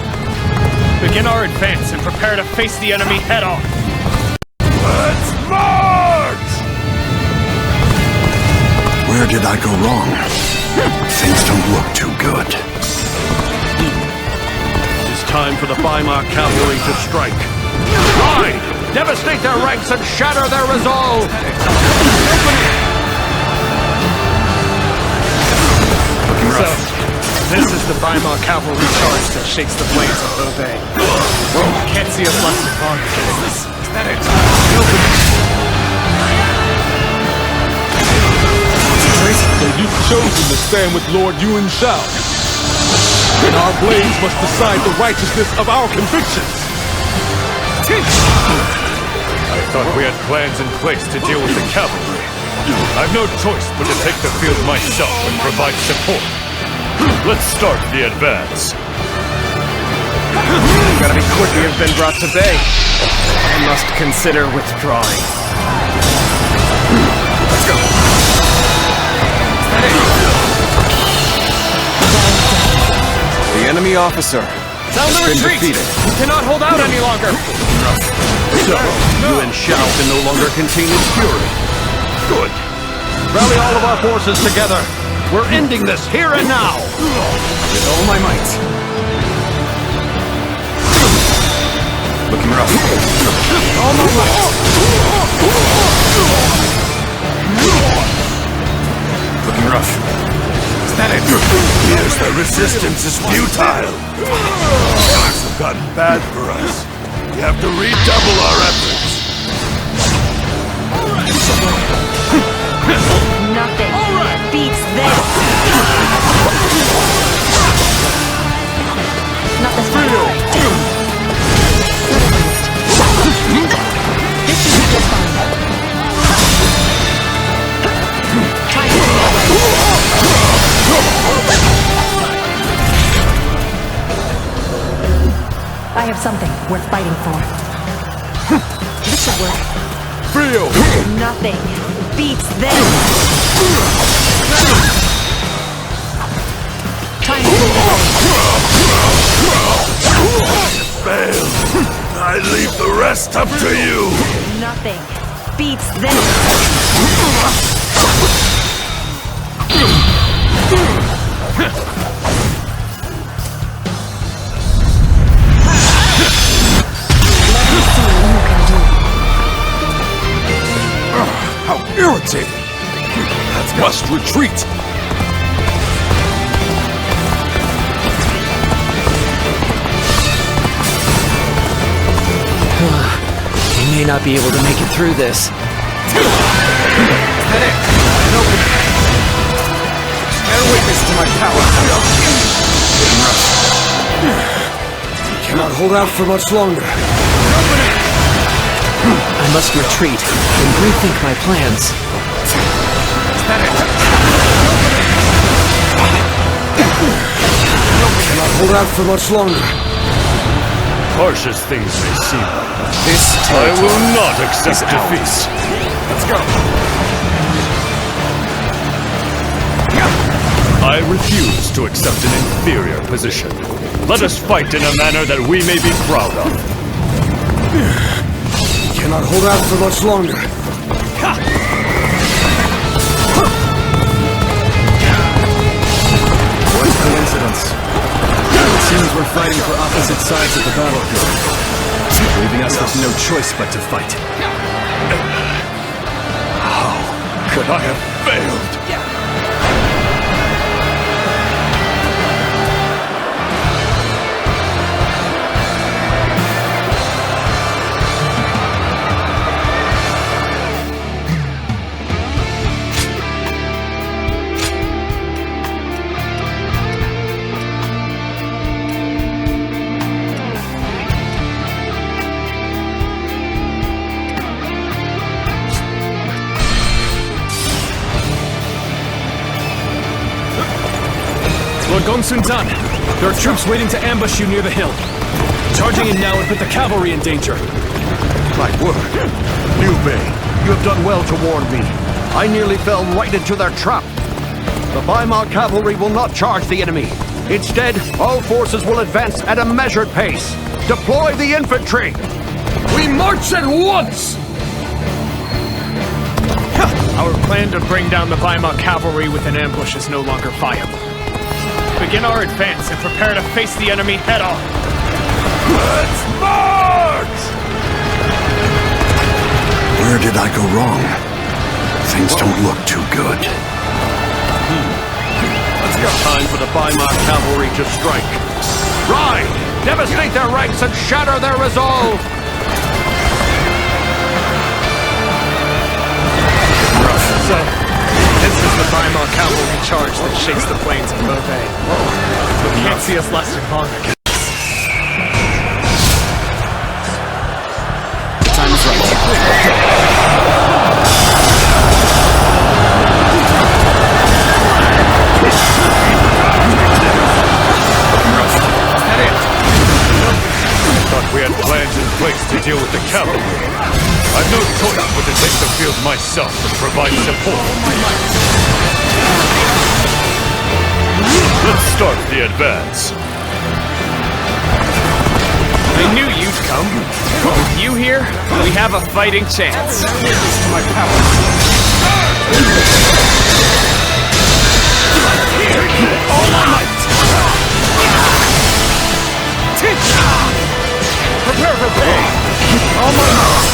Begin our advance and prepare to face the enemy head-on. Let's march! Where did I go wrong? Things don't look too good. It's time for the Weimar cavalry to strike. Ride! Devastate their ranks and shatter their resolve! So, this is the Weimar cavalry charge that shakes the blades of Hebei. Can't see us less than long. Is that it? So you've chosen to stand with Lord Yuan Shao. And our blades must decide the righteousness of our convictions. I thought we had plans in place to deal with the cavalry. I've no choice but to take the field myself and provide support. Let's start the advance. Gotta be quick, we have been brought to bay. I must consider withdrawing. Let's go. The enemy officer Sound the has been retreat! defeated. We cannot hold out any longer! So, Yuan Shao can no longer contain his fury. Good. Rally all of our forces together. We're ending this here and now. With all my might. Looking rough. All my might. Looking rough. Is that it? Here's the resistance is futile. Things have gotten bad for us. We have to redouble our efforts. Nothing beats this. Not this one. This should be just fine. Try to I have something worth fighting for. This should work. Feel! Nothing beats this! Time to Fail! I leave the rest up to you! Nothing beats this! How irritating! Must retreat! We may not be able to make it through this. Bear witness to my power. Cannot hold out for much longer. I must retreat and rethink my plans. Cannot hold out for much longer. Harsh as things may seem, This I will not accept defeat. Let's go. I refuse to accept an inferior position. Let us fight in a manner that we may be proud of. Cannot hold out for much longer. What coincidence. It seems we're fighting for opposite sides of the battlefield, leaving us with no choice but to fight. How could I have failed? Lord Gongsun-zan, there are troops waiting to ambush you near the hill. Charging in now would put the cavalry in danger. My word. Liu Bei, you have done well to warn me. I nearly fell right into their trap. The Weimar cavalry will not charge the enemy. Instead, all forces will advance at a measured pace. Deploy the infantry! We march at once! Our plan to bring down the Weimar cavalry with an ambush is no longer viable. Begin our advance and prepare to face the enemy head-on. Let's march! Where did I go wrong? Things don't look too good. Let's go. Time for the Weimar cavalry to strike. Ride! Devastate their ranks and shatter their resolve! So, this is the Weimar cavalry charge that shakes the plains of Beauvais. You can't see us lasting long, I guess. Time is right. Thought we had plans in place to deal with the cavalry. I've no choice but to take the field myself and provide support. Let's start the advance. I knew you'd come. With you here, we have a fighting chance. All my might! Prepare for pain! All my might!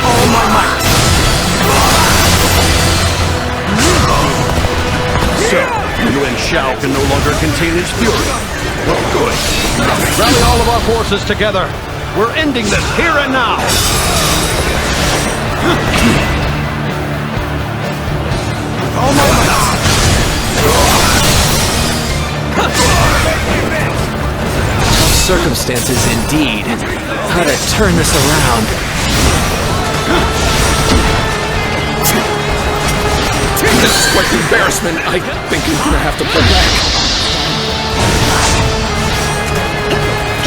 All my might! So, Yuan Shao can no longer contain his fury. Good. Rally all of our forces together. We're ending this here and now. All my might! Circumstances indeed. How to turn this around. This is quite the embarrassment. I think I'm gonna have to pull back.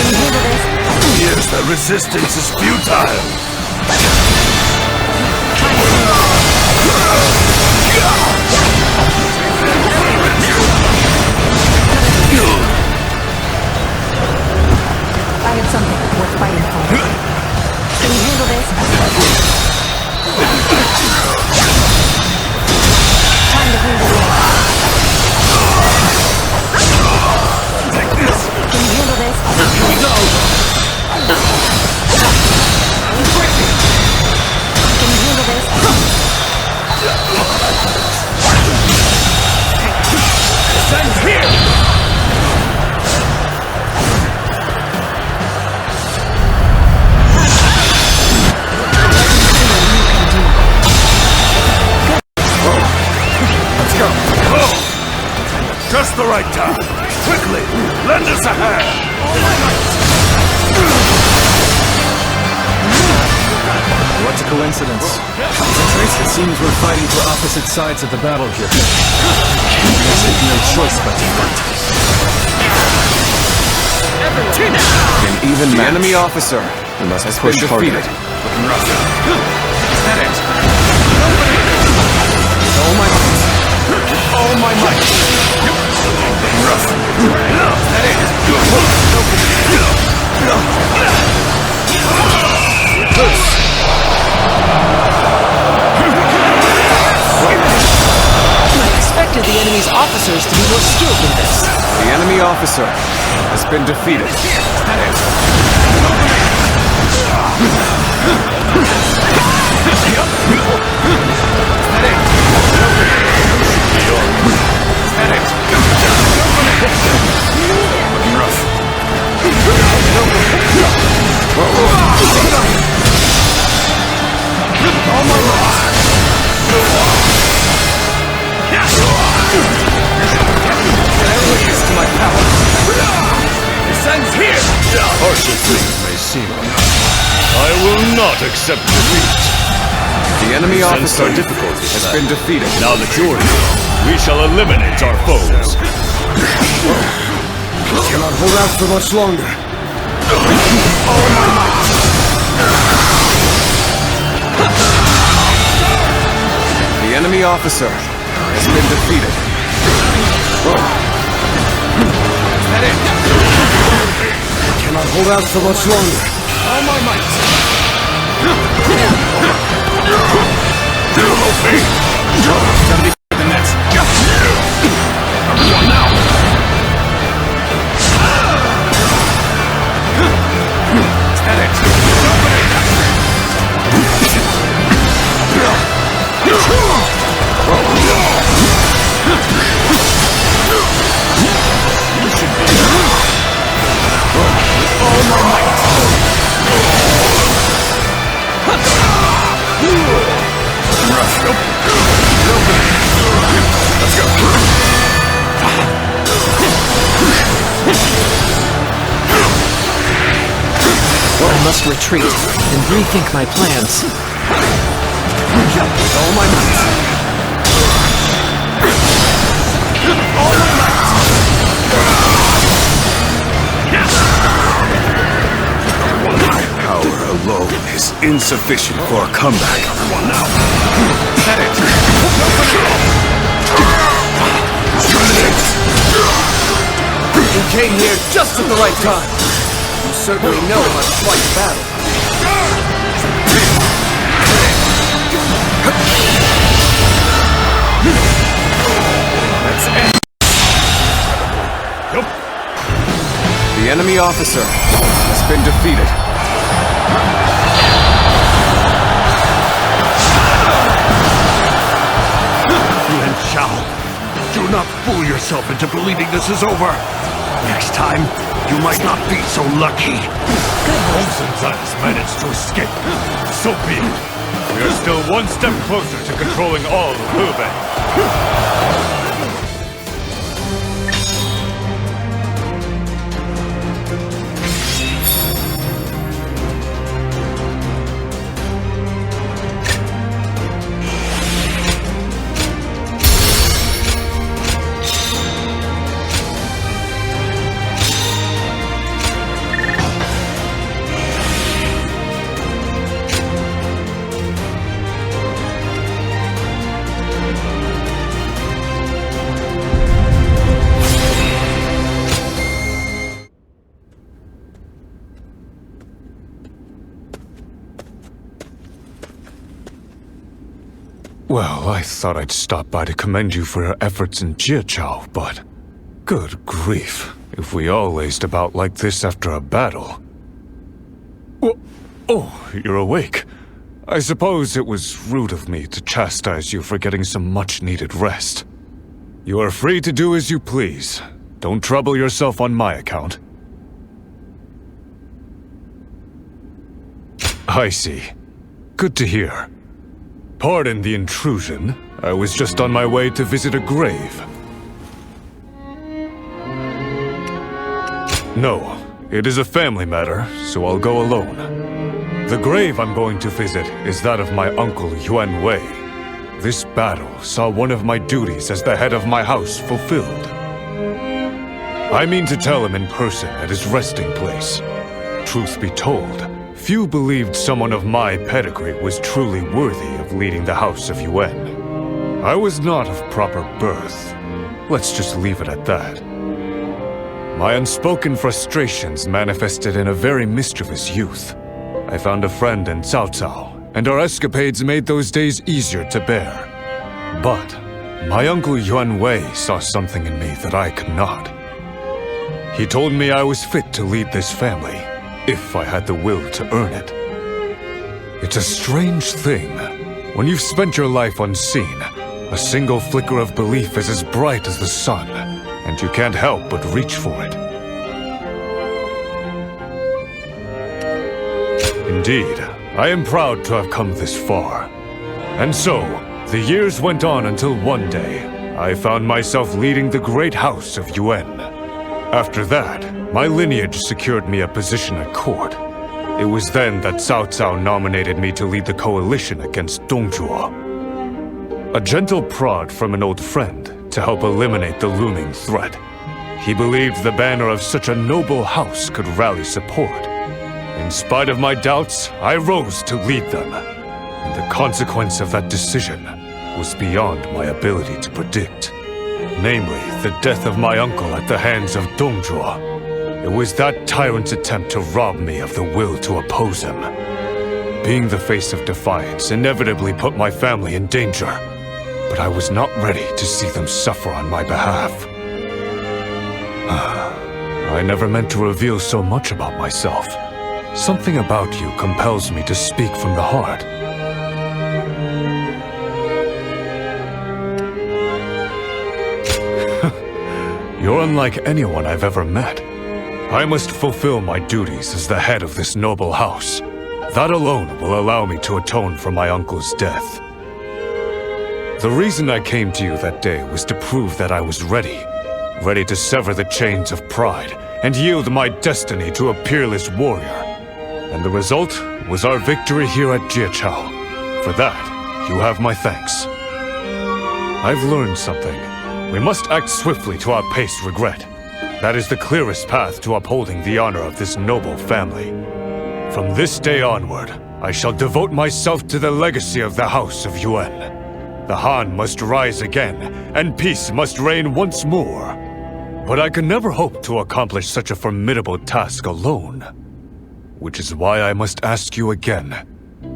Can you handle this? Yes, the resistance is futile. I have something worth fighting for. Can you handle this? Time to handle this. Take this. Can you handle this? Here we go. Can you handle this? Zhang's here. Let's go. Oh, just the right time. Quickly, lend us a hand. What a coincidence. It seems we're fighting for opposite sides of the battle here. There's no choice but to fight. An even match. The enemy officer has been defeated. Is that it? All my might. All my might. Rough. Is that it? I expected the enemy's officers to be more skilled in this. The enemy officer has been defeated. Is that it? Harsh as things may seem, I will not accept defeat. The enemy officer difficulties has been defeated. Now that you're here, we shall eliminate our foes. Cannot hold out for much longer. All my might. The enemy officer has been defeated. Is that it? Cannot hold out for much longer. All my might. Gotta be better than that. Everyone now. Is that it? You should be all my might. Let's go. I must retreat and rethink my plans. All my might. All my might. My power alone is insufficient for a comeback. Everyone now. Is that it? You came here just at the right time. You certainly know how to fight a battle. That's it. The enemy officer has been defeated. Yuan Shao, do not fool yourself into believing this is over. Next time, you might not be so lucky. Zhang's managed to escape. So be it. We are still one step closer to controlling all of Hubei. Well, I thought I'd stop by to commend you for your efforts in Jiao, but... Good grief, if we all laced about like this after a battle... Oh, you're awake. I suppose it was rude of me to chastise you for getting some much-needed rest. You are free to do as you please. Don't trouble yourself on my account. I see. Good to hear. Pardon the intrusion. I was just on my way to visit a grave. No, it is a family matter, so I'll go alone. The grave I'm going to visit is that of my uncle Yuan Wei. This battle saw one of my duties as the head of my house fulfilled. I mean to tell him in person at his resting place. Truth be told, few believed someone of my pedigree was truly worthy of leading the house of Yuan. I was not of proper birth. Let's just leave it at that. My unspoken frustrations manifested in a very mischievous youth. I found a friend in Cao Cao, and our escapades made those days easier to bear. But my uncle Yuan Wei saw something in me that I could not. He told me I was fit to lead this family, if I had the will to earn it. It's a strange thing. When you've spent your life unseen, a single flicker of belief is as bright as the sun, and you can't help but reach for it. Indeed, I am proud to have come this far. And so, the years went on until one day, I found myself leading the great house of Yuan. After that, my lineage secured me a position at court. It was then that Cao Cao nominated me to lead the coalition against Zhuo. A gentle prod from an old friend to help eliminate the looming threat. He believed the banner of such a noble house could rally support. In spite of my doubts, I rose to lead them. And the consequence of that decision was beyond my ability to predict. Namely, the death of my uncle at the hands of Zhuo. It was that tyrant's attempt to rob me of the will to oppose him. Being the face of defiance inevitably put my family in danger, but I was not ready to see them suffer on my behalf. I never meant to reveal so much about myself. Something about you compels me to speak from the heart. You're unlike anyone I've ever met. I must fulfill my duties as the head of this noble house. That alone will allow me to atone for my uncle's death. The reason I came to you that day was to prove that I was ready to sever the chains of pride and yield my destiny to a peerless warrior. And the result was our victory here at Jiao. For that, you have my thanks. I've learned something. We must act swiftly to outpace regret. That is the clearest path to upholding the honor of this noble family. From this day onward, I shall devote myself to the legacy of the House of Yuan. The Han must rise again, and peace must reign once more. But I can never hope to accomplish such a formidable task alone. Which is why I must ask you again.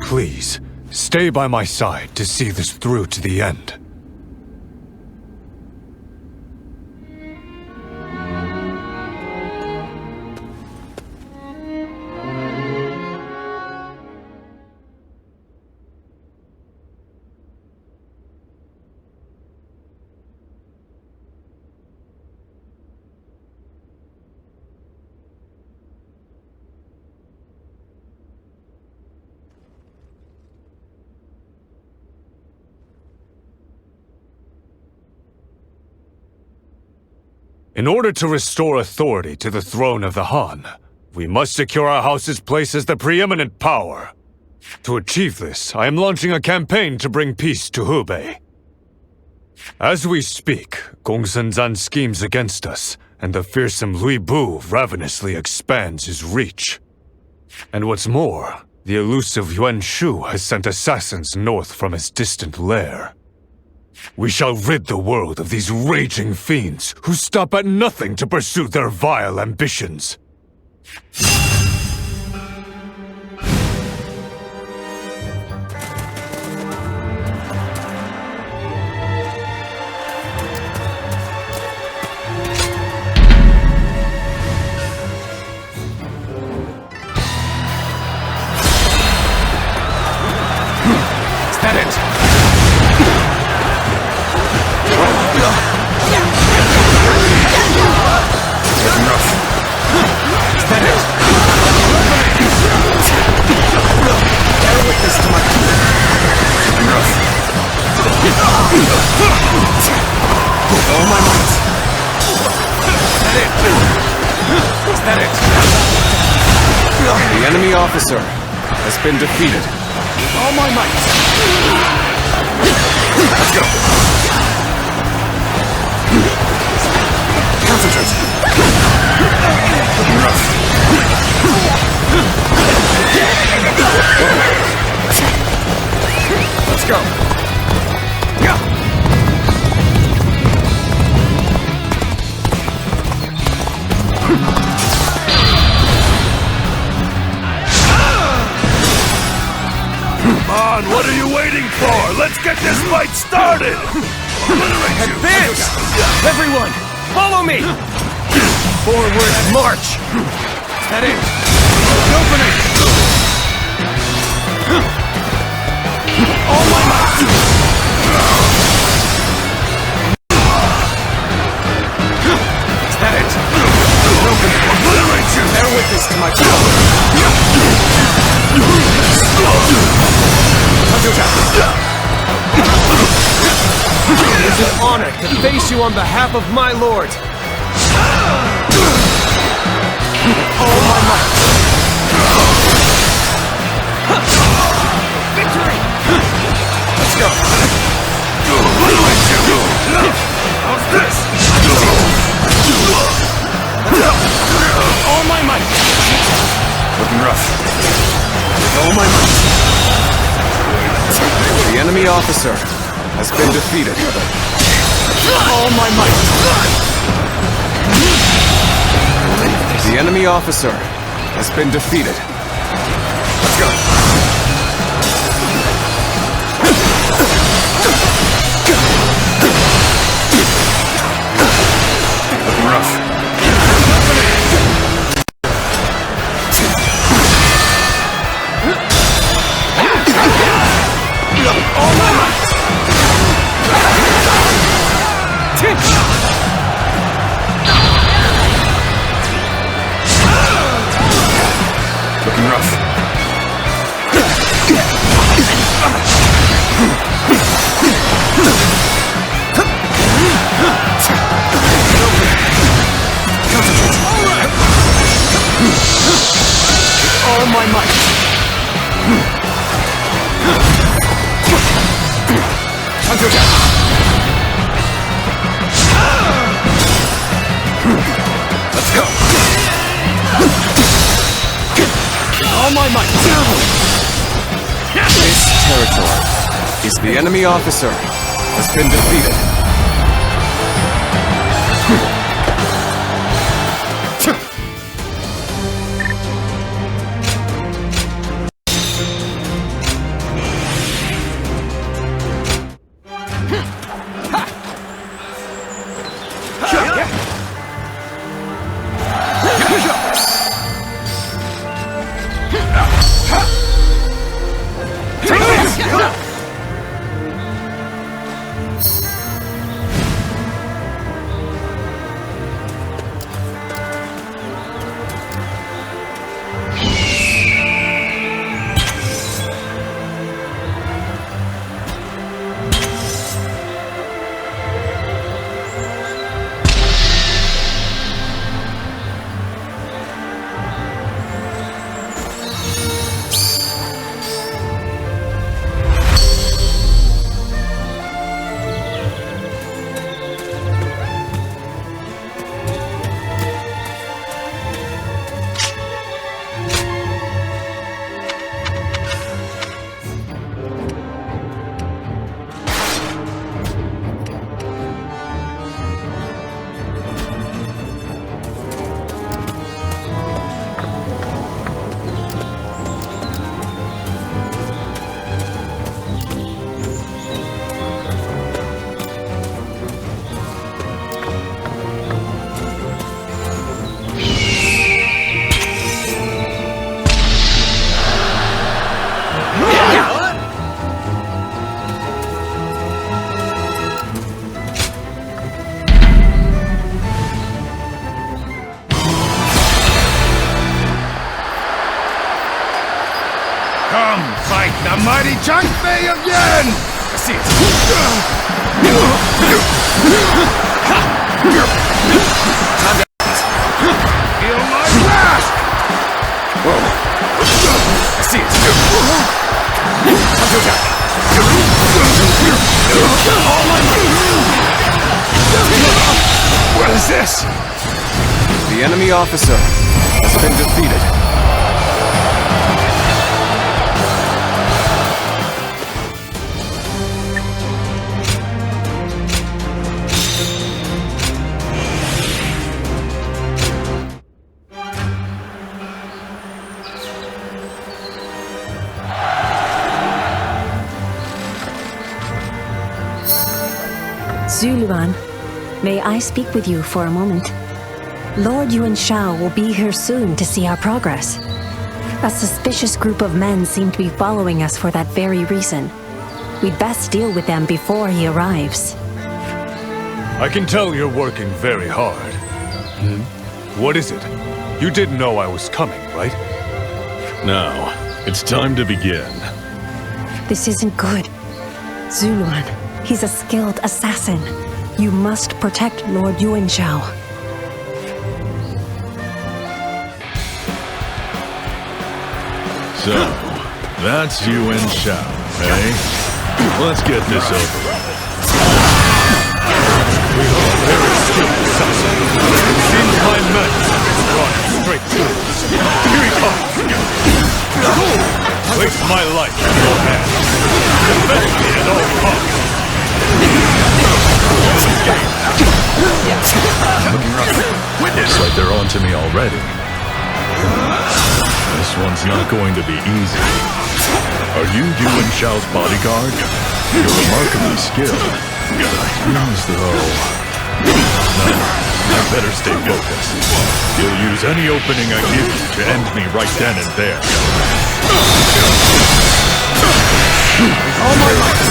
Please, stay by my side to see this through to the end. In order to restore authority to the throne of the Han, we must secure our house's place as the preeminent power. To achieve this, I am launching a campaign to bring peace to Hubei. As we speak, Gongsun Zan schemes against us, and the fearsome Lui Bu ravenously expands his reach. And what's more, the elusive Yuan Shu has sent assassins north from his distant lair. We shall rid the world of these raging fiends who stop at nothing to pursue their vile ambitions. all my might. Is that it? The enemy officer has been defeated. With all my might. Let's go. Concentrate. Looking rough. Let's go. Come on, what are you waiting for? Let's get this fight started! Advance! Everyone, follow me! Forward march! Is that it? Open it! All my might! Is that it? Open it! Obliterate you! Bear witness to my power! It is an honor to face you on behalf of my lord. All my might. Victory! Let's go. How's this? All my might. Looking rough. With all my might. The enemy officer has been defeated. All my might. The enemy officer has been defeated. Let's go. Looking rough. All my might! Looking rough. All my might! Let's go. All my might! This territory is the enemy officer has been defeated. Come, fight the mighty Zhang of Yuan! I see it. The enemy officer has been defeated. Yuan, may I speak with you for a moment? Lord Yuan Shao will be here soon to see our progress. A suspicious group of men seem to be following us for that very reason. We'd best deal with them before he arrives. I can tell you're working very hard. What is it? You didn't know I was coming, right? Now, it's time to begin. This isn't good. Yuan, he's a skilled assassin. You must protect Lord Yuan Shao. So, that's Yuan Shao, eh? Let's get this over with. We are a very skilled assassin. Seems my men is running straight through us. Here he comes! Place my life in your hands. Defend me at all costs. Looks like they're on to me already. This one's not going to be easy. Are you Yuan Shao's bodyguard? You're remarkably skilled. I feel as though... No, I better stay focused. You'll use any opening I give you to end me right then and there. All my life!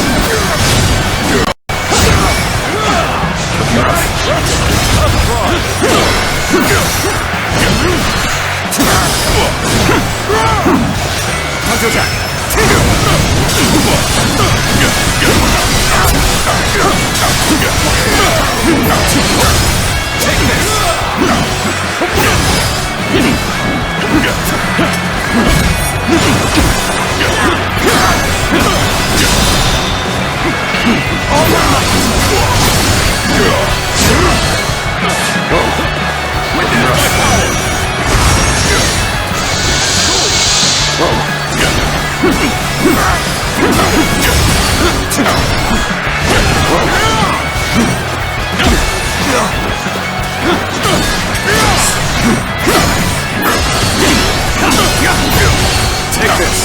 Take this.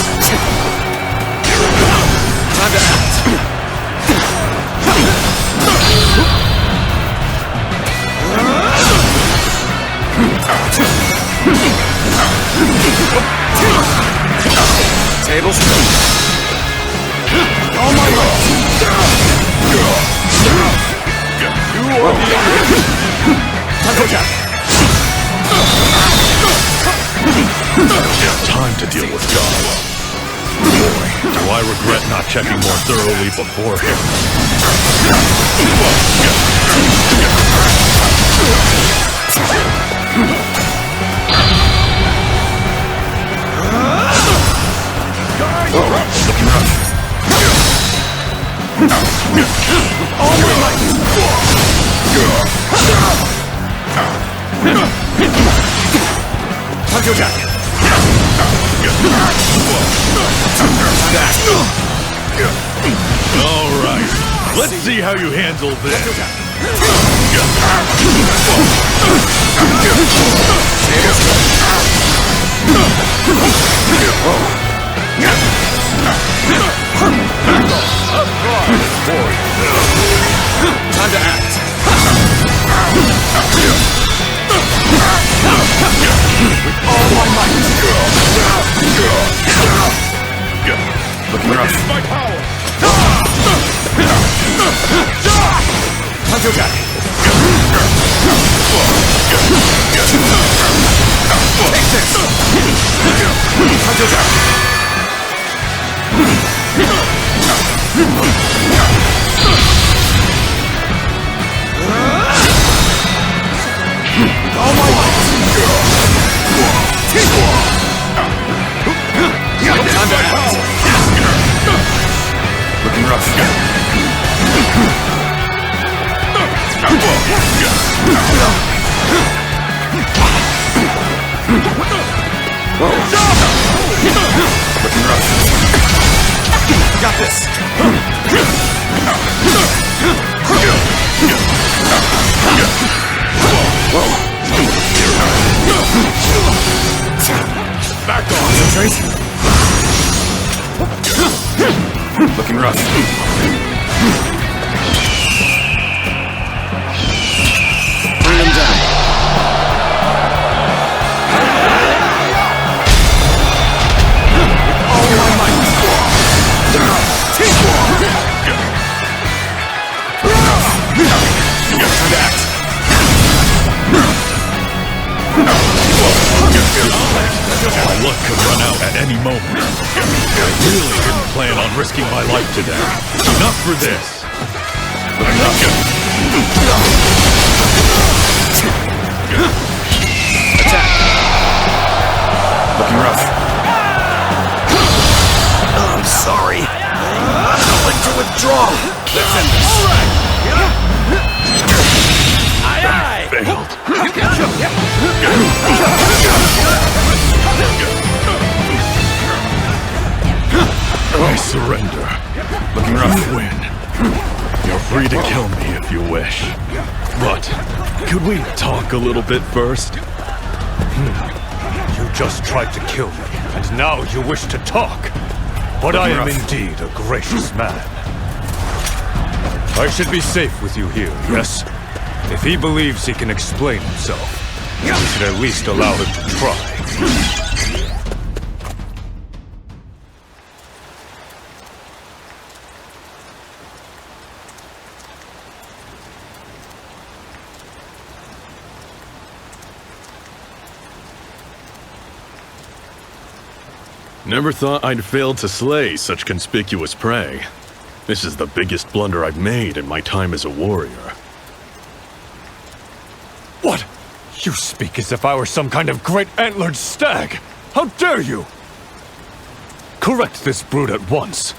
Time to act. Table straight. All my love. You are the enemy. Time to deal with God. Boy, do I regret not checking more thoroughly beforehand. Looking rough. All my might! Punch Jack! All right, let's see how you handle this. Time to act. With all my might. Looking rough. My power. Punch Jack. Take this. Punch Jack. All my might. Time to act. Looking rough. Looking rough. Got this. Whoa. Back on. Concentrate. Looking rough. Bring him down. All my might. My luck could run out at any moment. I really didn't plan on risking my life today. Not for this. Attack. Looking rough. Oh, I'm sorry. I'll like to withdraw. Let's end this. All right. Failed. I surrender. Looking rough. You win. You're free to kill me if you wish. But could we talk a little bit first? You just tried to kill me, and now you wish to talk. But I am indeed a gracious man. I should be safe with you here, yes? If he believes he can explain himself, we should at least allow him to try. Never thought I'd fail to slay such conspicuous prey. This is the biggest blunder I've made in my time as a warrior. What? You speak as if I were some kind of great antlered stag! How dare you! Correct this brute at once.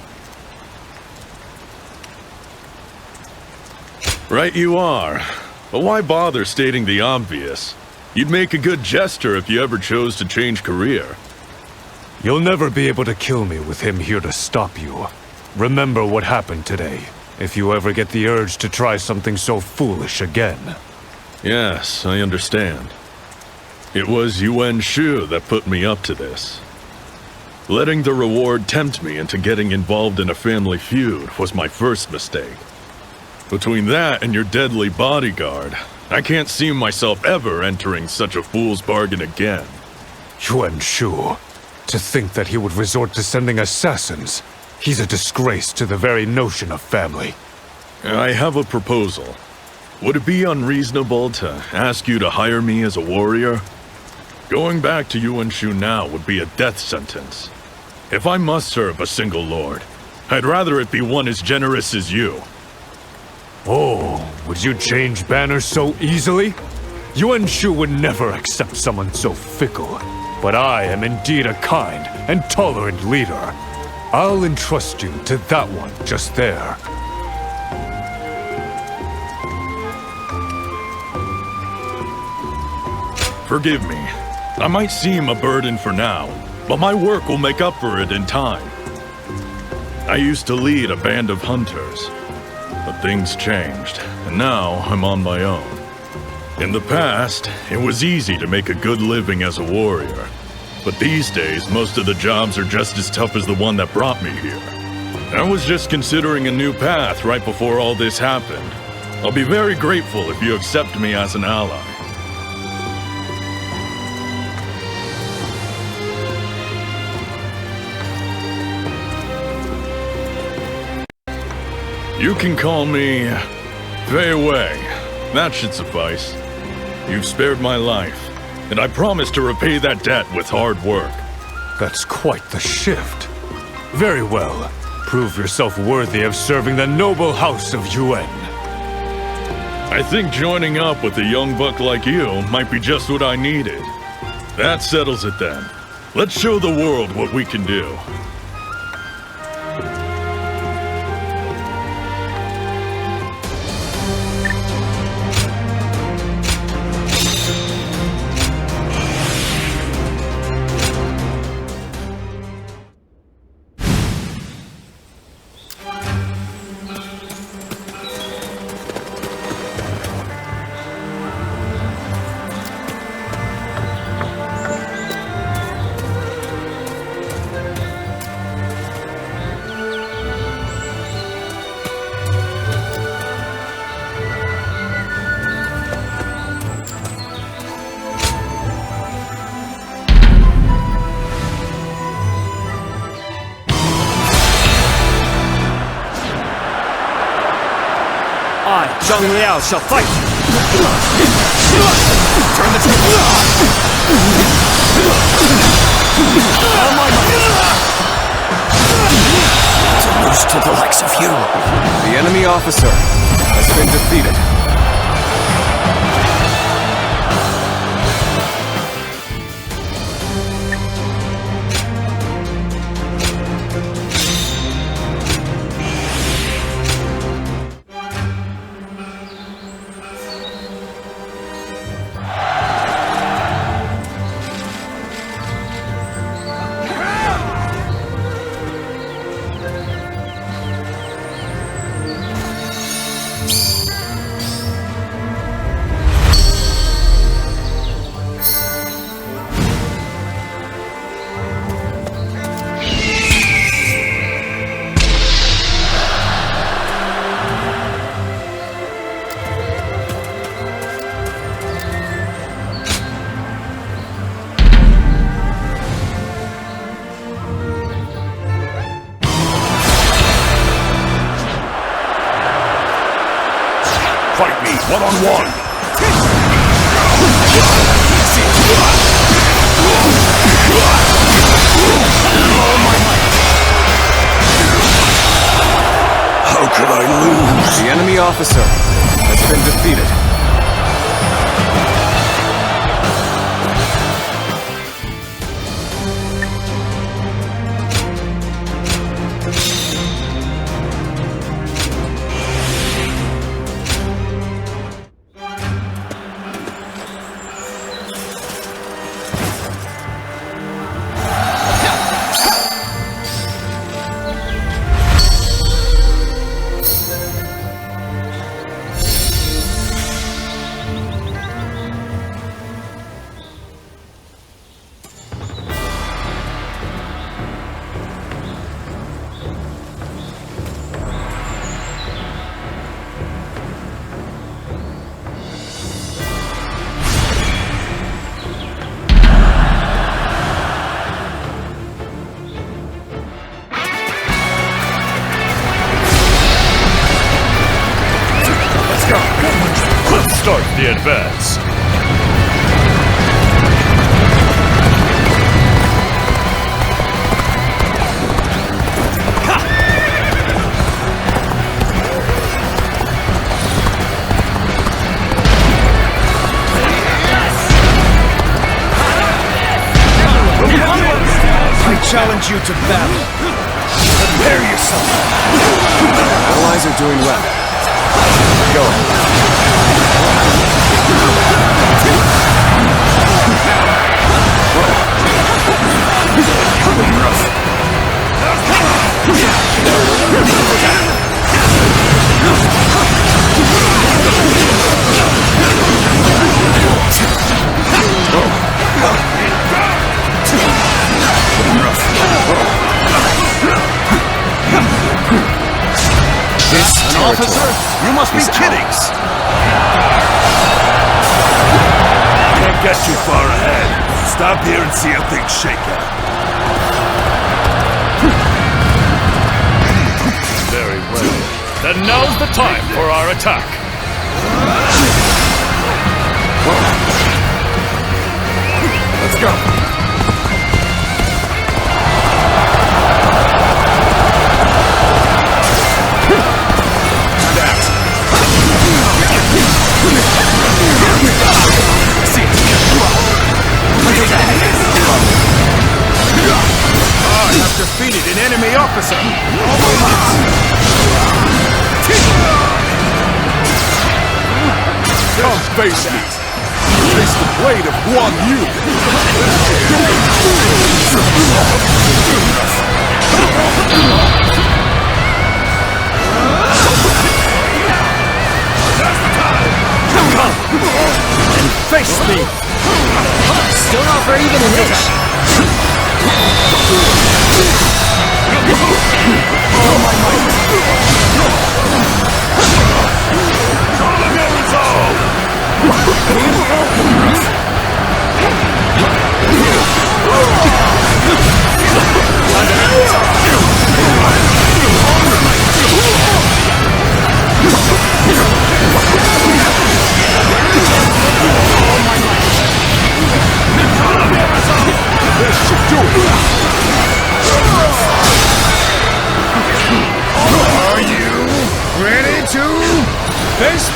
Right you are. But why bother stating the obvious? You'd make a good jester if you ever chose to change career. You'll never be able to kill me with him here to stop you. Remember what happened today, if you ever get the urge to try something so foolish again. Yes, I understand. It was Yuan Shu that put me up to this. Letting the reward tempt me into getting involved in a family feud was my first mistake. Between that and your deadly bodyguard, I can't see myself ever entering such a fool's bargain again. Yuan Shu. To think that he would resort to sending assassins. He's a disgrace to the very notion of family. I have a proposal. Would it be unreasonable to ask you to hire me as a warrior? Going back to Yuan Shu now would be a death sentence. If I must serve a single lord, I'd rather it be one as generous as you. Oh, would you change banners so easily? Yuan Shu would never accept someone so fickle. But I am indeed a kind and tolerant leader. I'll entrust you to that one just there. Forgive me. I might seem a burden for now, but my work will make up for it in time. I used to lead a band of hunters, but things changed, and now I'm on my own. In the past, it was easy to make a good living as a warrior. But these days, most of the jobs are just as tough as the one that brought me here. I was just considering a new path right before all this happened. I'll be very grateful if you accept me as an ally. You can call me Fei Wei. That should suffice. You've spared my life, and I promise to repay that debt with hard work. That's quite the shift. Very well. Prove yourself worthy of serving the noble house of Yuan. I think joining up with a young buck like you might be just what I needed. That settles it then. Let's show the world what we can do. I, Zhang Liao, shall fight! Turn the tables! To lose to the likes of you. The enemy officer has been defeated. Fight me, one-on-one! How could I lose? The enemy officer has been defeated. Let's start the advance. I challenge you to battle. Prepare yourself. Allies are doing well. Go. An officer? You must be kidding! Can't get too far ahead. Stop here and see how things shake out. Very well. Then now's the time for our attack. Let's go. I have defeated an enemy officer! Come face me! Face the blade of Yuan Yu! Come and face me! Still not for even an inch. Oh my might!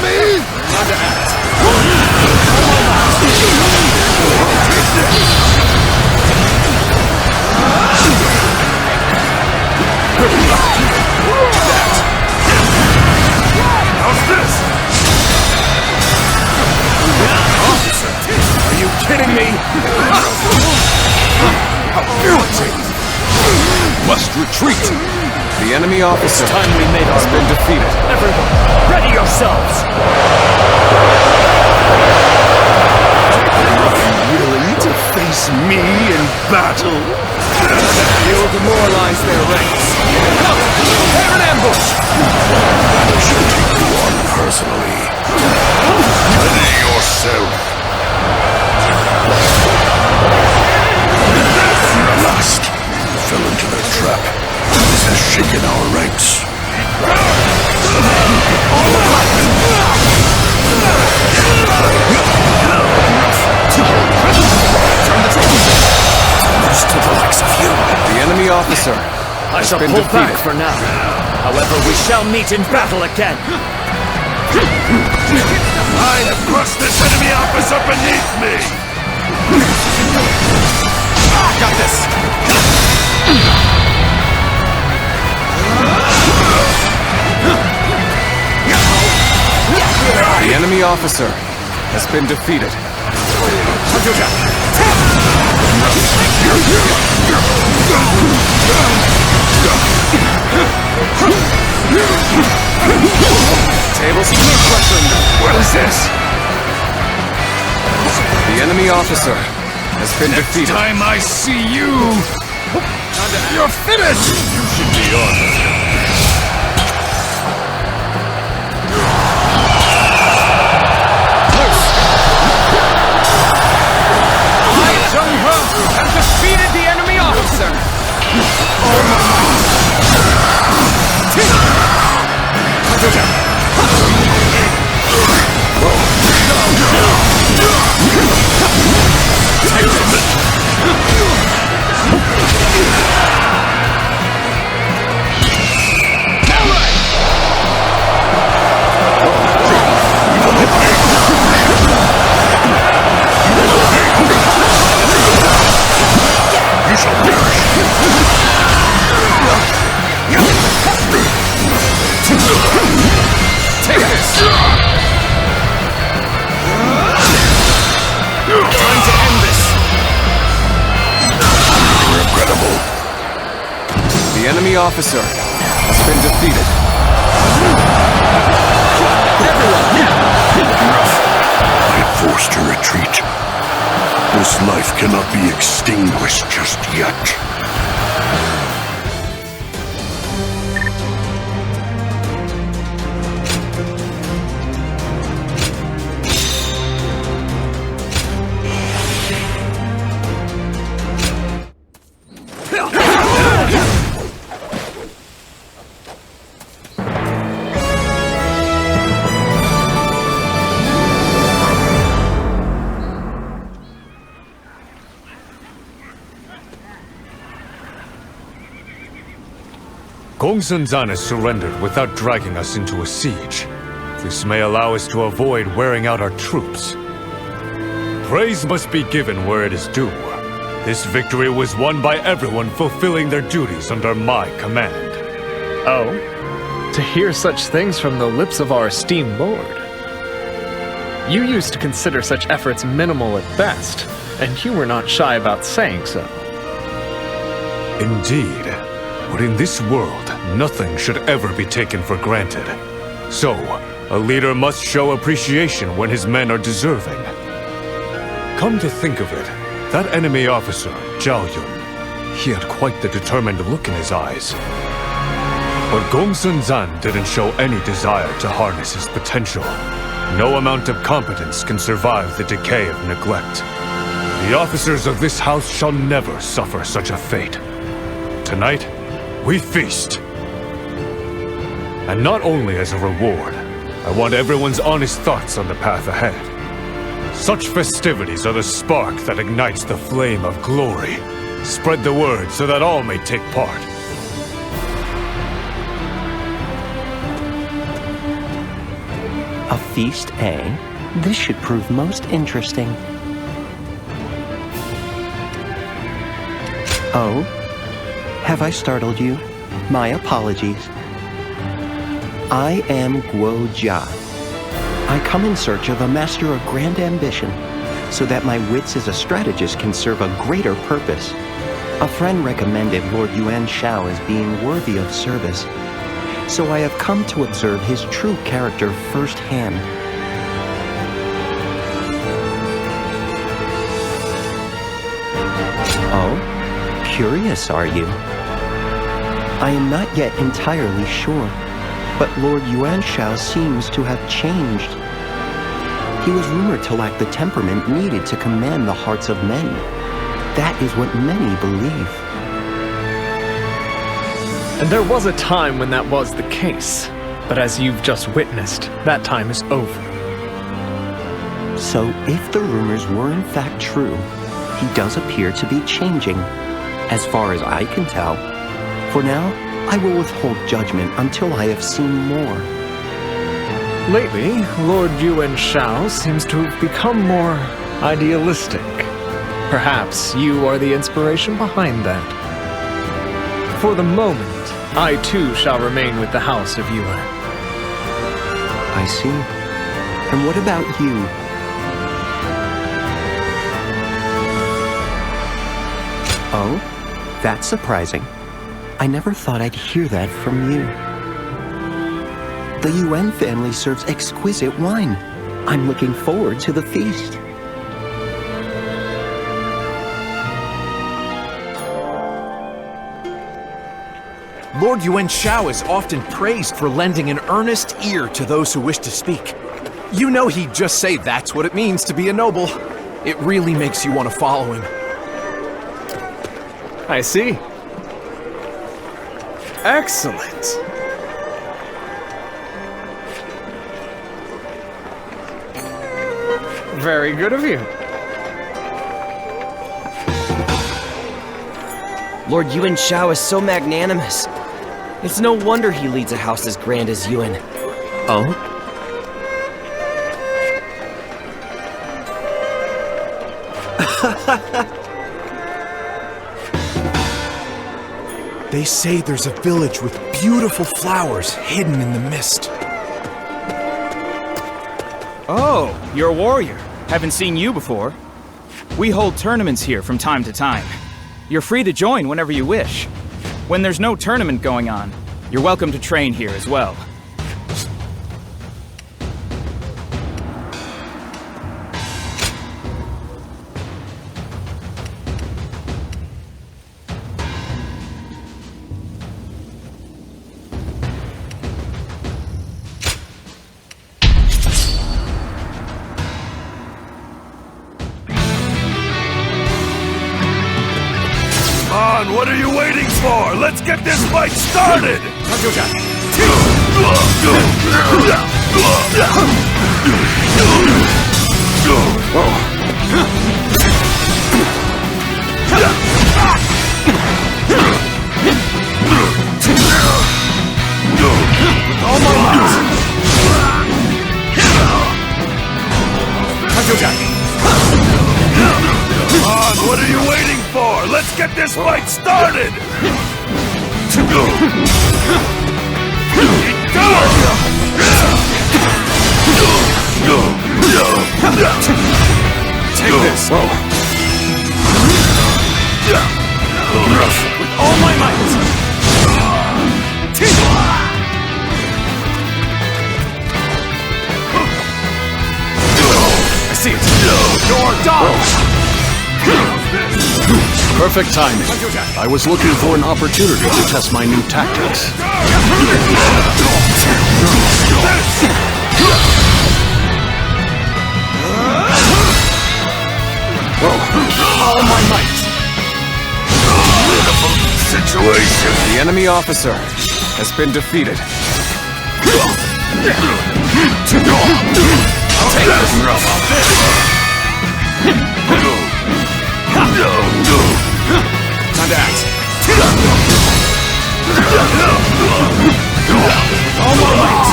me? Time to act. How's this? Officer, Are you kidding me? Must retreat! The enemy officer It's time we made has our been move. defeated. Everyone, ready yourselves! Willing to face me in battle? They will demoralize their ranks. Come, prepare an ambush! I shall take you on personally. Ready yourself. Last fell into their trap. This has shaken our ranks. To the likes of you. The enemy officer I shall been pull defeated. back for now. However, we shall meet in battle again. I have crushed this enemy officer beneath me! Got this! The enemy officer has been defeated. Tables What is this? The enemy officer has been defeated. Time I see you, you're finished! You should be honored. Zhang have defeated the enemy officer! You shall perish! Take this! Time to end this! Regrettable. The enemy officer has been defeated. I am forced to retreat. This life cannot be extinguished just yet. Gongsun Zan has surrendered without dragging us into a siege. This may allow us to avoid wearing out our troops. Praise must be given where it is due. This victory was won by everyone fulfilling their duties under my command. Oh? To hear such things from the lips of our esteemed lord. You used to consider such efforts minimal at best, and you were not shy about saying so. Indeed. But in this world, nothing should ever be taken for granted. So, a leader must show appreciation when his men are deserving. Come to think of it, that enemy officer, Jiao, he had quite the determined look in his eyes. But Gongsun Zan didn't show any desire to harness his potential. No amount of competence can survive the decay of neglect. The officers of this house shall never suffer such a fate. Tonight, we feast. And not only as a reward, I want everyone's honest thoughts on the path ahead. Such festivities are the spark that ignites the flame of glory. Spread the word so that all may take part. A feast, eh? This should prove most interesting. Oh? Have I startled you? My apologies. I am Guo Jia. I come in search of a master of grand ambition, so that my wits as a strategist can serve a greater purpose. A friend recommended Lord Yuan Shao as being worthy of service, so I have come to observe his true character firsthand. Oh? Curious, are you? I am not yet entirely sure, but Lord Yuan Shao seems to have changed. He was rumored to lack the temperament needed to command the hearts of men. That is what many believe. And there was a time when that was the case, but as you've just witnessed, that time is over. So if the rumors were in fact true, he does appear to be changing, as far as I can tell. For now, I will withhold judgment until I have seen more. Lately, Lord Yuan Shao seems to have become more idealistic. Perhaps you are the inspiration behind that. For the moment, I too shall remain with the House of Yuan. I see. And what about you? Oh? That's surprising. I never thought I'd hear that from you. The Yuan family serves exquisite wine. I'm looking forward to the feast. Lord Yuan Shao is often praised for lending an earnest ear to those who wish to speak. You know he'd just say that's what it means to be a noble. It really makes you want to follow him. I see. Excellent. Very good of you. Lord Yuan Shao is so magnanimous. It's no wonder he leads a house as grand as Yuan. Oh? They say there's a village with beautiful flowers hidden in the mist. Oh, you're a warrior. Haven't seen you before. We hold tournaments here from time to time. You're free to join whenever you wish. When there's no tournament going on, you're welcome to train here as well. What are you waiting for? Let's get this fight started! All my might! Come on, what are you waiting for? Let's get this fight started! Take this! With all my might! I see it! Your dodge! Perfect timing. I was looking for an opportunity to test my new tactics. All my might! Situation. The enemy officer has been defeated. I'll take this rough. Time to act. All my might.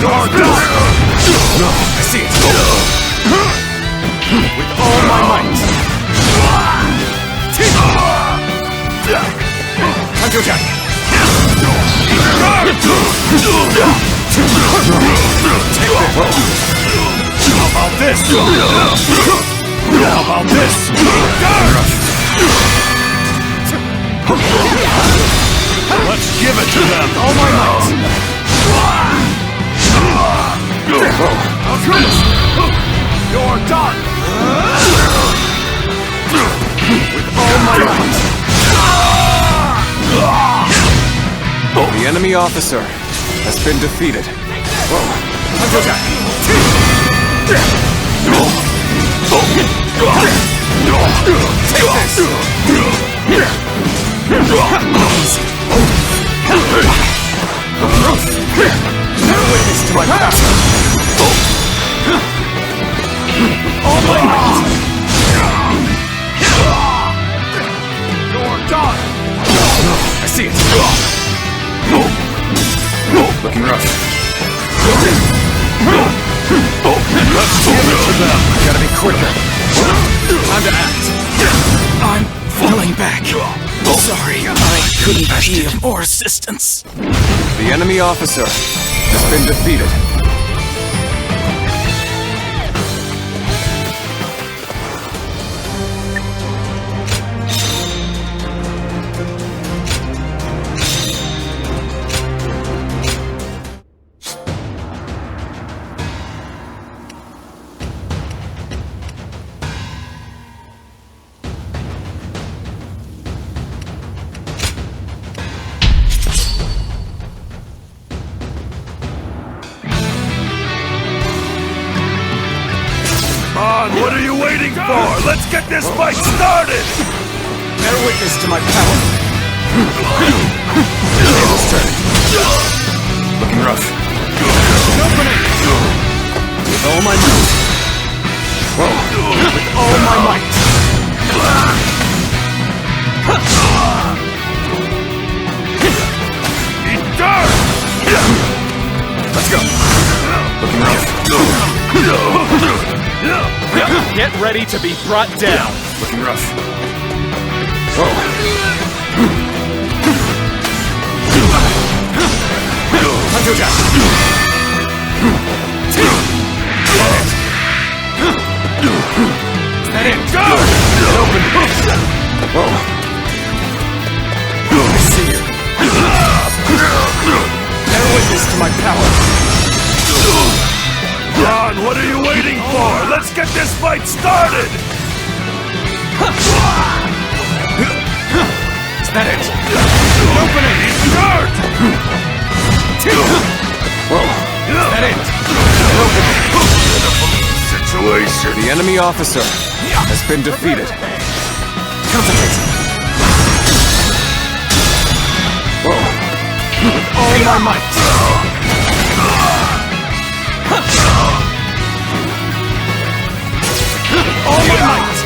You're done! No, I see it. With all my might. Hunter attack. How about this? How about this? Let's give it to them! All my might. You're done! With all my might. The enemy officer has been defeated. Hunter attack. Bear witness to my power. All my might. You're done! I see it. Looking rough. Let's give it to them! Gotta be quicker. Time to act. I'm falling back. Sorry, I couldn't be of more assistance. The enemy officer has been defeated. What are you waiting for? Let's get this fight started! Bear witness to my power. Tables turning. Looking rough. Opening! With all my might. With all my might. Eat dirt! Let's go. Looking rough. Get ready to be brought down. Looking rough. Hunter attack. That it. Open. I see you. Bear witness to my power. Ron, what are you waiting for? Let's get this fight started! Is that it? Opening! Dirt! Is that it? Situation! The enemy officer has been defeated. Concentrate! With all my might! All my might!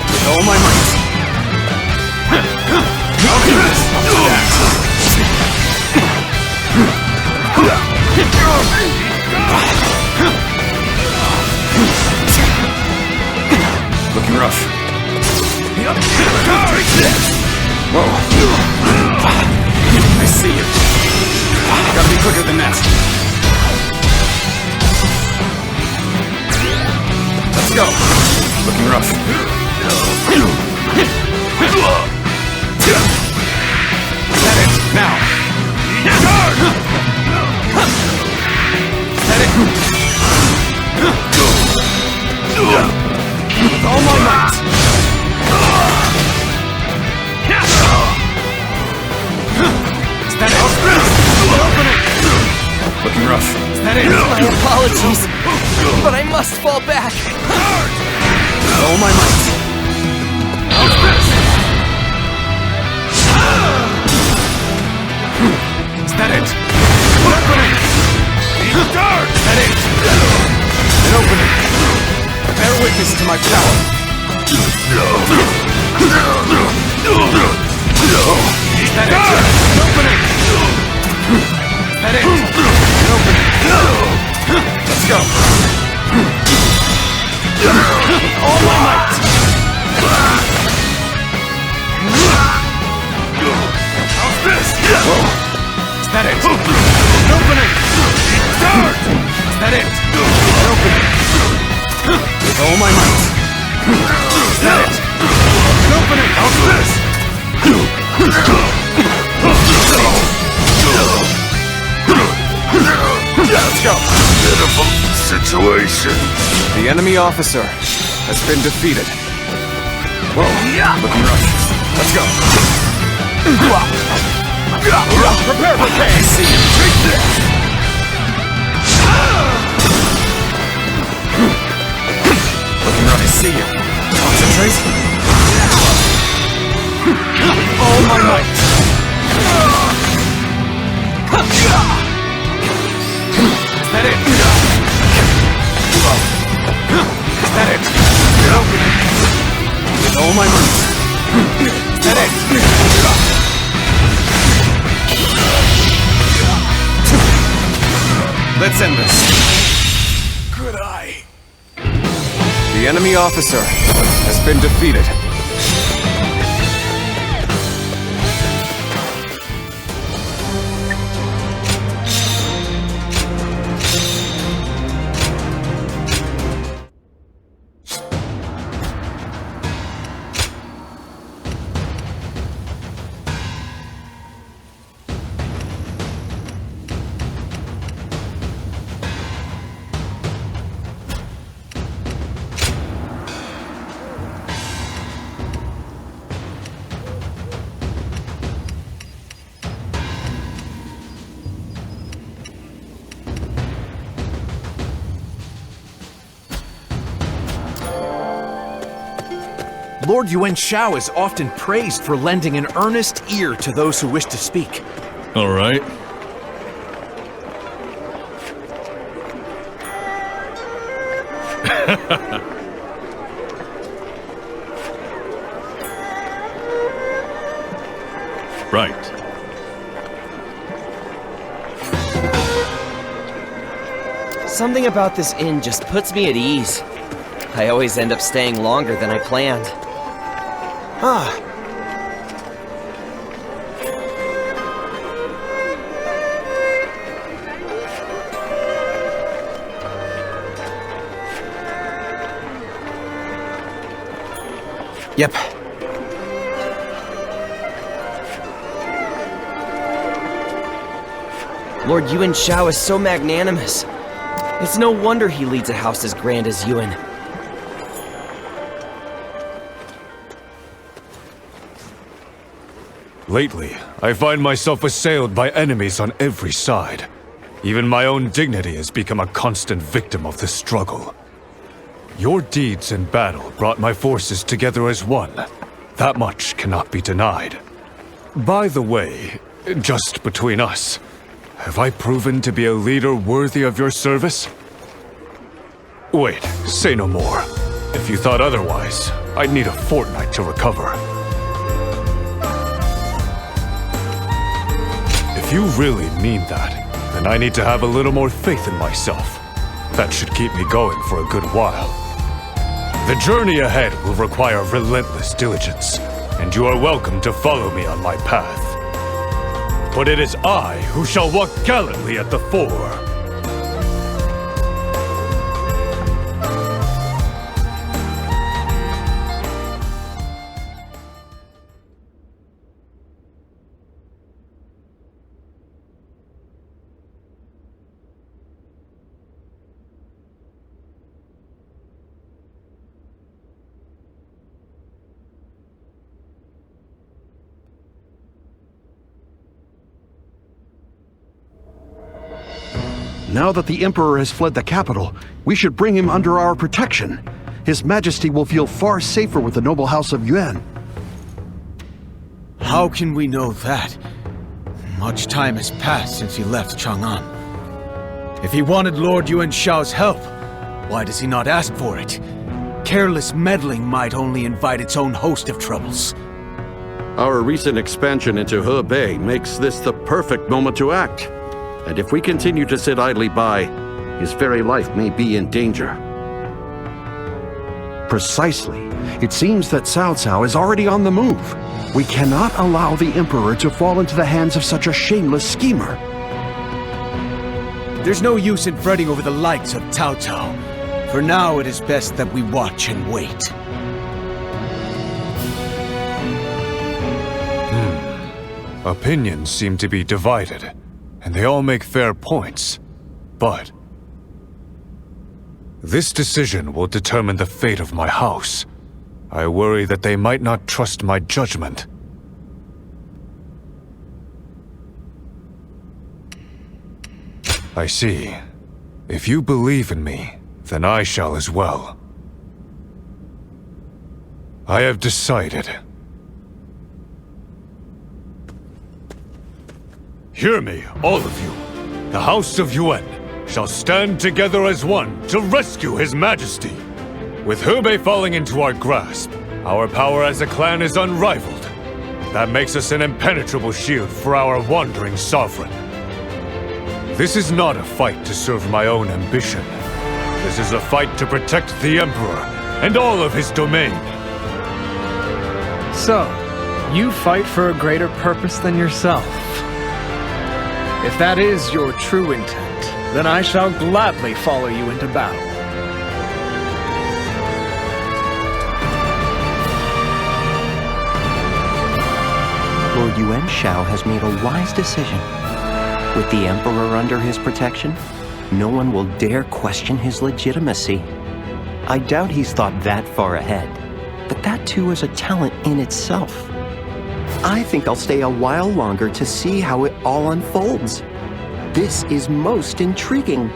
With all my might! I'll do this! Looking rough. I see you. Gotta be quicker than that. Let's go. Looking rough. Set it, now. Set it. With all my might. Is that it? Open it. Looking rough. Is that it? My apologies, but I must fall back. With all my might. Is that it? Open it. Is that it? And open it. witness to my power. Is that it? Open it! Is that it? Open it! Let's go! All my might! How's this? Is that it? Open it! Start! Is that it? Open it! With all my might! Is that it? Open it! How's this? Let's go! Pitiful situation. The enemy officer has been defeated. Whoa, looking rough. Let's go. Prepare for pain! See you. Take this! Looking rough. I see you. Concentrate. All my might! Is that it? Is that it? Open it! With all my might! Is that it? Let's end this. Could I? The enemy officer has been defeated. Lord Yuan Shao is often praised for lending an earnest ear to those who wish to speak. All right. Right. Something about this inn just puts me at ease. I always end up staying longer than I planned. Yep. Lord Yuan Shao is so magnanimous. It's no wonder he leads a house as grand as Yuan. Lately, I find myself assailed by enemies on every side. Even my own dignity has become a constant victim of this struggle. Your deeds in battle brought my forces together as one. That much cannot be denied. By the way, just between us, have I proven to be a leader worthy of your service? Wait, say no more. If you thought otherwise, I'd need a fortnight to recover. If you really mean that, then I need to have a little more faith in myself. That should keep me going for a good while. The journey ahead will require relentless diligence, and you are welcome to follow me on my path. But it is I who shall walk gallantly at the fore. Now that the Emperor has fled the capital, we should bring him under our protection. His Majesty will feel far safer with the noble house of Yuan. How can we know that? Much time has passed since he left Chang'an. If he wanted Lord Yuan Shao's help, why does he not ask for it? Careless meddling might only invite its own host of troubles. Our recent expansion into Hebei makes this the perfect moment to act. And if we continue to sit idly by, his very life may be in danger. Precisely. It seems that Cao Cao is already on the move. We cannot allow the Emperor to fall into the hands of such a shameless schemer. There's no use in fretting over the likes of Cao Cao. For now, it is best that we watch and wait. Opinions seem to be divided, and they all make fair points. But this decision will determine the fate of my house. I worry that they might not trust my judgment. I see. If you believe in me, then I shall as well. I have decided. Hear me, all of you. The House of Yuan shall stand together as one to rescue His Majesty. With Hebei falling into our grasp, our power as a clan is unrivaled. That makes us an impenetrable shield for our wandering sovereign. This is not a fight to serve my own ambition. This is a fight to protect the Emperor and all of his domain. So, you fight for a greater purpose than yourself. If that is your true intent, then I shall gladly follow you into battle. Lord Yuan Shao has made a wise decision. With the Emperor under his protection, no one will dare question his legitimacy. I doubt he's thought that far ahead, but that too is a talent in itself. I think I'll stay a while longer to see how it all unfolds. This is most intriguing.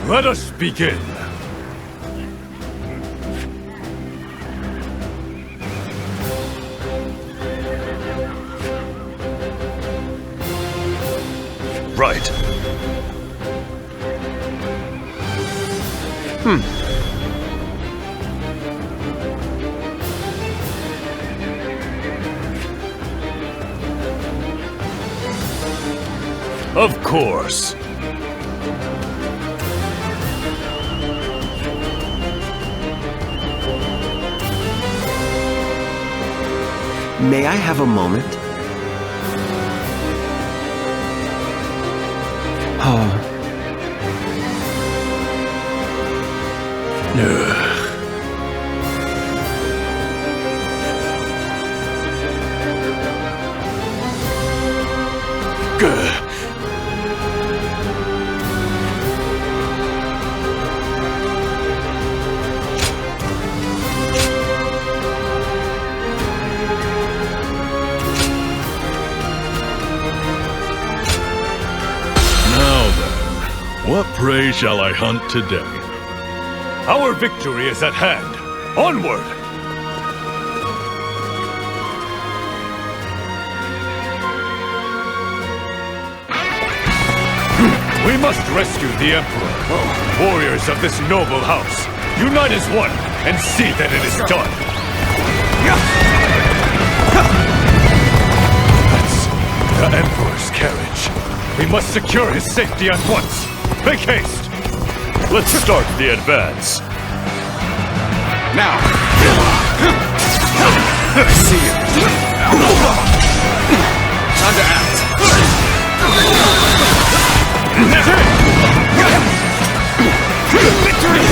Let us begin. Right. Of course. May I have a moment? What prey shall I hunt today? Our victory is at hand. Onward! We must rescue the Emperor. Warriors of this noble house, unite as one and see that it is done. That's the Emperor's carriage. We must secure his safety at once. Make haste! Let's start the advance. Now! I see you. Time to act. Victory!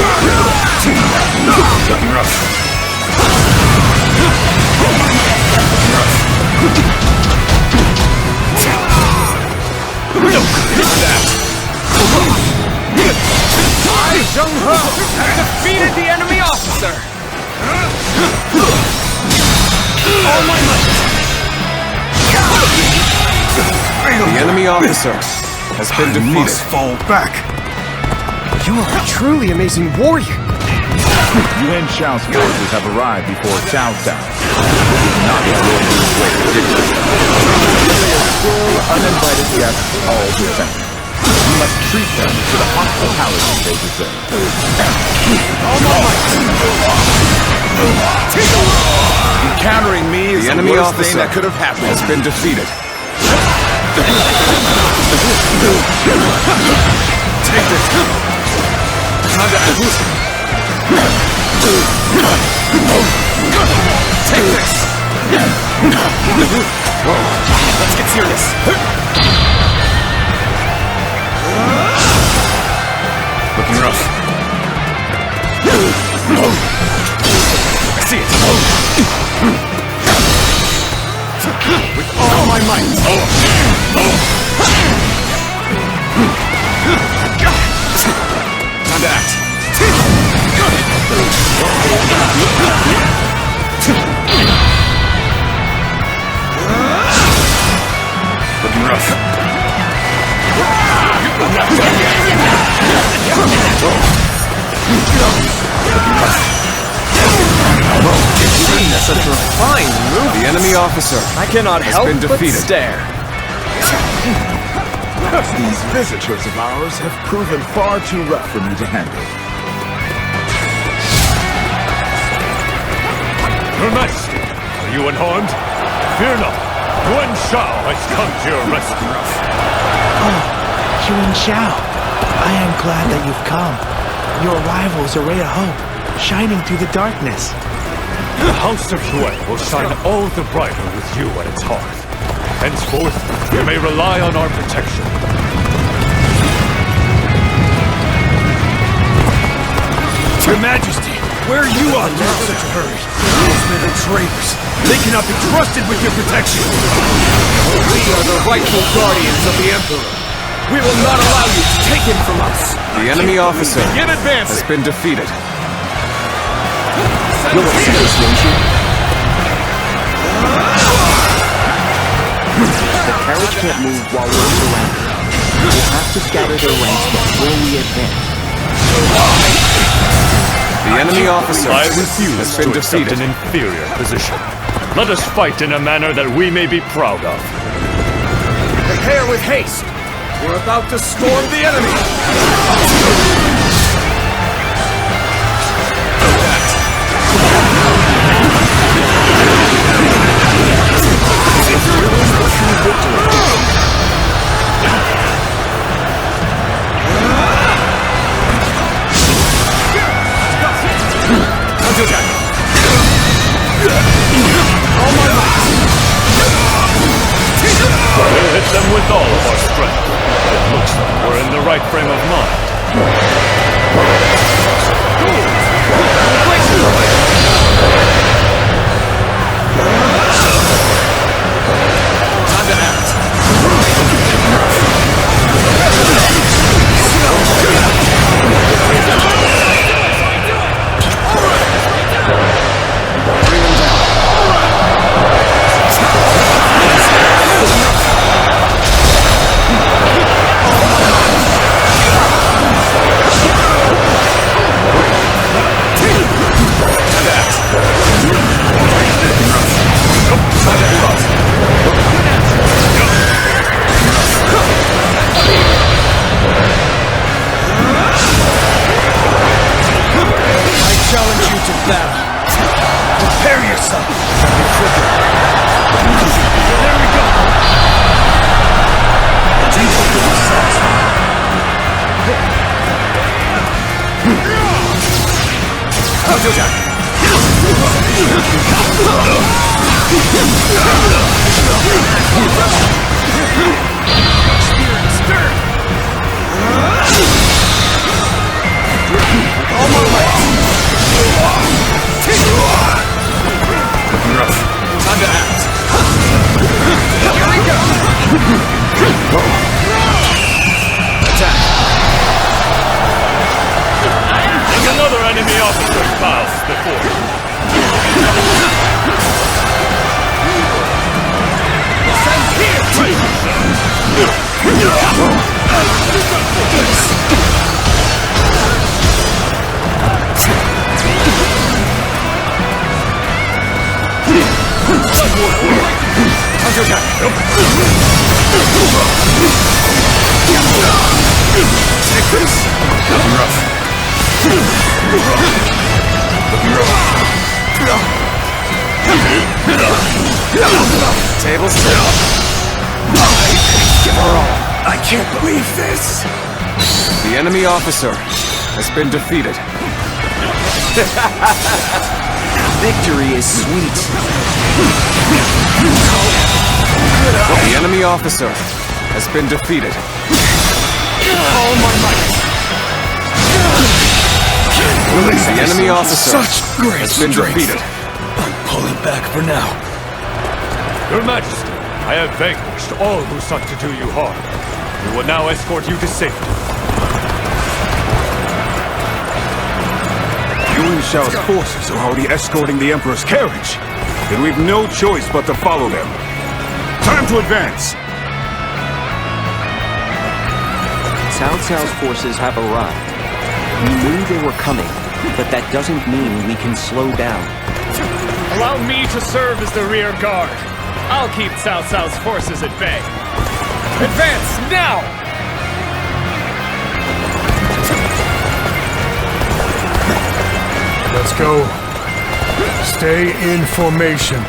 all my might! The enemy officer has been defeated. Must fall back. You are a truly amazing warrior. Yuan Shao's forces have arrived before Shao Town. This is not the Warriors' way to victory. They are still uninvited guests all the same. We must treat them to the hospitality they deserve. All my might! Encountering me is the enemy officer that could have happened. Has been defeated. Take this. Time to act. Take this. Whoa. Let's get serious. Looking rough. I see it. With all my might. Time to act. Looking rough. Such a fine move. The enemy officer I cannot has help been but defeated. stare. These visitors of ours have proven far too rough for me to handle. Your Majesty, are you unharmed? Fear not. Yuan Shao has come to your rescue. Oh, Yuan Shao. I am glad that you've come. Your arrival is a ray of hope, shining through the darkness. The House of Yuan will shine all the brighter with you at its hearth. Henceforth, you may rely on our protection. Your Majesty, where are you on in such a hurry? Those men are traitors. They cannot be trusted with your protection. We are the rightful guardians of the Emperor. We will not allow you to take him from us. The enemy officer Begin advancing. has been defeated. You'll see this, won't you? The carriage can't move while we're surrounded. We'll have to scatter their ranks before we advance. The enemy officer I has refuse been to accept defeated. an inferior position. Let us fight in a manner that we may be proud of. Prepare with haste. We're about to storm the enemy. We'll hit them with all of our strength. It looks like we're in the right frame of mind. Time to act. Bring them down. Counterattack! Take this! Looking rough. Looking rough. Tables turn. Give her all. I can't believe this. The enemy officer has been defeated. Victory is sweet. The enemy officer has been defeated. All my might. The enemy officer Such great has been strength. defeated. I'm pulling back for now. Your Majesty, I have vanquished all who sought to do you harm. We will now escort you to safety. Yuan Shao's forces are already escorting the Emperor's carriage. Then we've no choice but to follow them. Time to advance! Cao Cao's forces have arrived. We knew they were coming, but that doesn't mean we can slow down. Allow me to serve as the rear guard. I'll keep Cao Cao's forces at bay. Advance now! Let's go. Stay in formation.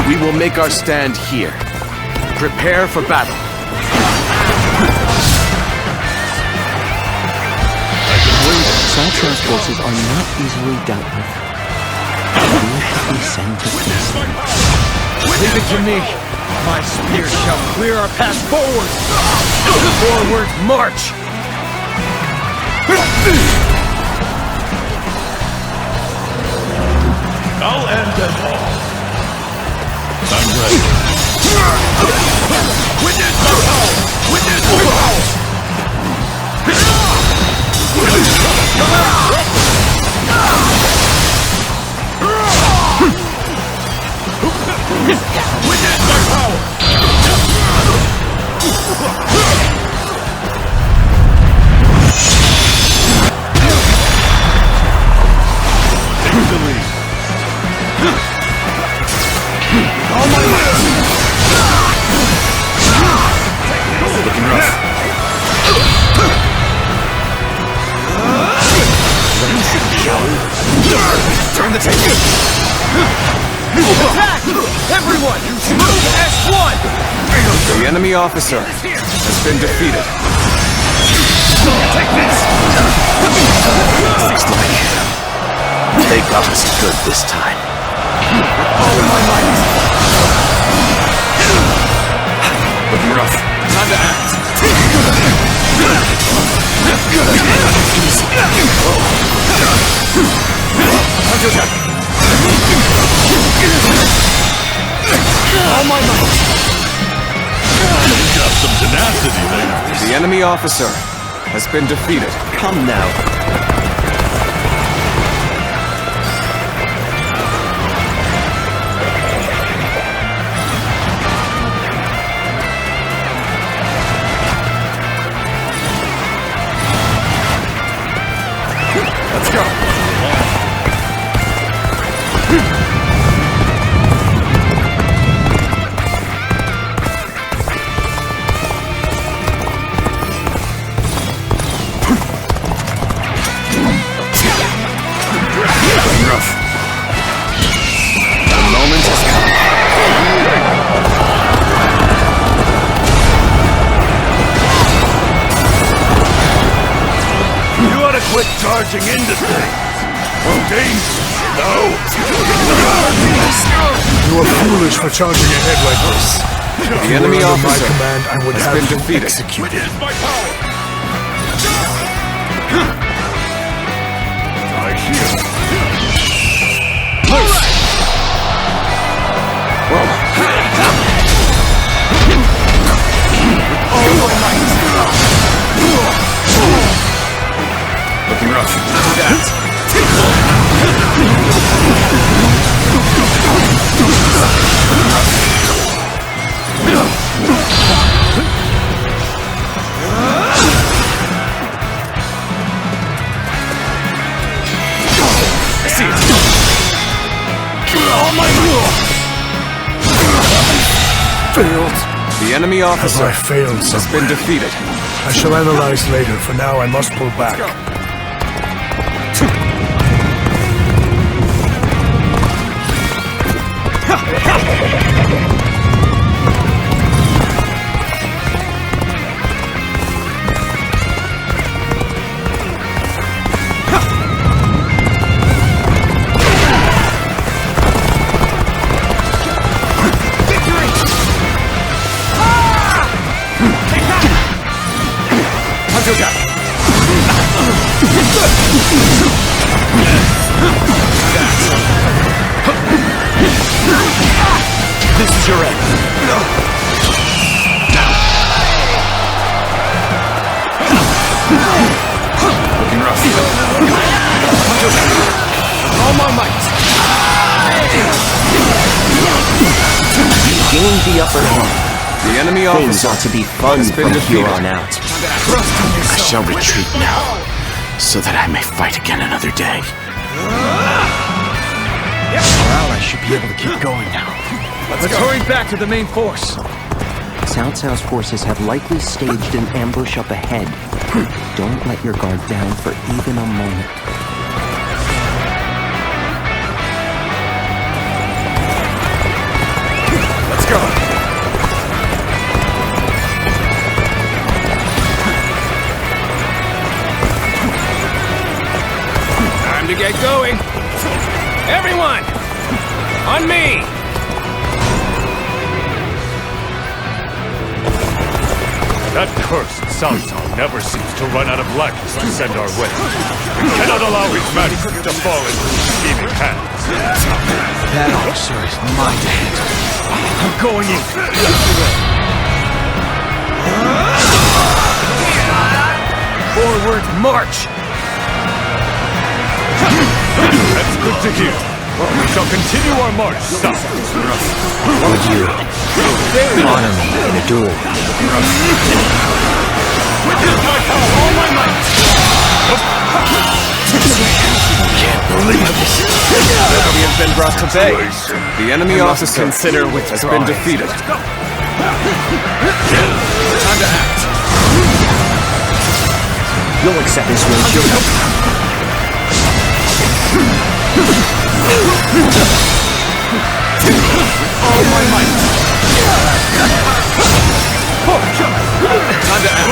We will make our stand here. Prepare for battle. Cao Cao's forces are not easily dealt with. We should be sent to face them. Leave it to me. My spear shall clear our path forward. Forward march. I'll end them all. I'm ready. Witness the power! Witness the power! Witness their power! Take the lead. All my might! Looking rough. Turn the table! Attack! Everyone! Move S1! The enemy officer has been defeated. Take this! Looks like they got us good this time. All my might! Looking rough. Time to act! All my might! You got some tenacity there. The enemy officer has been defeated. Come now. Let's go! Rough. The moment has come. You ought to quit charging into things. Danger. No. You are foolish for charging ahead like this. The If you enemy were under my officer command, I would has have been you defeated. executed. My power. I hear. Looking rough. enemy officer Have I failed has been defeated. I shall analyze later. For now, I must pull back. This is your end. Looking rough. All my might. You gained the upper hand. The enemy Things officer ought to be fun has been from defeated. here on out. I shall retreat now, so that I may fight again another day. Well, I should be able to keep going now. Let's hurry back to the main force. Cao Cao's forces have likely staged an ambush up ahead. Don't let your guard down for even a moment. Let's go. Time to get going. Everyone, on me. That cursed Cao Cao never seems to run out of lightness to send our way. We cannot allow his majesty to fall into his scheming hands. That officer is mine to handle. I'm going in. Forward march. That's good to hear. We shall continue our march south. Would you honor me in a duel? All my might! Can't believe this. We have been brought to bay. The enemy officer consider has been defeated. Time to act. You'll accept this, won't you? All my might. Time to act.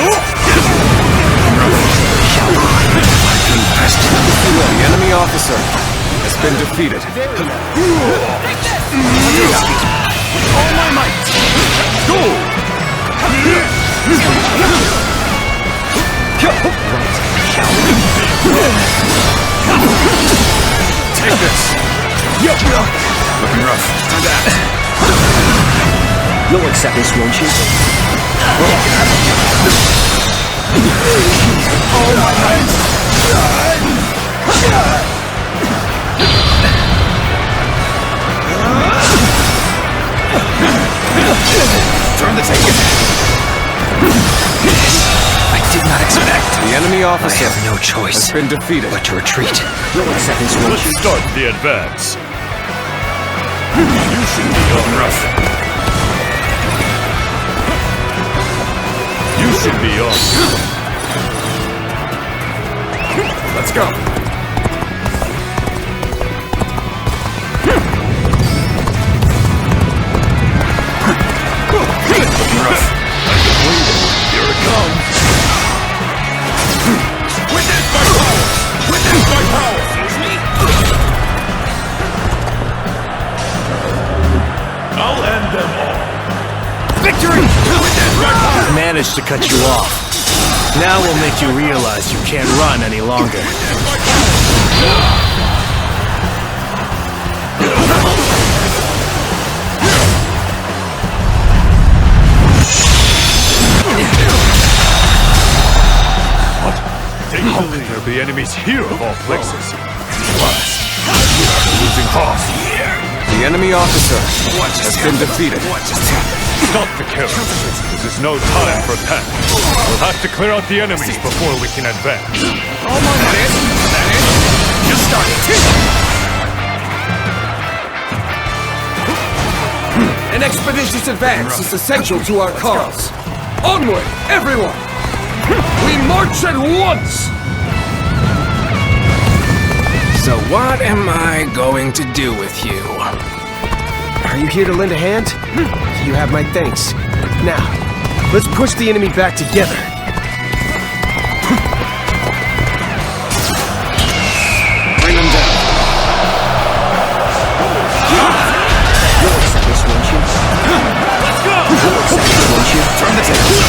The enemy officer has been defeated. All my might. Take this. Looking rough. Time to act. You'll accept this, won't you? All my might. Turn the taken. I did not expect. The enemy officer I have no choice has been defeated. but to retreat. You'll accept this, won't Let's you? start the advance. You should be going rough. You should be on. Let's go. Looking rough. Here it comes. Witness my power! Witness my power! I'll end them all. Victory! Witness my power! I've managed to cut you off. Now we'll make you realize you can't run any longer. How could there be enemies here of all places? Losing heart. The enemy officer has been defeated. Stop the kill. This is no time for panic. We'll have to clear out the enemies before we can advance. Just started. An expeditious advance is essential to our cause. Onward, everyone! We march at once! So what am I going to do with you? Are you here to lend a hand? You have my thanks. Now, let's push the enemy back together. Bring them down. You'll accept this, won't you? Let's go! You'll accept this, won't you? Turn the tables.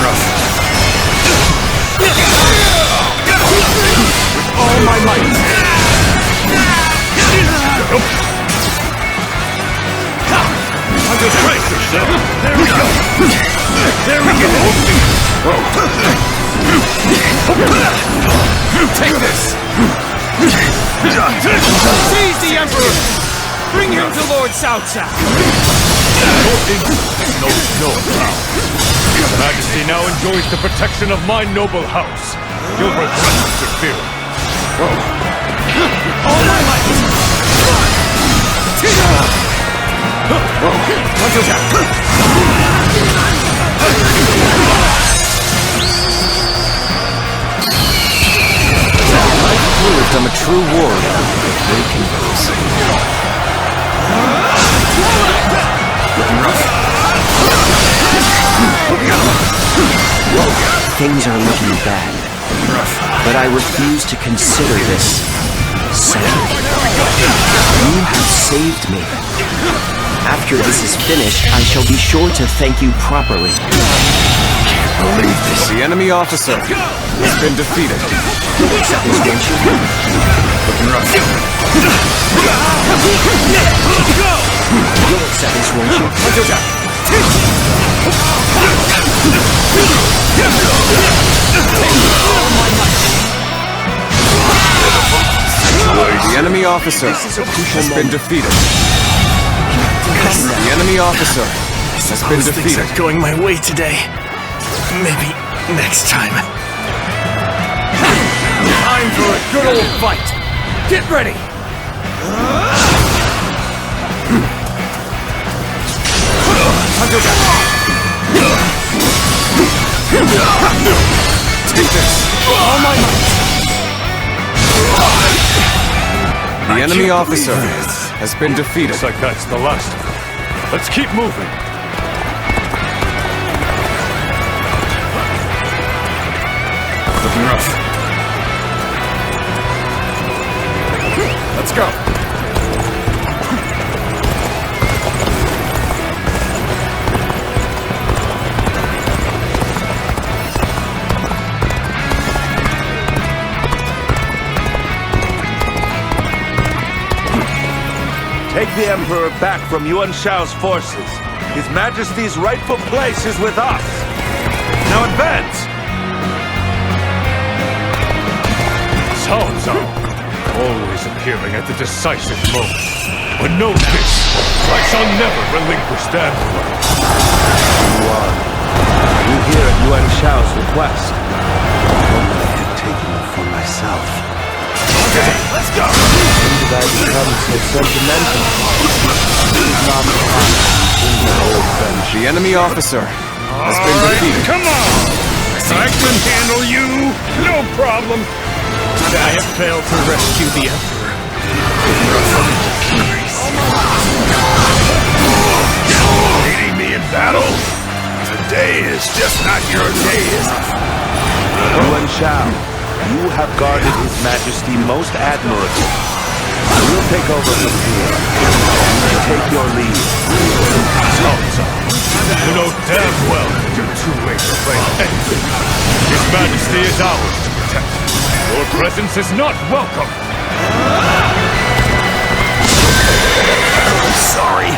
Rough. With all my might. Brace yourself. There we go. There we go. Take this. Seize the Emperor. Bring him to Lord Cao Cao. Your insolence knows no power. His Majesty now enjoys the protection of my noble house. You'll regret interfering. All my might. I've proved I'm a true warrior with great converse. Looking rough. Things are looking bad, but I refuse to consider this sacred. You have saved me. After this is finished, I shall be sure to thank you properly. Believe this. The enemy officer has been defeated. You'll accept this, won't you? Looking rough. You'll accept this, won't you? The enemy officer has been defeated. The enemy officer has been defeated. Things are going my way today. Maybe next time. Time for a good old fight. Get ready. Take this. All my might. The enemy officer has been defeated. Looks like that's the last of them. Let's keep moving. Looking rough. Let's go. Take the Emperor back from Yuan Shao's forces. His Majesty's rightful place is with us. Now advance! Cao, always appearing at the decisive moment. But know this, I shall never relinquish the Emperor. Yuan, you hear at Yuan Shao's request. Only I had taken it for myself. Okay, let's go! When did I become so sentimental? Not in the old bench. The enemy officer has been defeated. Come on! I can handle you! No problem! I have failed to rescue the Emperor. Beating me in battle? Today is just not your day, is it? Yuan Shao, you have guarded His Majesty most admirably. We'll take over from here. You take your lead. Cao, you know damn well that you're too late to play anything. His Majesty is ours to protect. Your presence is not welcome. I'm sorry.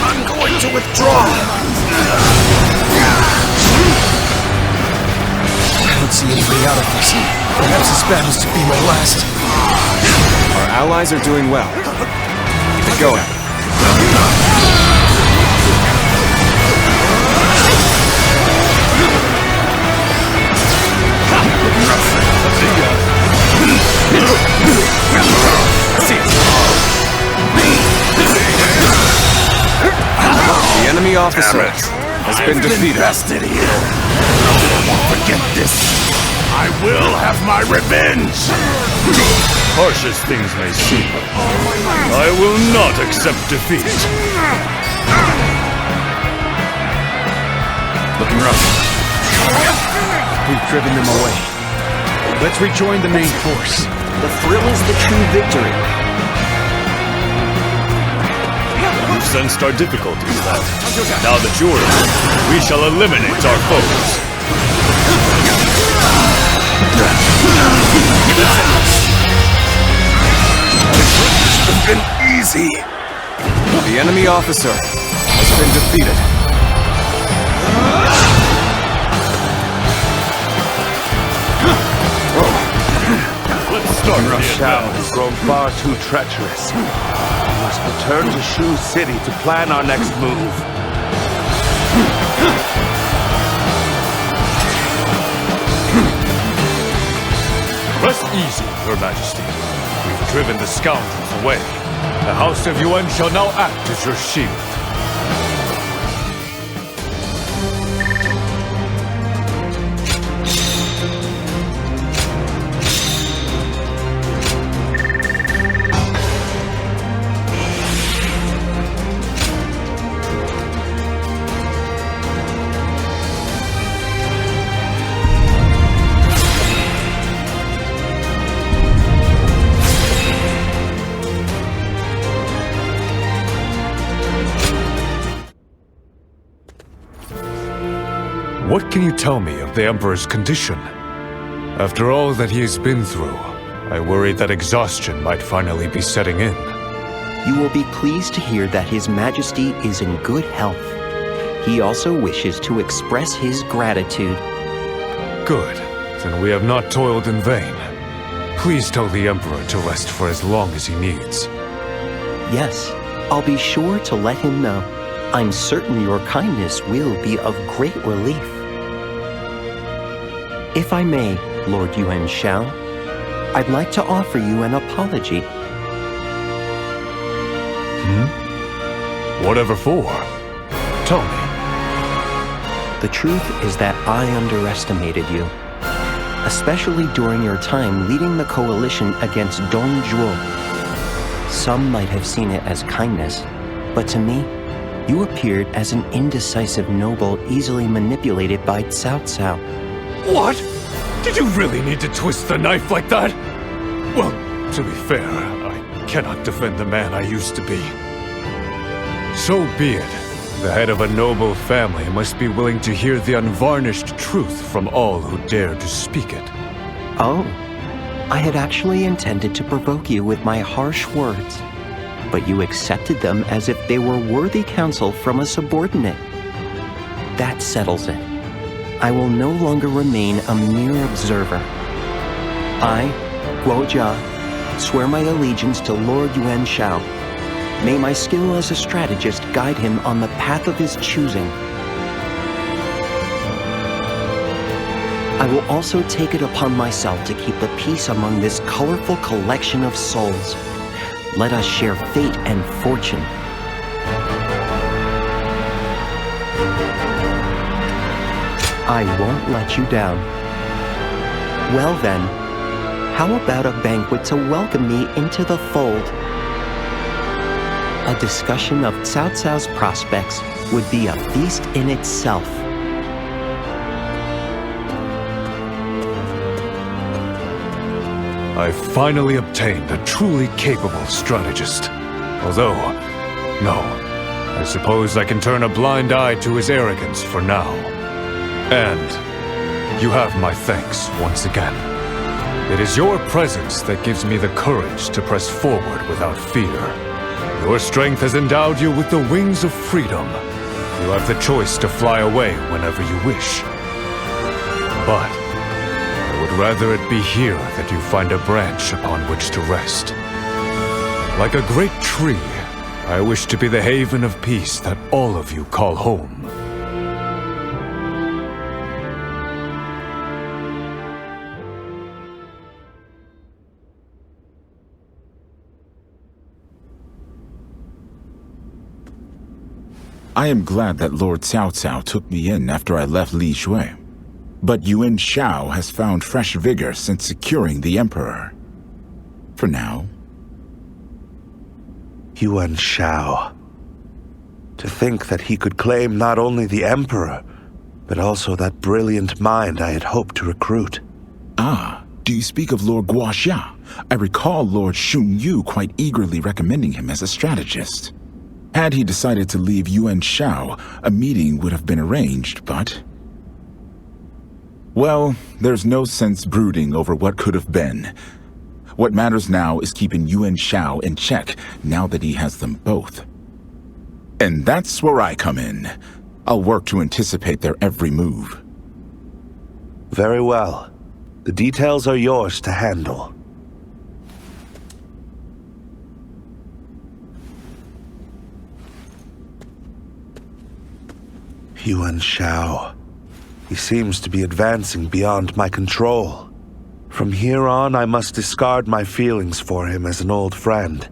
I'm going to withdraw. I don't see any way out of this. Perhaps this battle's to be my last. Our allies are doing well. Keep it going. officer has been defeated. Bested here. I won't forget this. I will have my revenge. Harsh as things may seem, I will not accept defeat. Looking rough. We've driven them away. Let's rejoin the main force. The thrill is the true victory. You sensed our difficulties, lad. Now that you're in, we shall eliminate our foes. It's been easy. The enemy officer has been defeated. Let's start. Shao has grown far too treacherous. We must return to Shu City to plan our next move. Rest easy, Your Majesty. We've driven the scoundrels away. The House of Yuan shall now act as your shield. What can you tell me of the Emperor's condition? After all that he has been through, I worry that exhaustion might finally be setting in. You will be pleased to hear that His Majesty is in good health. He also wishes to express his gratitude. Good. Then we have not toiled in vain. Please tell the Emperor to rest for as long as he needs. Yes, I'll be sure to let him know. I'm certain your kindness will be of great relief. If I may, Lord Yuan Shao, I'd like to offer you an apology. Whatever for? Tell me. The truth is that I underestimated you, especially during your time leading the coalition against Zhuo. Some might have seen it as kindness, but to me, you appeared as an indecisive noble easily manipulated by Cao Cao. What? Did you really need to twist the knife like that? Well, to be fair, I cannot defend the man I used to be. So be it. The head of a noble family must be willing to hear the unvarnished truth from all who dare to speak it. Oh, I had actually intended to provoke you with my harsh words, but you accepted them as if they were worthy counsel from a subordinate. That settles it. I will no longer remain a mere observer. I, Guo Jia, swear my allegiance to Lord Yuan Shao. May my skill as a strategist guide him on the path of his choosing. I will also take it upon myself to keep the peace among this colorful collection of souls. Let us share fate and fortune. I won't let you down. Well then, how about a banquet to welcome me into the fold? A discussion of Cao Cao's prospects would be a feast in itself. I finally obtained a truly capable strategist. Although, no, I suppose I can turn a blind eye to his arrogance for now. And you have my thanks once again. It is your presence that gives me the courage to press forward without fear. Your strength has endowed you with the wings of freedom. You have the choice to fly away whenever you wish. But I would rather it be here that you find a branch upon which to rest. Like a great tree, I wish to be the haven of peace that all of you call home. I am glad that Lord Cao Cao took me in after I left Li Shui. But Yuan Shao has found fresh vigor since securing the Emperor. For now. Yuan Shao. To think that he could claim not only the Emperor, but also that brilliant mind I had hoped to recruit. Ah, do you speak of Lord Guoxia? I recall Lord Xun Yu quite eagerly recommending him as a strategist. Had he decided to leave Yuan Shao, a meeting would have been arranged, but... Well, there's no sense brooding over what could have been. What matters now is keeping Yuan Shao in check now that he has them both. And that's where I come in. I'll work to anticipate their every move. Very well. The details are yours to handle. Yuan Shao. He seems to be advancing beyond my control. From here on, I must discard my feelings for him as an old friend,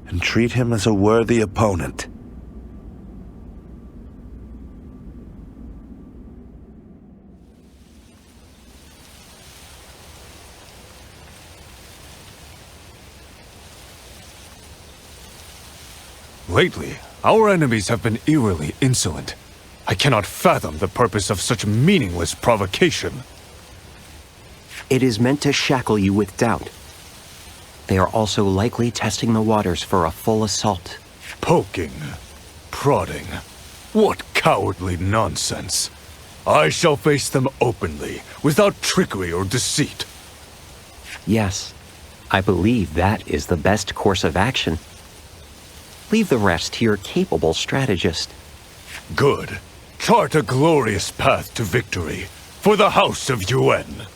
and treat him as a worthy opponent. Lately, our enemies have been eerily insolent. I cannot fathom the purpose of such meaningless provocation. It is meant to shackle you with doubt. They are also likely testing the waters for a full assault. Poking, prodding. What cowardly nonsense. I shall face them openly, without trickery or deceit. Yes, I believe that is the best course of action. Leave the rest to your capable strategist. Good. Chart a glorious path to victory for the House of Yuan.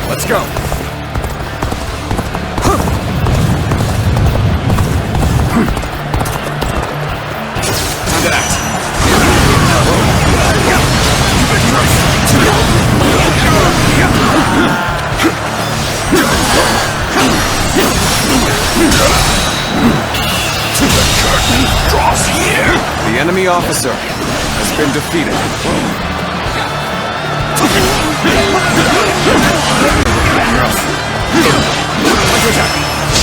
Let's go. Time to act. The curtain draws here. The enemy officer has been defeated.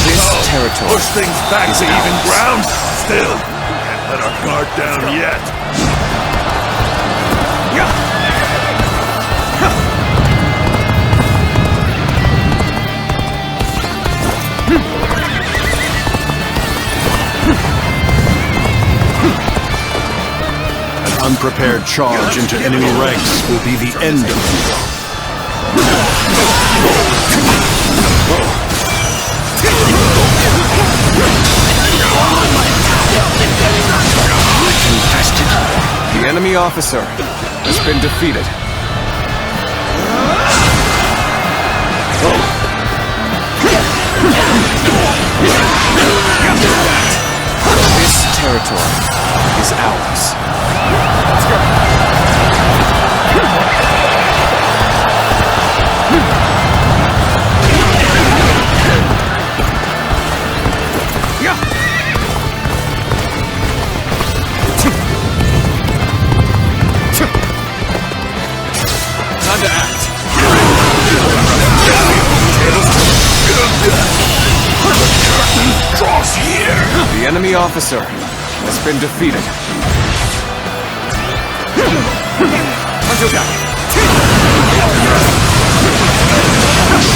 This territory. Push things back to even ground. Still, can't let our guard down yet. An unprepared charge into enemy ranks will be the end of you. The enemy officer has been defeated. This territory is ours. Let's go. Time to act. The curtain draws here. The enemy officer has been defeated.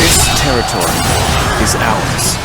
This territory is ours.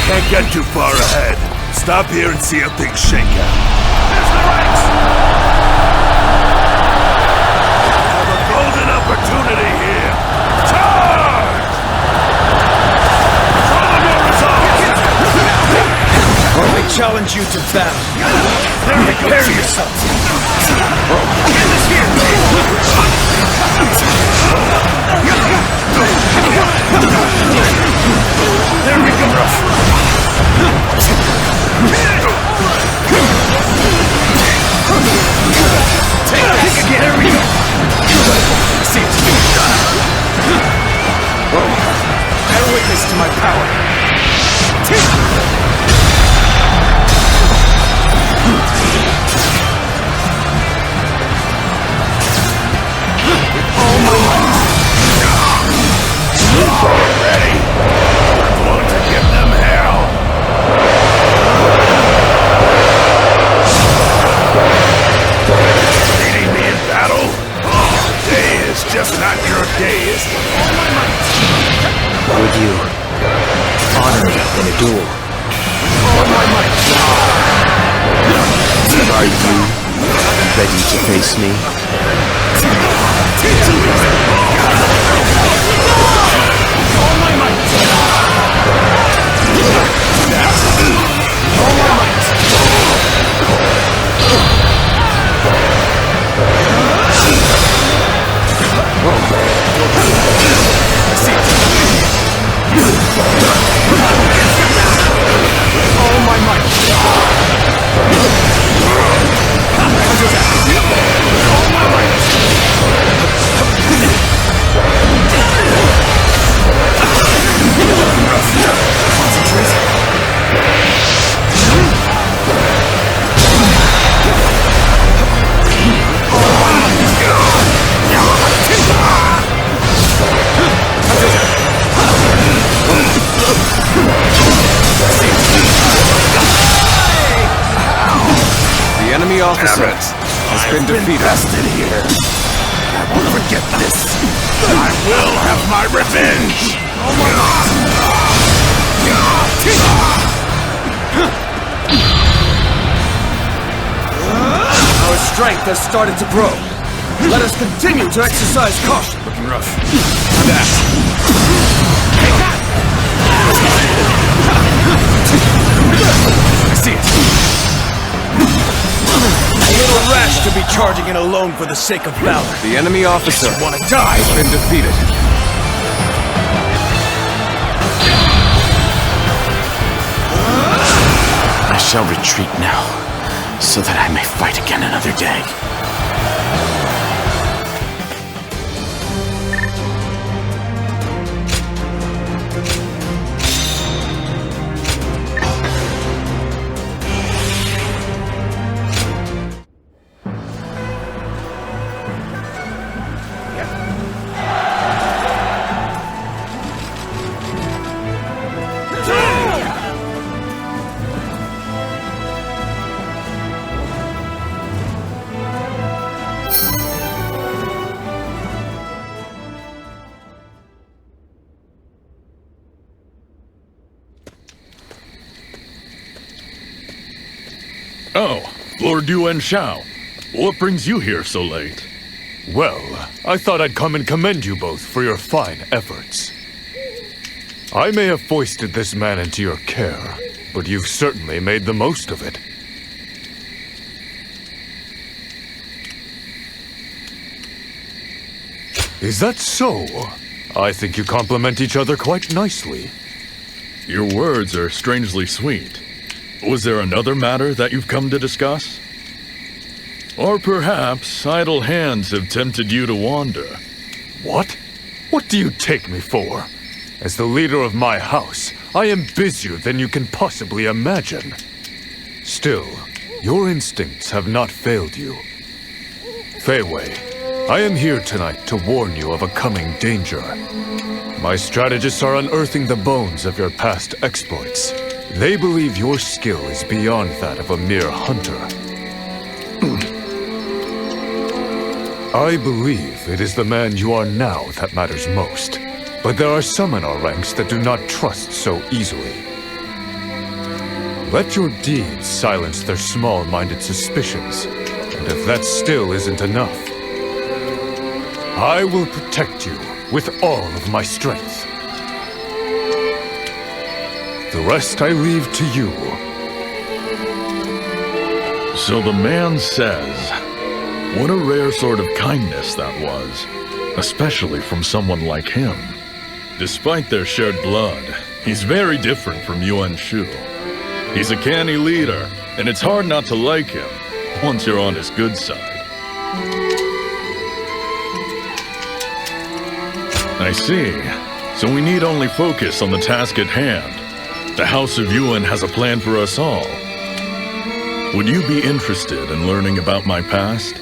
Can't get too far ahead. Stop here and see how things shake out. There's the ranks! Have a golden opportunity here. Charge! Show them your results! I challenge you to battle. Prepare yourself. Get this here! There we go, Take this again! There we go! See it! Bear witness to my power! With all my might! Ready? I'm going to give them hell! Beating me in battle? Today is just not your day, is it? Would you honor me in a duel? All my might! Are you ready to face me? All my might! All my might! All my might! All my might! enemy officer has been defeated. Bested here. I won't forget this. I will have my revenge. Our strength has started to grow. Let us continue to exercise caution. Looking rough. Time to act. I see it. A little rash to be charging in alone for the sake of valor. The enemy officer has been defeated. I shall retreat now, so that I may fight again another day. Oh, Lord Yuan Shao. What brings you here so late? Well, I thought I'd come and commend you both for your fine efforts. I may have foisted this man into your care, but you've certainly made the most of it. Is that so? I think you complement each other quite nicely. Your words are strangely sweet. Was there another matter that you've come to discuss? Or perhaps idle hands have tempted you to wander? What? What do you take me for? As the leader of my house, I am busier than you can possibly imagine. Still, your instincts have not failed you. Fei Wei, I am here tonight to warn you of a coming danger. My strategists are unearthing the bones of your past exploits. They believe your skill is beyond that of a mere hunter. I believe it is the man you are now that matters most. But there are some in our ranks that do not trust so easily. Let your deeds silence their small-minded suspicions, and if that still isn't enough, I will protect you with all of my strength. The rest I leave to you. So the man says, what a rare sort of kindness that was, especially from someone like him. Despite their shared blood, he's very different from Yuan Shu. He's a canny leader, and it's hard not to like him once you're on his good side. I see. So we need only focus on the task at hand. The House of Yuan has a plan for us all. Would you be interested in learning about my past?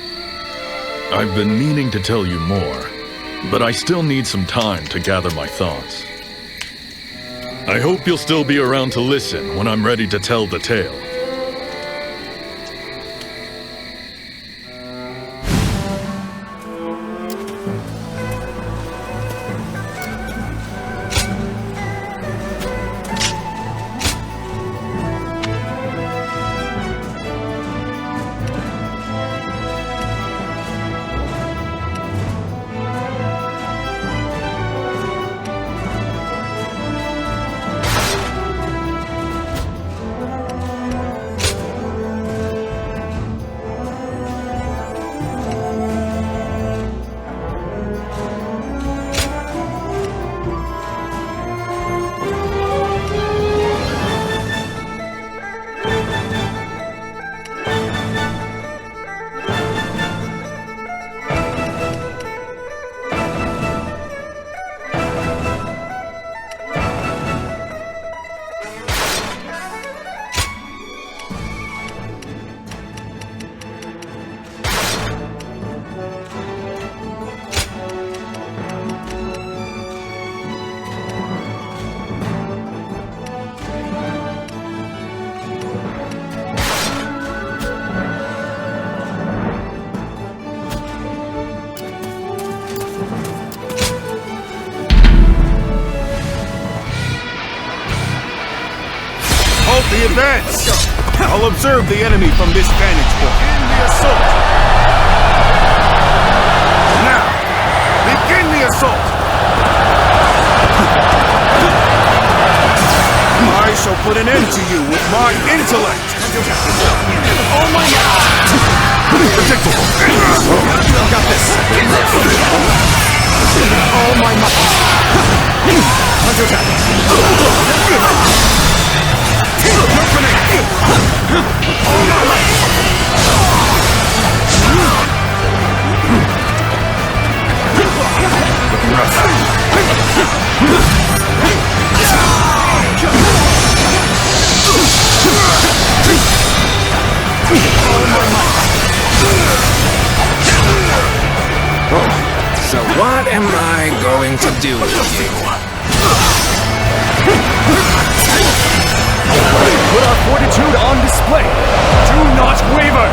I've been meaning to tell you more, but I still need some time to gather my thoughts. I hope you'll still be around to listen when I'm ready to tell the tale. the advance! I'll observe the enemy from this vantage point. In the assault! Now, begin the assault! I shall put an end to you with my intellect! Oh my god! Predictable! I've got this! Oh my Counterattack! So what am I going to do with you? Put our fortitude on display. Do not waver.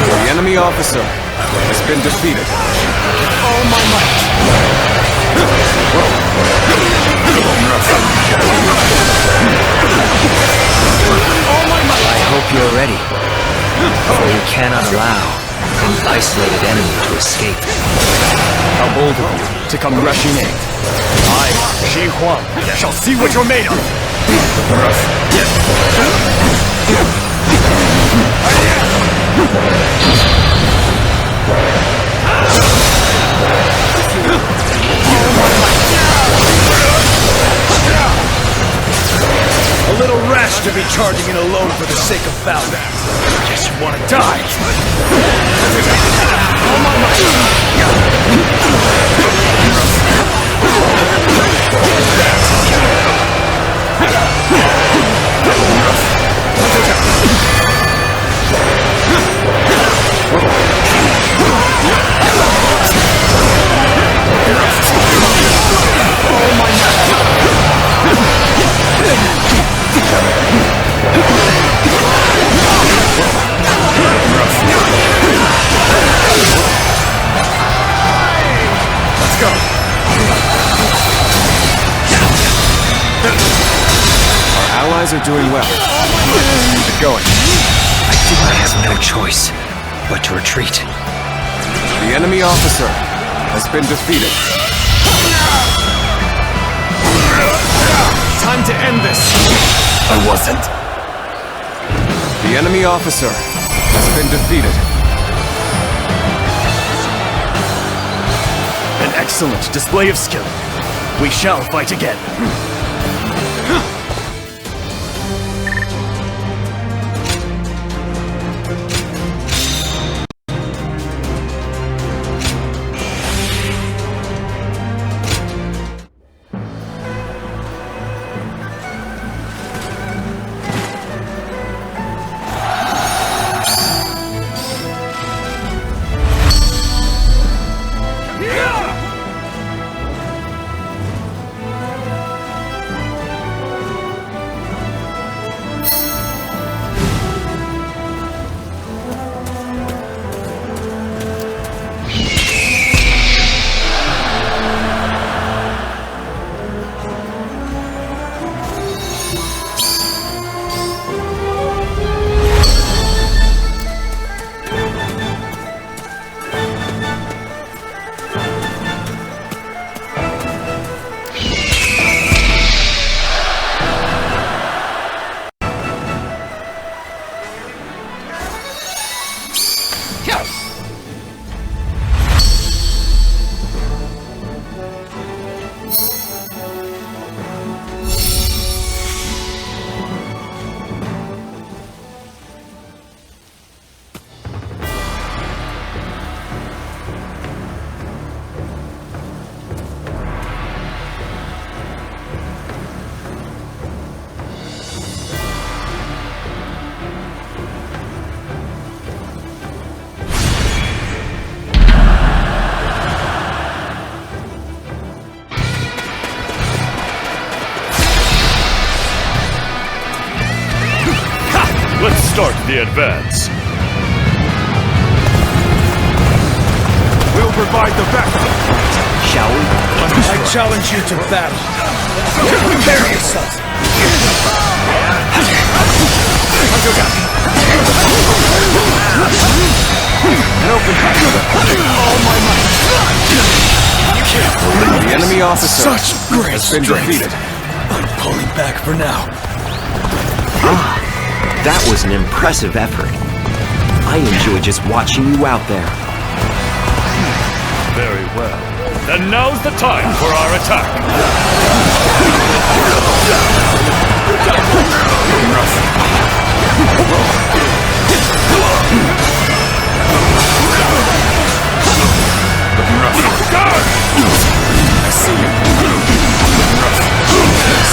The enemy officer has been defeated. Oh my might! I hope you're ready, for we cannot allow an isolated enemy to escape. How bold of you to come rushing in. I, Shi Huang, shall see what you're made of. A little rash to be charging in alone for the sake of valor. Guess you want to die. Let's go! Our allies are doing well. Keep it going. I think I have no choice but to retreat. The enemy officer has been defeated. Time to end this. I wasn't. The enemy officer has been defeated. An excellent display of skill. We shall fight again. start the advance. We'll provide the backup. Shall we? I challenge you to battle. Prepare yourself. An open all my might. The enemy officer has been defeated. I'm pulling back for now. That was an impressive effort. I enjoy just watching you out there. Very well. Then now's the time for our attack. I see you. Take this!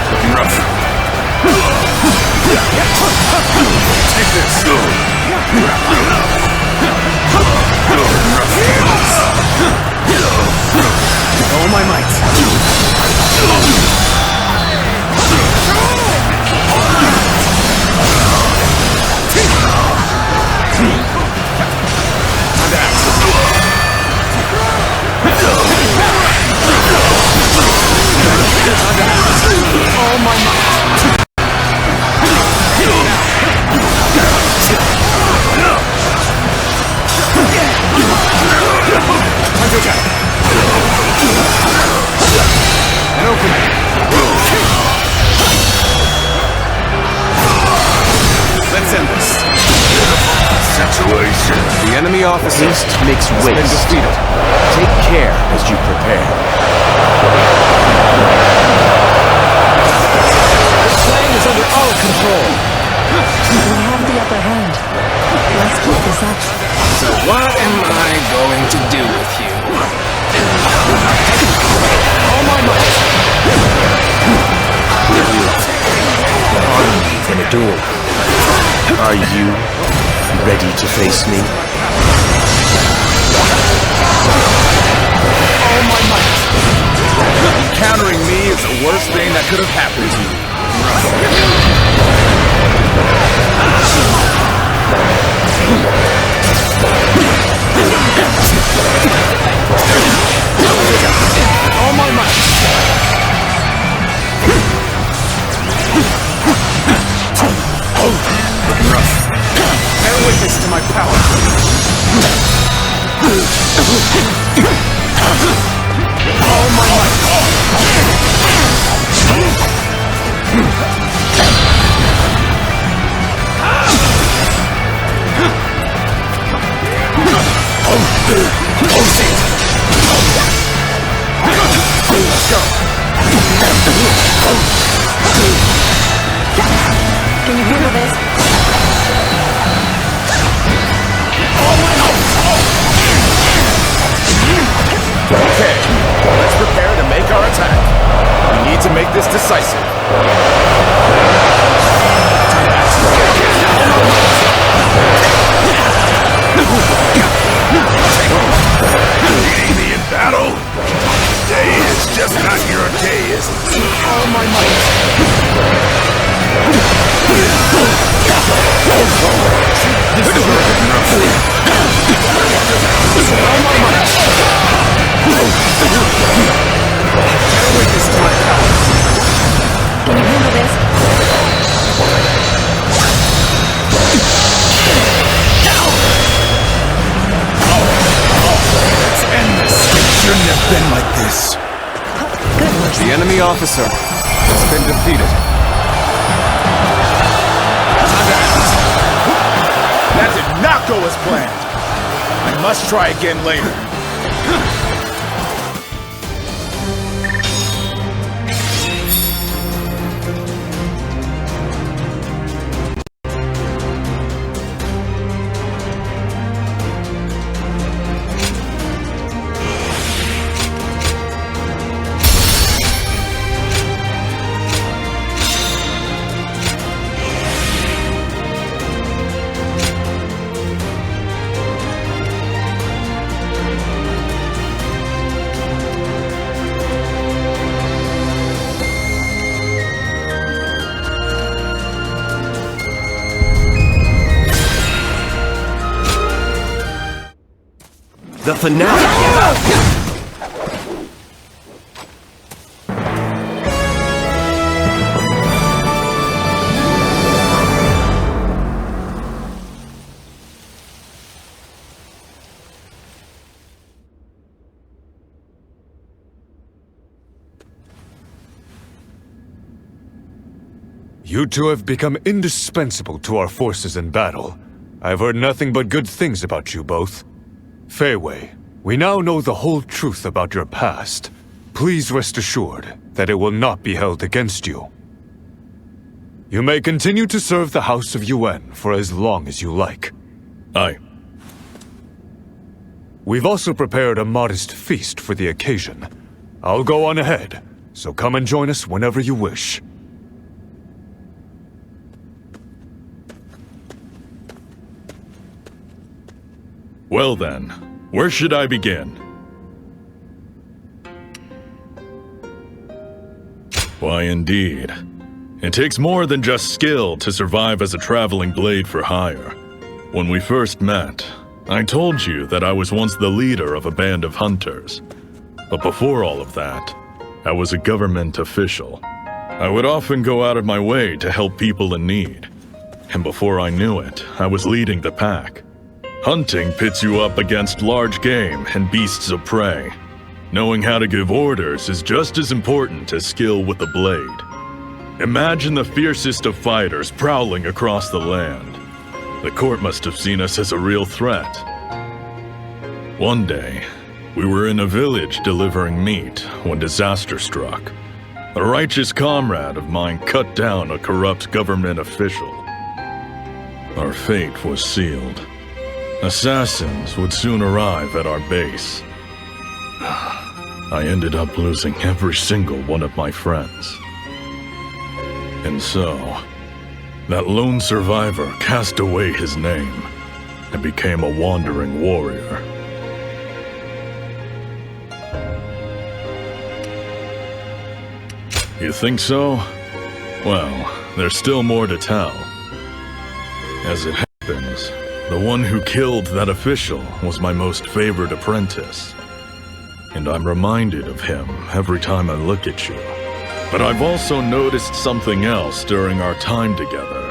Looking rough. Take this! All my might. All my might. And open it. Let's end this. Situation. The enemy officer makes has waste. been defeated. Take care as you prepare. The plane is under our control. We have the upper hand. Let's keep this up. So what am I going to do with you? All my might. Armed in a duel. Are you ready to face me? All my might. Encountering me is the worst thing that could have happened to you. All my might. Looking rough. Bear witness to my power. All my might. Let's go. Can you handle this? Okay, let's prepare to make our attack. We need to make this decisive. Beating me in battle? Day is just not your day, is it? All my might. This is looking rough. All my might. Bear witness to my power. Can you handle this? Let's end this. Shouldn't have been like this. Good work. The enemy officer has been defeated. That did not go as planned. I must try again later. The finale! You two have become indispensable to our forces in battle. I've heard nothing but good things about you both. Fei Wei, we now know the whole truth about your past. Please rest assured that it will not be held against you. You may continue to serve the House of Yuan for as long as you like. Aye. We've also prepared a modest feast for the occasion. I'll go on ahead, so come and join us whenever you wish. Well then, where should I begin? Why indeed. It takes more than just skill to survive as a traveling blade for hire. When we first met, I told you that I was once the leader of a band of hunters. But before all of that, I was a government official. I would often go out of my way to help people in need. And before I knew it, I was leading the pack. Hunting pits you up against large game and beasts of prey. Knowing how to give orders is just as important as skill with the blade. Imagine the fiercest of fighters prowling across the land. The court must have seen us as a real threat. One day, we were in a village delivering meat when disaster struck. A righteous comrade of mine cut down a corrupt government official. Our fate was sealed. Assassins would soon arrive at our base. I ended up losing every single one of my friends. And so, that lone survivor cast away his name and became a wandering warrior. You think so? Well, there's still more to tell. As it happens, the one who killed that official was my most favored apprentice. And I'm reminded of him every time I look at you. But I've also noticed something else during our time together.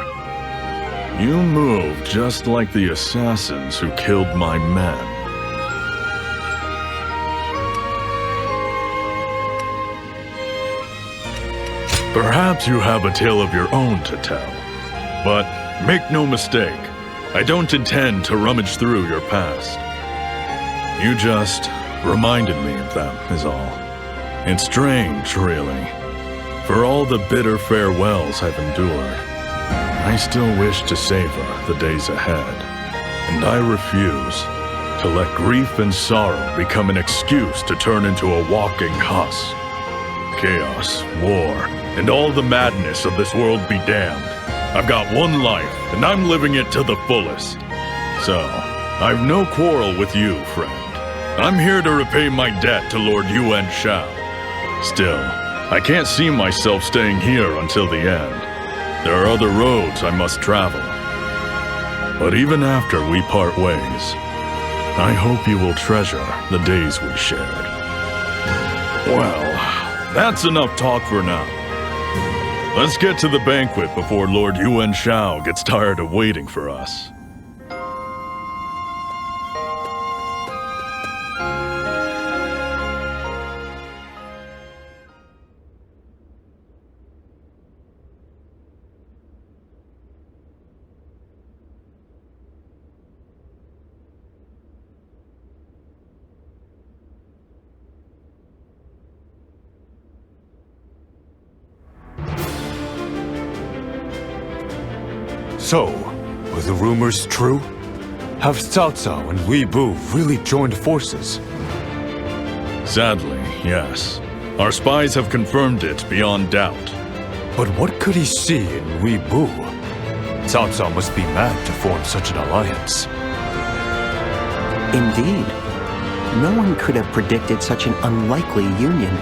You move just like the assassins who killed my men. Perhaps you have a tale of your own to tell. But make no mistake, I don't intend to rummage through your past. You just reminded me of them, is all. It's strange, really. For all the bitter farewells I've endured, I still wish to savor the days ahead. And I refuse to let grief and sorrow become an excuse to turn into a walking husk. Chaos, war, and all the madness of this world be damned. I've got one life, and I'm living it to the fullest. So, I've no quarrel with you, friend. I'm here to repay my debt to Lord Yuan Shao. Still, I can't see myself staying here until the end. There are other roads I must travel. But even after we part ways, I hope you will treasure the days we shared. Well, that's enough talk for now. Let's get to the banquet before Lord Yuan Shao gets tired of waiting for us. So, were the rumors true? Have Cao Cao and Li Bu really joined forces? Sadly, yes. Our spies have confirmed it beyond doubt. But what could he see in Li Bu? Cao Cao must be mad to form such an alliance. Indeed. No one could have predicted such an unlikely union.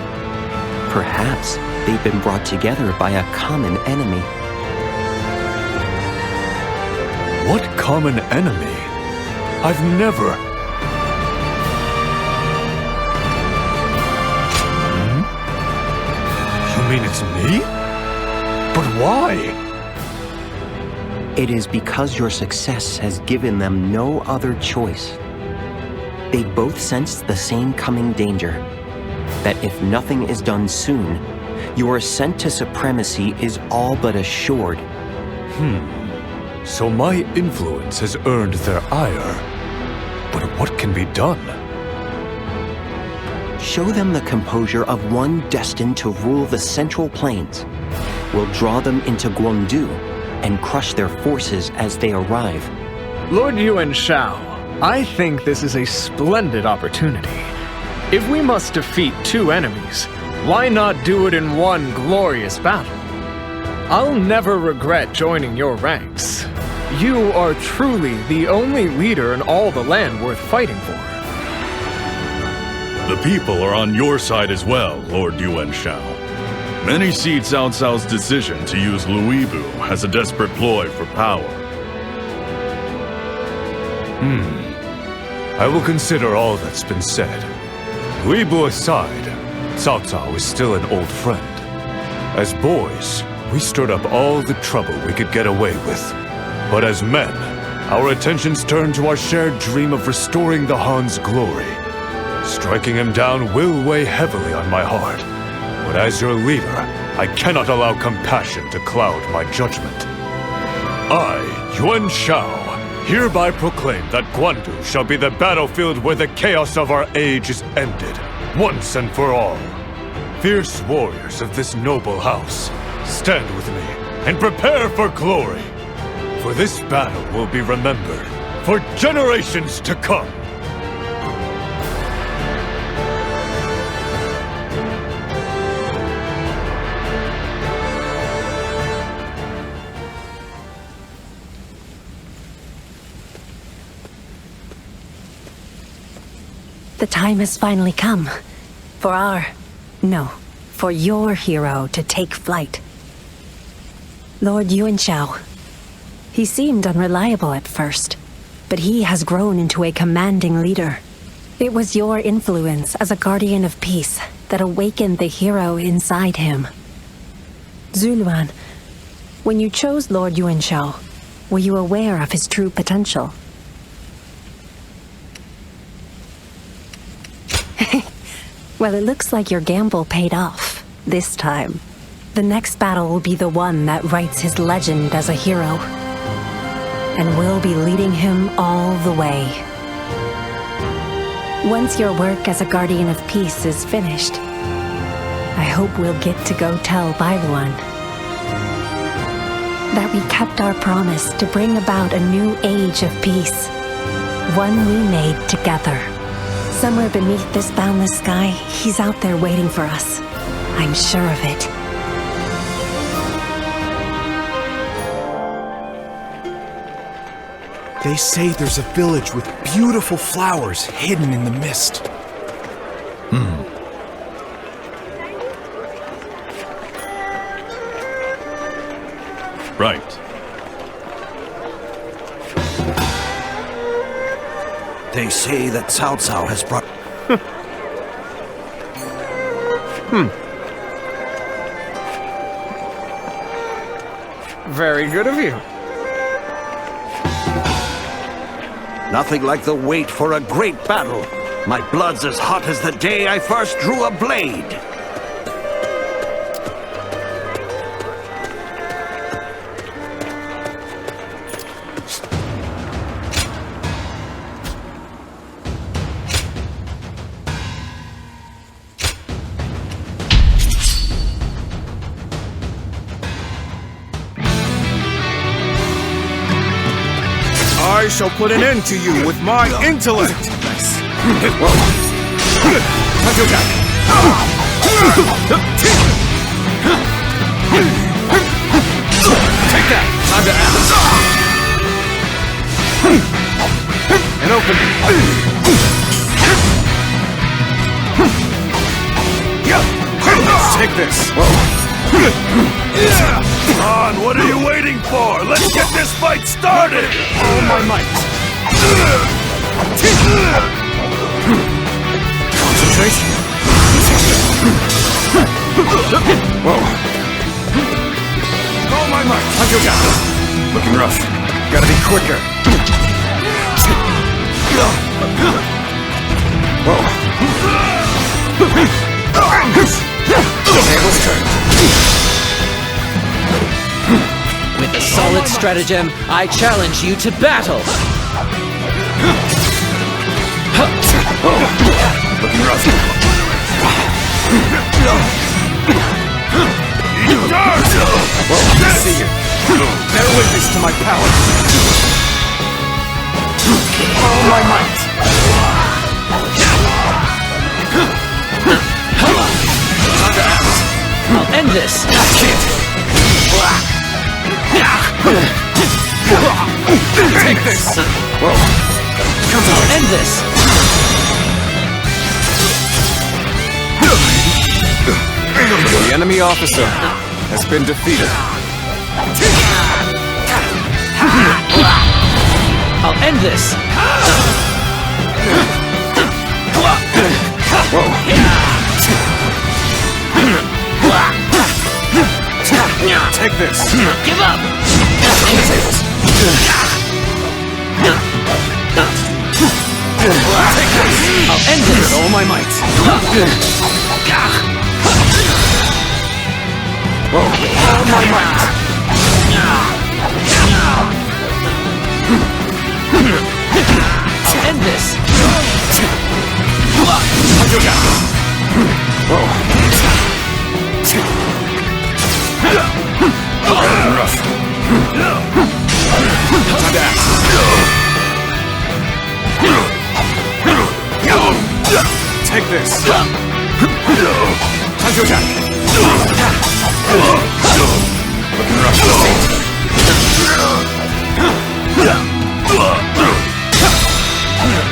Perhaps they've been brought together by a common enemy. What common enemy? I've never... mean it's me? But why? It is because your success has given them no other choice. They both sensed the same coming danger, that if nothing is done soon, your ascent to supremacy is all but assured. So my influence has earned their ire. But what can be done? Show them the composure of one destined to rule the Central Plains. We'll draw them into Guangdu and crush their forces as they arrive. Lord Yuan Shao, I think this is a splendid opportunity. If we must defeat two enemies, why not do it in one glorious battle? I'll never regret joining your ranks. You are truly the only leader in all the land worth fighting for. The people are on your side as well, Lord Yuan Shao. Many see Cao Cao's decision to use Luibu as a desperate ploy for power. I will consider all that's been said. Luibu aside, Cao Cao is still an old friend. As boys, we stirred up all the trouble we could get away with. But as men, our attentions turned to our shared dream of restoring the Han's glory. Striking him down will weigh heavily on my heart. But as your leader, I cannot allow compassion to cloud my judgment. I, Yuan Shao, hereby proclaim that Guangdu shall be the battlefield where the chaos of our age is ended, once and for all. Fierce warriors of this noble house, stand with me and prepare for glory. For this battle will be remembered for generations to come. The time has finally come. For your hero to take flight. Lord Yuan Shao. He seemed unreliable at first, but he has grown into a commanding leader. It was your influence as a guardian of peace that awakened the hero inside him. Zuluan, when you chose Lord Yuan Shao, were you aware of his true potential? Well, it looks like your gamble paid off, this time. The next battle will be the one that writes his legend as a hero. And we'll be leading him all the way. Once your work as a guardian of peace is finished, I hope we'll get to go tell Bailuan that we kept our promise to bring about a new age of peace. One we made together. Somewhere beneath this boundless sky, he's out there waiting for us. I'm sure of it. They say there's a village with beautiful flowers hidden in the mist. Right. They say that Cao Cao has brought... Very good of you. Nothing like the wait for a great battle. My blood's as hot as the day I first drew a blade. I shall put an end to you with my intellect! Take that! Time to act! And open it! Take this! On, what are you waiting for? Let's get this fight started! All my might! Concentration! quicker. Tables turned. With a solid stratagem, I challenge you to battle. Looking rough. Whoa, see you. Bear witness to my power. All my might. I'll end this. Take this. Whoa. I'll end this. The enemy officer has been defeated. I'll end this. Take this. Give up. I'll end this. With all my might. All my might. I'll end this. Rough. Time to act. Take this. Time to attack. Looking rough.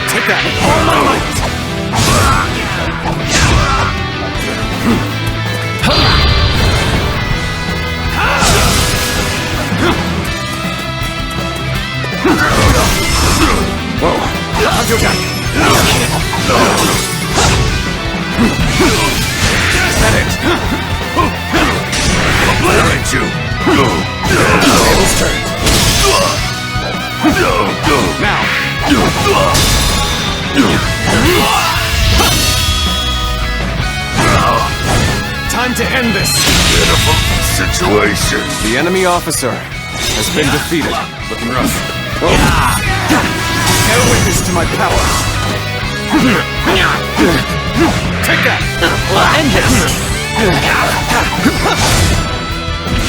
Take that. All my might. Whoa. Time to attack. Is that it? Obliterate you. Tables turned. Now. Time to end this. Pitiful situation. The enemy officer has been defeated. Looking rough. Bear witness to my power. Take that! I'll end this!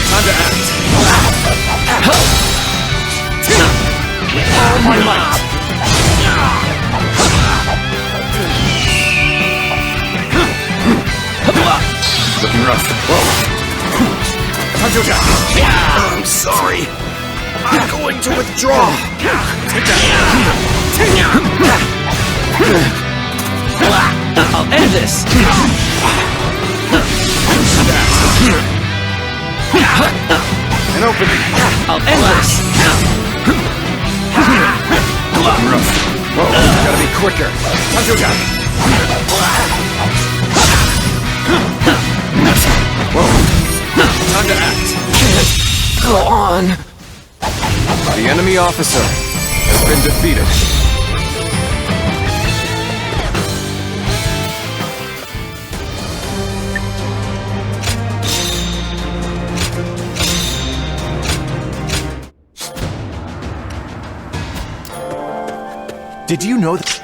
Time to act. All my might! Looking rough. Whoa. Time to attack. I'm sorry. I'm going to withdraw. Take that. I'll end this! An opening. I'll end this! Looking rough. Whoa, gotta be quicker. Time to attack. Whoa. Time to act. Go on. The enemy officer has been defeated. Did you know that?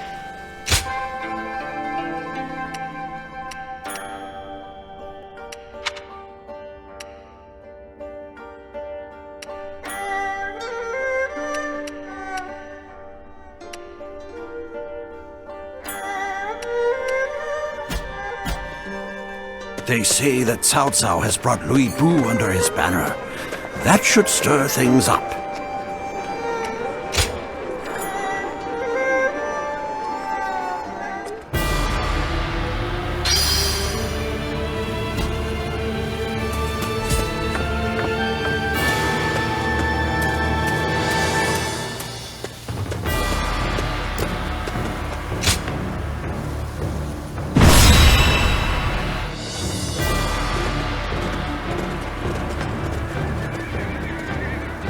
They say that Cao Cao has brought Louis Bu under his banner. That should stir things up.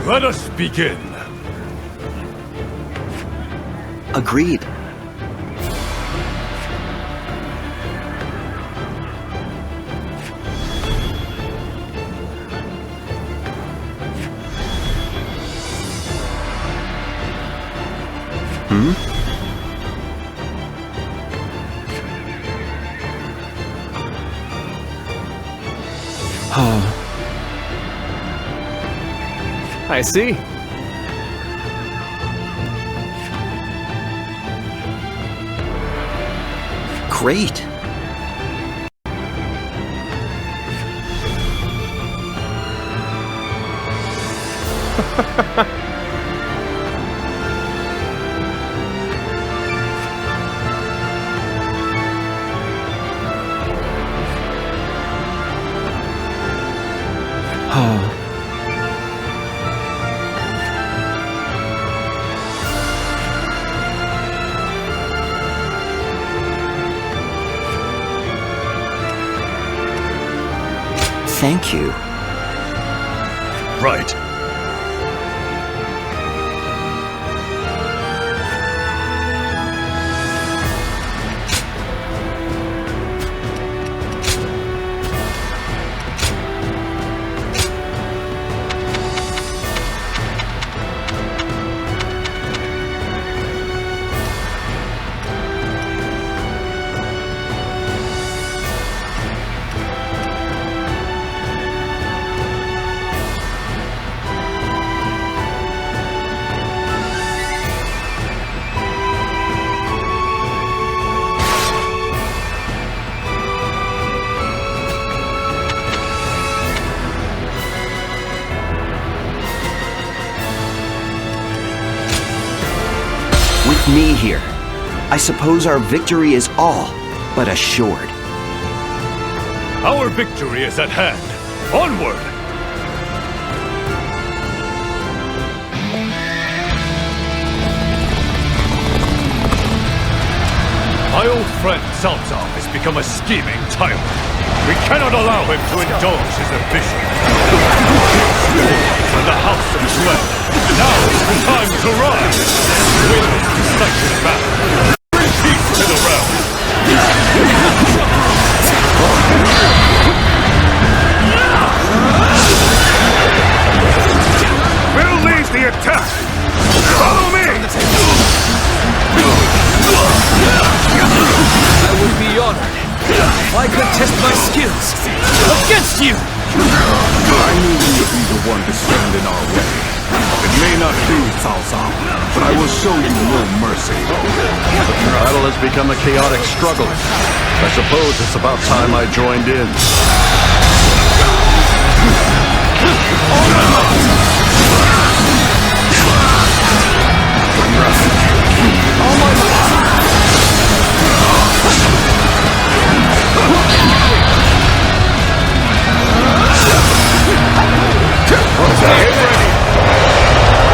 Let us begin. Agreed. I see. Great. Thank you. Right. Me here. I suppose our victory is all but assured. Our victory is at hand. Onward! My old friend Zhang has become a scheming tyrant. We cannot allow him to indulge his ambition. For the House of Yuan, now is the time to rise. Win this decisive battle. Bring peace to the realm. We'll lead the attack. Follow me. I would be honored if I could test my skills against you! I knew you would be the one to stand in our way. It may not be Cao Cao, but I will show you no mercy. The battle has become a chaotic struggle. I suppose it's about time I joined in.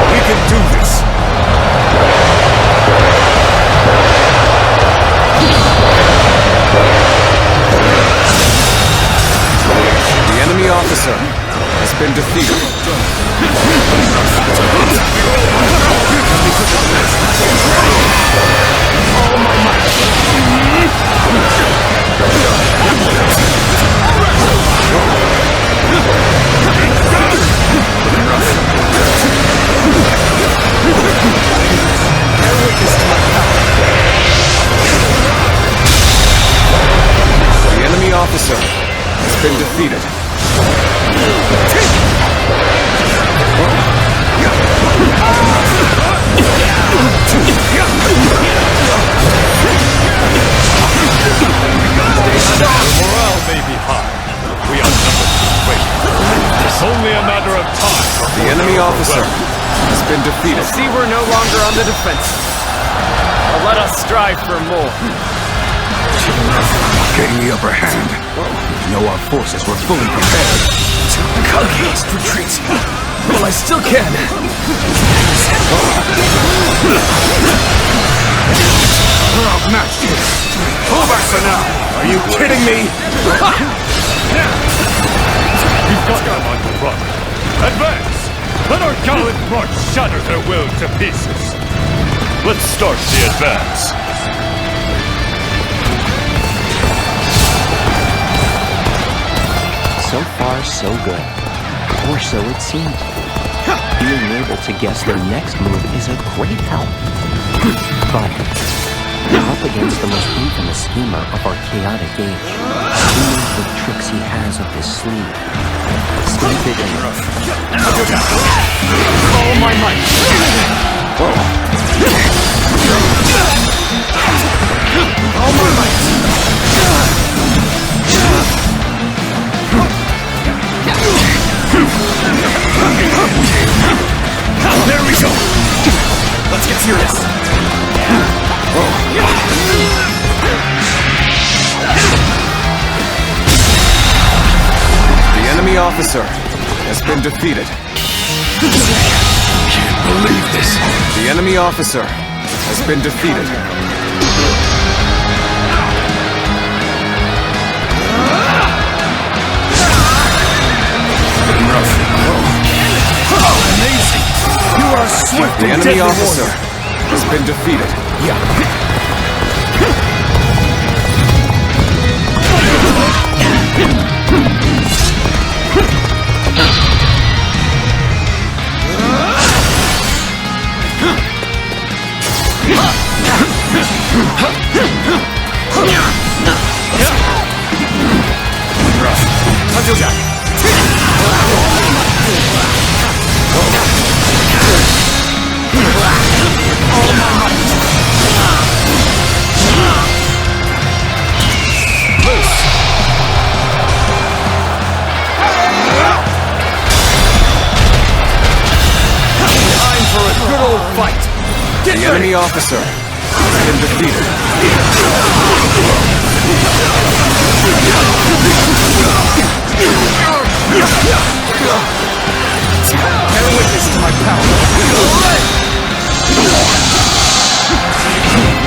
We can do this! The enemy officer has been defeated. The enemy officer has been defeated. Morale may be high. We are numbered. It's only a matter of time. The enemy officer has been defeated. See, we're no longer on the defensive. But let us strive for more. Getting the upper hand. You know our forces were fully prepared. Against retreat. Well, I still can. We're outmatched. Pull back for now. Are you kidding me? We've got them on the run. Advance! Let our gallant march shatter their will to pieces. Let's start the advance. So far, so good. Or so it seems. Being able to guess their next move is a great help. But up against the most infamous schemer of our chaotic age, who knows what tricks he has up his sleeve? Stay vigilant. All my might! All my might! There we go! Let's get serious! The enemy officer has been defeated. Can't believe this. The enemy officer has been defeated. Amazing! You are swift The and enemy deadly officer warrior. has been defeated. The enemy officer has been defeated. Bear witness to my power.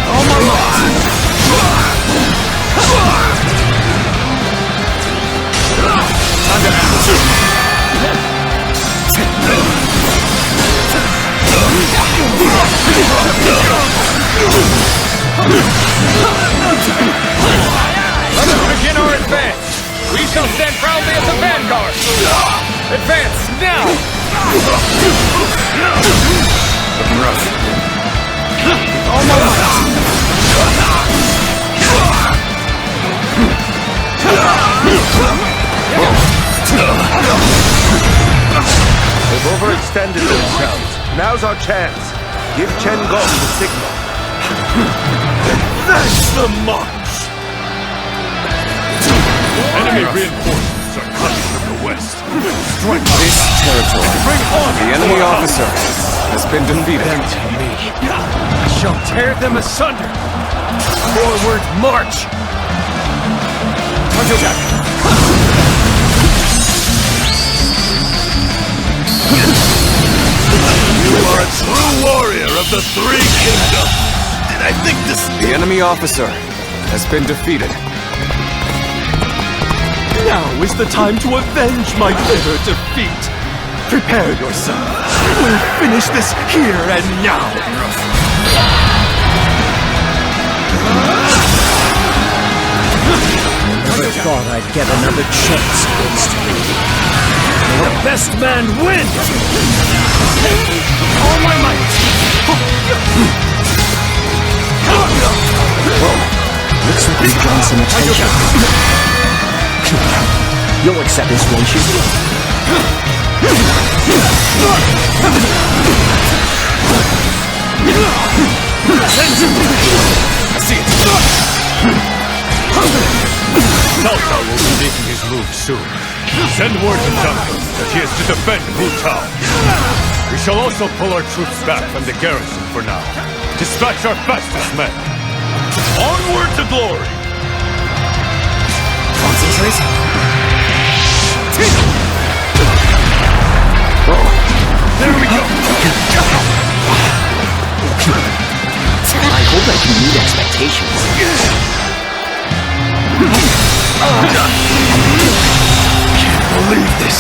All my might. Time to act. Let us begin our advance! We shall stand proudly as the vanguard! Advance now! Looking rough. All my might! They've overextended themselves. Now's our chance. Give Chen Gong the signal. That's the march! Enemy reinforcements are coming from the west. Strike this territory. Bring on The enemy officer has been defeated. Them to me. I shall tear them asunder. Forward march! You are a true warrior of the Three Kingdoms. Did I think this... The enemy officer has been defeated. Now is the time to avenge my bitter defeat. Prepare yourself. We'll finish this here and now. Never thought I'd get another chance against you. May the best man win! All my might! Looks like we've drawn some attention. You'll accept this, won't you? I see it! Cao will be making his move soon. Send word to Zhang that he is to defend Wu Tao. We shall also pull our troops back from the garrison for now. Dispatch our fastest men. Onward to glory! Concentrate. There we go! I hope I can meet expectations. Can't believe this.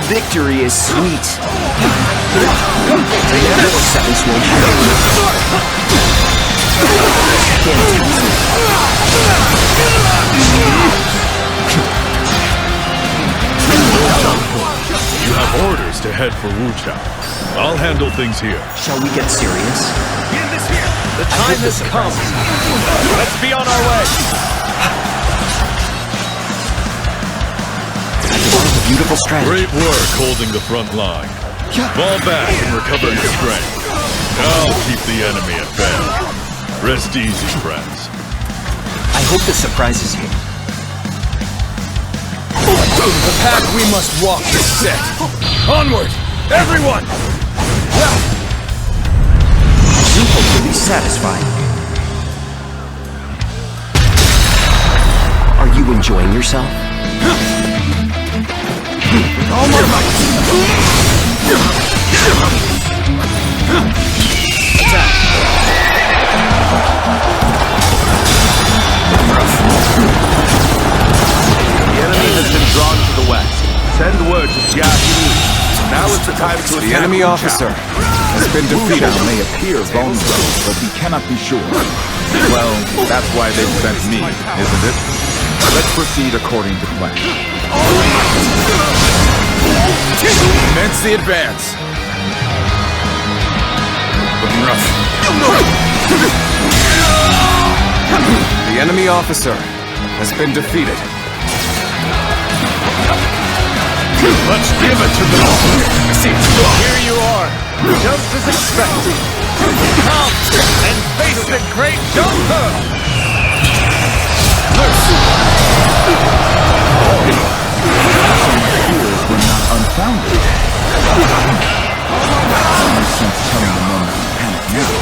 Victory is sweet. Sentence won't You have orders to head for Wuchao. I'll handle things here. Shall we get serious? The time has come. Let's be on our way. Beautiful strategy. Great work holding the front line. Fall back and recover your strength. I'll keep the enemy at bay. Rest easy, friends. I hope this surprises you. The path we must walk is set. Onward, everyone! Zhuo will be satisfied. Are you enjoying yourself? All my might! Attack! The enemy has been drawn to the west. Send word to Jiao. Now is the time to attack. The enemy officer has been defeated. Wuchao may appear vulnerable, but we cannot be sure. Well, that's why they sent me, isn't it? Let's proceed according to plan. Commence the advance. Looking rough. The enemy officer has been defeated. Let's give it to them! Here you are, just as expected. Come and face the great Jumper! Fears were not unfounded. Only sense telling the men to panic now.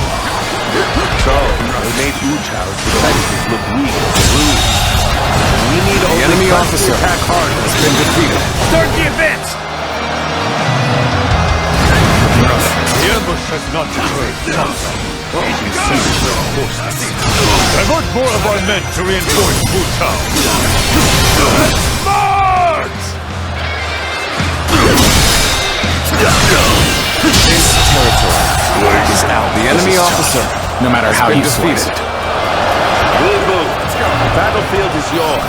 So, they made Wuchao's defenses look weak and rude. We need The enemy officer attack hard. has been defeated. Start the advance! The ambush has not occurred. Divert more of our men to reinforce Wuchao. March! This territory is out. The enemy officer, No matter how you slice defeated. it. We'll move. The battlefield is yours.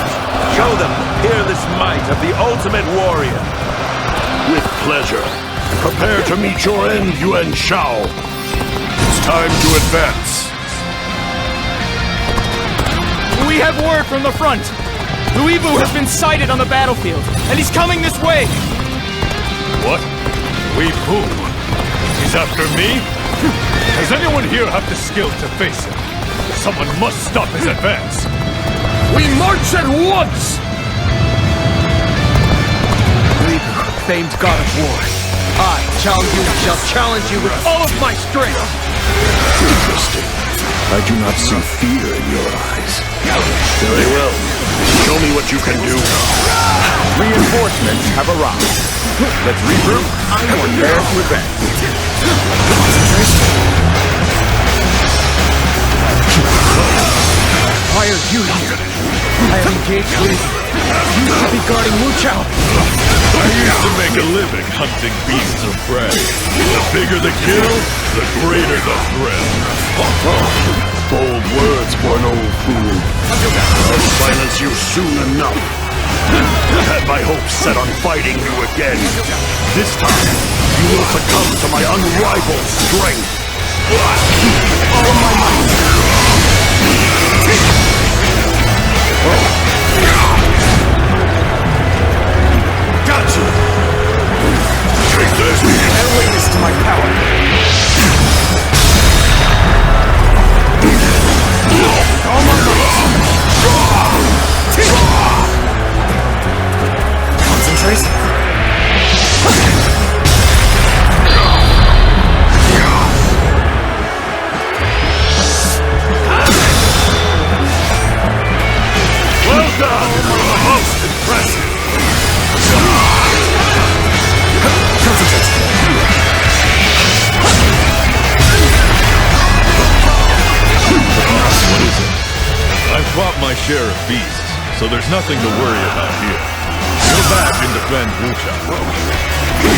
Show them the peerless might of the ultimate warrior. With pleasure. Prepare to meet your end, Yuan Shao. It's time to advance. We have word from the front. Luibu has been sighted on the battlefield, and he's coming this way. What? We who? He's after me? Does anyone here have the skill to face him? Someone must stop his advance. We march at once! Luibu, famed god of war. I, Zhao Yu, shall challenge you with all of my strength. Interesting. I do not see fear in your eyes. Very well. Show me what you can do. Reinforcements have arrived. Let's regroup and prepare to advance. Why are you here? I have engaged with you to be guarding Wuchao. I used to make a living hunting beasts of prey. The bigger the kill, the greater the thrill. Bold words for an old fool. I'll silence you soon enough. Had my hopes set on fighting you again. This time, you will succumb to my unrivaled strength. All my might. Got you! Take this! Bear witness to my power. All my might! Concentrate. Well done! Most impressive! What is it? I've fought my share of beasts, so there's nothing to worry about here. Go back and defend Wuchao.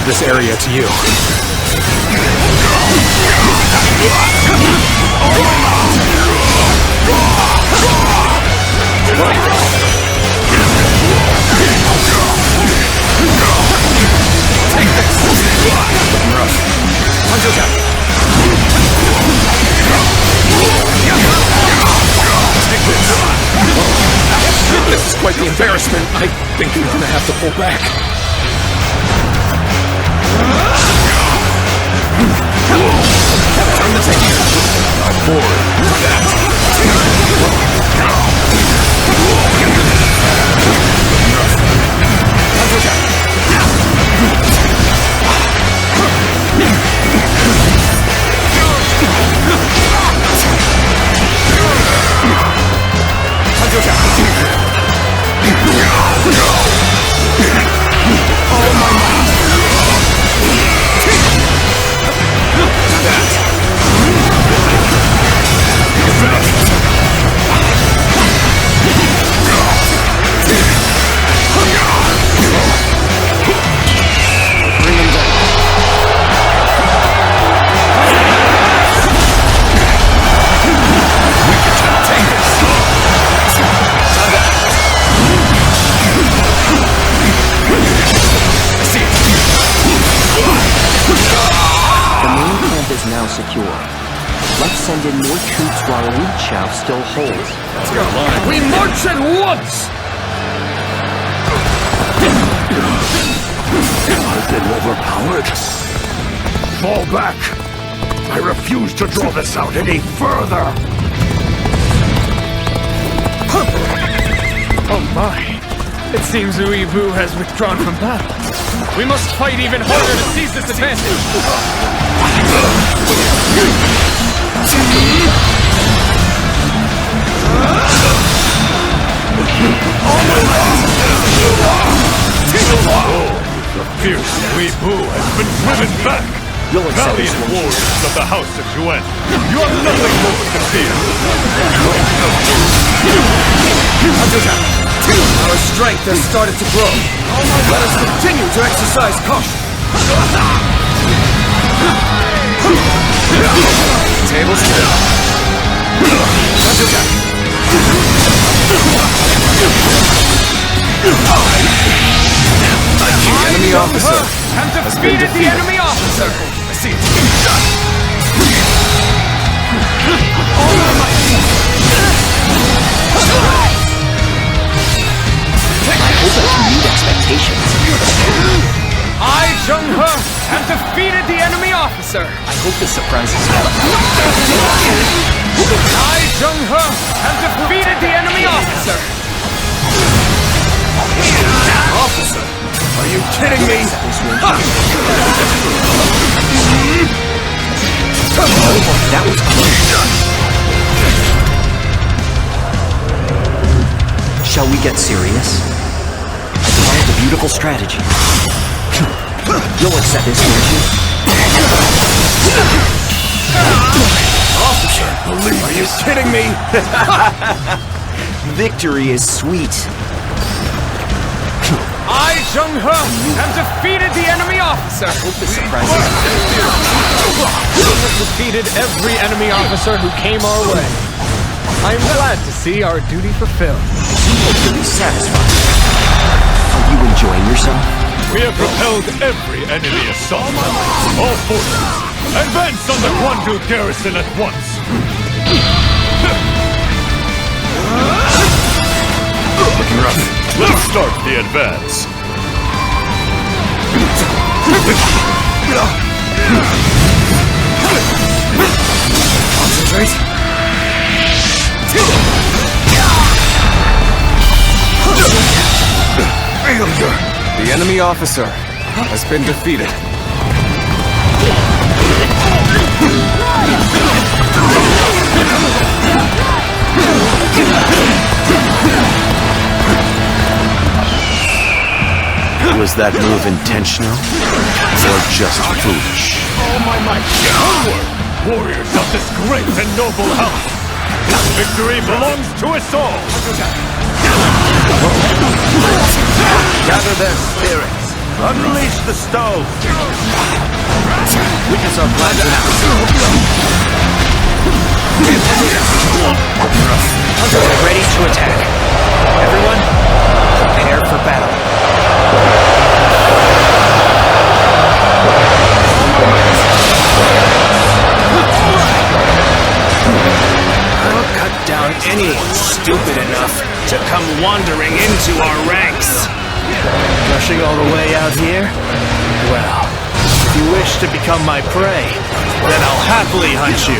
leave this area to you. This is quite the embarrassment. I think you're gonna have to pull back. Turn the tape. Forward. Secure. Let's send in more troops while Elite Shao still holds. We march at once! I've been overpowered. Fall back! I refuse to draw this out any further! Oh my! It seems Uibu has withdrawn from battle. We must fight even harder to seize this advantage! The fierce Uibu has been driven back! Valiant warriors of the House of Yuan, you have nothing more to fear! Our strength has started to grow. Let us continue to exercise caution. Tables down. The enemy officer has defeated the enemy officer. I see it. All my might. I hope that you meet expectations. I, Zhang, have defeated the enemy officer. I hope this surprises you. I, Zhang, have defeated the enemy officer. Officer, are you kidding me? That was close. Shall we get serious? I developed a beautiful strategy. You'll accept this, won't you? Officer, are you kidding me? Victory is sweet. I, Zhang, have defeated the enemy officer. I hope this surprises you. We have defeated every enemy officer who came our way. I am glad to see our duty fulfilled. You'll be satisfied. Are you enjoying yourself? We have repelled every enemy assault. All forces, advance on the Guandu garrison at once. Looking rough. Let's start the advance. Concentrate. Failure. The enemy officer has been defeated. Was that move intentional or just foolish? Oh my might! Onward! Warriors of this great and noble house! Victory belongs to us all! Gather their spirits. Unleash the stove! Witness our plans now. Hunters are ready to attack. Everyone, prepare for battle. I'll cut down anyone stupid enough to come wandering into our ranks. Rushing all the way out here? Well, if you wish to become my prey, then I'll happily hunt you.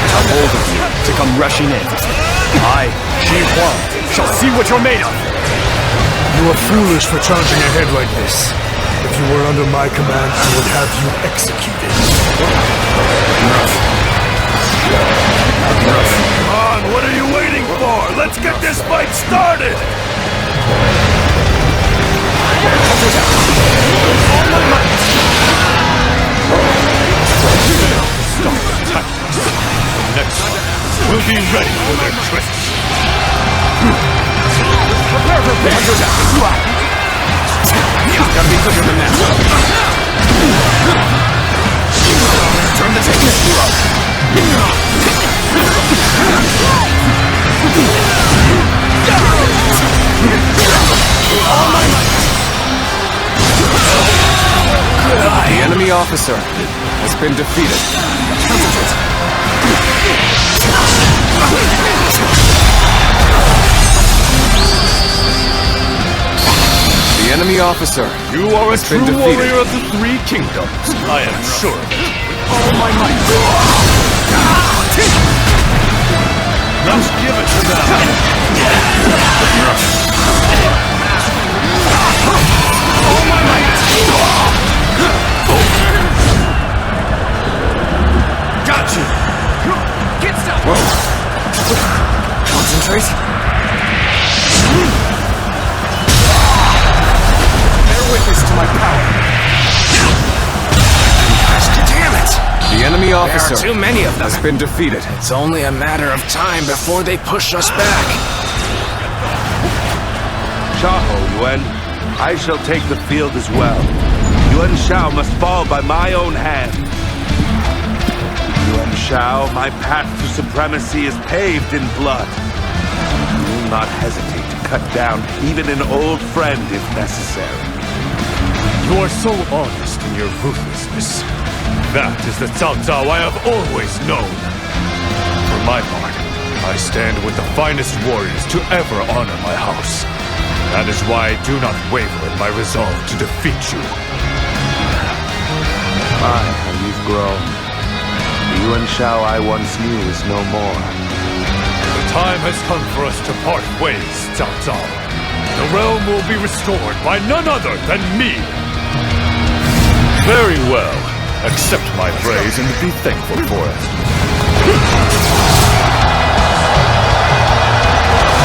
How bold of you to come rushing in. I, Yuan, shall see what you're made of. You are foolish for charging ahead like this. If you were under my command, I would have you executed. Come on, what are you waiting for? Let's get this fight started! Stop attacking us. Next time, we'll be ready for their tricks. Prepare for battle. Gotta be quicker than that. Turn the tables, Zhuo. The enemy officer has been defeated. The enemy officer. You are a has true been defeated. warrior of the Three Kingdoms. I am sure of it. All my might. Let's give it to them. All my might. Got you! Get stuck! Concentrate. Bear witness to my power. Damn it! The enemy officer There are too many of them. has been defeated. It's only a matter of time before they push us back. Shao, Yuan, I shall take the field as well. Yuan Shao must fall by my own hand. Yuan Shao, my path to supremacy is paved in blood. I will not hesitate to cut down even an old friend if necessary. You are so honest in your ruthlessness. That is the Cao Cao I have always known. For my part, I stand with the finest warriors to ever honor my house. That is why I do not waver in my resolve to defeat you. My, how you've grown. The Yuan Shao I once knew is no more. The time has come for us to part ways, Cao Cao. The realm will be restored by none other than me. Very well. Accept my praise and be thankful for it.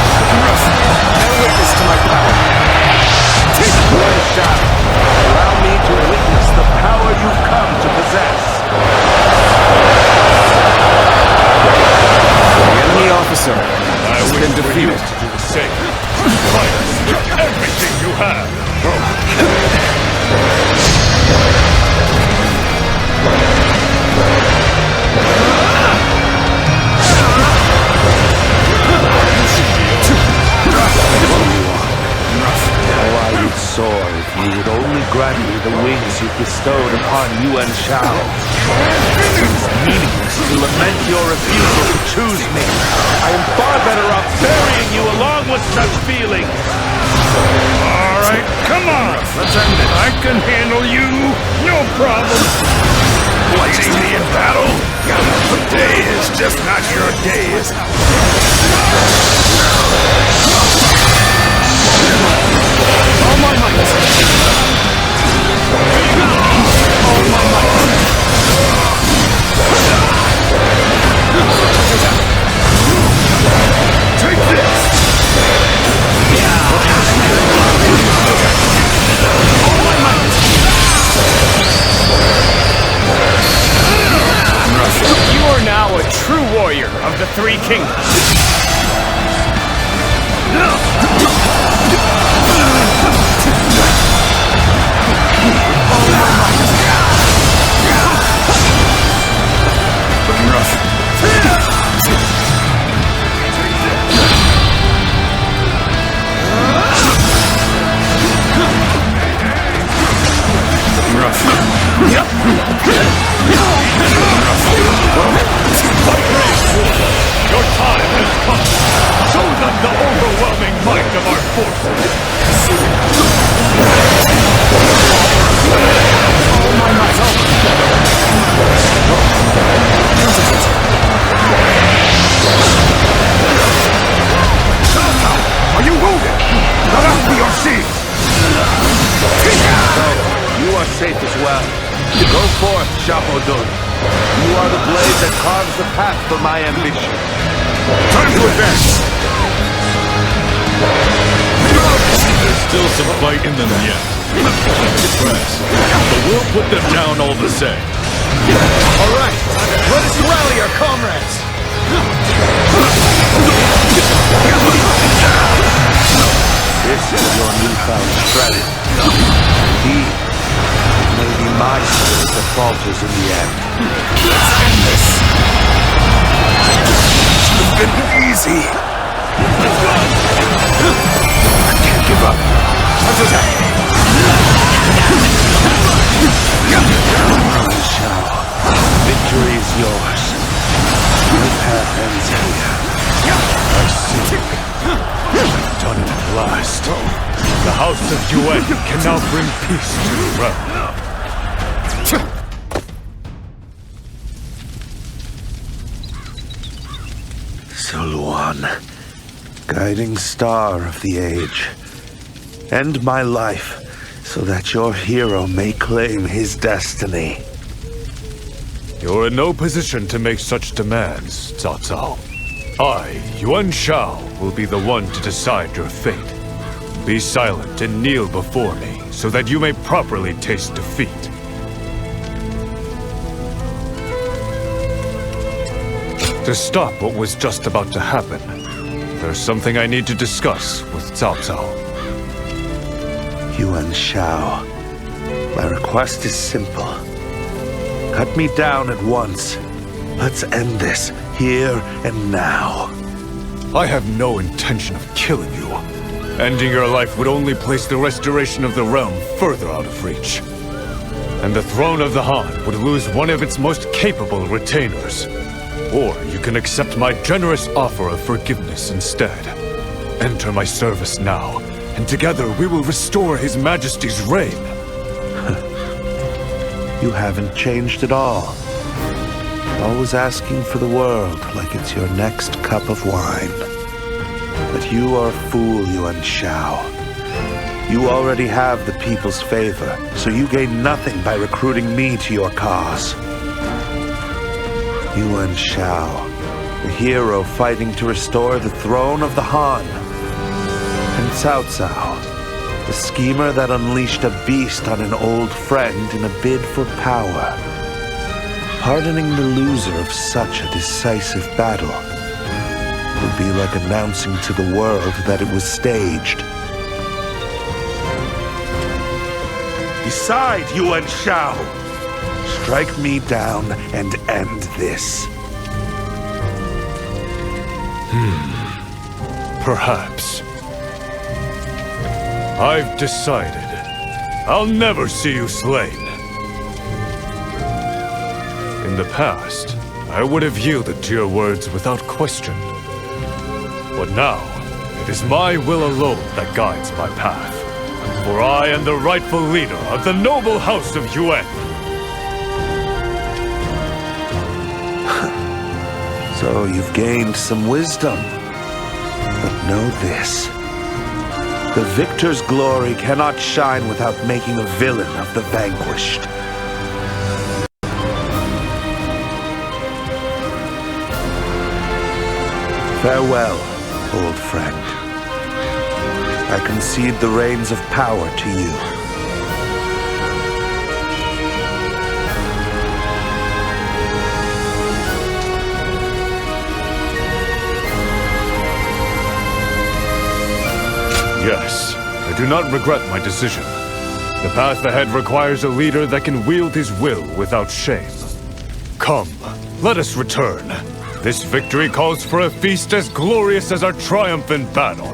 Bear witness to my power. Yuan Shao, allow me to witness the power you've come to possess. The enemy officer has been defeated. To do the same. Fight us with everything you have. How I would soar if you would only grant me the wings you bestowed upon Yuan Shao. It is meaningless to lament your refusal to choose me. I am far better off burying you along with such feelings. All right, come on, let's end it. I can handle you, no problem. Fighting me in battle? Today is just not your day, is it? All my might. All my might. Take this! All my might. You are now a true warrior of the Three Kingdoms. Go forth, Shao. You are the blade that carves the path for my ambition. Time to advance! There's still some fight in them yet. Press. But we'll put them down all the same. All right, let us rally our comrades! This is your newfound strength. Indeed, it may be my spirit that falters in the end. Let's end this! Should have been easy. Let's go! I can't give up. Let's attack! Shao, victory is yours. My path ends here. I see. I've done it at last. The House of Yuan can now bring peace to the realm. Zuluan, guiding star of the age. End my life so that your hero may claim his destiny. You're in no position to make such demands, Cao Cao. I, Yuan Shao, will be the one to decide your fate. Be silent and kneel before me, so that you may properly taste defeat. To stop what was just about to happen, there's something I need to discuss with Cao Cao. Yuan Shao, my request is simple. Cut me down at once. Let's end this, here and now. I have no intention of killing you. Ending your life would only place the restoration of the realm further out of reach. And the throne of the Han would lose one of its most capable retainers. Or you can accept my generous offer of forgiveness instead. Enter my service now, and together we will restore His Majesty's reign. You haven't changed at all. Always asking for the world like it's your next cup of wine. But you are a fool, Yuan Shao. You already have the people's favor, so you gain nothing by recruiting me to your cause. Yuan Shao, the hero fighting to restore the throne of the Han. And Cao Cao, the schemer that unleashed a beast on an old friend in a bid for power. Pardoning the loser of such a decisive battle would be like announcing to the world that it was staged. Decide, Yuan Shao! Strike me down and end this. Perhaps. I've decided. I'll never see you slain. In the past, I would have yielded to your words without question. But now, it is my will alone that guides my path. For I am the rightful leader of the noble House of Yuan. So you've gained some wisdom. But know this. The victor's glory cannot shine without making a villain of the vanquished. Farewell, old friend. I concede the reins of power to you. Yes, I do not regret my decision. The path ahead requires a leader that can wield his will without shame. Come, let us return. This victory calls for a feast as glorious as our triumph in battle.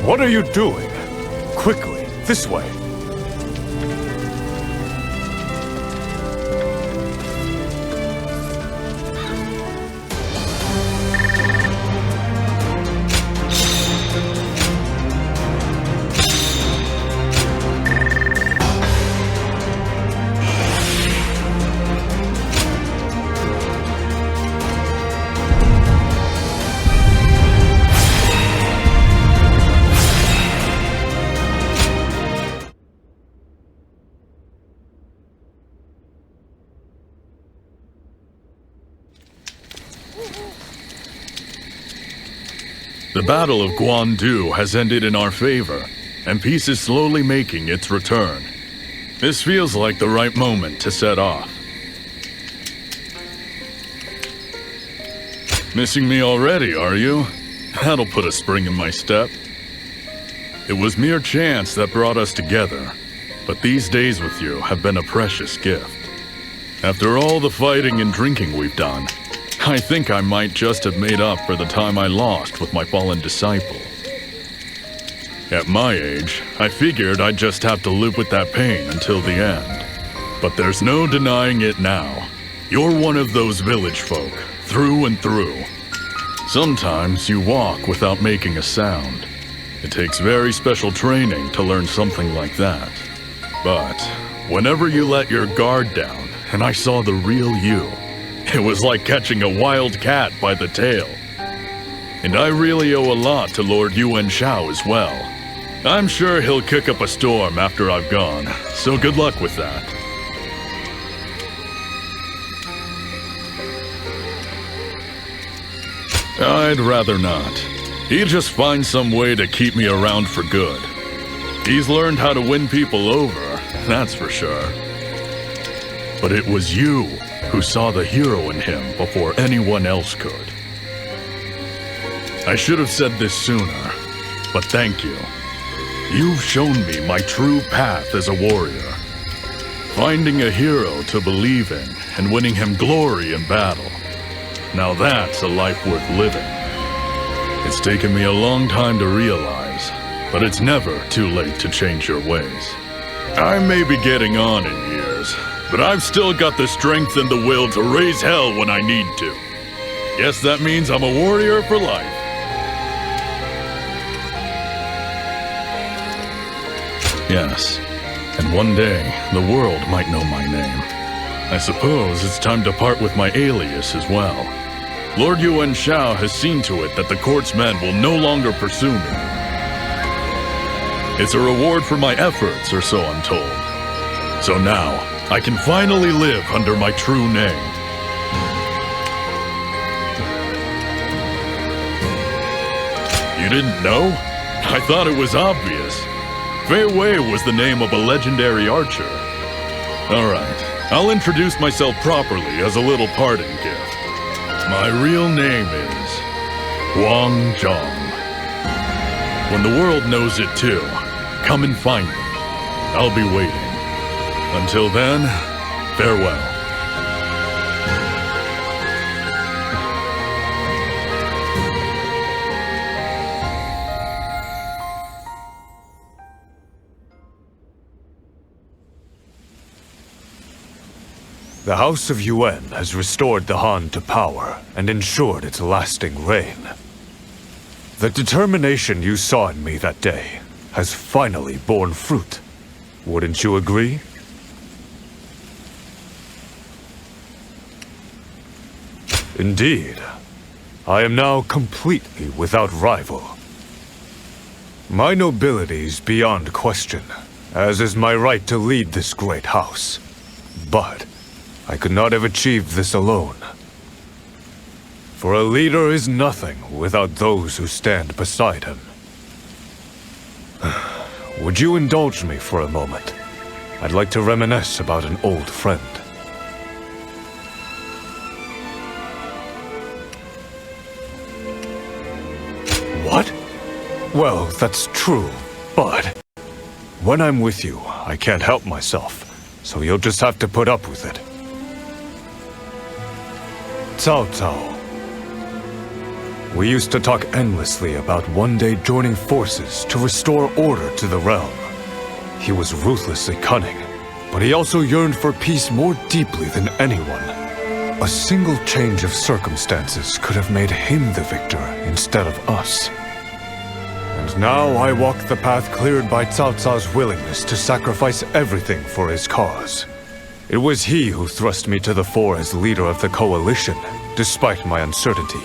What are you doing? Quickly, this way. The Battle of Guandu has ended in our favor, and peace is slowly making its return. This feels like the right moment to set off. Missing me already, are you? That'll put a spring in my step. It was mere chance that brought us together, but these days with you have been a precious gift. After all the fighting and drinking we've done, I think I might just have made up for the time I lost with my fallen disciple. At my age, I figured I'd just have to live with that pain until the end. But there's no denying it now. You're one of those village folk, through and through. Sometimes you walk without making a sound. It takes very special training to learn something like that. But whenever you let your guard down, and I saw the real you, it was like catching a wild cat by the tail. And I really owe a lot to Lord Yuan Shao as well. I'm sure he'll kick up a storm after I've gone, so good luck with that. I'd rather not. He'd just find some way to keep me around for good. He's learned how to win people over, that's for sure. But it was you who saw the hero in him before anyone else could. I should have said this sooner, but thank you. You've shown me my true path as a warrior. Finding a hero to believe in and winning him glory in battle. Now that's a life worth living. It's taken me a long time to realize, but it's never too late to change your ways. I may be getting on in years, but I've still got the strength and the will to raise hell when I need to. Guess that means I'm a warrior for life. Yes, and one day, the world might know my name. I suppose it's time to part with my alias as well. Lord Yuan Shao has seen to it that the court's men will no longer pursue me. It's a reward for my efforts, or so I'm told. So now, I can finally live under my true name. You didn't know? I thought it was obvious. Fei Wei was the name of a legendary archer. Alright, I'll introduce myself properly as a little parting gift. My real name is Wang Zhang. When the world knows it too, come and find me. I'll be waiting. Until then, farewell. The House of Yuan has restored the Han to power and ensured its lasting reign. The determination you saw in me that day has finally borne fruit. Wouldn't you agree? Indeed. I am now completely without rival. My nobility is beyond question, as is my right to lead this great house. But I could not have achieved this alone. For a leader is nothing without those who stand beside him. Would you indulge me for a moment? I'd like to reminisce about an old friend. What? Well, that's true, but when I'm with you, I can't help myself, so you'll just have to put up with it. Cao Cao. We used to talk endlessly about one day joining forces to restore order to the realm. He was ruthlessly cunning, but he also yearned for peace more deeply than anyone. A single change of circumstances could have made him the victor instead of us. And now I walk the path cleared by Cao Cao's willingness to sacrifice everything for his cause. It was he who thrust me to the fore as leader of the coalition, despite my uncertainty.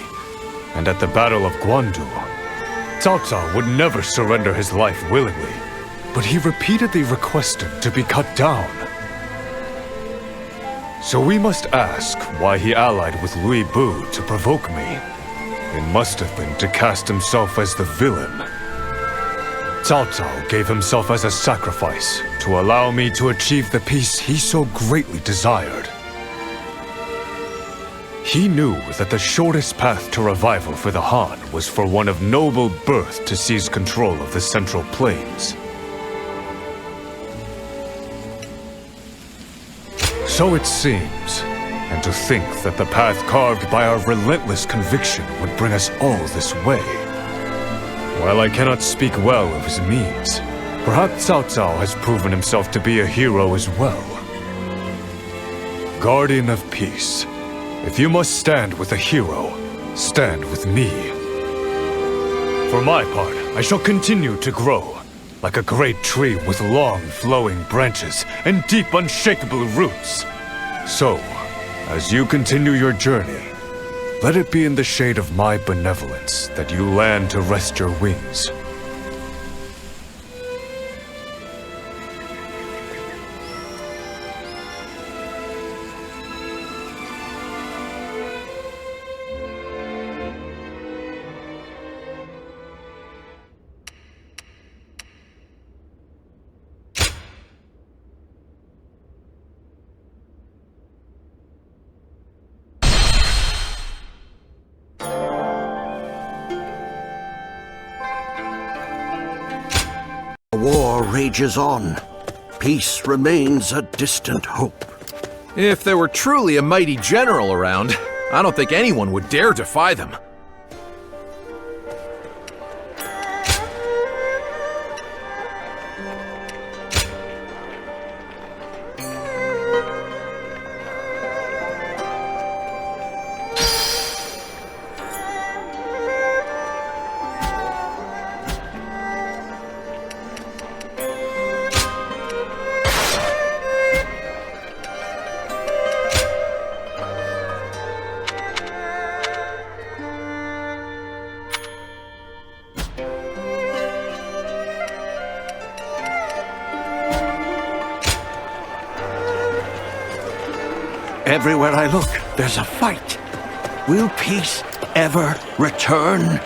And at the Battle of Guandu, Cao Cao would never surrender his life willingly, but he repeatedly requested to be cut down. So we must ask why he allied with Lui Bu to provoke me. It must have been to cast himself as the villain. Cao Cao gave himself as a sacrifice to allow me to achieve the peace he so greatly desired. He knew that the shortest path to revival for the Han was for one of noble birth to seize control of the Central Plains. So it seems, and to think that the path carved by our relentless conviction would bring us all this way. While I cannot speak well of his means, perhaps Cao Cao has proven himself to be a hero as well. Guardian of Peace, if you must stand with a hero, stand with me. For my part, I shall continue to grow, like a great tree with long, flowing branches and deep, unshakable roots. So, as you continue your journey, let it be in the shade of my benevolence that you land to rest your wings. The war rages on. Peace remains a distant hope. If there were truly a mighty general around, I don't think anyone would dare defy them. Everywhere I look, there's a fight. Will peace ever return?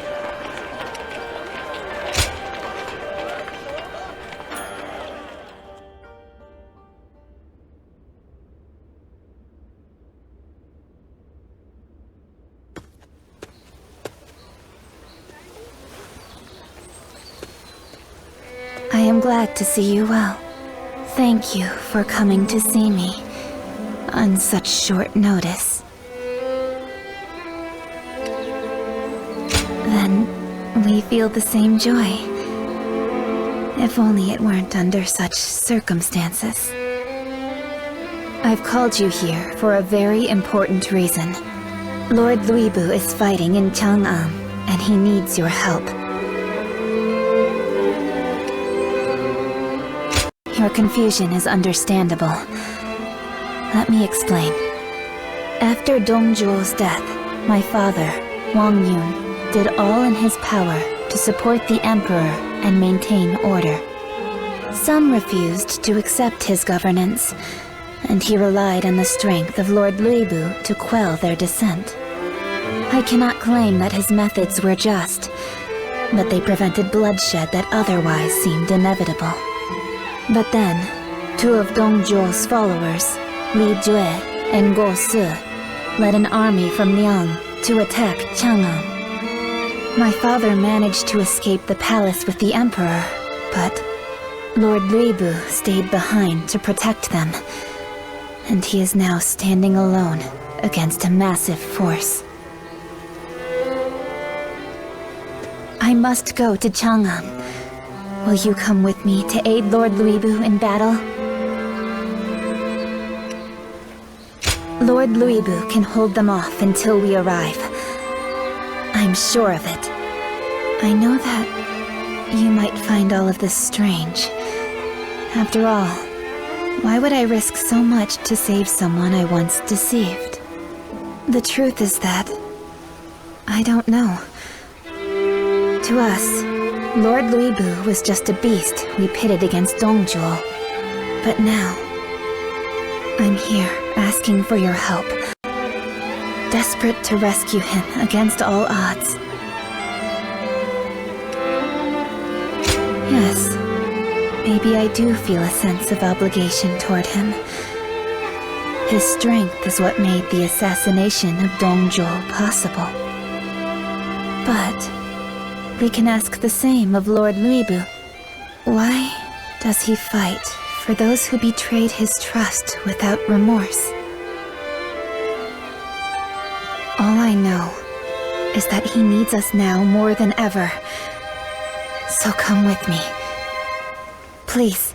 I am glad to see you well. Thank you for coming to see me on such short notice. Then we feel the same joy. If only it weren't under such circumstances. I've called you here for a very important reason. Lord Luibu is fighting in Chang'an, and he needs your help. Your confusion is understandable. Let me explain. After Dong Zhuo's death, my father, Wang Yun, did all in his power to support the Emperor and maintain order. Some refused to accept his governance, and he relied on the strength of Lord Luibu to quell their dissent. I cannot claim that his methods were just, but they prevented bloodshed that otherwise seemed inevitable. But then, two of Dong Zhuo's followers, Li Jue and Guo Si, led an army from Liang to attack Chang'an. My father managed to escape the palace with the Emperor, but Lord Luibu stayed behind to protect them, and he is now standing alone against a massive force. I must go to Chang'an. Will you come with me to aid Lord Luibu in battle? Lord Luibu can hold them off until we arrive. I'm sure of it. I know that you might find all of this strange. After all, why would I risk so much to save someone I once deceived? The truth is that I don't know. To us, Lord Luibu was just a beast we pitted against Dong Zhuo. But now, I'm here asking for your help. desperate to rescue him against all odds. Yes, maybe I do feel a sense of obligation toward him. His strength is what made the assassination of Dong Zhuo possible. But we can ask the same of Lord Luibu. Why does he fight for those who betrayed his trust without remorse? All I know is that he needs us now more than ever. So come with me. Please.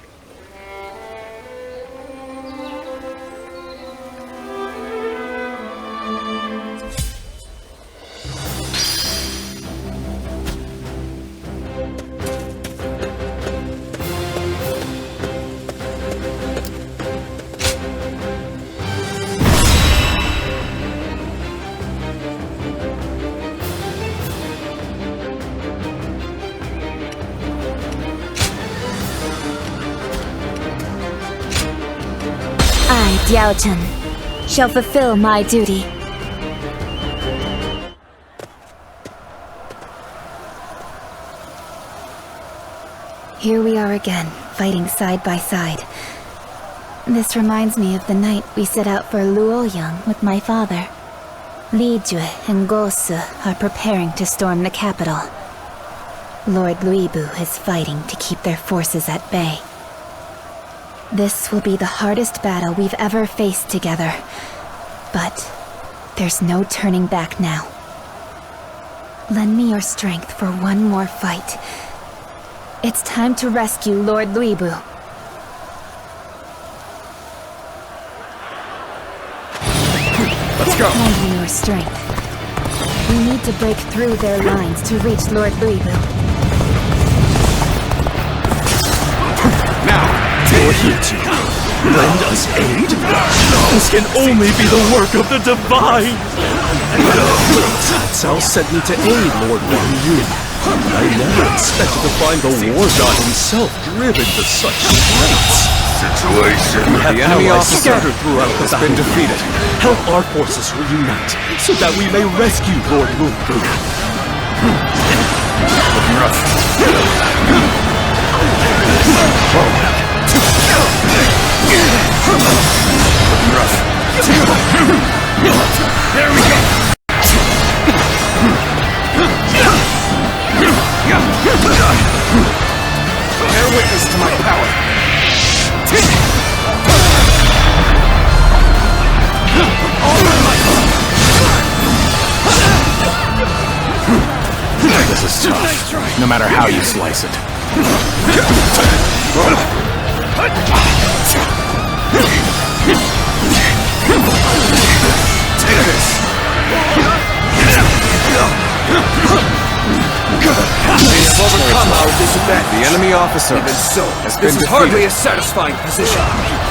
Jiao shall fulfill my duty. Here we are again, fighting side by side. This reminds me of the night we set out for Luoyang with my father. Li Jue and Gosu are preparing to storm the capital. Lord Luibu is fighting to keep their forces at bay. This will be the hardest battle we've ever faced together. But there's no turning back now. Lend me your strength for one more fight. It's time to rescue Lord Luibu. Let's go. Lend me your strength. We need to break through their lines to reach Lord Luibu. Now! You're here to lend us aid? This can only be the work of the Divine! Cao sent me to aid Lord Wang Yun. I never expected to find the war god himself driven to such straits. Situation. We have The enemy allies officer scattered throughout the has been defeated. Help our forces reunite, so that we may rescue Lord Luibu. Looking rough. There we go! Bear witness to my power. This is tough, no matter how you slice it. Take this. We have overcome our disadvantage. The enemy officer Even so, has this been is hardly a defeated. satisfying position.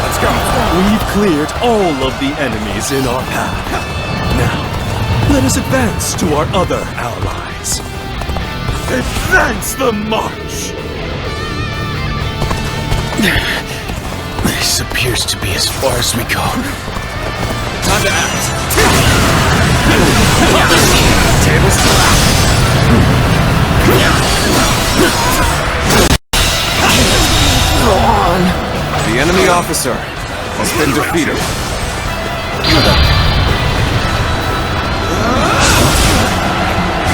Let's go. We've cleared all of the enemies in our path. Now, let us advance to our other allies. Advance the march! This appears to be as far as we go. Time to act. Tables collapse. Go on! The enemy officer has been defeated.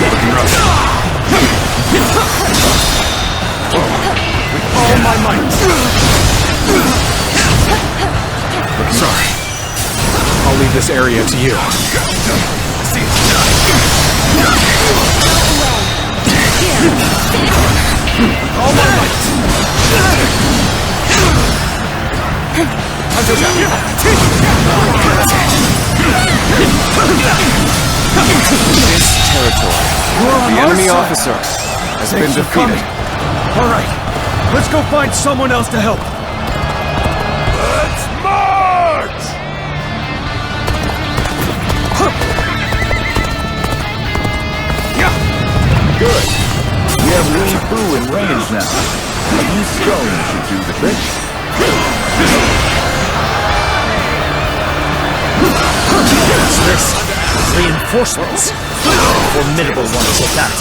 Looking rough. With all my might! Sorry. I'll leave this area to you. All my might! This territory. The enemy officer has been defeated. Alright, let's go find someone else to help. Let's march! Good. We have Li Bu in range now. A few stones should do the trick. What's this? reinforcements. Formidable ones at that.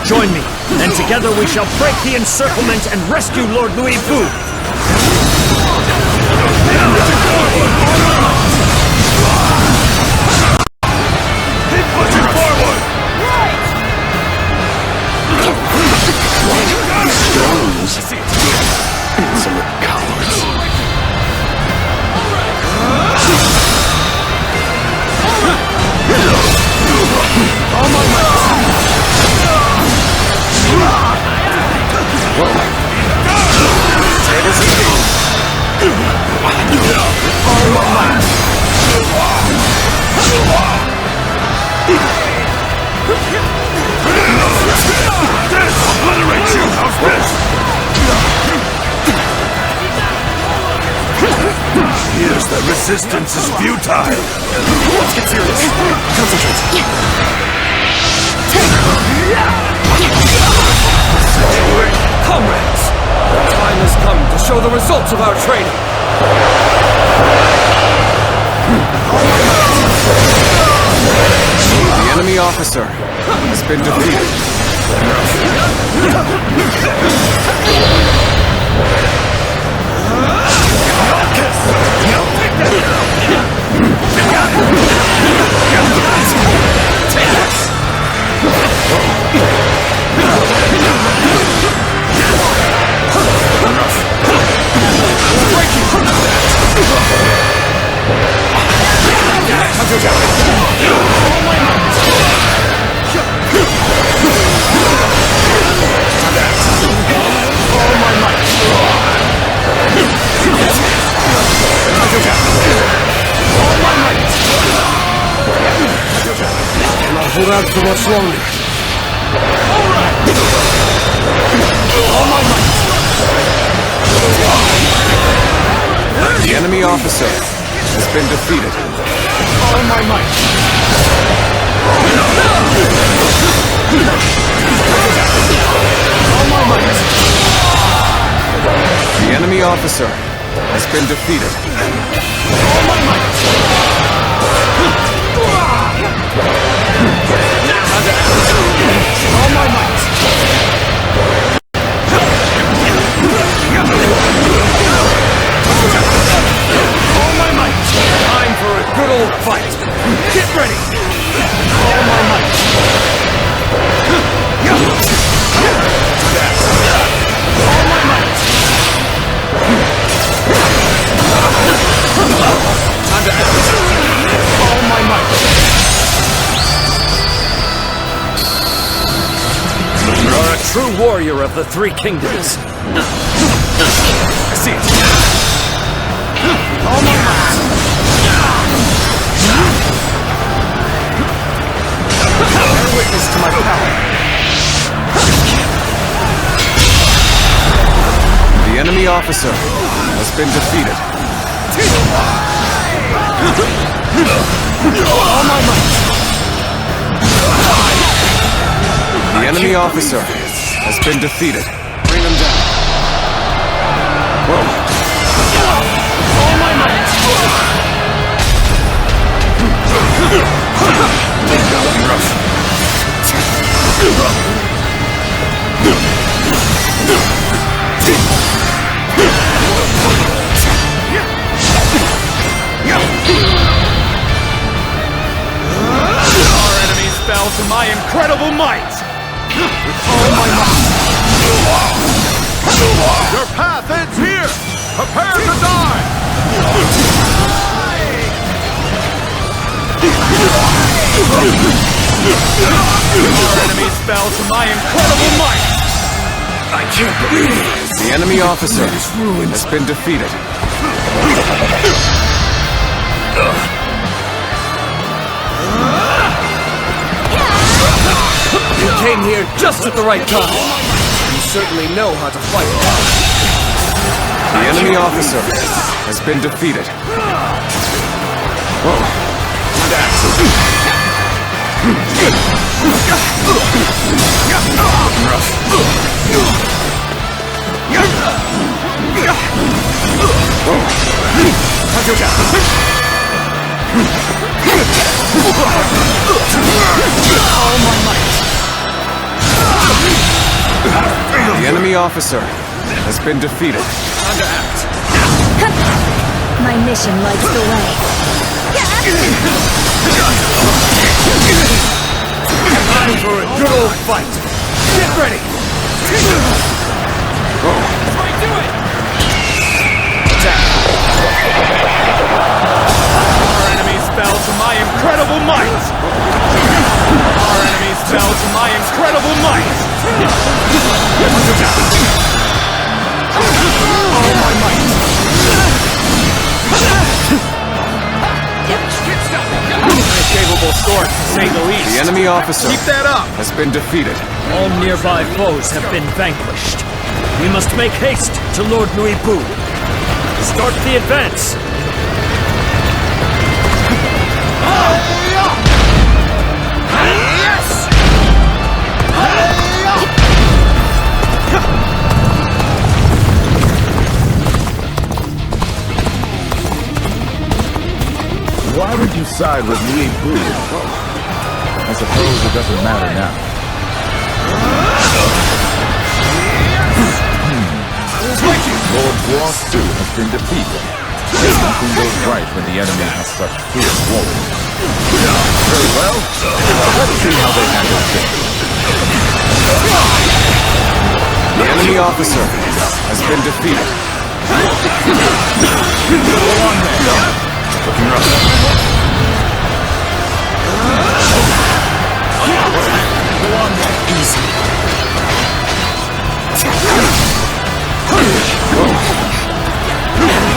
Join me, and together we shall break the encirclement and rescue Lord Louis Fu. Keep pushing forward! Stones. Insolent cowards. Obliterate you! How's this? Here's the resistance is futile. Let's get serious. Concentrate. Comrades, the time has come to show the results of our training. The enemy officer has been defeated. Cannot hold out for much longer. All my might. The enemy officer has been defeated. All my might. All my might. The enemy officer has been defeated. All my might. All my might. All my might. Time for a good old fight. Get ready. All my might. All my might. Time to act. All my might. You are a true warrior of the Three Kingdoms. See it. All my might. Bear witness to my power. The enemy officer has been defeated. All my might. The enemy officer has been defeated. Bring them down. Whoa. All my might. Our enemies fell to my incredible might. All my might. Your path ends here! Prepare to die! Our enemies fell to my incredible might! I can't believe it! The enemy officer has been defeated. You came here just at the right time. You certainly know how to fight. The enemy officer has been defeated. Whoa. All my might. The enemy officer has been defeated. Time to act. My mission lights the way. Time for a good old fight. Get ready. Right, do it. Attack. Our enemies fell to my incredible might. Our enemies fell to my incredible might. All my might. A capable sword, to say the least. The enemy officer Keep that up. has been defeated. All nearby foes have been vanquished. We must make haste to Lord Nui Bu. Start the advance. Yes! Why would you side with Nui Bu? I suppose it doesn't matter now. Lord Walkthroughs has been defeated. Nothing goes right when the enemy has such fierce warriors. Very well. Let's see how they handle things. The enemy officer has been defeated. Go on there. Looking rough. Go on there. Easy.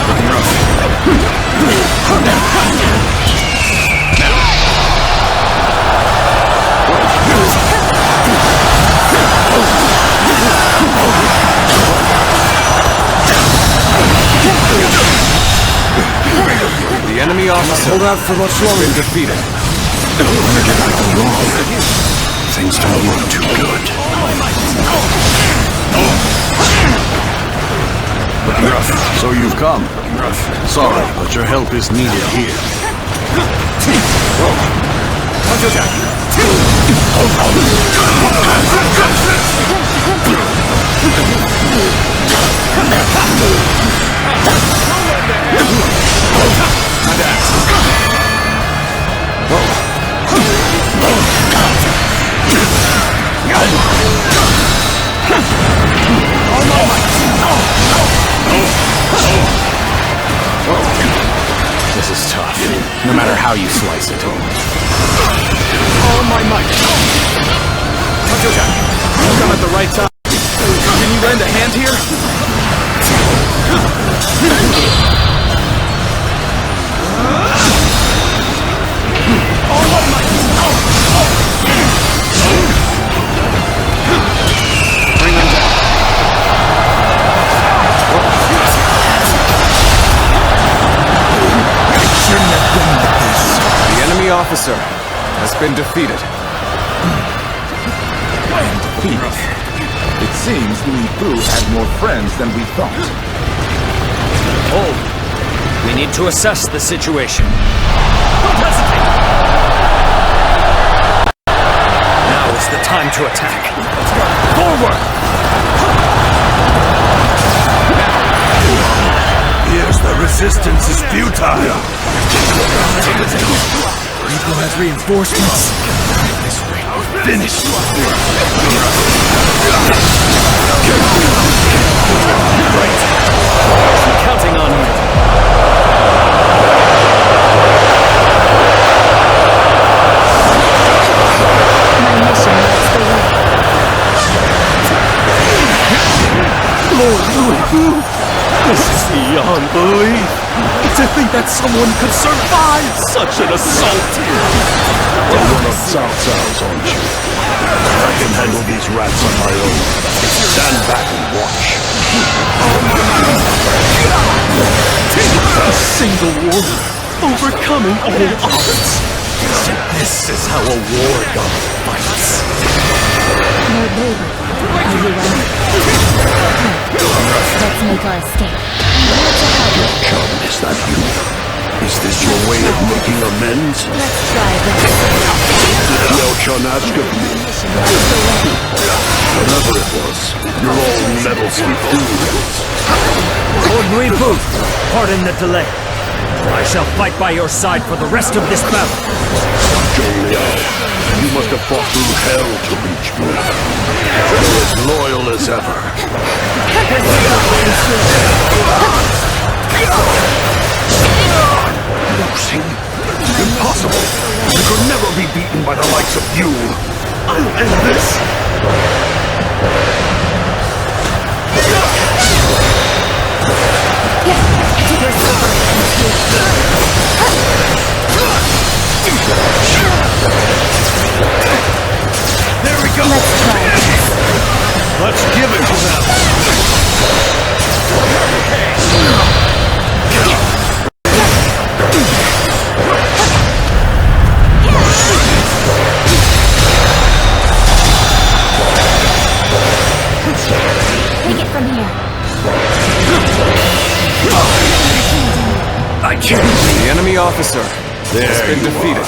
Looking rough. The enemy officer Hold out for much has longer. been defeated. Things don't look too good. Looking rough. So you've come. Looking rough. Sorry, but your help is needed here. This is tough, no matter how you slice it. All my might. Come at the right time. Can you lend a hand here? All my might. Bring him down. The enemy officer has been defeated. I am defeated. It seems Nui Bu had more friends than we thought. Hold. We need to assess the situation. Don't hesitate! Now is the time to attack. Forward! Here's the resistance is futile. Rico has reinforcements. This way, we're finished. Great. I'm counting on you. My mission lights the way. Lord Nui Bu, this is beyond belief. To think that someone could survive such an assault. You're one of Cao Cao's, aren't you? I can handle these rats on my own. Stand back and watch. A single warrior overcoming all odds. This is how a war god fights. Lord Baby, are you ready? Let's make our escape. Chum, is that you? Is this your way of making amends? Let's try this. Jiao ask of me. Whatever it was, you're all meddlesome fools. Lord Reboot, pardon the delay. I shall fight by your side for the rest of this battle. Zhang, you must have fought through hell to reach me. You're as loyal as ever. Losing? Impossible! You could never be beaten by the likes of you! I'll end this! There we go! Let's give it to them! Take it from here. I can't. The enemy officer has been defeated.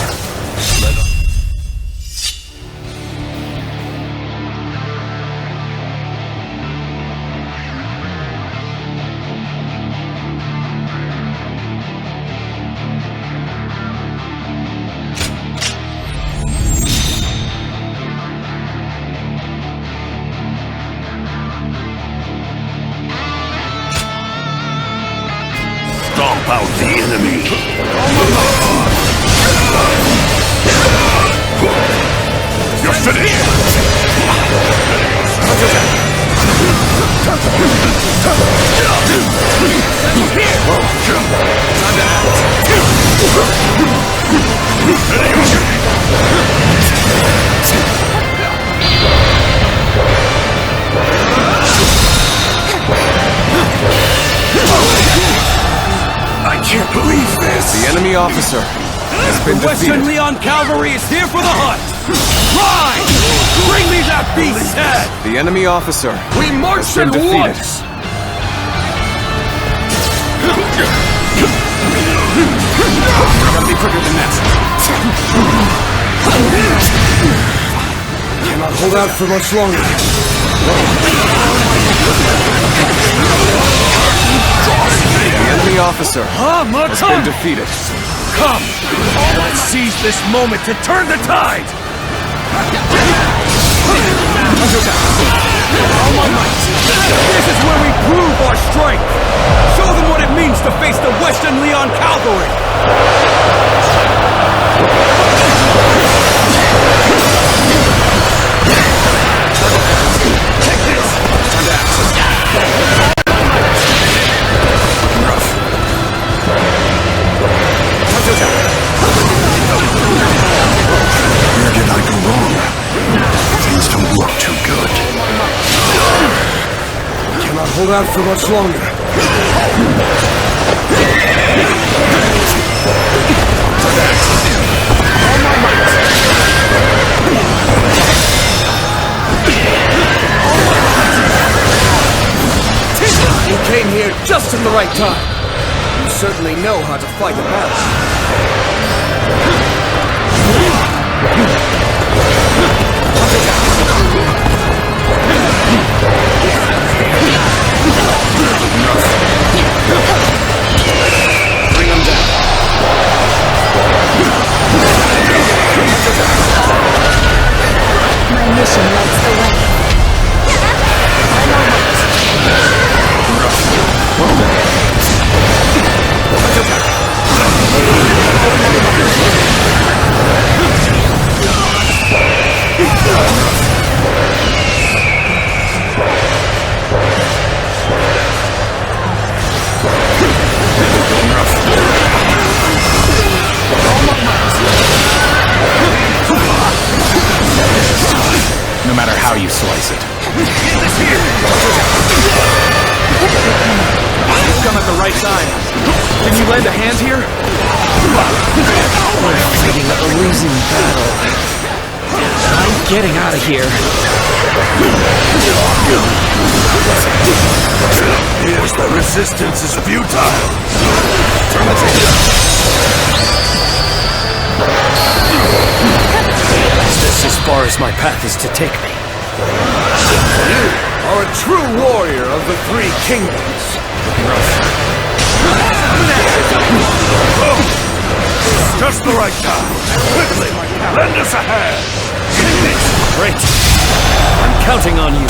Stomp out the enemy! You're finished! I can't believe this! The enemy officer has been The Western defeated. Leon Cavalry is here for the hunt! Ride! Bring me that beast's head! The enemy officer We march has been at defeated. once! Gotta be quicker than that. Cannot hold out for much longer. The enemy officer has been defeated. Come! Let's seize this moment to turn the tide! All my might! This is where we prove our strength! Show them what it means to face the Western Leon Cavalry! Take this! Where did I go wrong? Things don't look too good. Cannot hold out for much longer. You came here just in the right time. You certainly know how to fight a battle. Bring them down. My mission lights the way. No matter how you slice it. You've come at the right time. Can you lend a hand here? We're fighting a losing battle. I'm getting out of here. Here's the resistance is futile. Turn the tape. Is this as far as my path is to take me? You are a true warrior of the Three Kingdoms. Just the right time. Quickly, lend us a hand. Great. I'm counting on you.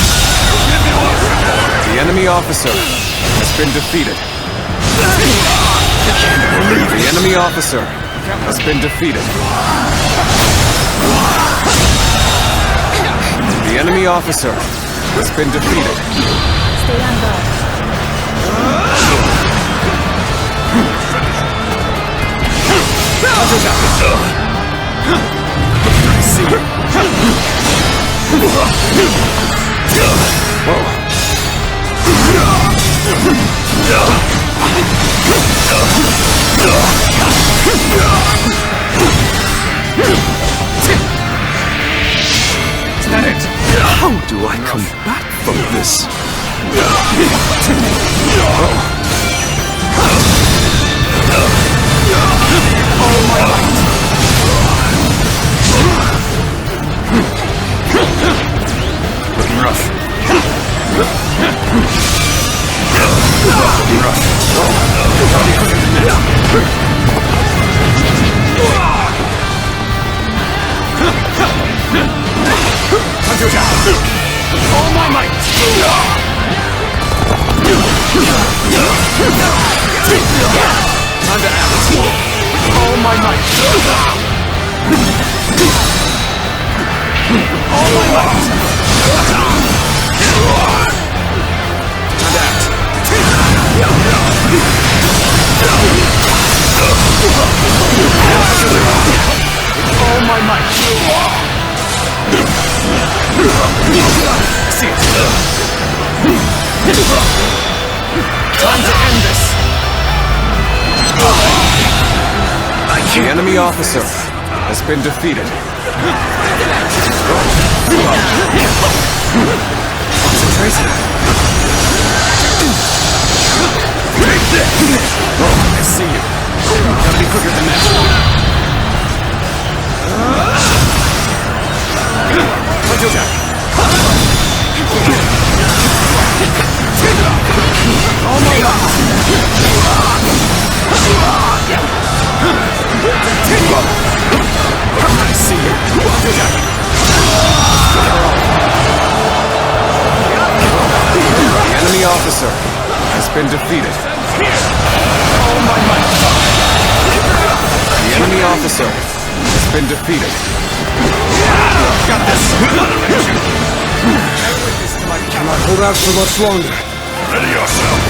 The enemy officer has been defeated. The enemy officer has been defeated. The enemy officer has been defeated. Stay on guard. I see you. Is that it? How do I come back from this? All my might. Looking rough. All my might. Time to act. All my might. All my might. Time to act. All my might. See it. Time to end this. The enemy officer has been defeated. Concentration. I see you. Gotta be quicker than that. Punch attack. Oh my God. I see you. The enemy officer has been defeated. Oh my might. The enemy officer has been defeated. Got this. Cannot hold out for much longer. Ready yourself.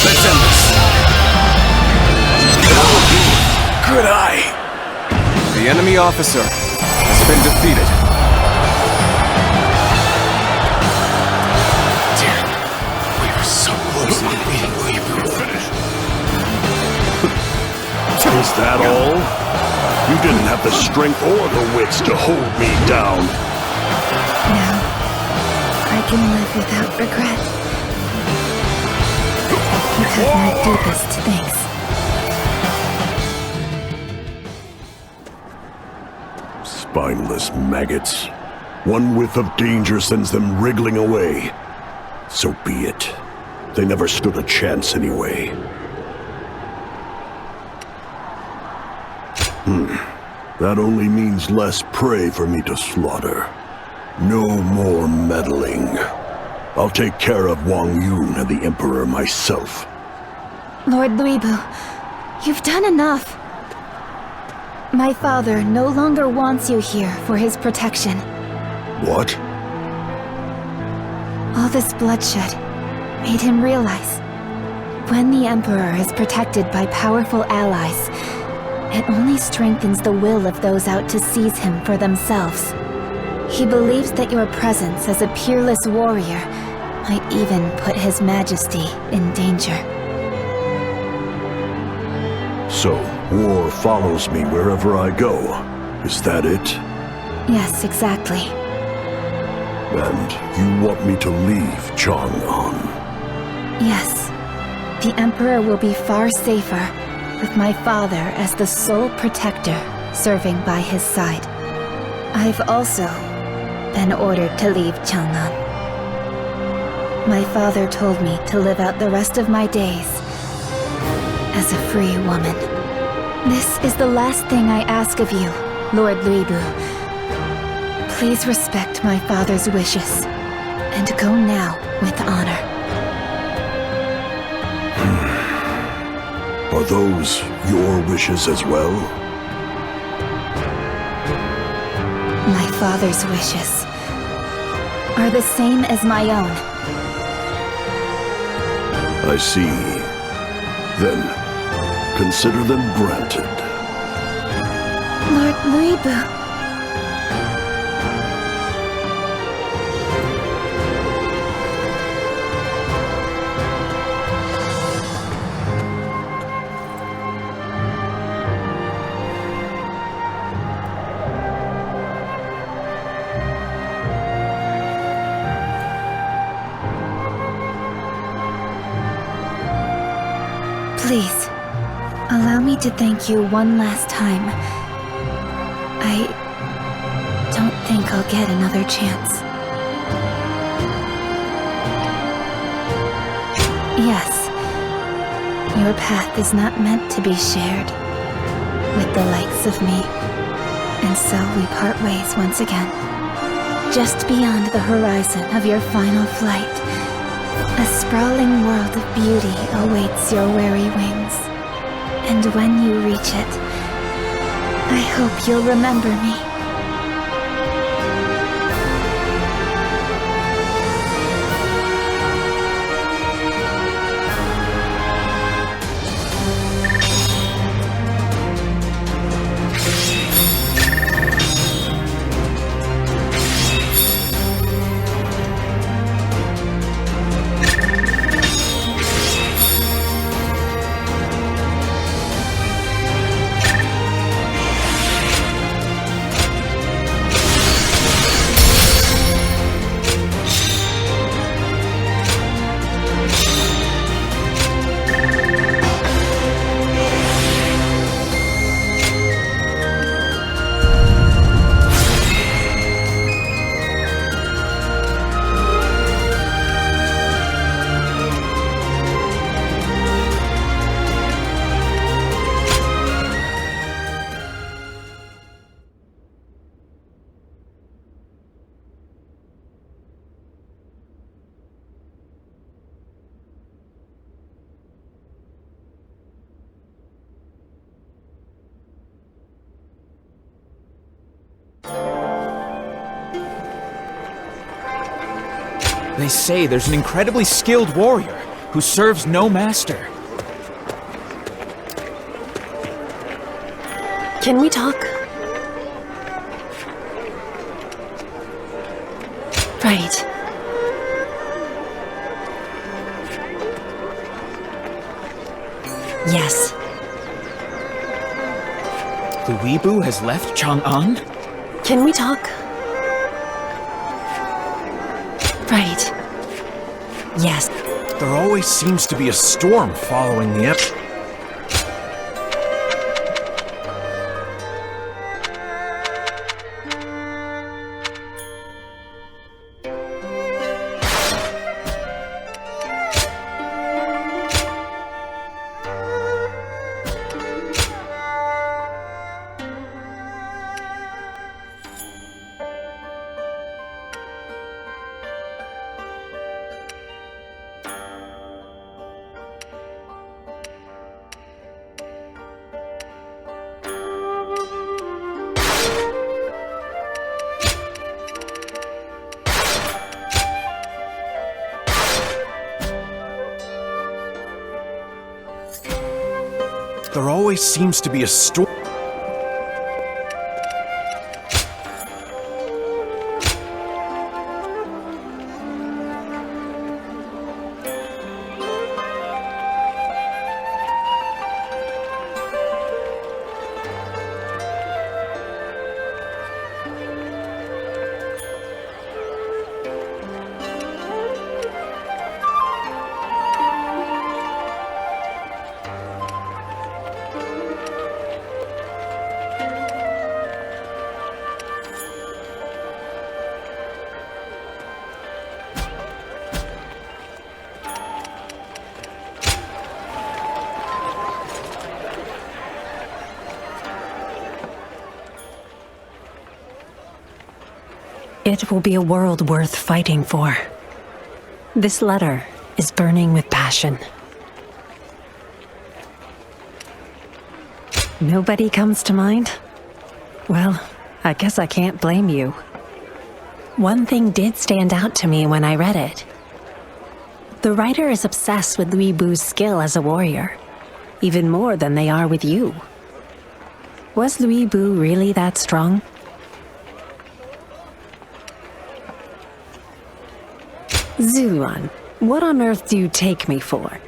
Let's end this. Good eye. The enemy officer has been defeated. Damn. We were so close to beating Weebu. Is that all? You didn't have the strength or the wits to hold me down. Now, I can live without regret. You have my deepest thanks. Spineless maggots. One whiff of danger sends them wriggling away. So be it. They never stood a chance anyway. That only means less prey for me to slaughter. No more meddling. I'll take care of Wang Yun and the Emperor myself. Lord Luibu, you've done enough. My father no longer wants you here for his protection. What? All this bloodshed made him realize when the Emperor is protected by powerful allies, it only strengthens the will of those out to seize him for themselves. He believes that your presence as a peerless warrior might even put His Majesty in danger. So, war follows me wherever I go. Is that it? Yes, exactly. And you want me to leave Chang'an? Yes. The Emperor will be far safer with my father as the sole protector, serving by his side. I've also been ordered to leave Chang'an. My father told me to live out the rest of my days as a free woman. This is the last thing I ask of you, Lord Luibu. Please respect my father's wishes, and go now with honor. Are those your wishes as well? My father's wishes are the same as my own. I see. Then, consider them granted. Lord Luibu. Please, allow me to thank you one last time. I don't think I'll get another chance. Yes, your path is not meant to be shared with the likes of me, and so we part ways once again. Just beyond the horizon of your final flight, a sprawling world of beauty awaits your weary wings. And when you reach it, I hope you'll remember me. They say there's an incredibly skilled warrior who serves no master. Can we talk? Right. Yes. Luibu has left Chang'an? Can we talk? Right. Yes. There always seems to be a storm following the There always seems to be a storm. It will be a world worth fighting for. This letter is burning with passion. Nobody comes to mind? Well, I guess I can't blame you. One thing did stand out to me when I read it. The writer is obsessed with Lui Bu's skill as a warrior, even more than they are with you. Was Lui Bu really that strong? Zuluan, what on earth do you take me for?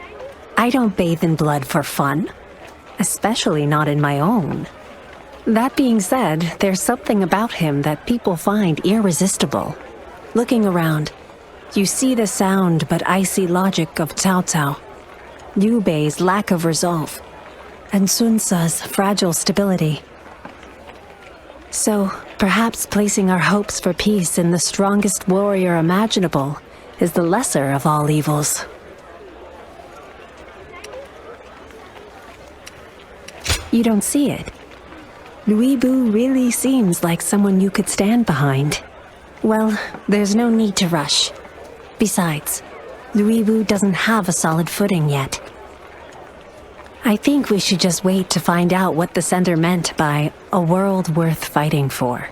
I don't bathe in blood for fun, especially not in my own. That being said, there's something about him that people find irresistible. Looking around, you see the sound but icy logic of Cao Cao, Liu Bei's lack of resolve, and Sun Ce's fragile stability. So, perhaps placing our hopes for peace in the strongest warrior imaginable is the lesser of all evils. You don't see it. Lui Bu really seems like someone you could stand behind. Well, there's no need to rush. Besides, Lui Bu doesn't have a solid footing yet. I think we should just wait to find out what the sender meant by a world worth fighting for.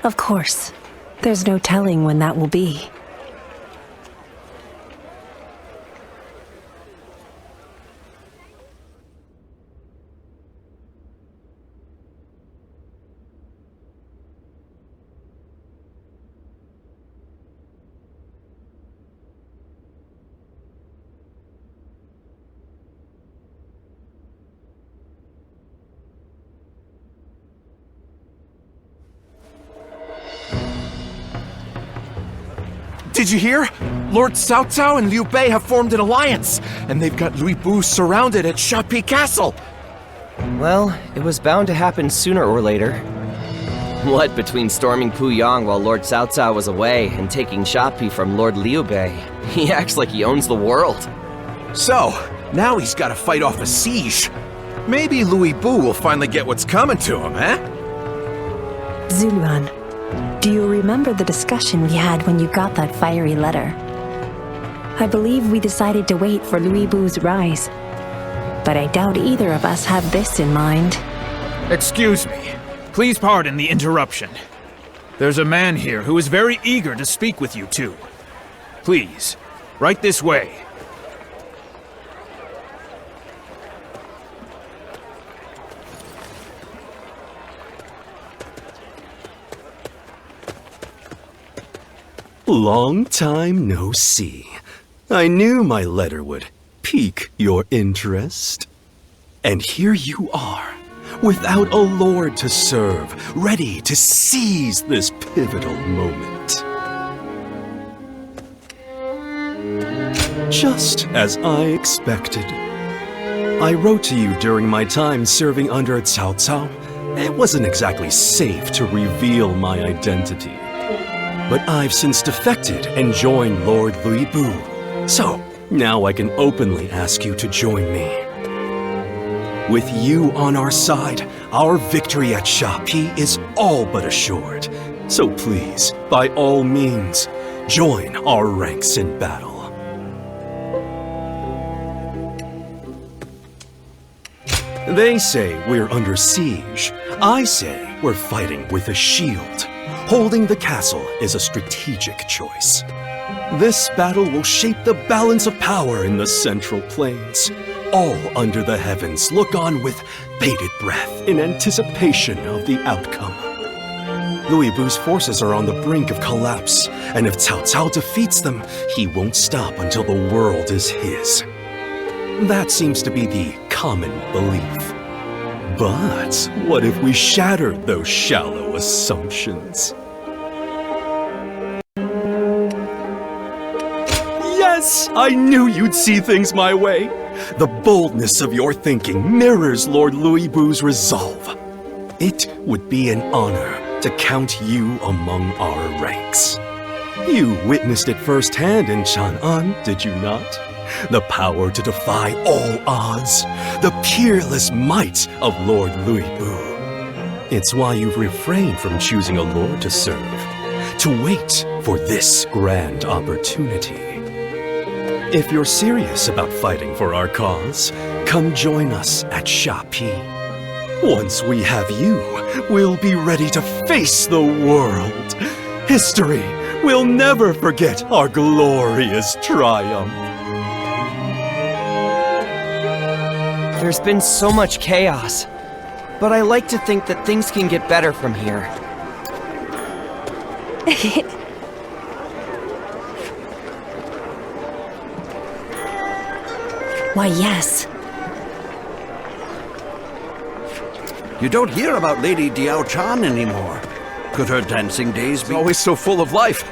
Of course, there's no telling when that will be. Did you hear? Lord Cao Cao and Liu Bei have formed an alliance, and they've got Lui Bu surrounded at Shapi Castle. Well, it was bound to happen sooner or later. What between storming Puyang while Lord Cao Cao was away and taking Shapi from Lord Liu Bei, he acts like he owns the world. So, now he's got to fight off a siege. Maybe Lui Bu will finally get what's coming to him, eh? Zuluan, do you remember the discussion we had when you got that fiery letter? I believe we decided to wait for Lui Bu's rise, but I doubt either of us have this in mind. Excuse me. Please pardon the interruption. There's a man here who is very eager to speak with you two. Please, right this way. Long time no see. I knew my letter would pique your interest. And here you are, without a lord to serve, ready to seize this pivotal moment. Just as I expected. I wrote to you during my time serving under Cao Cao. It wasn't exactly safe to reveal my identity. But I've since defected and joined Lord Lui Bu. So, now I can openly ask you to join me. With you on our side, our victory at Shapi is all but assured. So please, by all means, join our ranks in battle. They say we're under siege. I say we're fighting with a shield. Holding the castle is a strategic choice. This battle will shape the balance of power in the Central Plains. All under the heavens look on with bated breath in anticipation of the outcome. Lui Bu's forces are on the brink of collapse, and if Cao Cao defeats them, he won't stop until the world is his. That seems to be the common belief. But what if we shattered those shallow assumptions? Yes, I knew you'd see things my way. The boldness of your thinking mirrors Lord Lui Bu's resolve. It would be an honor to count you among our ranks. You witnessed it firsthand in Chang'an, did you not? The power to defy all odds, the peerless might of Lord Lui Bu. It's why you've refrained from choosing a lord to serve. to wait for this grand opportunity. If you're serious about fighting for our cause, come join us at Shapi. Once we have you, we'll be ready to face the world. History will never forget our glorious triumph. There's been so much chaos, but I like to think that things can get better from here. Why, yes. You don't hear about Lady Jiao anymore. Could her dancing days be always so full of life?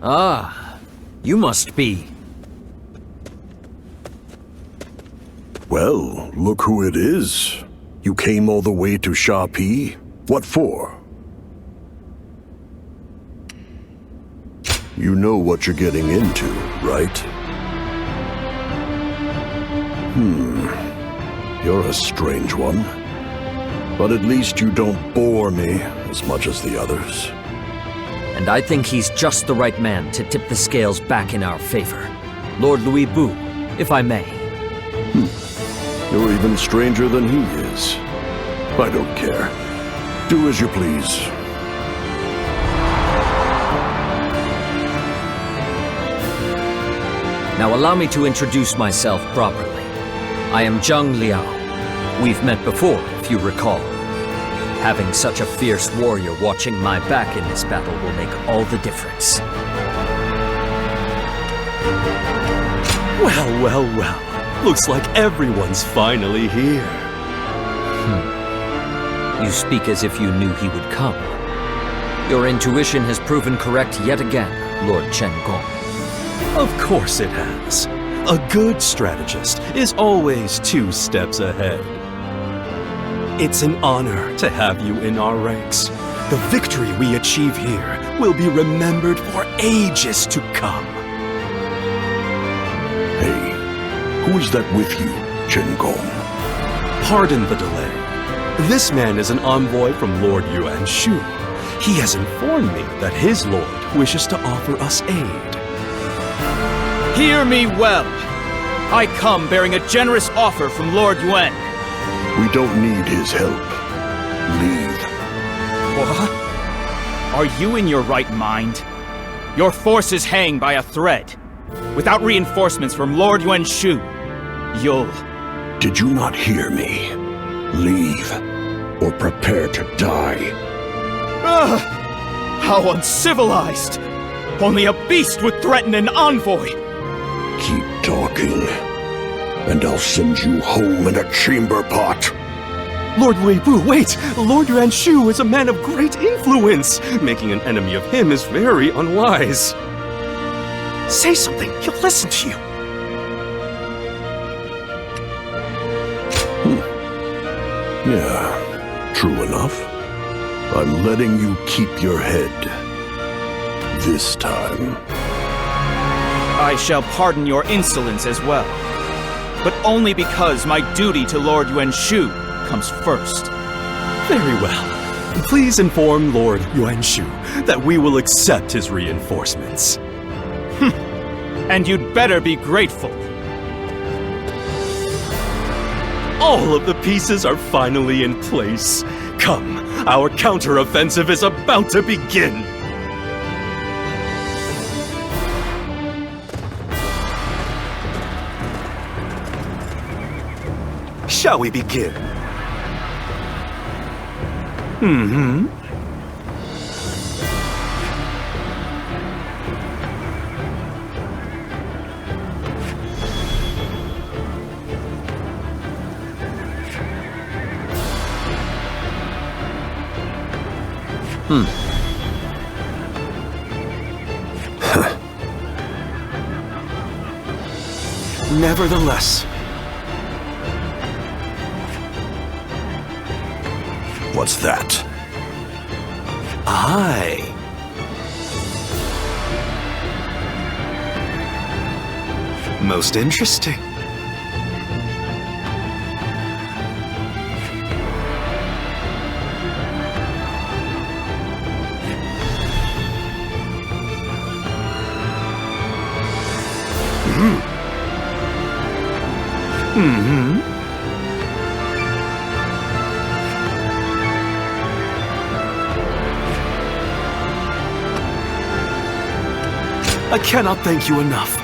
Ah, you must be. Well, look who it is. You came all the way to Shapi? What for? You know what you're getting into, right? You're a strange one. But at least you don't bore me as much as the others. And I think he's just the right man to tip the scales back in our favor. Lord Louis Bu, if I may. You're even stranger than he is. I don't care. Do as you please. Now allow me to introduce myself properly. I am Zhang Liao. We've met before, if you recall. Having such a fierce warrior watching my back in this battle will make all the difference. Well, well, well. Looks like everyone's finally here. You speak as if you knew he would come. Your intuition has proven correct yet again, Lord Chen Gong. Of course it has. A good strategist is always 2 steps ahead. It's an honor to have you in our ranks. The victory we achieve here will be remembered for ages to come. Hey, who is that with you, Chen Gong? Pardon the delay. This man is an envoy from Lord Yuan Shu. He has informed me that his lord wishes to offer us aid. Hear me well. I come bearing a generous offer from Lord Yuan. We don't need his help. Leave. What? Are you in your right mind? Your forces hang by a thread. Without reinforcements from Lord Yuan Shu, you'll... Did you not hear me? Leave, or prepare to die. How uncivilized! Only a beast would threaten an envoy! Keep talking, and I'll send you home in a chamber pot. Lord Wei Bu, wait! Lord Yuan Shu is a man of great influence. Making an enemy of him is very unwise. Say something, he'll listen to you. Yeah, true enough. I'm letting you keep your head. This time. I shall pardon your insolence as well. But only because my duty to Lord Yuan Shu comes first. Very well. Please inform Lord Yuan Shu that we will accept his reinforcements. And you'd better be grateful. All of the pieces are finally in place. Come, our counter-offensive is about to begin. Shall we begin? Nevertheless, What's that? Aye. Most interesting. I cannot thank you enough.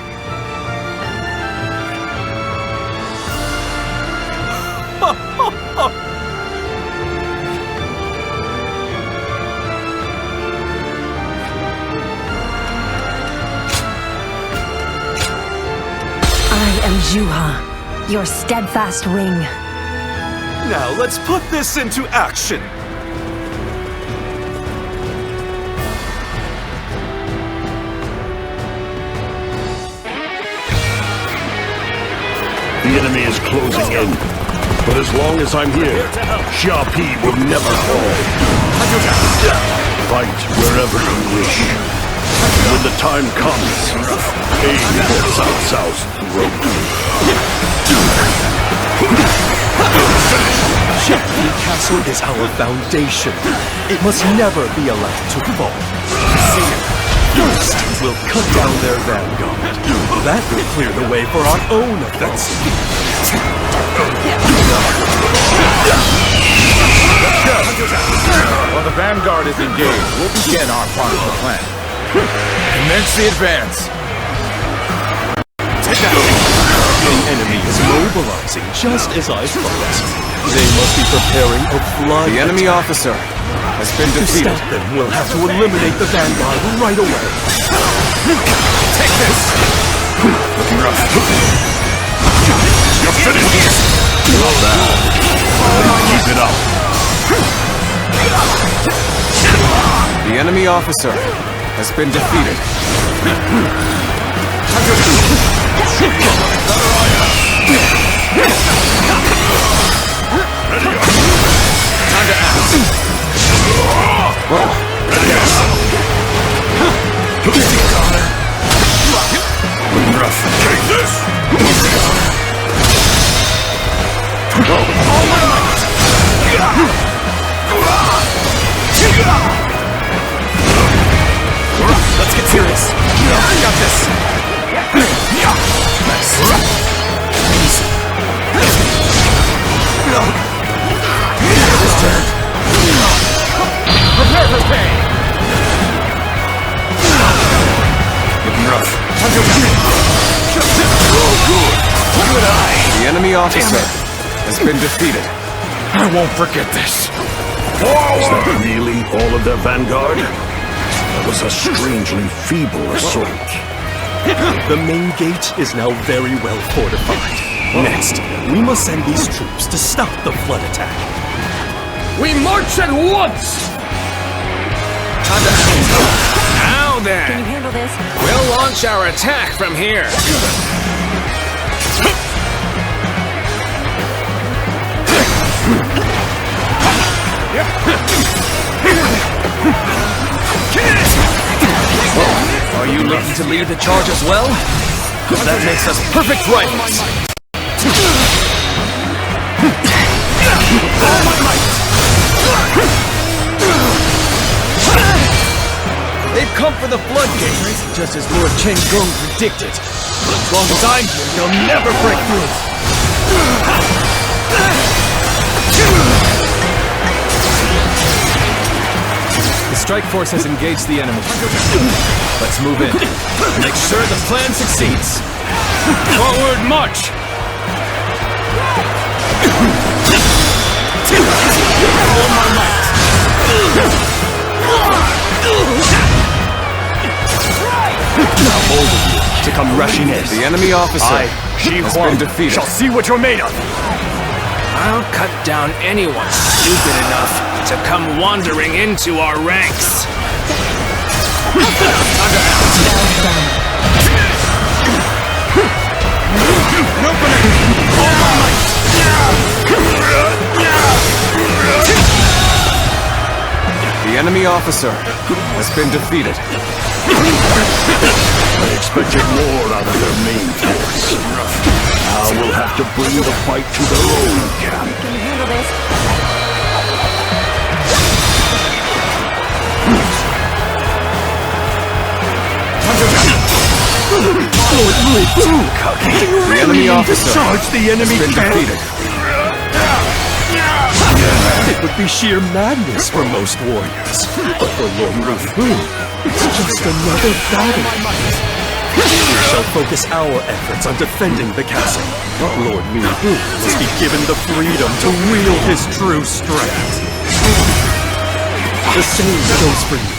I am Zhuo, your steadfast wing. Now let's put this into action. The enemy is closing in. But as long as I'm here, Shao will never fall. Fight wherever you wish. When the time comes, aim for Cao Cao's throat. Jiao Castle is our foundation. It must never be allowed to fall. First, we'll cut down their vanguard. That will clear the way for our own offensive. While the vanguard is engaged, we'll begin our part of the plan. Commence the advance. Take that! The enemy is mobilizing just as I thought. They must be preparing a flood. The enemy officer has been defeated. To stop them, we'll have to eliminate the vanguard right away. Take this! Looking rough. You're finished! Not bad. Keep it up. The enemy officer has been defeated. Time to act. Looking rough. Take this! All my might! Let's get serious. I got this. Nice. Easy. This turn. Prepare for pain. Looking rough. Oh, good. Good eye. The enemy officer has been defeated. I won't forget this. Is that really all of their vanguard? That was a strangely feeble assault. The main gate is now very well fortified. Next, we must send these troops to stop the flood attack. We march at once! Now then! Can you handle this? We'll launch our attack from here. Are you looking to lead the charge as well? That makes us perfect rivals. All my might! They've come for the floodgates, just as Lord Chen Gong predicted. But as long as I'm here, they'll never break through. The strike force has engaged the enemy. Let's move in. Make sure the plan succeeds. Forward march! All my might! How bold of you to come rushing in. The enemy officer has been defeated. Shall see what you're made of. I'll cut down anyone stupid enough to come wandering into our ranks. enemy officer has been defeated. I expected more out of their main force. Now we'll have to bring the fight to their own camp. Can you handle this? The enemy officer Charge the enemy has been camp. defeated. It would be sheer madness for most warriors. But for Lord Rufu, it's just another battle. We shall focus our efforts on defending the castle. Lord Rufu must be given the freedom to wield his true strength. The same goes for you.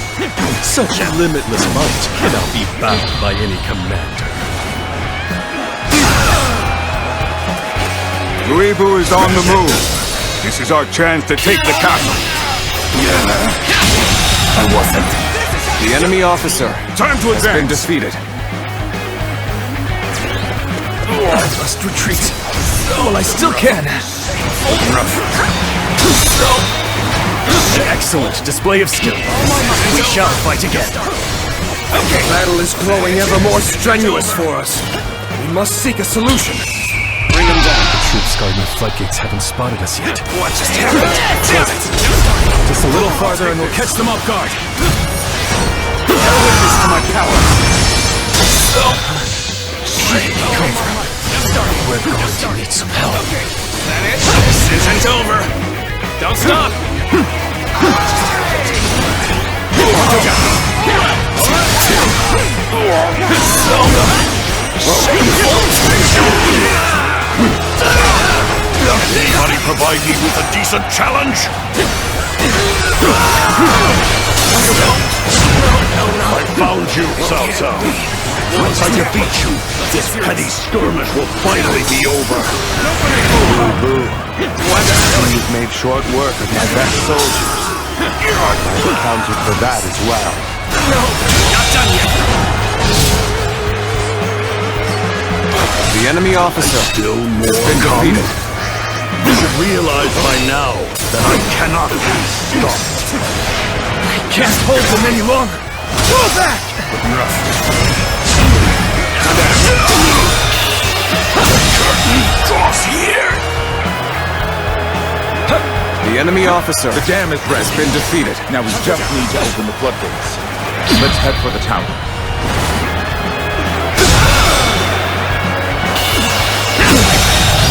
Such limitless might cannot be bound by any commander. Ruibu is on the move. This is our chance to take the castle. I wasn't. The enemy officer Time to has been advance. defeated. I must retreat. Well, I still can. Excellent display of skill. We shall fight again. The battle is growing ever more strenuous for us. We must seek a solution. Bring them down. The troops guarding the floodgates haven't spotted us yet. What just happened? Just a little farther and we'll catch them off guard. Bear witness to my power. We're going to need some help. That it? This isn't over. Don't stop. Anybody provide me with a decent challenge? I found you, Cao. Once I defeat you, this petty skirmish will finally be over. Boo-boo. You've made short work of my best soldiers. I've accounted for that as well. No, not done yet. The enemy officer Still more has been come. defeated. You should realize by now that I cannot be stopped. I can't hold them any longer. Pull back! Curtain draws here. The enemy officer The dam has been defeated. Now we just need to open the floodgates. Let's head for the tower.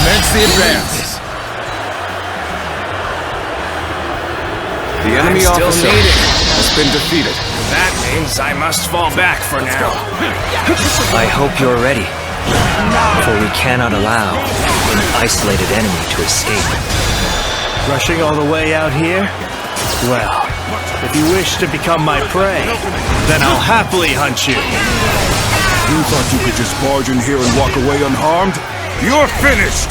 commence the advance. The enemy officer has been defeated. That means I must fall back for now. I hope you're ready, for we cannot allow an isolated enemy to escape. Rushing all the way out here? Well, if you wish to become my prey, then I'll happily hunt you. You thought you could just barge in here and walk away unharmed? You're finished!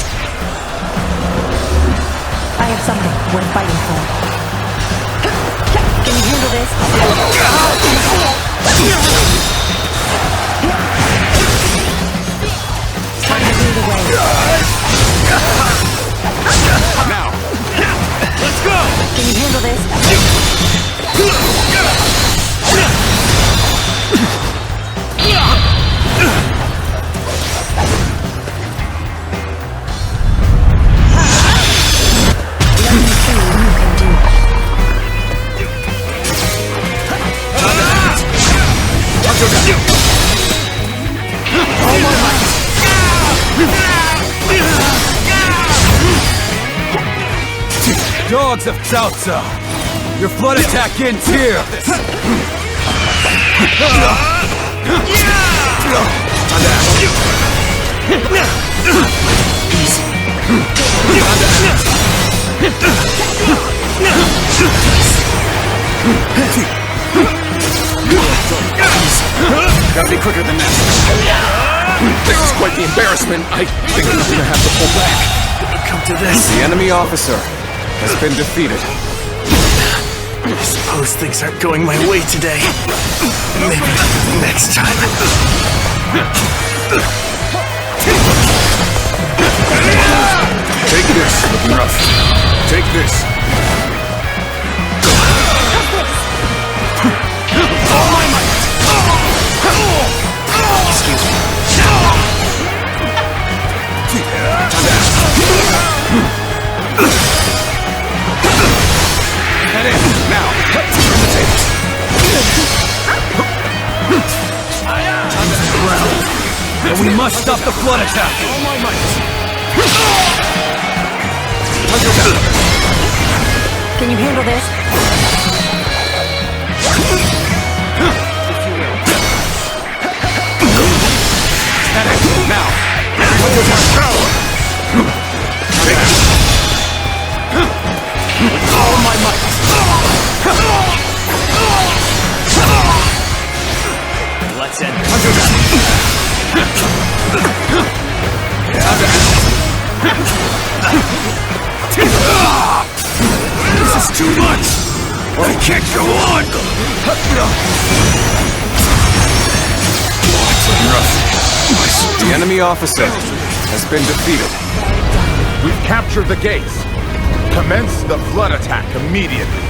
I have something worth fighting for. Can you handle this? Time to clear the way. Now! Let's go! Can you handle this? Dogs of Cao Cao, your flood attack ends here. Gotta be quicker than that. This is quite the embarrassment. I think I'm gonna have to pull back. Come to this. The enemy officer has been defeated. I suppose things aren't going my way today. Maybe next time. Take this, looking rough. Take this. must stop the flood attack! All my might! Can you handle this? Now! All my might! Let's end this. This is too much! I can't go on! The enemy officer has been defeated. We've captured the gates. Commence the flood attack immediately.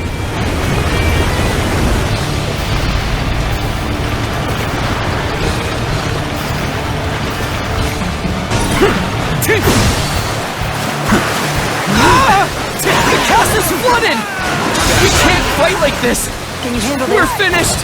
The castle's flooded! We can't fight like this! Can you handle this? We're finished!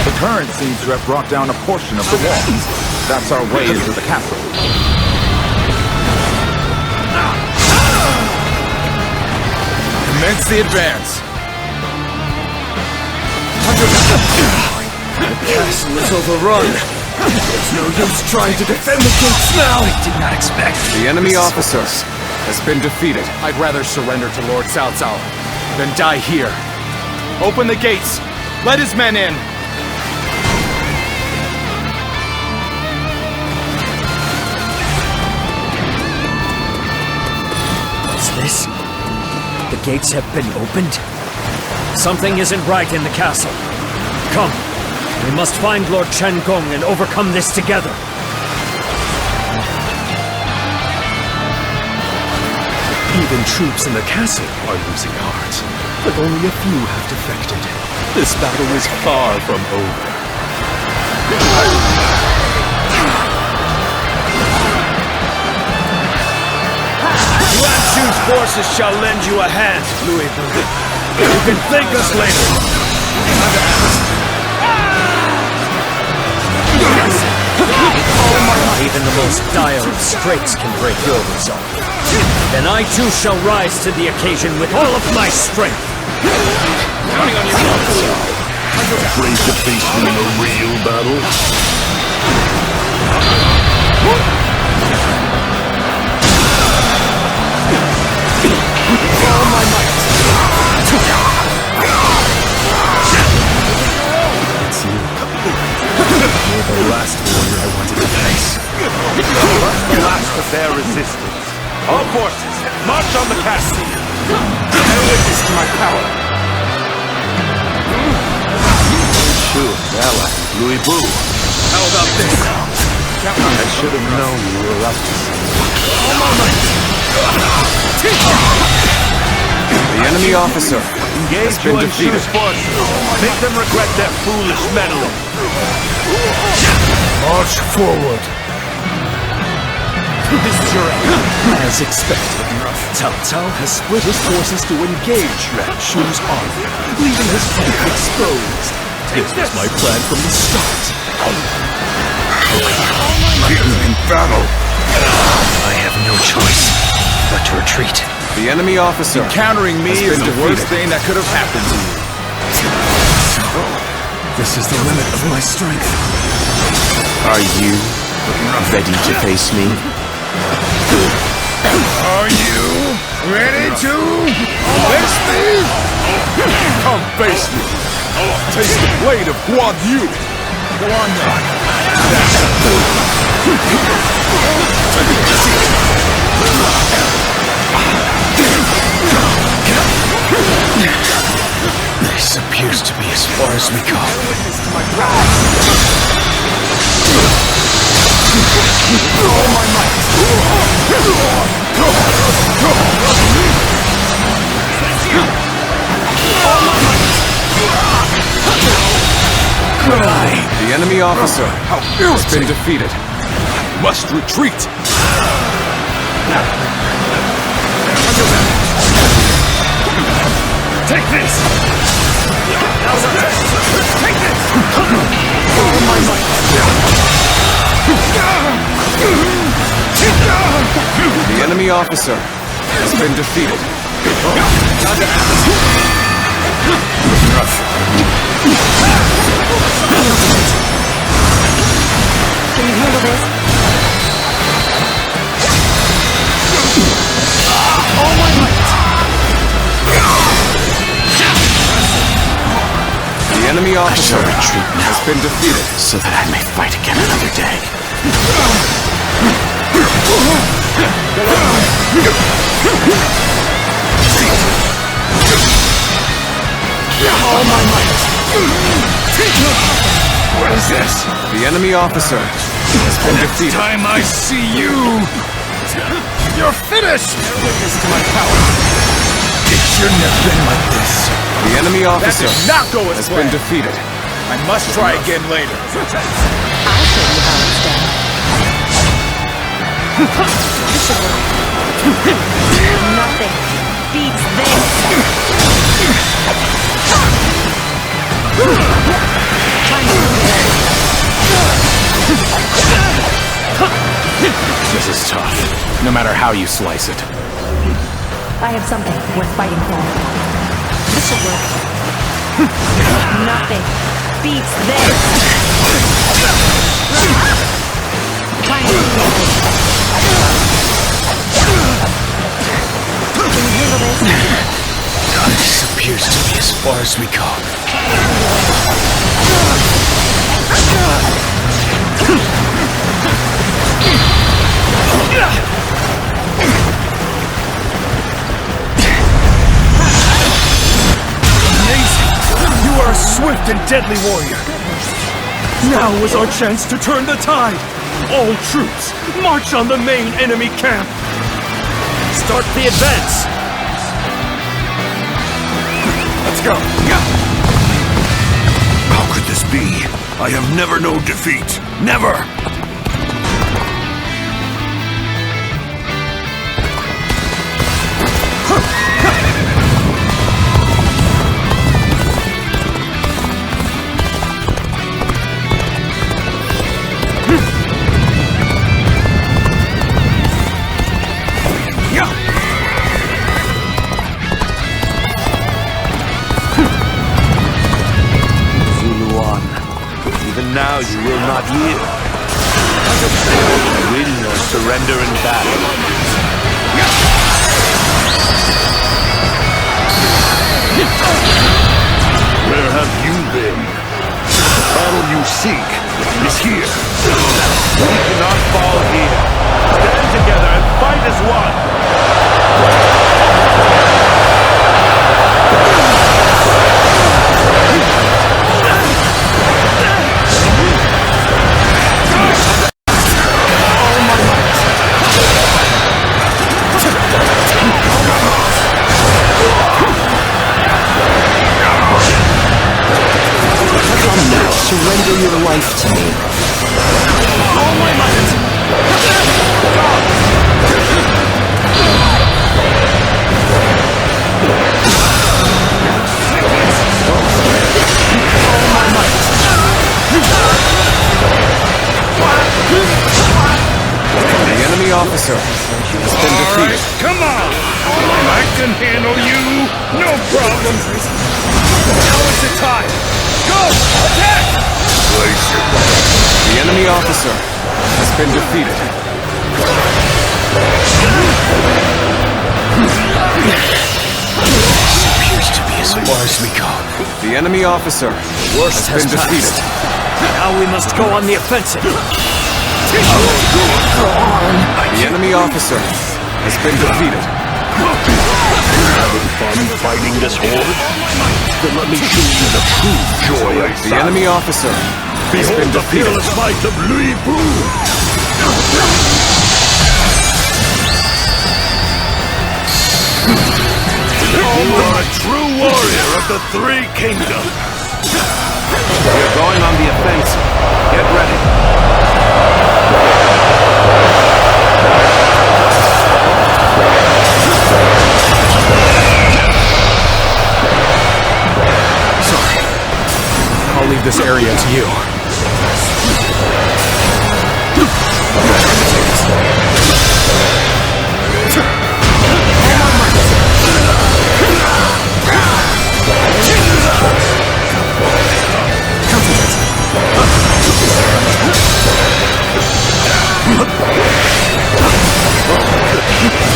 The current seems to have brought down a portion of the walls. That's our way into the castle. Commence the advance. The castle is overrun. There's no use trying to defend the gates now. I did not expect. The enemy officer has been defeated. I'd rather surrender to Lord Cao Cao than die here. Open the gates. Let his men in. What's this? The gates have been opened? Something isn't right in the castle. Come, we must find Lord Chen Gong and overcome this together. Even troops in the castle are losing heart, but only a few have defected. This battle is far from over. Yuan Shu's forces shall lend you a hand, Louis. You can thank us later. Even the most dire of straits can break your resolve. Then I too shall rise to the occasion with all of my strength. Counting on you. Afraid to face me in a real battle? All my might. It's you. You're the last warrior I wanted to face. The last of their resistance. All forces, march on the castle. Bear witness to my power. Sure, ally, Louis Boo. How about this? I should have known you were up to something. All my might. The enemy officer Engage has been Yuan defeated. Shu's forces. Make them regret their foolish meddling. March forward. This is your end. As expected, Cao Cao has split his forces to engage Yuan Shu's army, leaving his camp exposed. This was my plan from the start. In battle. I have no choice but to retreat. The enemy officer Encountering me is the worst thing that could have happened to you. This is the limit of my strength. Are you ready to face me? Are you ready to face me? Come face me. Taste the blade of Guan Yu. Go on then. This appears to be as far as we go. All my might. The enemy officer has been defeated. Must retreat. this! Now's our test! Take this! All my might! The enemy officer has been defeated. Can you handle this? All my might! The enemy officer retreat now, has been defeated, so that I may fight again another day. All my might! What is this? The enemy officer has been defeated. Time I see you! You're finished! Witness to my power. It shouldn't have been like this. The enemy officer That did not go as has been defeated. I must try again later. I'll show you how it's done. This should work. Nothing beats this. Time to move it. This is tough, no matter how you slice it. I have something worth fighting for. This should work. Nothing beats this. Time to move it. Can you handle this? This appears to be as far as we go. Amazing! You are a swift and deadly warrior. Now is our chance to turn the tide. All troops, march on the main enemy camp. Start the advance. Let's go. How could this be? I have never known defeat. Never! Now you will not yield. Win or surrender in battle. Where have you been? The battle you seek is here. We cannot fall here. Stand together and fight as one. Surrender your life to me. All my might! The enemy officer has been defeated. Come on! I can handle you! No problem! Now is the time! Go! Attack! The enemy officer has been defeated. This appears to be as far as we go. The enemy officer Worst has been has defeated. passed. Now we must go on the offensive. The enemy officer has been defeated. Having fun fighting this horde? Then let me show you the true joy of The enemy officer has Behold been the defeated. fearless might of Louis Boo! You are a true warrior of the Three Kingdoms! We're going on the offensive. Get ready. this area to you.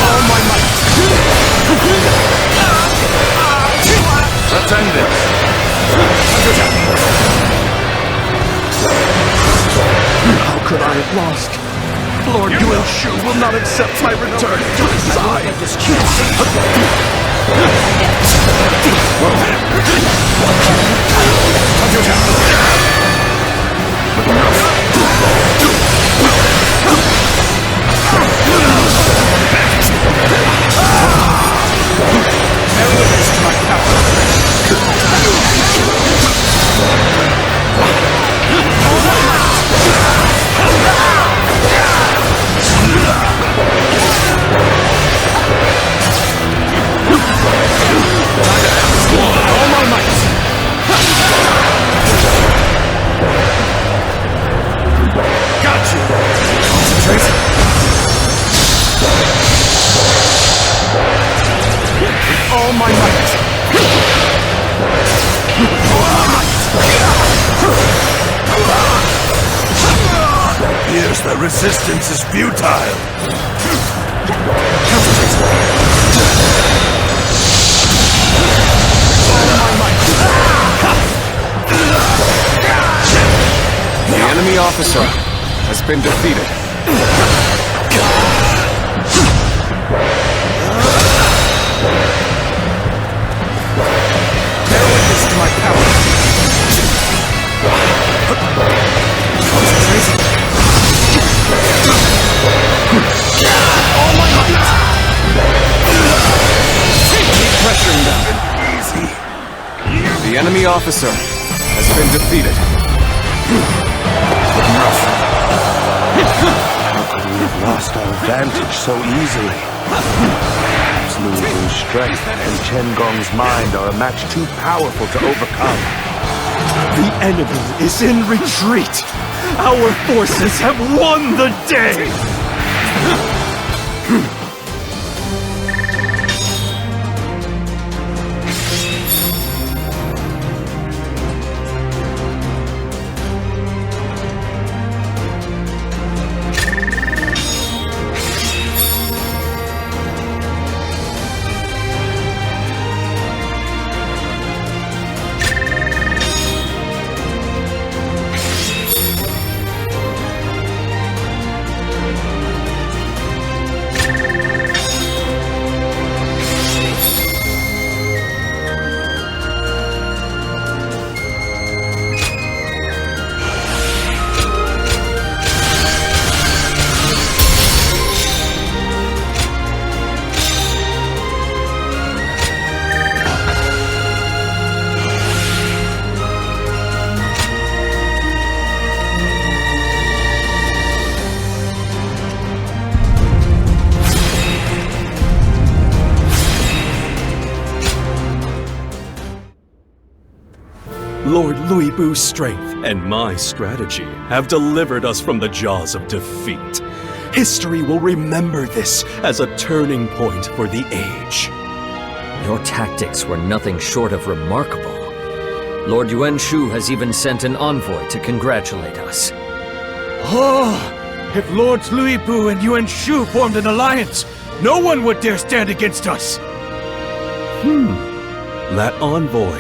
All my might! Let's end this! How could I have lost? Lord Yuan Shu will not accept my return to his side! All my might! Here's the resistance is futile! The enemy officer has been defeated. Bear witness to my power. All my might! Keep pressuring them. Easy. The enemy officer has been defeated. How could we have lost our advantage so easily? Perhaps Lu Bu's strength and Chen Gong's mind are a match too powerful to overcome. The enemy is in retreat! Our forces have won the day! Lord Lu Bu's strength and my strategy have delivered us from the jaws of defeat. History will remember this as a turning point for the age. Your tactics were nothing short of remarkable. Lord Yuan Shu has even sent an envoy to congratulate us. Oh! If Lords Lu Bu and Yuan Shu formed an alliance, no one would dare stand against us! That envoy,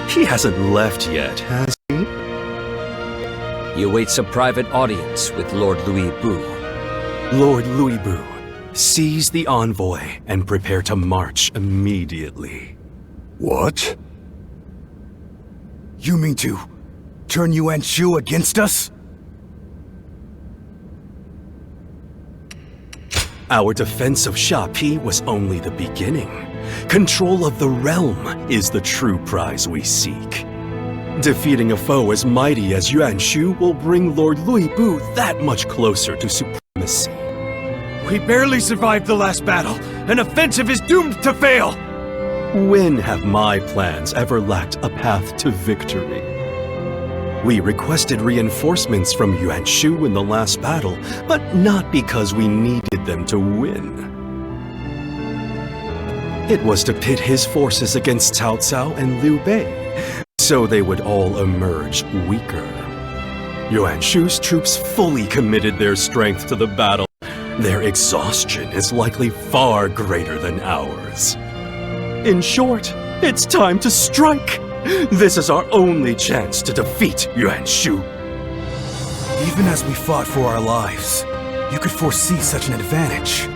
he hasn't left yet, has he? He awaits a private audience with Lord Lu Bu. Lord Lu Bu, seize the envoy and prepare to march immediately. What? You mean to turn Yuan Shu against us? Our defense of Shapi was only the beginning. Control of the realm is the true prize we seek. Defeating a foe as mighty as Yuan Shu will bring Lord Lu Bu that much closer to supremacy. We barely survived the last battle. An offensive is doomed to fail! When have my plans ever lacked a path to victory? We requested reinforcements from Yuan Shu in the last battle, but not because we needed them to win. It was to pit his forces against Cao Cao and Liu Bei, so they would all emerge weaker. Yuan Shu's troops fully committed their strength to the battle. Their exhaustion is likely far greater than ours. In short, it's time to strike! This is our only chance to defeat Yuan Shu. Even as we fought for our lives, you could foresee such an advantage.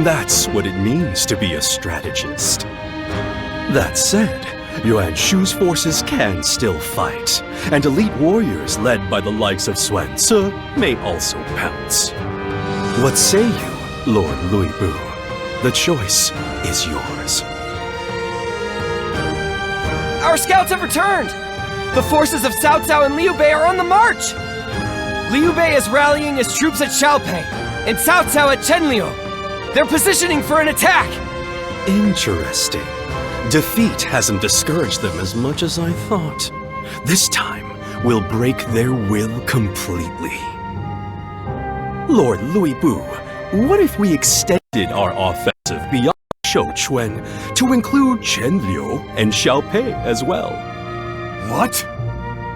That's what it means to be a strategist. That said, Yuan Shu's forces can still fight, and elite warriors led by the likes of Sun Ce may also pounce. What say you, Lord Louis Bu? The choice is yours. Our scouts have returned! The forces of Cao Cao and Liu Bei are on the march! Liu Bei is rallying his troops at Xiaopei, and Cao Cao at Chenliu. They're positioning for an attack! Interesting. Defeat hasn't discouraged them as much as I thought. This time, we'll break their will completely. Lord Louis Bu, what if we extended our offensive beyond Shouchuan to include Chenliu and Xiaopei as well? What?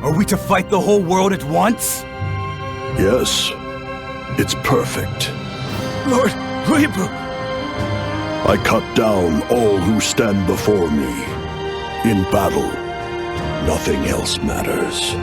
Are we to fight the whole world at once? Yes. It's perfect. Lord Louis Bu! I cut down all who stand before me. In battle, nothing else matters.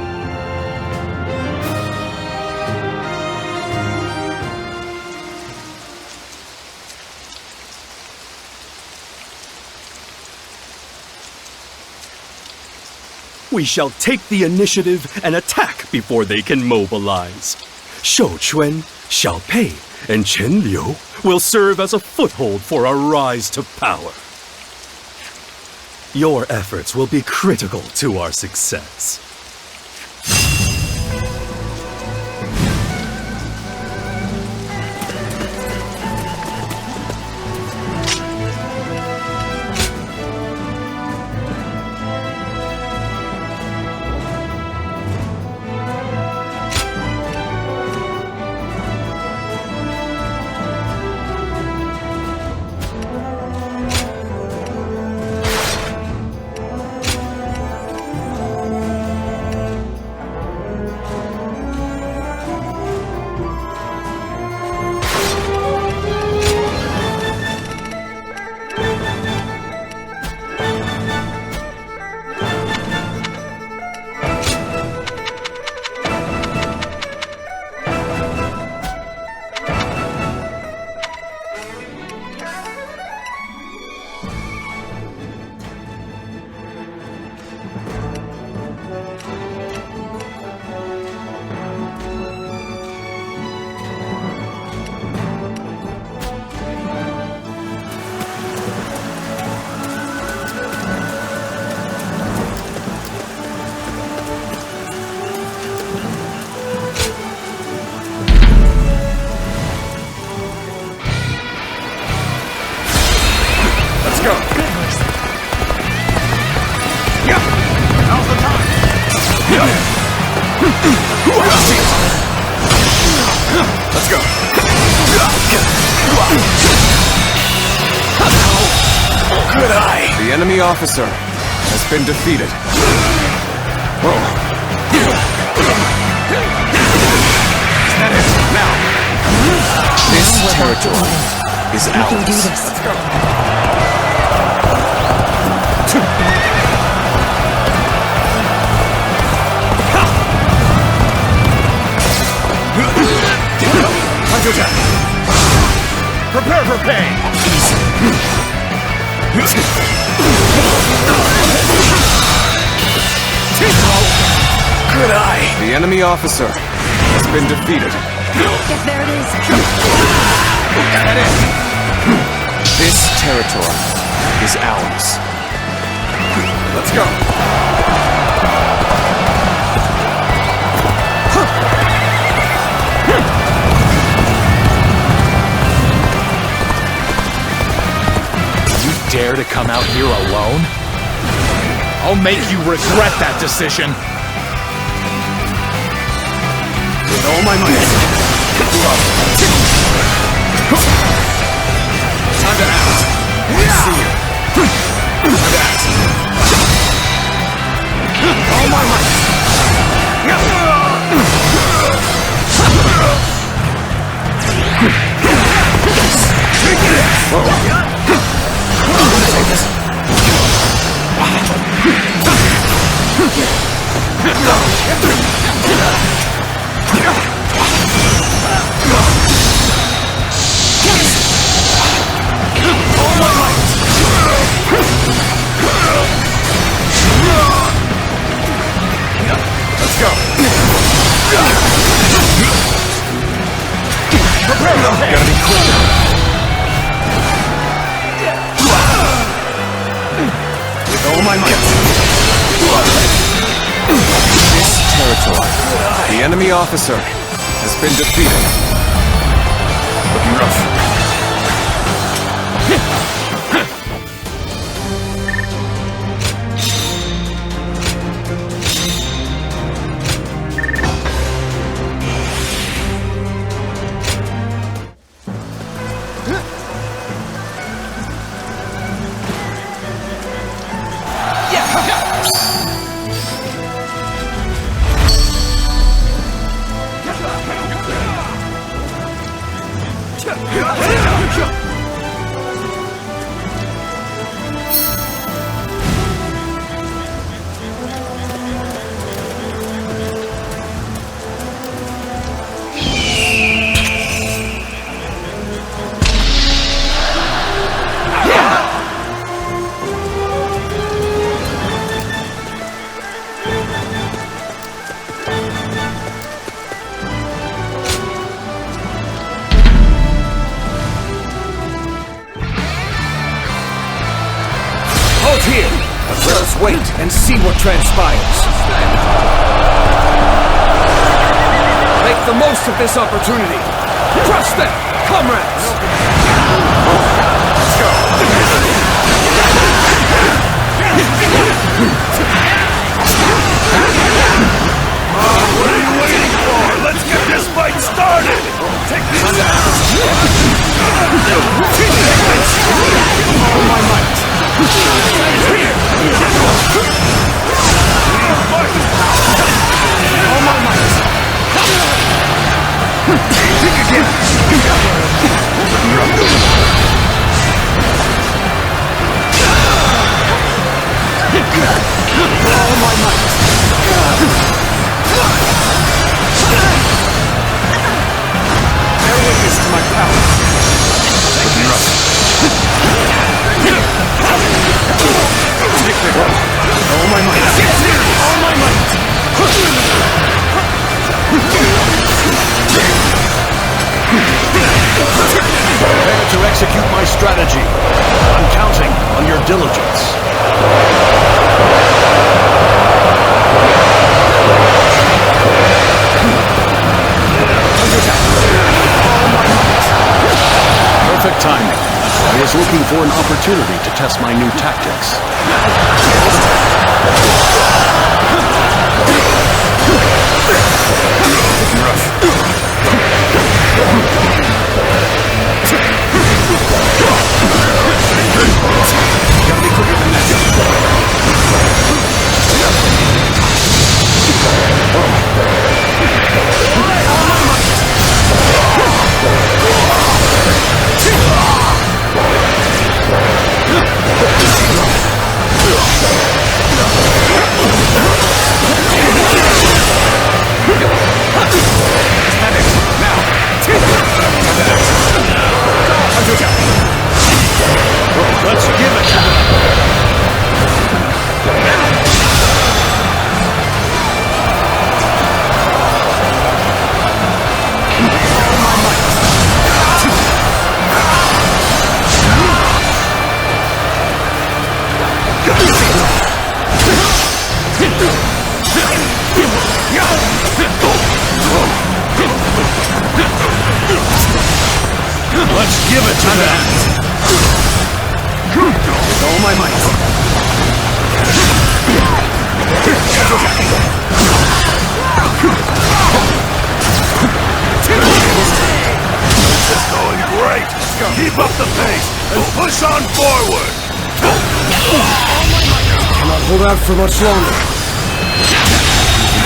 We shall take the initiative and attack before they can mobilize. Shouchuan, Xiaopei, and Chenliu will serve as a foothold for our rise to power. Your efforts will be critical to our success. Let's go. Good eye. The enemy officer has been defeated. Whoa. That is now. This territory is ours. We can do this. Let's go. Prepare for pain! Good eye! The enemy officer has been defeated. Yes, there it is. That is. This territory is ours. Let's go. Dare to come out here alone? I'll make you regret that decision. With all my might. Time to act. I see you. Time to act. All my might. Let's go. Gotta be quick. With all my might. This territory. The enemy officer has been defeated. Looking rough. Here, but let us wait and see what transpires. Make the most of this opportunity. Crush them, comrades! Let's go. What are you waiting for? Let's get this fight started! Take this down! All my might! All my might! Think again! All my might! Bear witness to my power! All my might! All my might! Prepare to execute my strategy. I'm counting on your diligence. Perfect timing. I was looking for an opportunity to test my new tactics. Looking rough. Gotta be quicker than that. Let's give it to them! Let's give it to them! With all my might. pace and push on forward! Cannot hold out for much longer.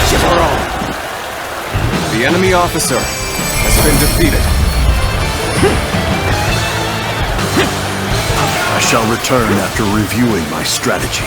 Give her all. The enemy officer has been defeated. I shall return after reviewing my strategy.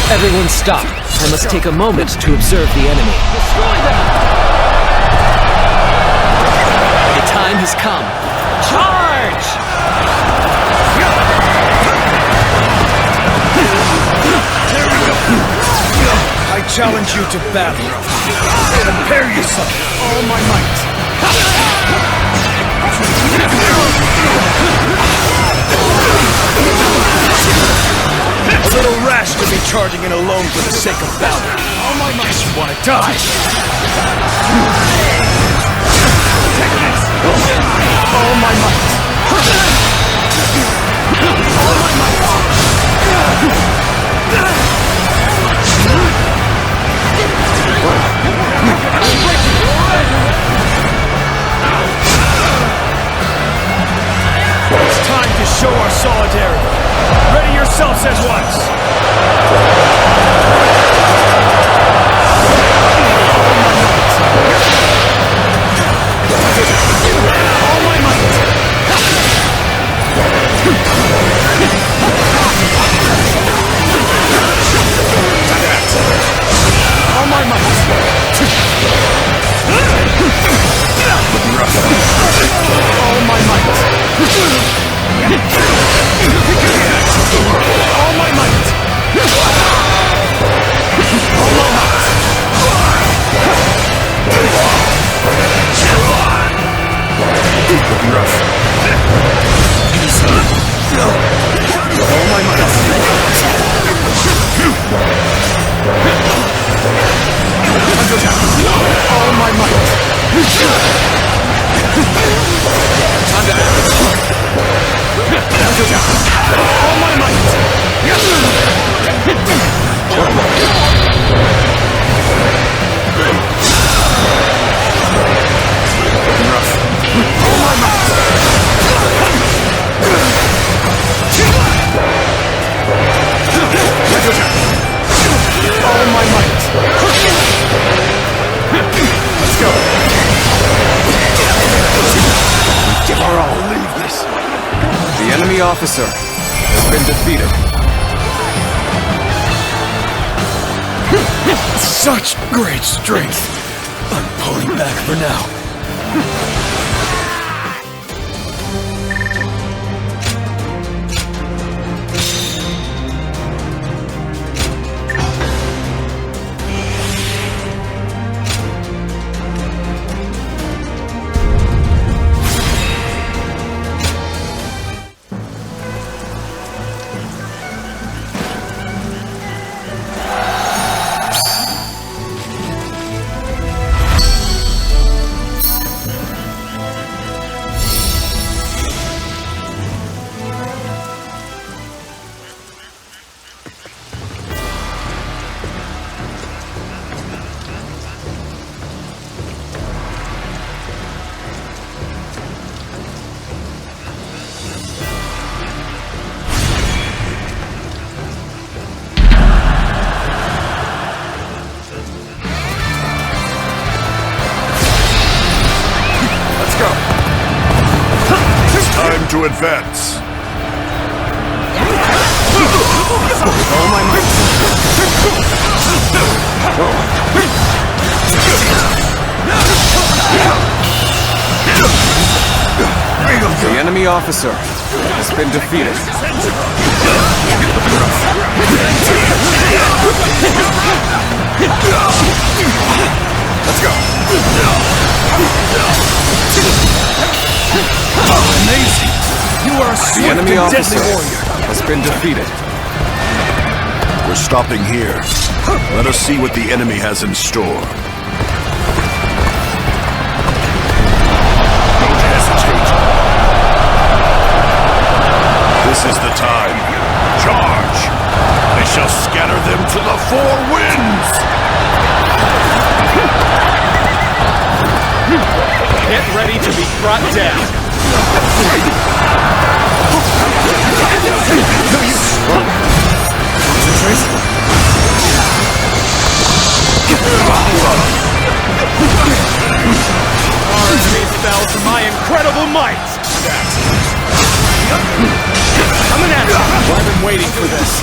Everyone stop. I must take a moment to observe the enemy. Destroy them! The time has come. Charge! There we go! I challenge you to battle. Prepare yourself. All my might. A little rash to be charging in alone for the sake of battle. Oh my might! You want to die? All my might! All my might! It's time to show our solidarity. Ready yourselves at once! All my might! All my might! All my might! All my might! All my might! Rough. All my might! All my might! All my might! All my might! Let's go! Give our all. Leave this. The enemy officer has been defeated. Such great strength! I'm pulling back for now. to advance. All my might. The enemy officer has been defeated. Let's go. Amazing! You are a swift and deadly warrior. Has been defeated. We're stopping here. Let us see what the enemy has in store. Don't hesitate. This is the time. Charge! I shall scatter them to the four winds! Get ready to be brought down. Our enemies fell to my incredible might. Coming at you. I've been waiting for this.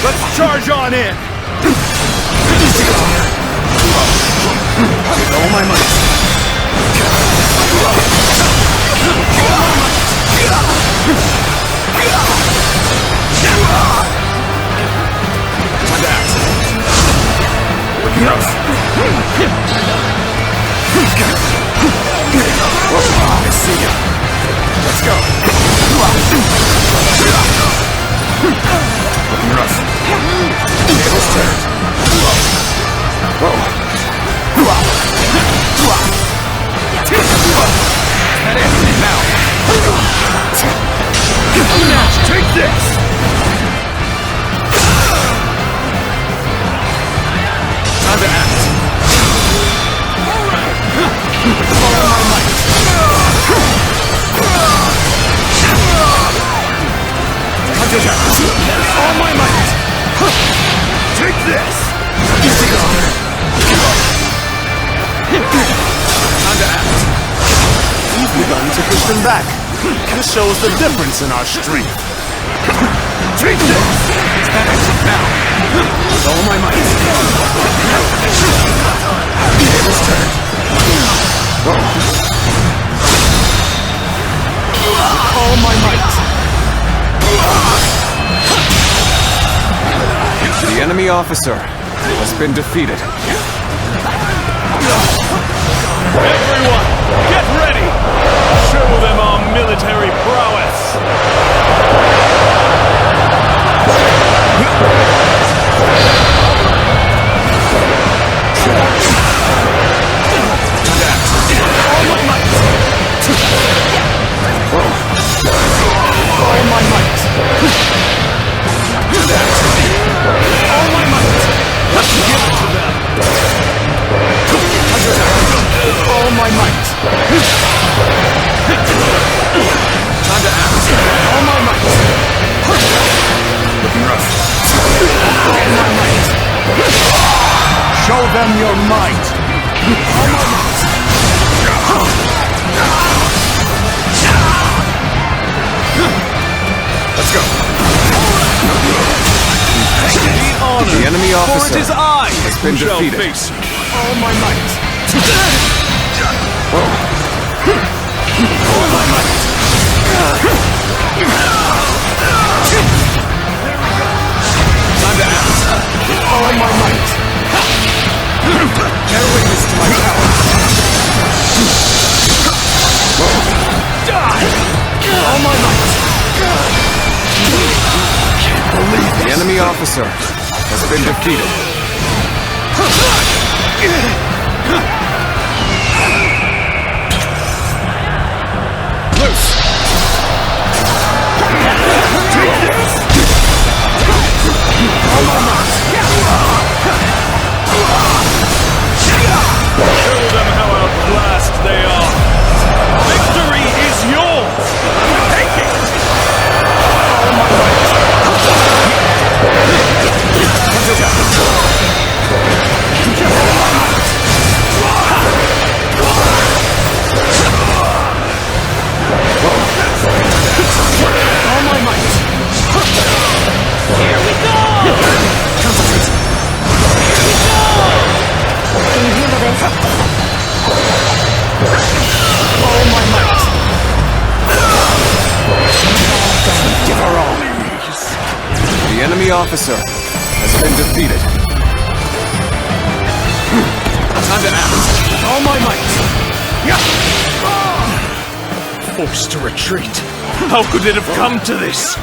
Let's charge on in. With all my might. I see you. Let's go. Looking rough. Tables turned. Whoa. Head in now. Take this. Time to act. All my might. All my might. Take this. Time to act. We've begun to push them back. This shows the difference in our strength. Take this. Now. With all my might. Tables turned. With all my might. The enemy officer has been defeated. Everyone, get ready! Show them our military prowess! All my might. All my might. All my might. Let's give it to them. All my might. Time to act. All my might. Looking rough. All my might. Show them your might. All my might. Let's go. The enemy officer has been defeated. All my might. Whoa. All my might. Time to act. All my might. Bear witness to my power. Die! All my might. Can't believe it. The enemy officer has been defeated. Loose! Take this! All my might. Show them how outclassed they are! Victory is yours! Take it! All my might. officer has been defeated. Time to act. With all my might. Forced to retreat. How could it have come to this?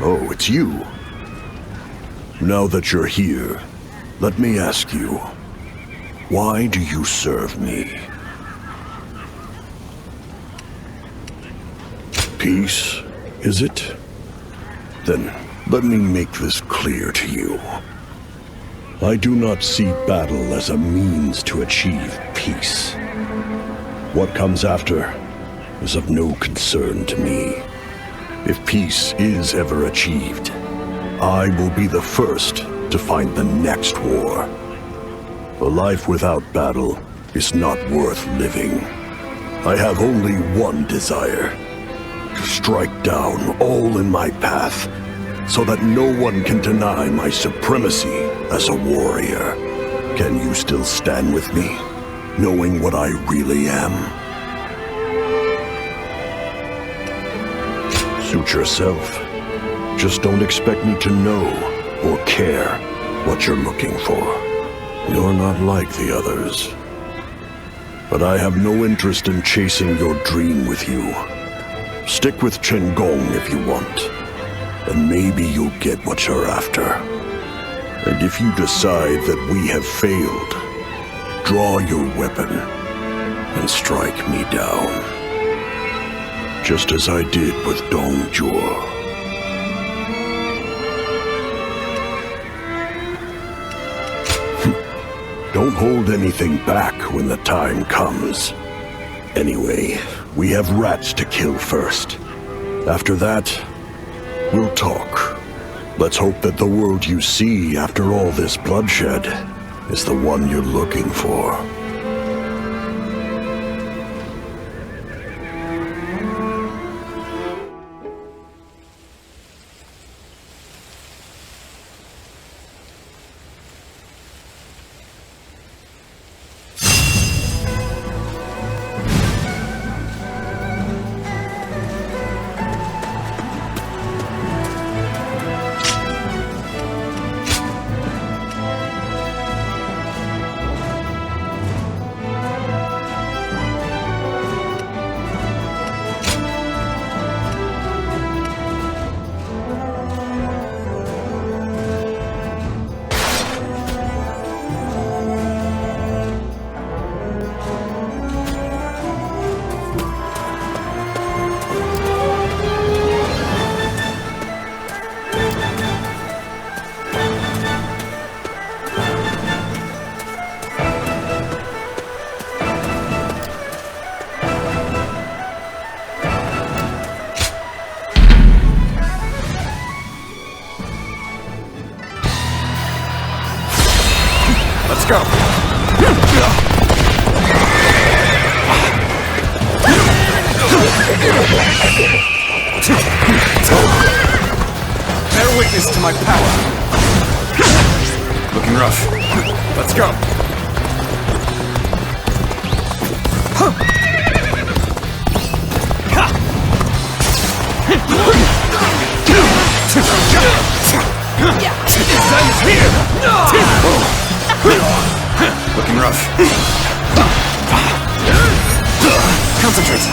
Oh, it's you. Now that you're here, let me ask you, why do you serve me? Peace, is it? Then let me make this clear to you. I do not see battle as a means to achieve peace. What comes after is of no concern to me. If peace is ever achieved, I will be the first to find the next war. A life without battle is not worth living. I have only one desire: to strike down all in my path, so that no one can deny my supremacy as a warrior. Can you still stand with me, knowing what I really am? Suit yourself. Just don't expect me to know or care what you're looking for. You're not like the others. But I have no interest in chasing your dream with you. Stick with Chen Gong if you want, and maybe you'll get what you're after. And if you decide that we have failed, draw your weapon and strike me down. Just as I did with Dong Zhuo. Don't hold anything back when the time comes. Anyway, we have rats to kill first. After that, we'll talk. Let's hope that the world you see after all this bloodshed is the one you're looking for. go! Bear witness to my power. Looking rough. Let's go! Time is here! Looking rough. Concentrate.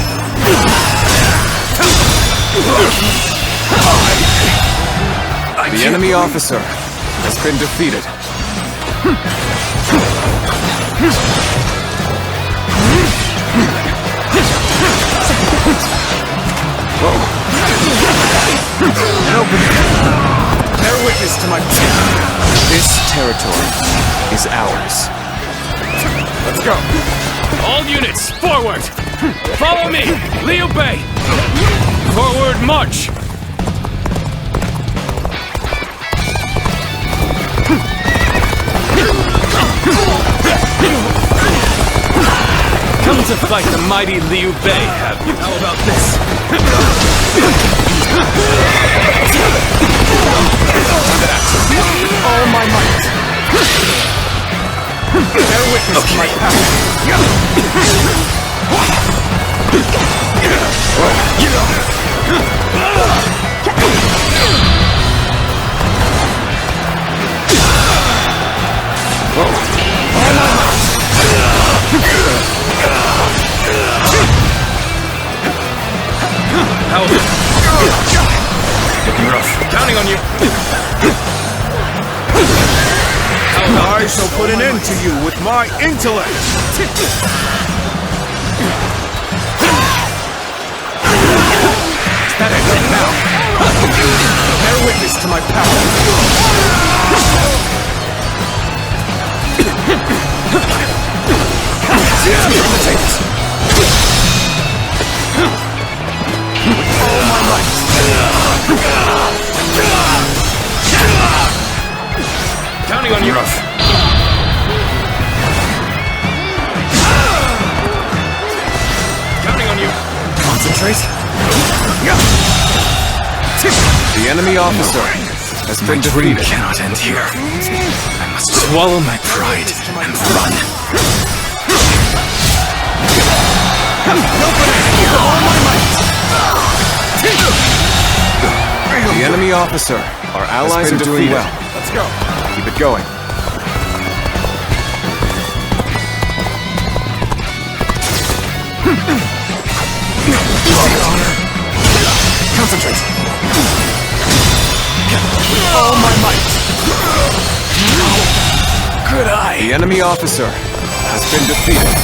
The enemy officer has been defeated. Whoa. An opening. Bear witness to my... This territory is ours. Let's go. All units, forward! Follow me! Liu Bei! Forward march! Come to fight the mighty Liu Bei, have you? How about this? All my might! Bear witness to my power! Looking rough. Counting on you. I shall put an end to you with my intellect! That ends it now! Bear witness to my power! All my might! Counting on you. Rough. Counting on you. Concentrate. The enemy officer has been defeated. Cannot end here. I must swallow my pride and run. All my might! The enemy officer. Our allies are doing well. Let's go. Keep it going. Concentrate. All my might. Could I? The enemy officer has been defeated.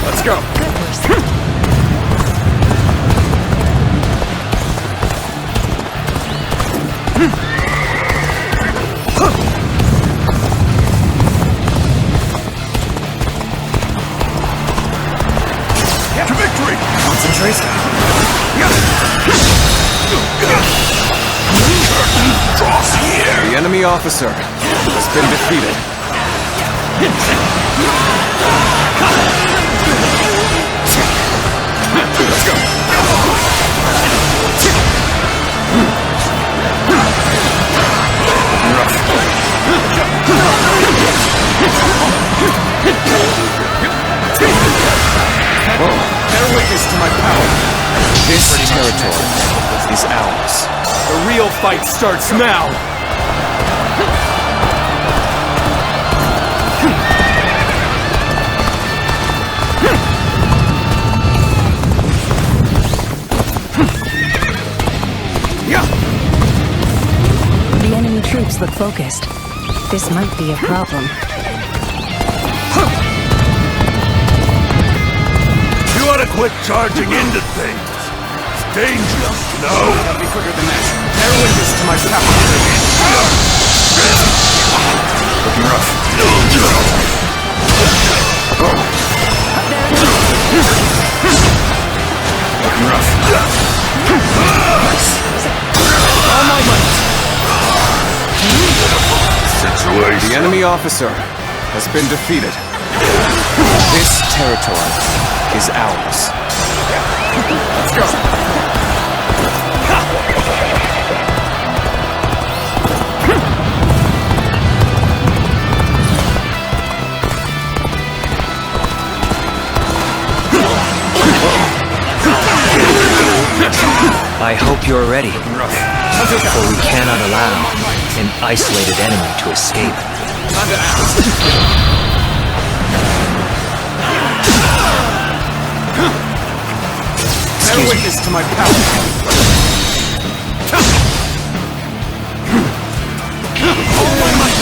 Let's go. To victory! Concentrate. Curtain draws here! The enemy officer has been defeated. Let's go. Bear witness to my power. This territory is ours. The real fight starts now. The enemy troops look focused. This might be a problem. You ought to quit charging into things. dangerous, no? Gotta be quicker than that. Bear witness to my power. Looking rough. Looking rough. All my might. Situation. The enemy officer has been defeated. This territory is ours. Let's go. I hope you're ready, for we cannot allow an isolated enemy to escape. Bear witness to my power. All my might.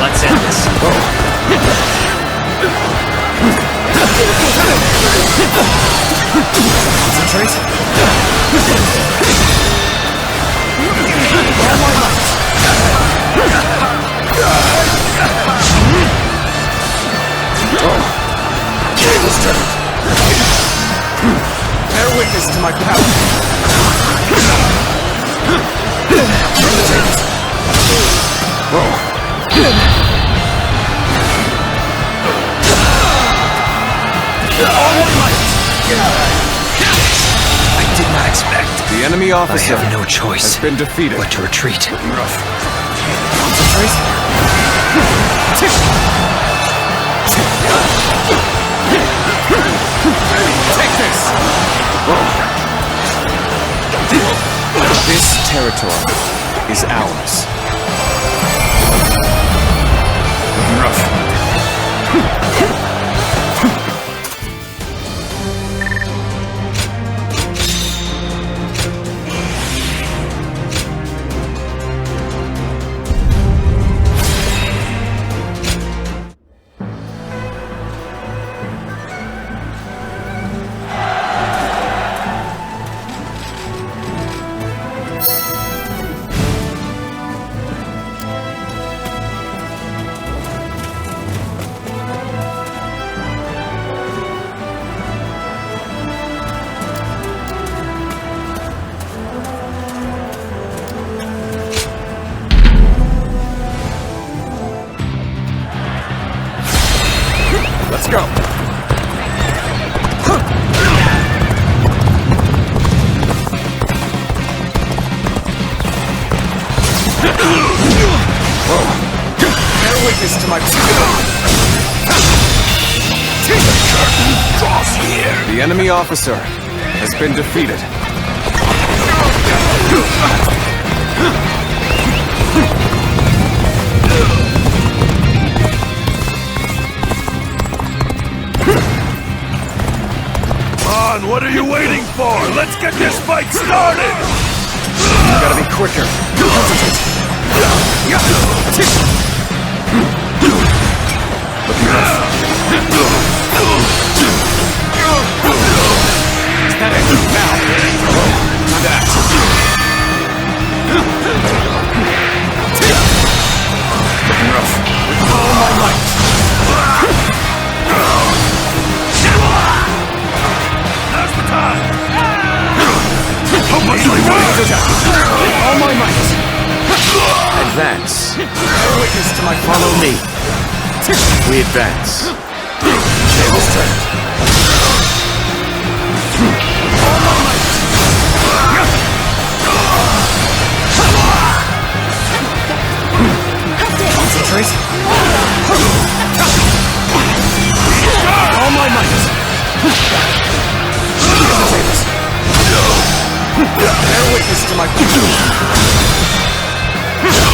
Let's end this. Concentrate. Tables turned. Bear witness to my power. I did not expect. The enemy officer I have no choice has been defeated. but to retreat. Concentrate. Take this. This territory is ours. Rough. Let's go. Bear witness to my Draws here. The enemy officer has been defeated. On, what are you waiting for? Let's get this fight started! You gotta be quicker. Looking rough. Is that it? Now. Time to act. Looking rough. With all my might. Now's the time! All my might. Advance. Bear witness to my follow me. We advance. Tables turned. All my might. Concentrate. All my might. Bear witness to my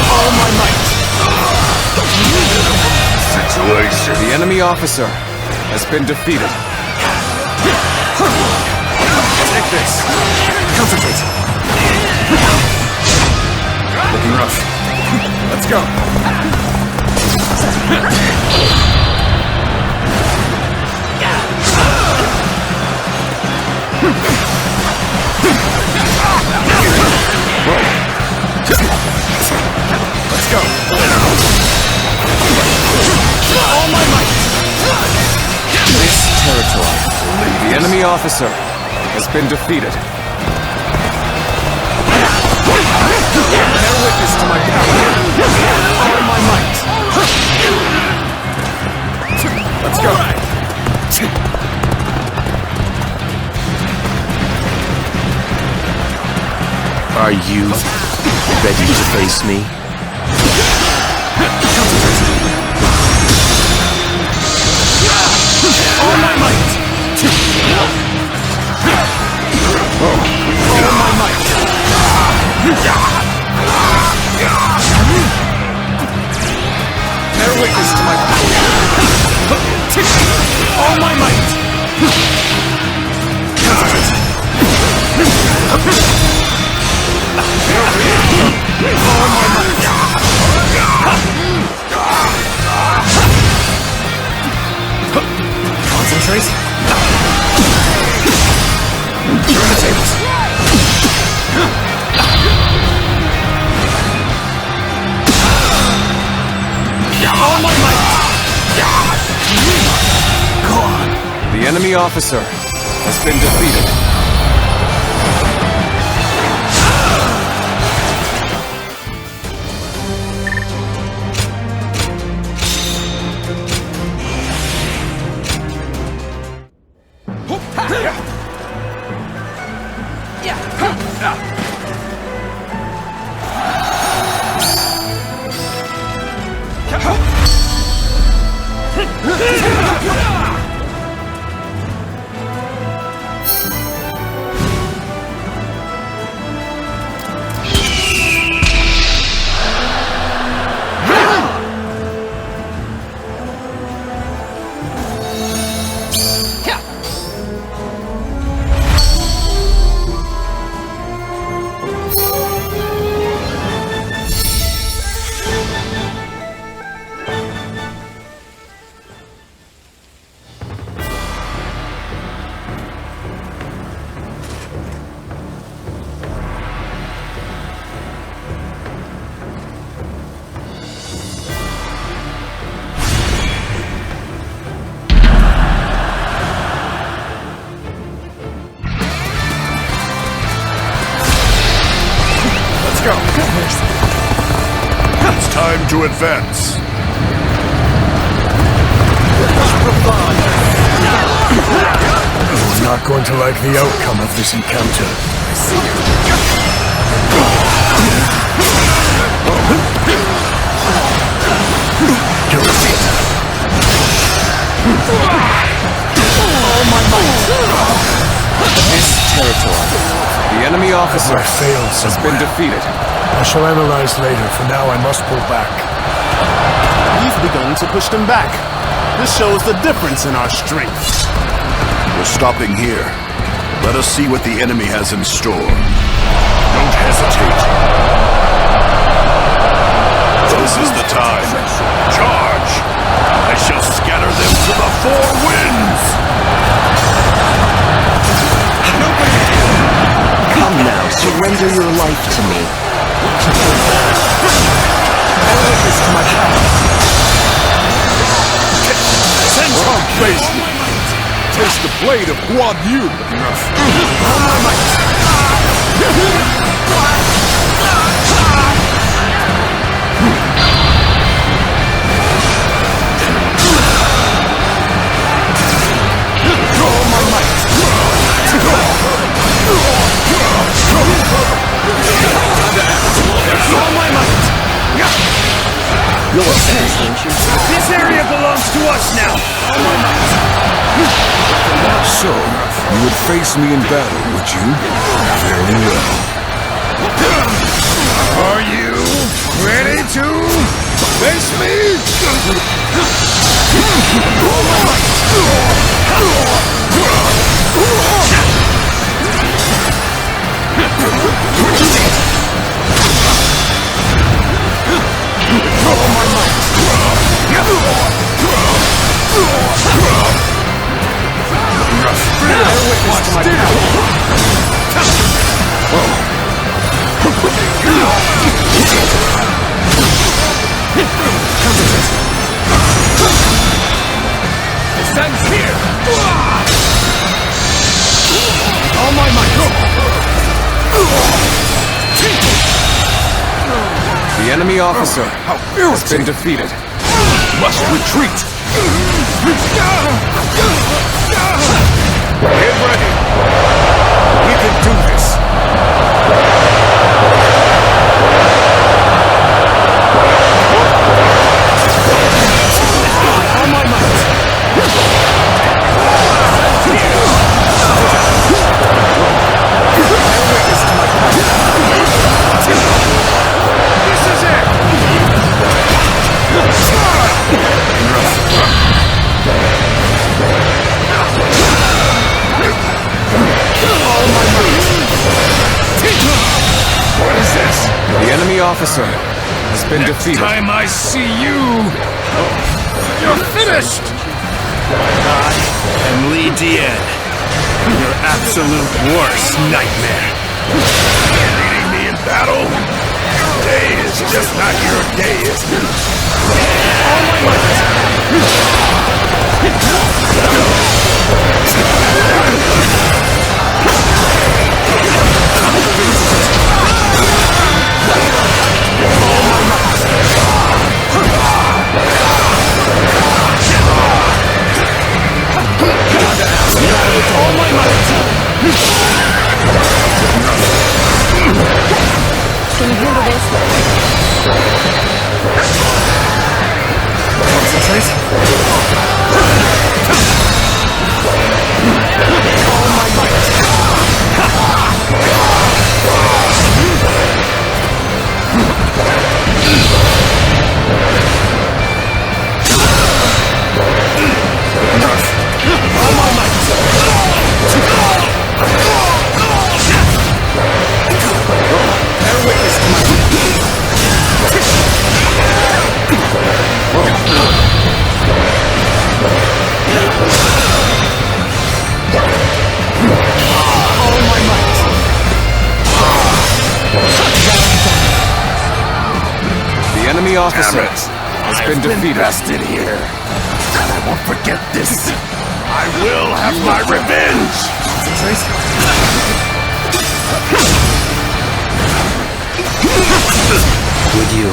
all my might. Situation. The enemy officer has been defeated. Take this. Concentrate. Looking rough. Let's go. Let's go. All my might. This territory, the enemy officer has been defeated. Bear witness to my power. All my might. Let's go. Are you ready to face me? All my might. All my might. Bear witness to my power. All my might. Concentrate. Turn the tables. All my might. Go on. The enemy officer has been defeated. It's time to advance. We're not going to like the outcome of this encounter. All my might. This territory, the enemy officer has been defeated. I shall analyze later. For now, I must pull back. We've begun to push them back. This shows the difference in our strength. We're stopping here. Let us see what the enemy has in store. Don't hesitate. This is the time. Charge! I shall scatter them to the four winds! Come now, surrender your life to me. Come face me! Taste the blade of Guan Yu! All my might. All my might. All my might. This area belongs to us now. All my might. So, you would face me in battle, would you? Very well. Are you ready to face me? All my might. Zhang's here! All my might! The enemy officer has been defeated. Must retreat! Get ready! We can do this! All my might! This is it! What is this? The enemy officer has been defeated. Next time I see you, you're finished! I am Li Dian, your absolute worst nightmare. Leading me in battle? Today is just not your day, is it? All my Can you handle this? Concentrate. All my might. The enemy officer has been defeated. Bested here. And I won't forget this. I will have my revenge. Would you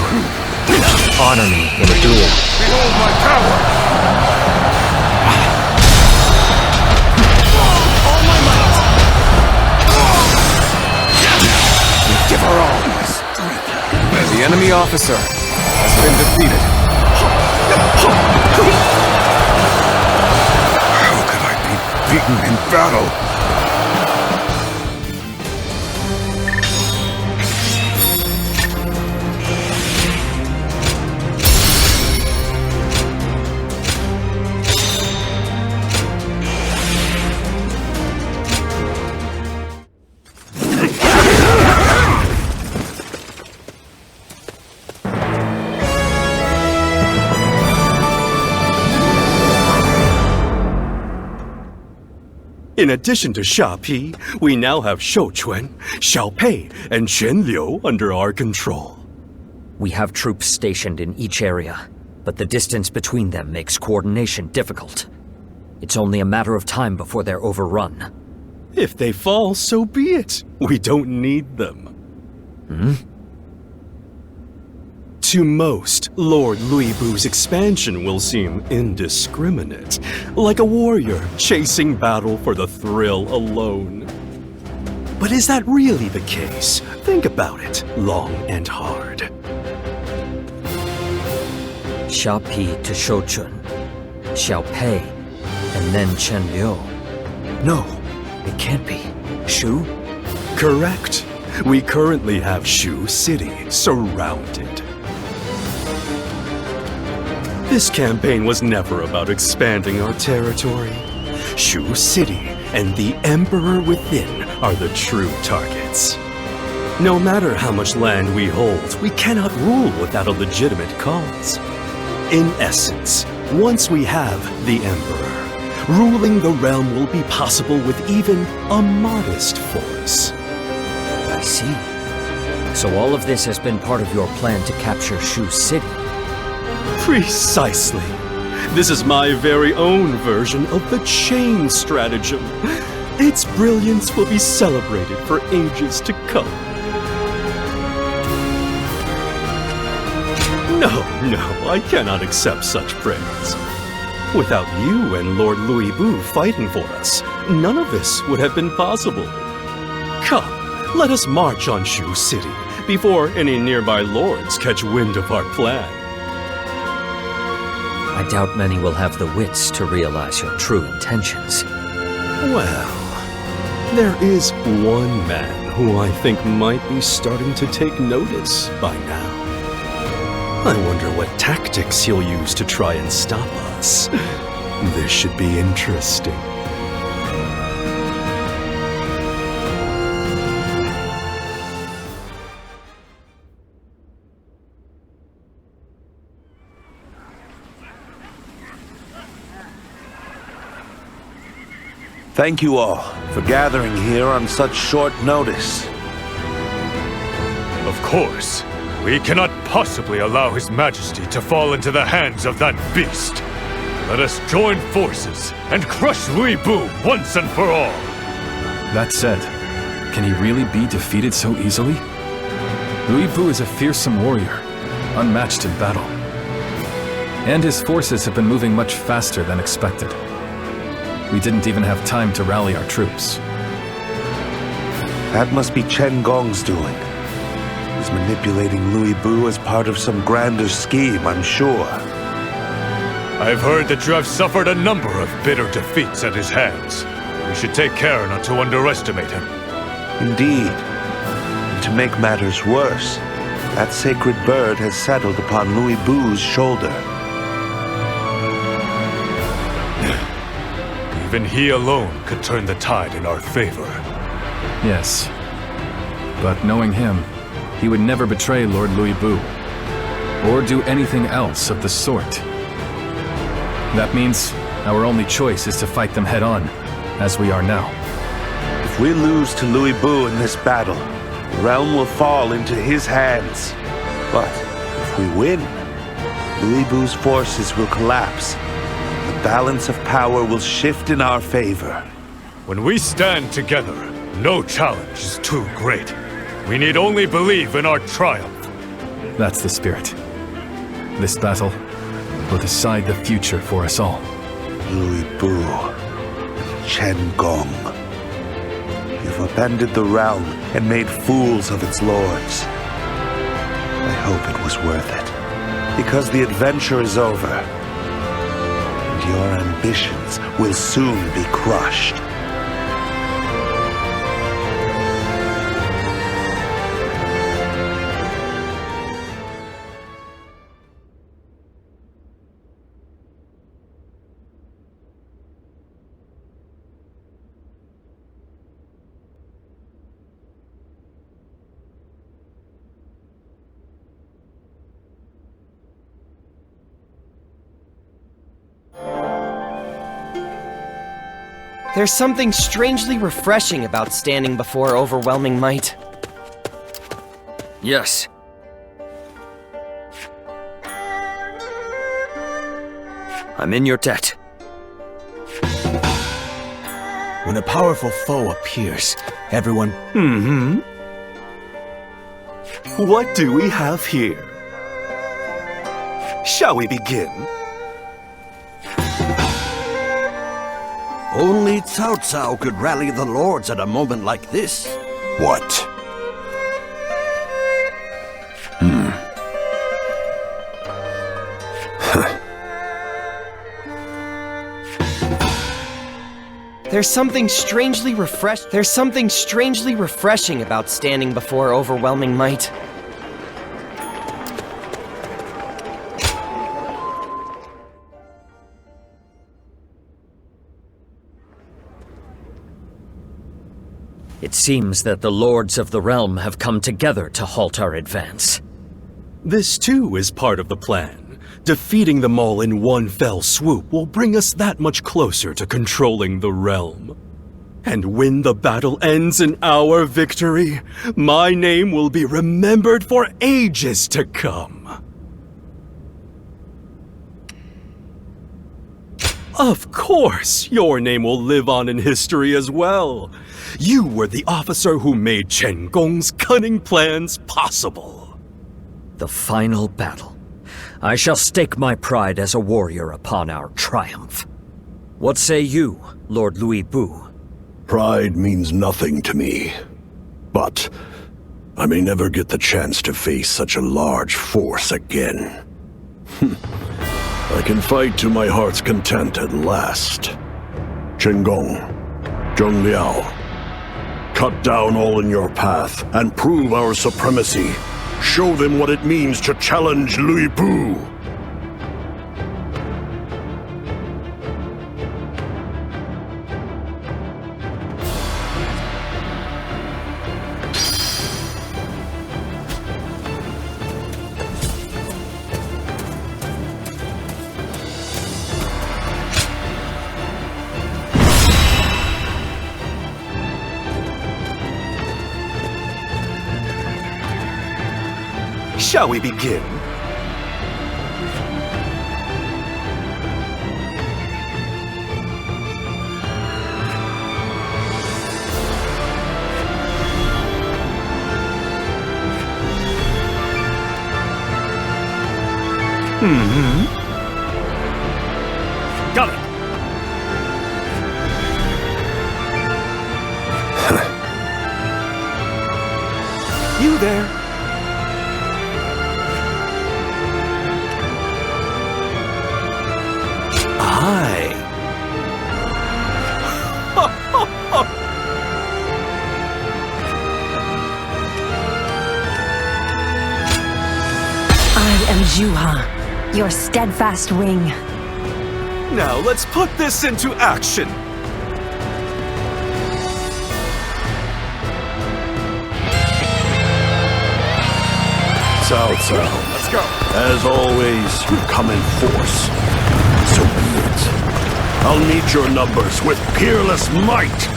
honor me in a duel? Behold my power. All my might. Give her all my strength. The enemy officer has been defeated. How could I be beaten in battle? In addition to Sha Pi, we now have Shou Quan, Xiao Pei, and Quan Liu under our control. We have troops stationed in each area, but the distance between them makes coordination difficult. It's only a matter of time before they're overrun. If they fall, so be it. We don't need them. To most, Lord Luibu's expansion will seem indiscriminate, like a warrior chasing battle for the thrill alone. But is that really the case? Think about it long and hard. Sha Pi to Shou Chun, Xiao Pei, and then Chen Liu. No, it can't be. Shu? Correct. We currently have Shu City surrounded. This campaign was never about expanding our territory. Shu City and the Emperor within are the true targets. No matter how much land we hold, we cannot rule without a legitimate cause. In essence, Once we have the Emperor, ruling the realm will be possible with even a modest force. I see. So all of this has been part of your plan to capture Shu City? Precisely. This is my very own version of the chain stratagem. Its brilliance will be celebrated for ages to come. No, I cannot accept such praise. Without you and Lord Louis Bu fighting for us, none of this would have been possible. Come, let us march on Shu City before any nearby lords catch wind of our plan. I doubt many will have the wits to realize your true intentions. Well, there is one man who I think might be starting to take notice by now. I wonder what tactics he'll use to try and stop us. This should be interesting. Thank you all for gathering here on such short notice. Of course. We cannot possibly allow His Majesty to fall into the hands of that beast. Let us join forces and crush Louis Bu once and for all. That said, can he really be defeated so easily? Louis Bu is a fearsome warrior, unmatched in battle. And his forces have been moving much faster than expected. We didn't even have time to rally our troops. That must be Chen Gong's doing. He's manipulating Louis Bu as part of some grander scheme, I'm sure. I've heard that you have suffered a number of bitter defeats at his hands. We should take care not to underestimate him. Indeed. And to make matters worse, that sacred bird has settled upon Louis Bu's shoulder. Even he alone could turn the tide in our favor. Yes. But knowing him, he would never betray Lord Louis Bu, or do anything else of the sort. That means our only choice is to fight them head-on, as we are now. If we lose to Louis Bu in this battle, the realm will fall into his hands. But if we win, Louis Bu's forces will collapse. The balance of power will shift in our favor. When we stand together, no challenge is too great. We need only believe in our triumph. That's the spirit. This battle will decide the future for us all. Louis Bu, Chen Gong. You've upended the realm and made fools of its lords. I hope it was worth it, because the adventure is over, and your ambitions will soon be crushed. There's something strangely refreshing about standing before overwhelming might. Yes. I'm in your debt. When a powerful foe appears, everyone... What do we have here? Shall we begin? Only Cao Cao could rally the lords at a moment like this. What? There's something strangely refreshing about standing before overwhelming might. It seems that the lords of the realm have come together to halt our advance. This too is part of the plan, Defeating them all in one fell swoop will bring us that much closer to controlling the realm. And when the battle ends in our victory, my name will be remembered for ages to come. Of course, your name will live on in history as well. You were the officer who made Chen Gong's cunning plans possible. The final battle. I shall stake my pride as a warrior upon our triumph. What say you, Lord Louis Bu? Pride means nothing to me. But I may never get the chance to face such a large force again. I can fight to my heart's content at last. Chen Gong, Zheng Liao, cut down all in your path and prove our supremacy. Show them what it means to challenge Louis Bu. Shall we begin? Got it. You there? I am Zhuo, your steadfast wing. Now let's put this into action. Cao Cao. Let's go. As always, you come in force. So be it. I'll meet your numbers with peerless might.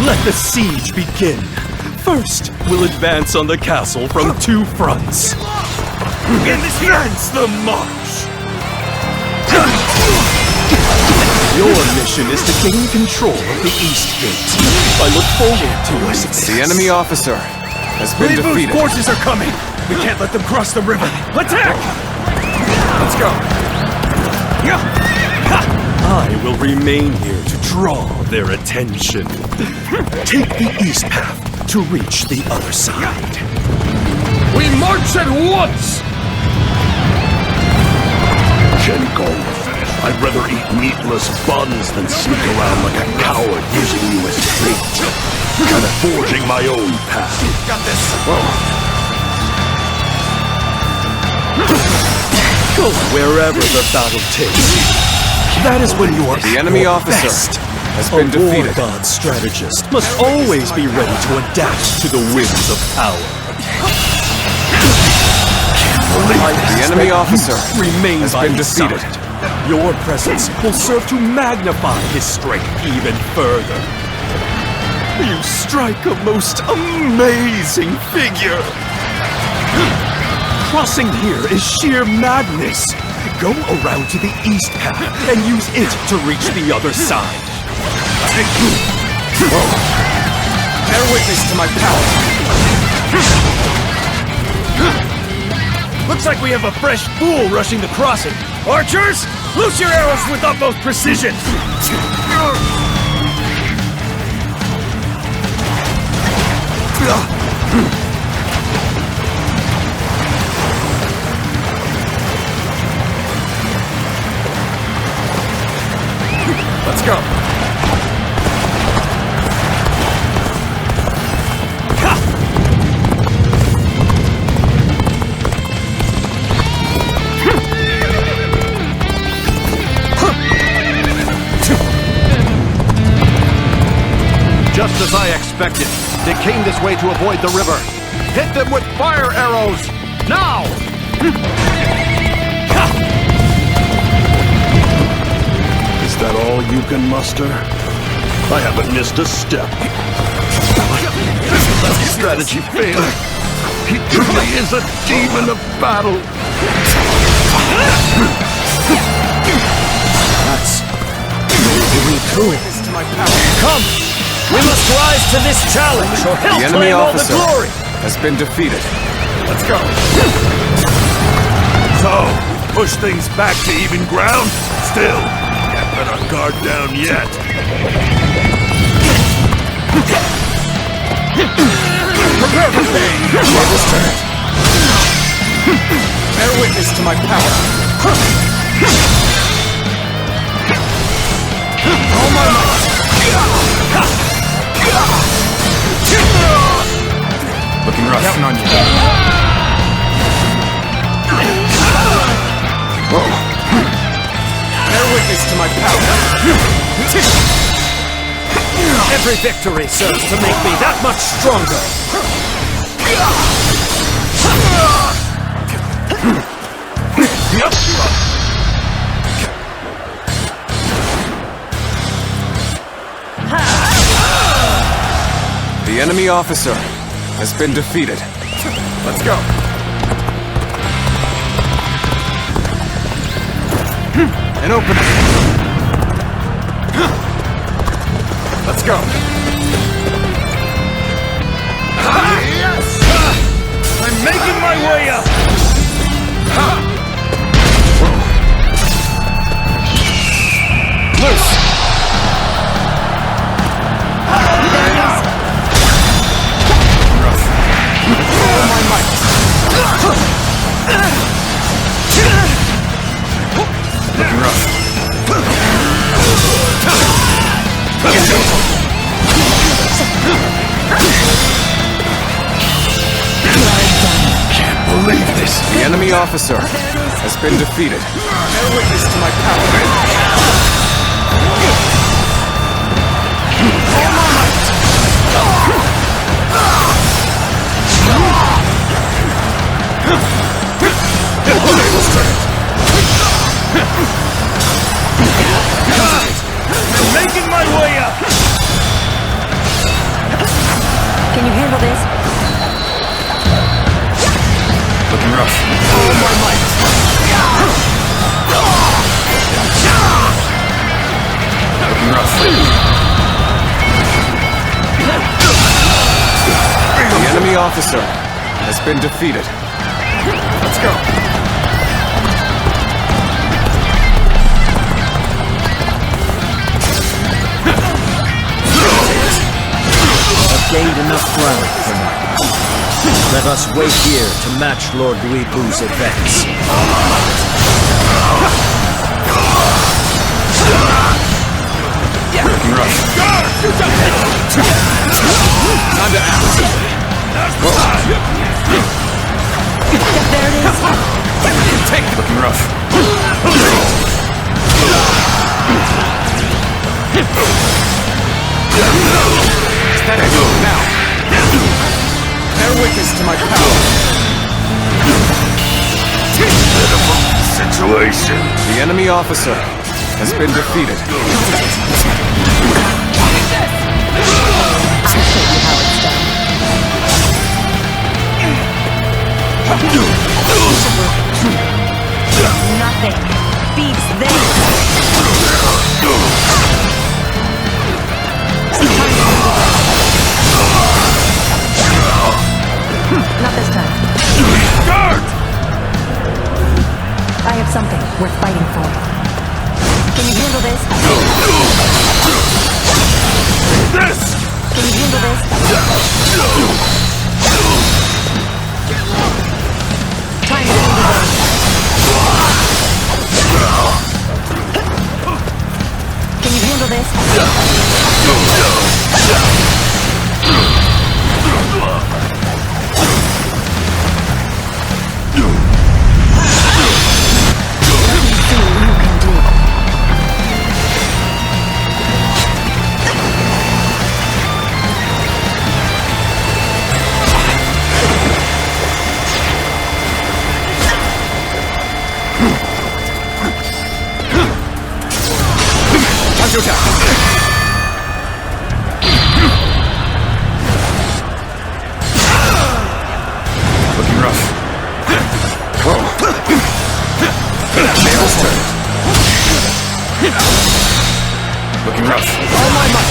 Let the siege begin. First, we'll advance on the castle from two fronts. Advance the march! Your mission is to gain control of the East Gate. I look forward to your success. The enemy officer has been defeated. Forces are coming! We can't let them cross the river! Attack! Let's go! I will remain here to draw their attention. Take the east path to reach the other side. We march at once! Chen Gong, I'd rather eat meatless buns than sneak around like a coward using you as bait. I'm forging my own path. Got this! Go wherever the battle takes. That is when you are the enemy officer best. Has been defeated. A war god strategist must always be ready to adapt to the winds of power. The enemy officer remains has been defeated. Your presence will serve to magnify his strength even further. You strike a most amazing figure. Crossing here is sheer madness. Go around to the east path and use it to reach the other side. Bear witness to my power. Looks like we have a fresh fool rushing the crossing. Archers, loose your arrows with utmost precision! Let's go. Just as I expected, they came this way to avoid the river. Hit them with fire arrows! Now! Is that all you can muster? I haven't missed a step. That strategy failed. He truly is a demon of battle. That's Come! We must rise to this challenge, or he'll The enemy claim all the officer glory! has been defeated. Let's go. So, push things back to even ground? Still, can't let our guard down yet. Prepare for me! Tables turned. Bear witness to my power. All my might. Looking rough. Counting on you. Bear witness to my power. Every victory serves to make me that much stronger! The enemy officer has been defeated. Let's go. An opening. Let's go. Yes! I'm making my way up! Loose! All my might. Looking rough. Can't believe this. The enemy officer has been defeated. Bear witness to my power. All my might. Tables turned. I'm making my way up! Can you handle this? Looking rough. All my might. Looking rough. The enemy officer has been defeated. Let's go. I've gained enough ground for now. Let us wait here to match Lord Louis Bu's advance. Looking rough. Time to act. There it is. Take it. Looking rough. Static. Now. Bear witness to my power. Situation. The enemy officer has been defeated. I'll show you how it's done. Nothing beats this. Not this time. Guard! I have something worth fighting for. Can you handle this? This! Can you handle this? Time to end the Can you handle this? Looking rough. Whoa. Tails turned. Looking rough. All my might.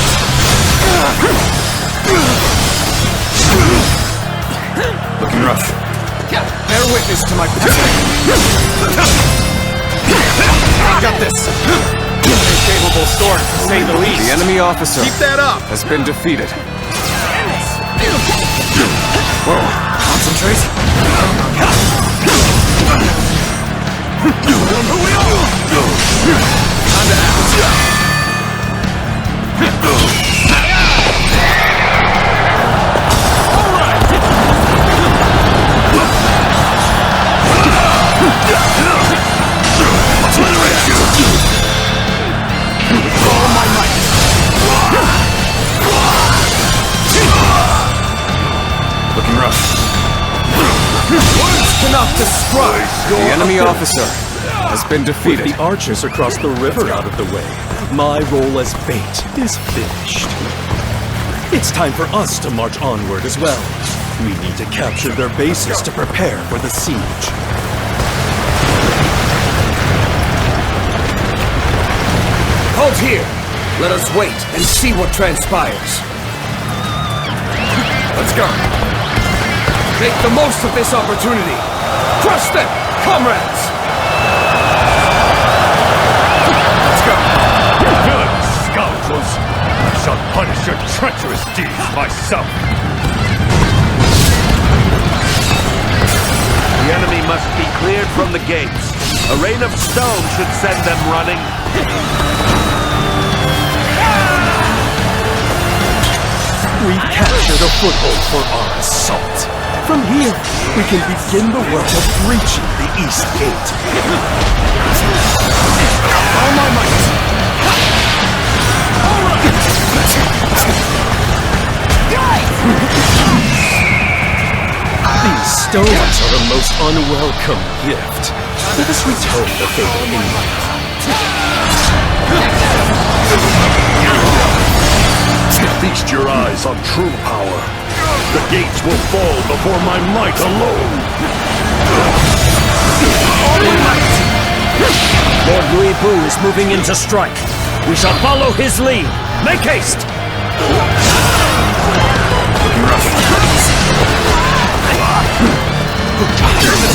Looking rough. Bear witness to my power. Got this. Incapable sword, to say the least. The enemy officer Keep that up. has been defeated. Whoa. Concentrate. Time to act. All my might. Looking rough. Words cannot describe your The enemy officer has been defeated. With the archers across the river out of the way, my role as bait is finished. It's time for us to march onward as well. We need to capture their bases to prepare for the siege. Hold here. Let us wait and see what transpires. Let's go. Make the most of this opportunity. Crush them, comrades! Let's go. Villains, scoundrels! I shall punish your treacherous deeds myself. The enemy must be cleared from the gates. A rain of stone should send them running. We've captured a foothold for our assault. From here, we can begin the work of breaching the East Gate. All my might. These stones are a most unwelcome gift. Let us return the favor in life. Feast your eyes on true power. The gates will fall before my might alone. Lord Louis Bu is moving in to strike. We shall follow his lead. Make haste! Looking rough.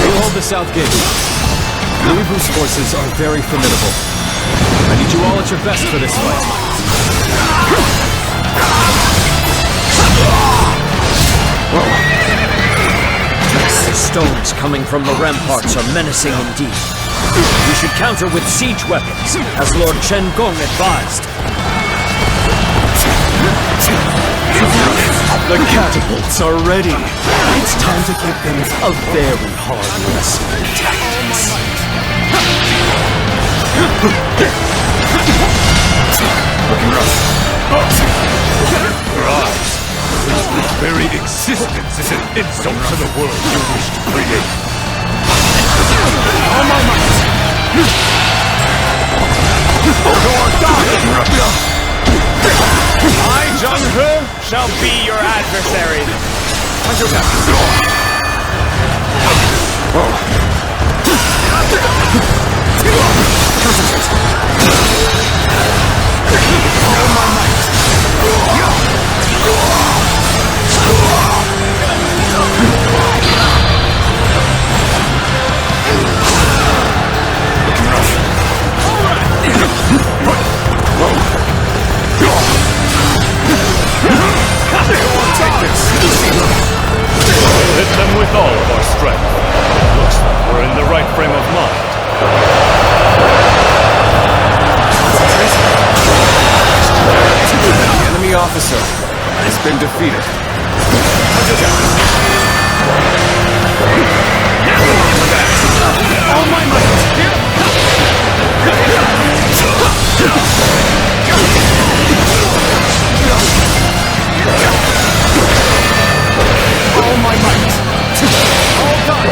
We hold the south gate. Louis Bu's forces are very formidable. I need you all at your best for this fight. The stones coming from the ramparts are menacing indeed. We should counter with siege weapons, as Lord Chen Gong advised. The catapults are ready. It's time to give them a very hard lesson in tactics. Looking rough. Your eyes. This very existence is an insult to the world you wish to create. All my might. I, Zhang, shall be your adversary. All my might. Take this. We'll hit them with all of our strength. Looks like we're in the right frame of mind. The enemy officer has been defeated. All my might. All my might. All done.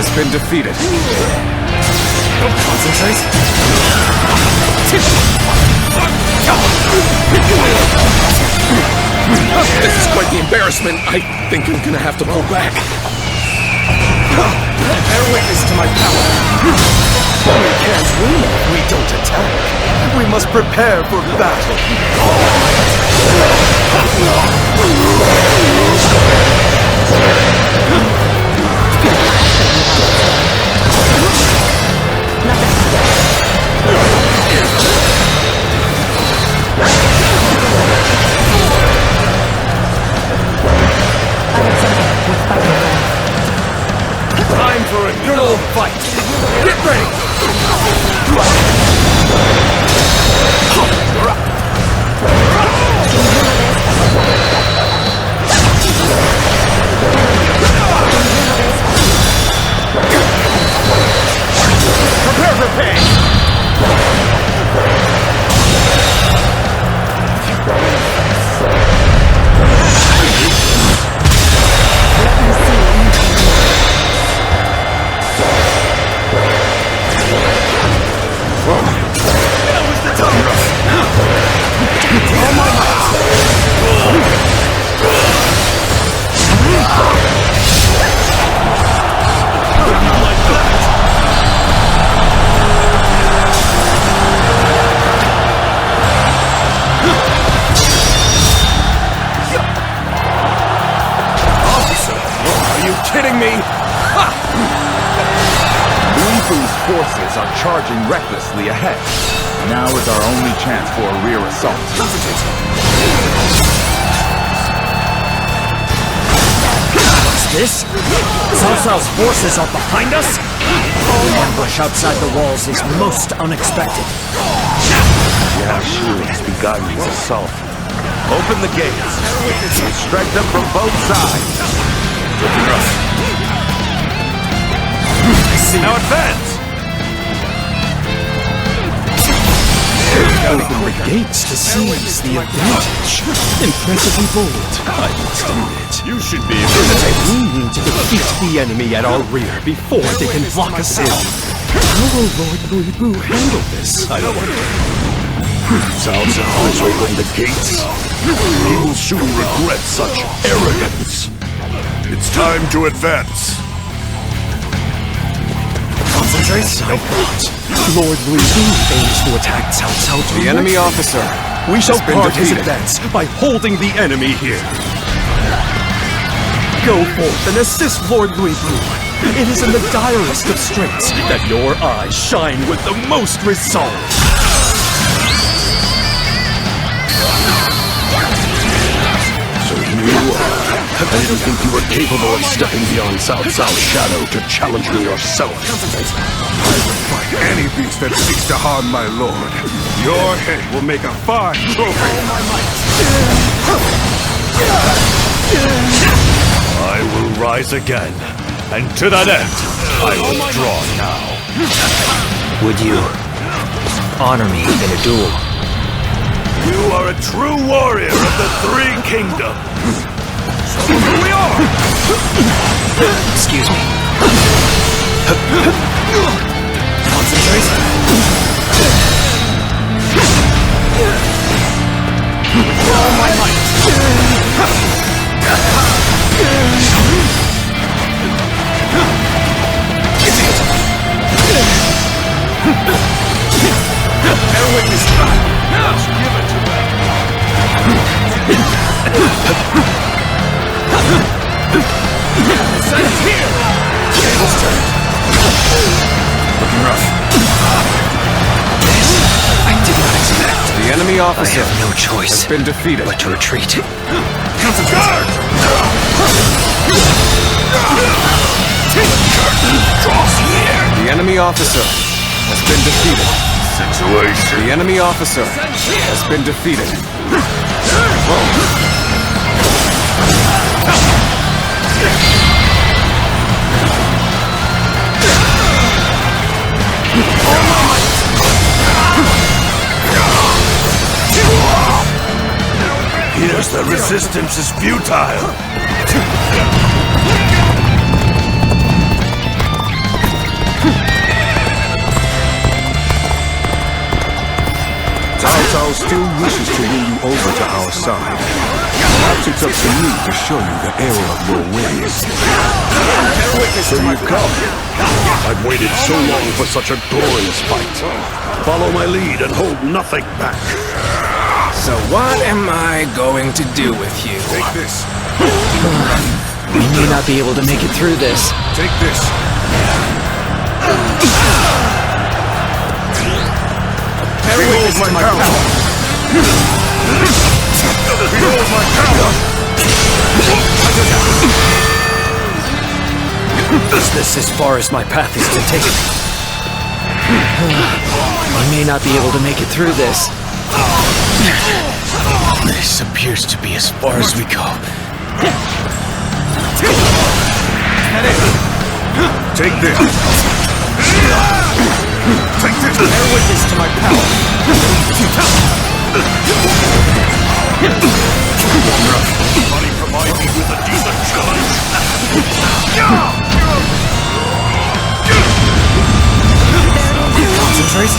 has been defeated. Concentrate. This is quite the embarrassment. I think I'm gonna have to pull back. Bear witness to my power. We can't win if we don't attack. We must prepare for battle. Time for a good old fight. Get ready. Prepare for pain. That was the time. All my might. Not like that. Officer, are you kidding me? Ha! Luifu's forces are charging recklessly ahead. Now is our only chance for a rear assault. What's this? Cao Cao's forces are behind us? The ambush outside the walls is most unexpected. Jiao has begun his assault. Open the gates. Strike them from both sides. Looking rough. Now advance! Open the gates to seize the advantage. Impressively bold, I must admit. You should be able to We need to defeat the enemy at our rear before they can block us in. How will Lord Luifu handle this, I wonder? Cao Cao has opened the gates. He will soon regret such arrogance. It's time to advance. Concentrate. I thought Lord Luifu aims to attack Cao Cao too. The enemy officer. We shall has been part his defeated. advance by holding the enemy here. Go forth and assist Lord Luifu. It is in the direst of straits that your eyes shine with the most resolve. So here you are. I didn't think you were capable of stepping beyond Cao Cao's shadow to challenge me yourself. I will fight any beast that seeks to harm my lord. Your head will make a fine trophy. I will rise again, and to that end, I withdraw now. Would you honor me in a duel? You are a true warrior of the Three Kingdoms. So here we are! Excuse me. Concentrate. With all my might. Bear witness. Let's give it to them. Sun's here! Tables turned. Looking rough. This I did not expect. The enemy officer I have no choice has been defeated. but to retreat. Guard! The enemy officer has been defeated. Situation. The enemy officer has been defeated. Here's the resistance is futile. Shao still wishes to win you over to our side. Perhaps it's up to me to show you the error of your ways. So you've come. I've waited so long for such a glorious fight. Follow my lead and hold nothing back. So what am I going to do with you? Take this. We may not be able to make it through this. Take this. Behold my power! Behold my power! Is this as far as my path is to take it? We may not be able to make it through this. This appears to be as far as we go. Take this. Take this. Bear witness to my power. Money provide me with a decent challenge. Concentrate.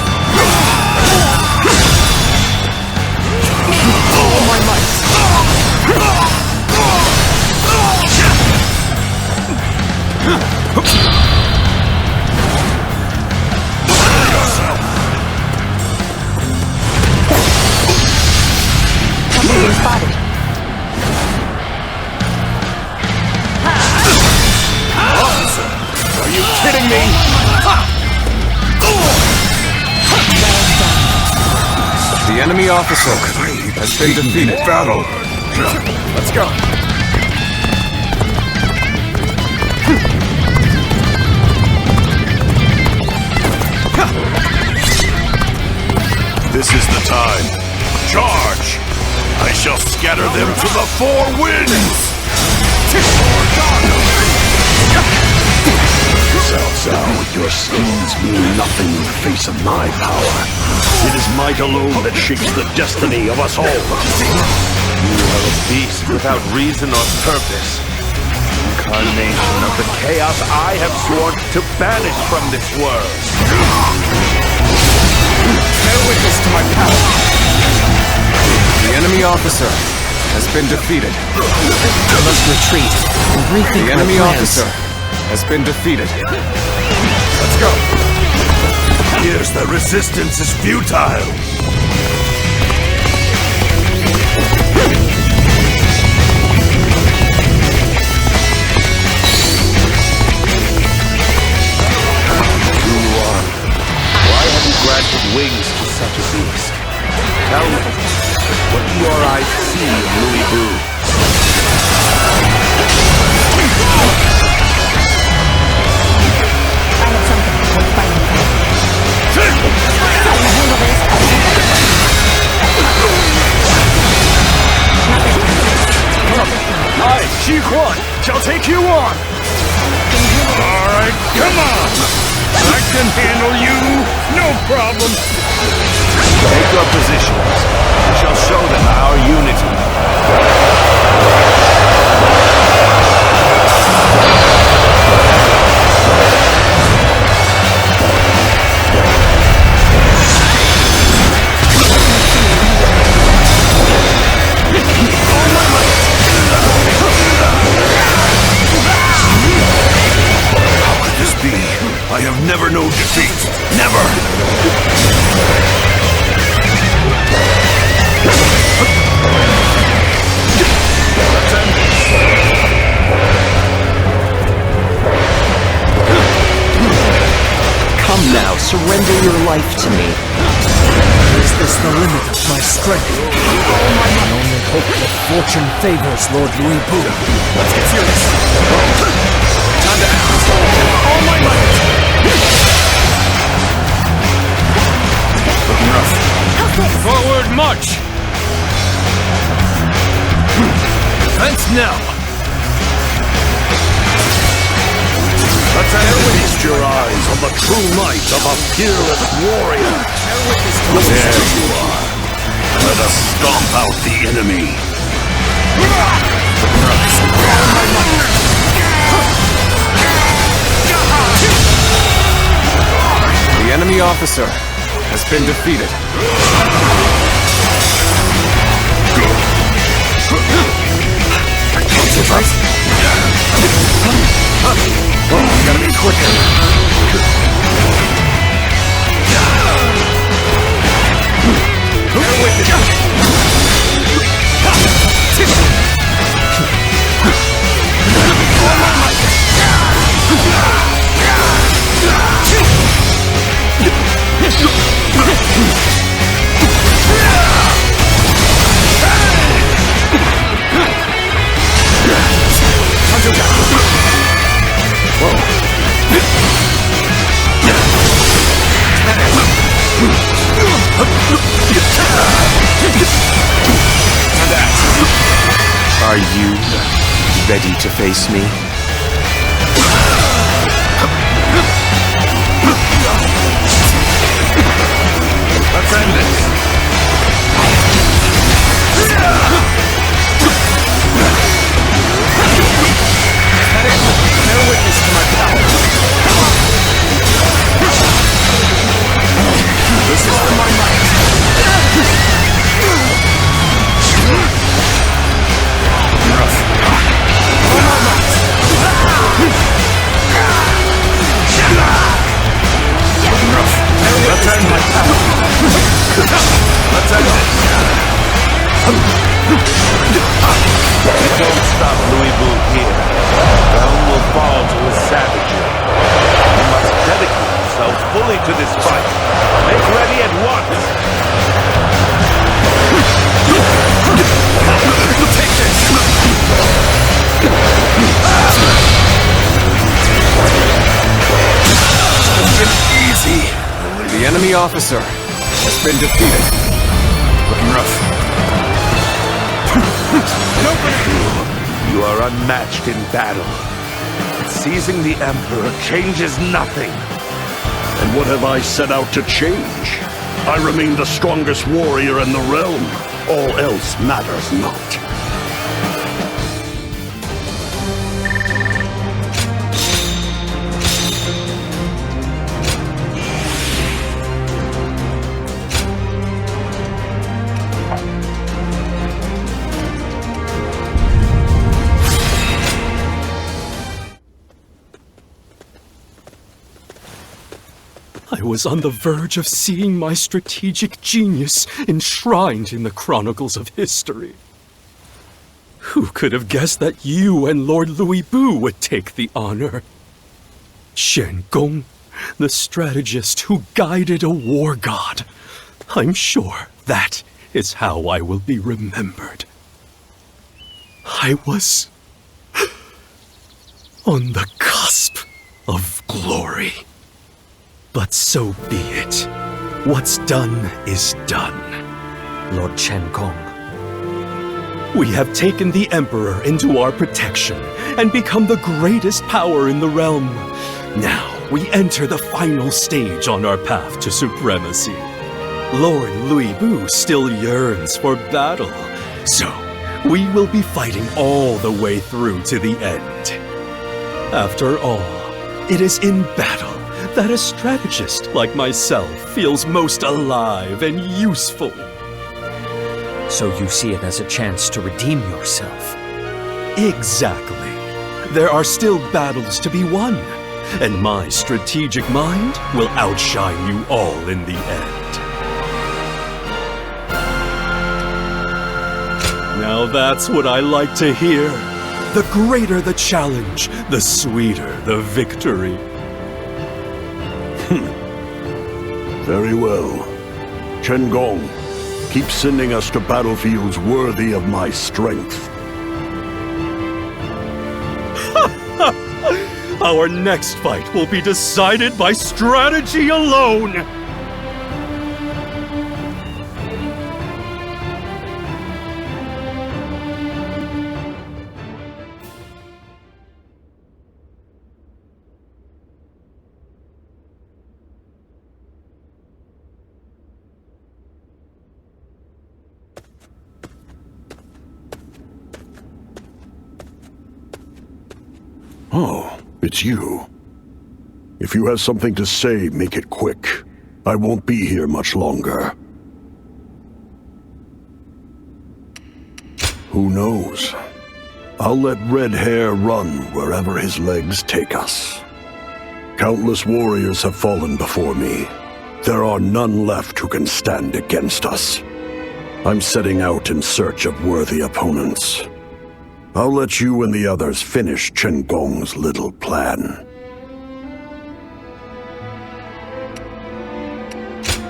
All my might. Something spotted. Officer, are you kidding me? The enemy officer has been defeated. Battle. Let's go. This is the time. Charge! I shall scatter them to the four winds! Zhao, your schemes mean nothing in the face of my power. It is might alone that shapes the destiny of us all. You are a beast without reason or purpose. Incarnation of the chaos I have sworn to banish from this world. Bear witness to my power. The enemy officer has been defeated. I must retreat and rethink The enemy my plans. officer has been defeated. Let's go. Here's the resistance is futile. Yuan, why have you granted wings to such a beast? Tell me, what do your eyes see in Louis Vu? I have something worth fighting for. I can handle this. I, Xi Huan, shall take you on! Alright, come on! I can handle you, no problem! Take your positions. We shall show them our unity. How could this be? I have never known defeat. Never! Come now, surrender your life to me. Is this the limit of my strength? I only hope that fortune favors Lord Louis Vu. Let's get serious. Time to act. All my might! Looking rough. Forward march! Defense now! Feast your eyes on the true might of a fearless warrior. There you are. Let us stomp out the enemy. The enemy officer has been defeated. sacrifice? Oh, gotta be quicker. Bear with it. Are you ready to face me? Let's end this. Bear witness to my power. This is for my might. Let's end my power. Let's end this. Don't stop Louis Vu here. Realm will fall to his savagery. You must dedicate yourself fully to this fight. Make ready at once. Take this! It's been easy. The enemy officer has been defeated. Looking rough. You are unmatched in battle. Seizing the Emperor changes nothing. And what have I set out to change? I remain the strongest warrior in the realm. All else matters not. I was on the verge of seeing my strategic genius enshrined in the chronicles of history. Who could have guessed that you and Lord Louis Bu would take the honor? Shen Gong, the strategist who guided a war god. I'm sure that is how I will be remembered. I was on the cusp of glory. But so be it. What's done is done. Lord Chen Gong. We have taken the Emperor into our protection and become the greatest power in the realm. Now we enter the final stage on our path to supremacy. Lord Louis Bu still yearns for battle, so we will be fighting all the way through to the end. After all, it is in battle that a strategist like myself feels most alive and useful. So you see it as a chance to redeem yourself? Exactly. There are still battles to be won, and my strategic mind will outshine you all in the end. Now that's what I like to hear. The greater the challenge, the sweeter the victory. Very well. Chen Gong, keep sending us to battlefields worthy of my strength. Our next fight will be decided by strategy alone! Oh, it's you. If you have something to say, make it quick. I won't be here much longer. Who knows? I'll let red hair run wherever his legs take us. Countless warriors have fallen before me. There are none left who can stand against us. I'm setting out in search of worthy opponents. I'll let you and the others finish Chen Gong's little plan.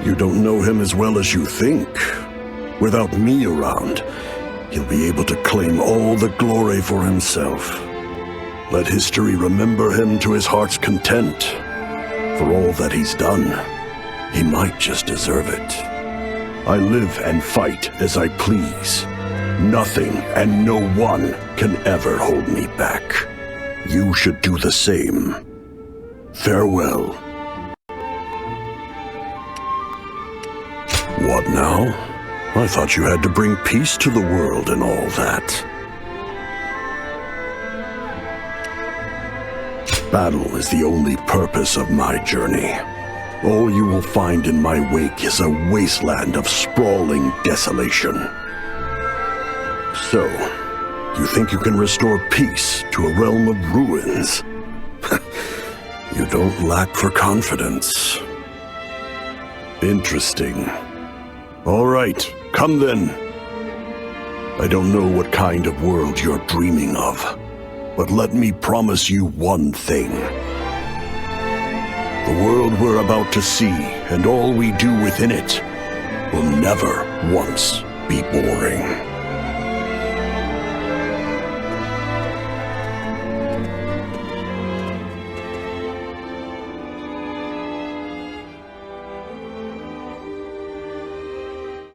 You don't know him as well as you think. Without me around, he'll be able to claim all the glory for himself. Let history remember him to his heart's content. For all that he's done, he might just deserve it. I live and fight as I please. Nothing and no one can ever hold me back. You should do the same. Farewell. What now? I thought you had to bring peace to the world and all that. Battle is the only purpose of my journey. All you will find in my wake is a wasteland of sprawling desolation. So, you think you can restore peace to a realm of ruins? You don't lack for confidence. Interesting. All right, come then. I don't know what kind of world you're dreaming of, but let me promise you one thing. The world we're about to see, and all we do within it, will never once be boring.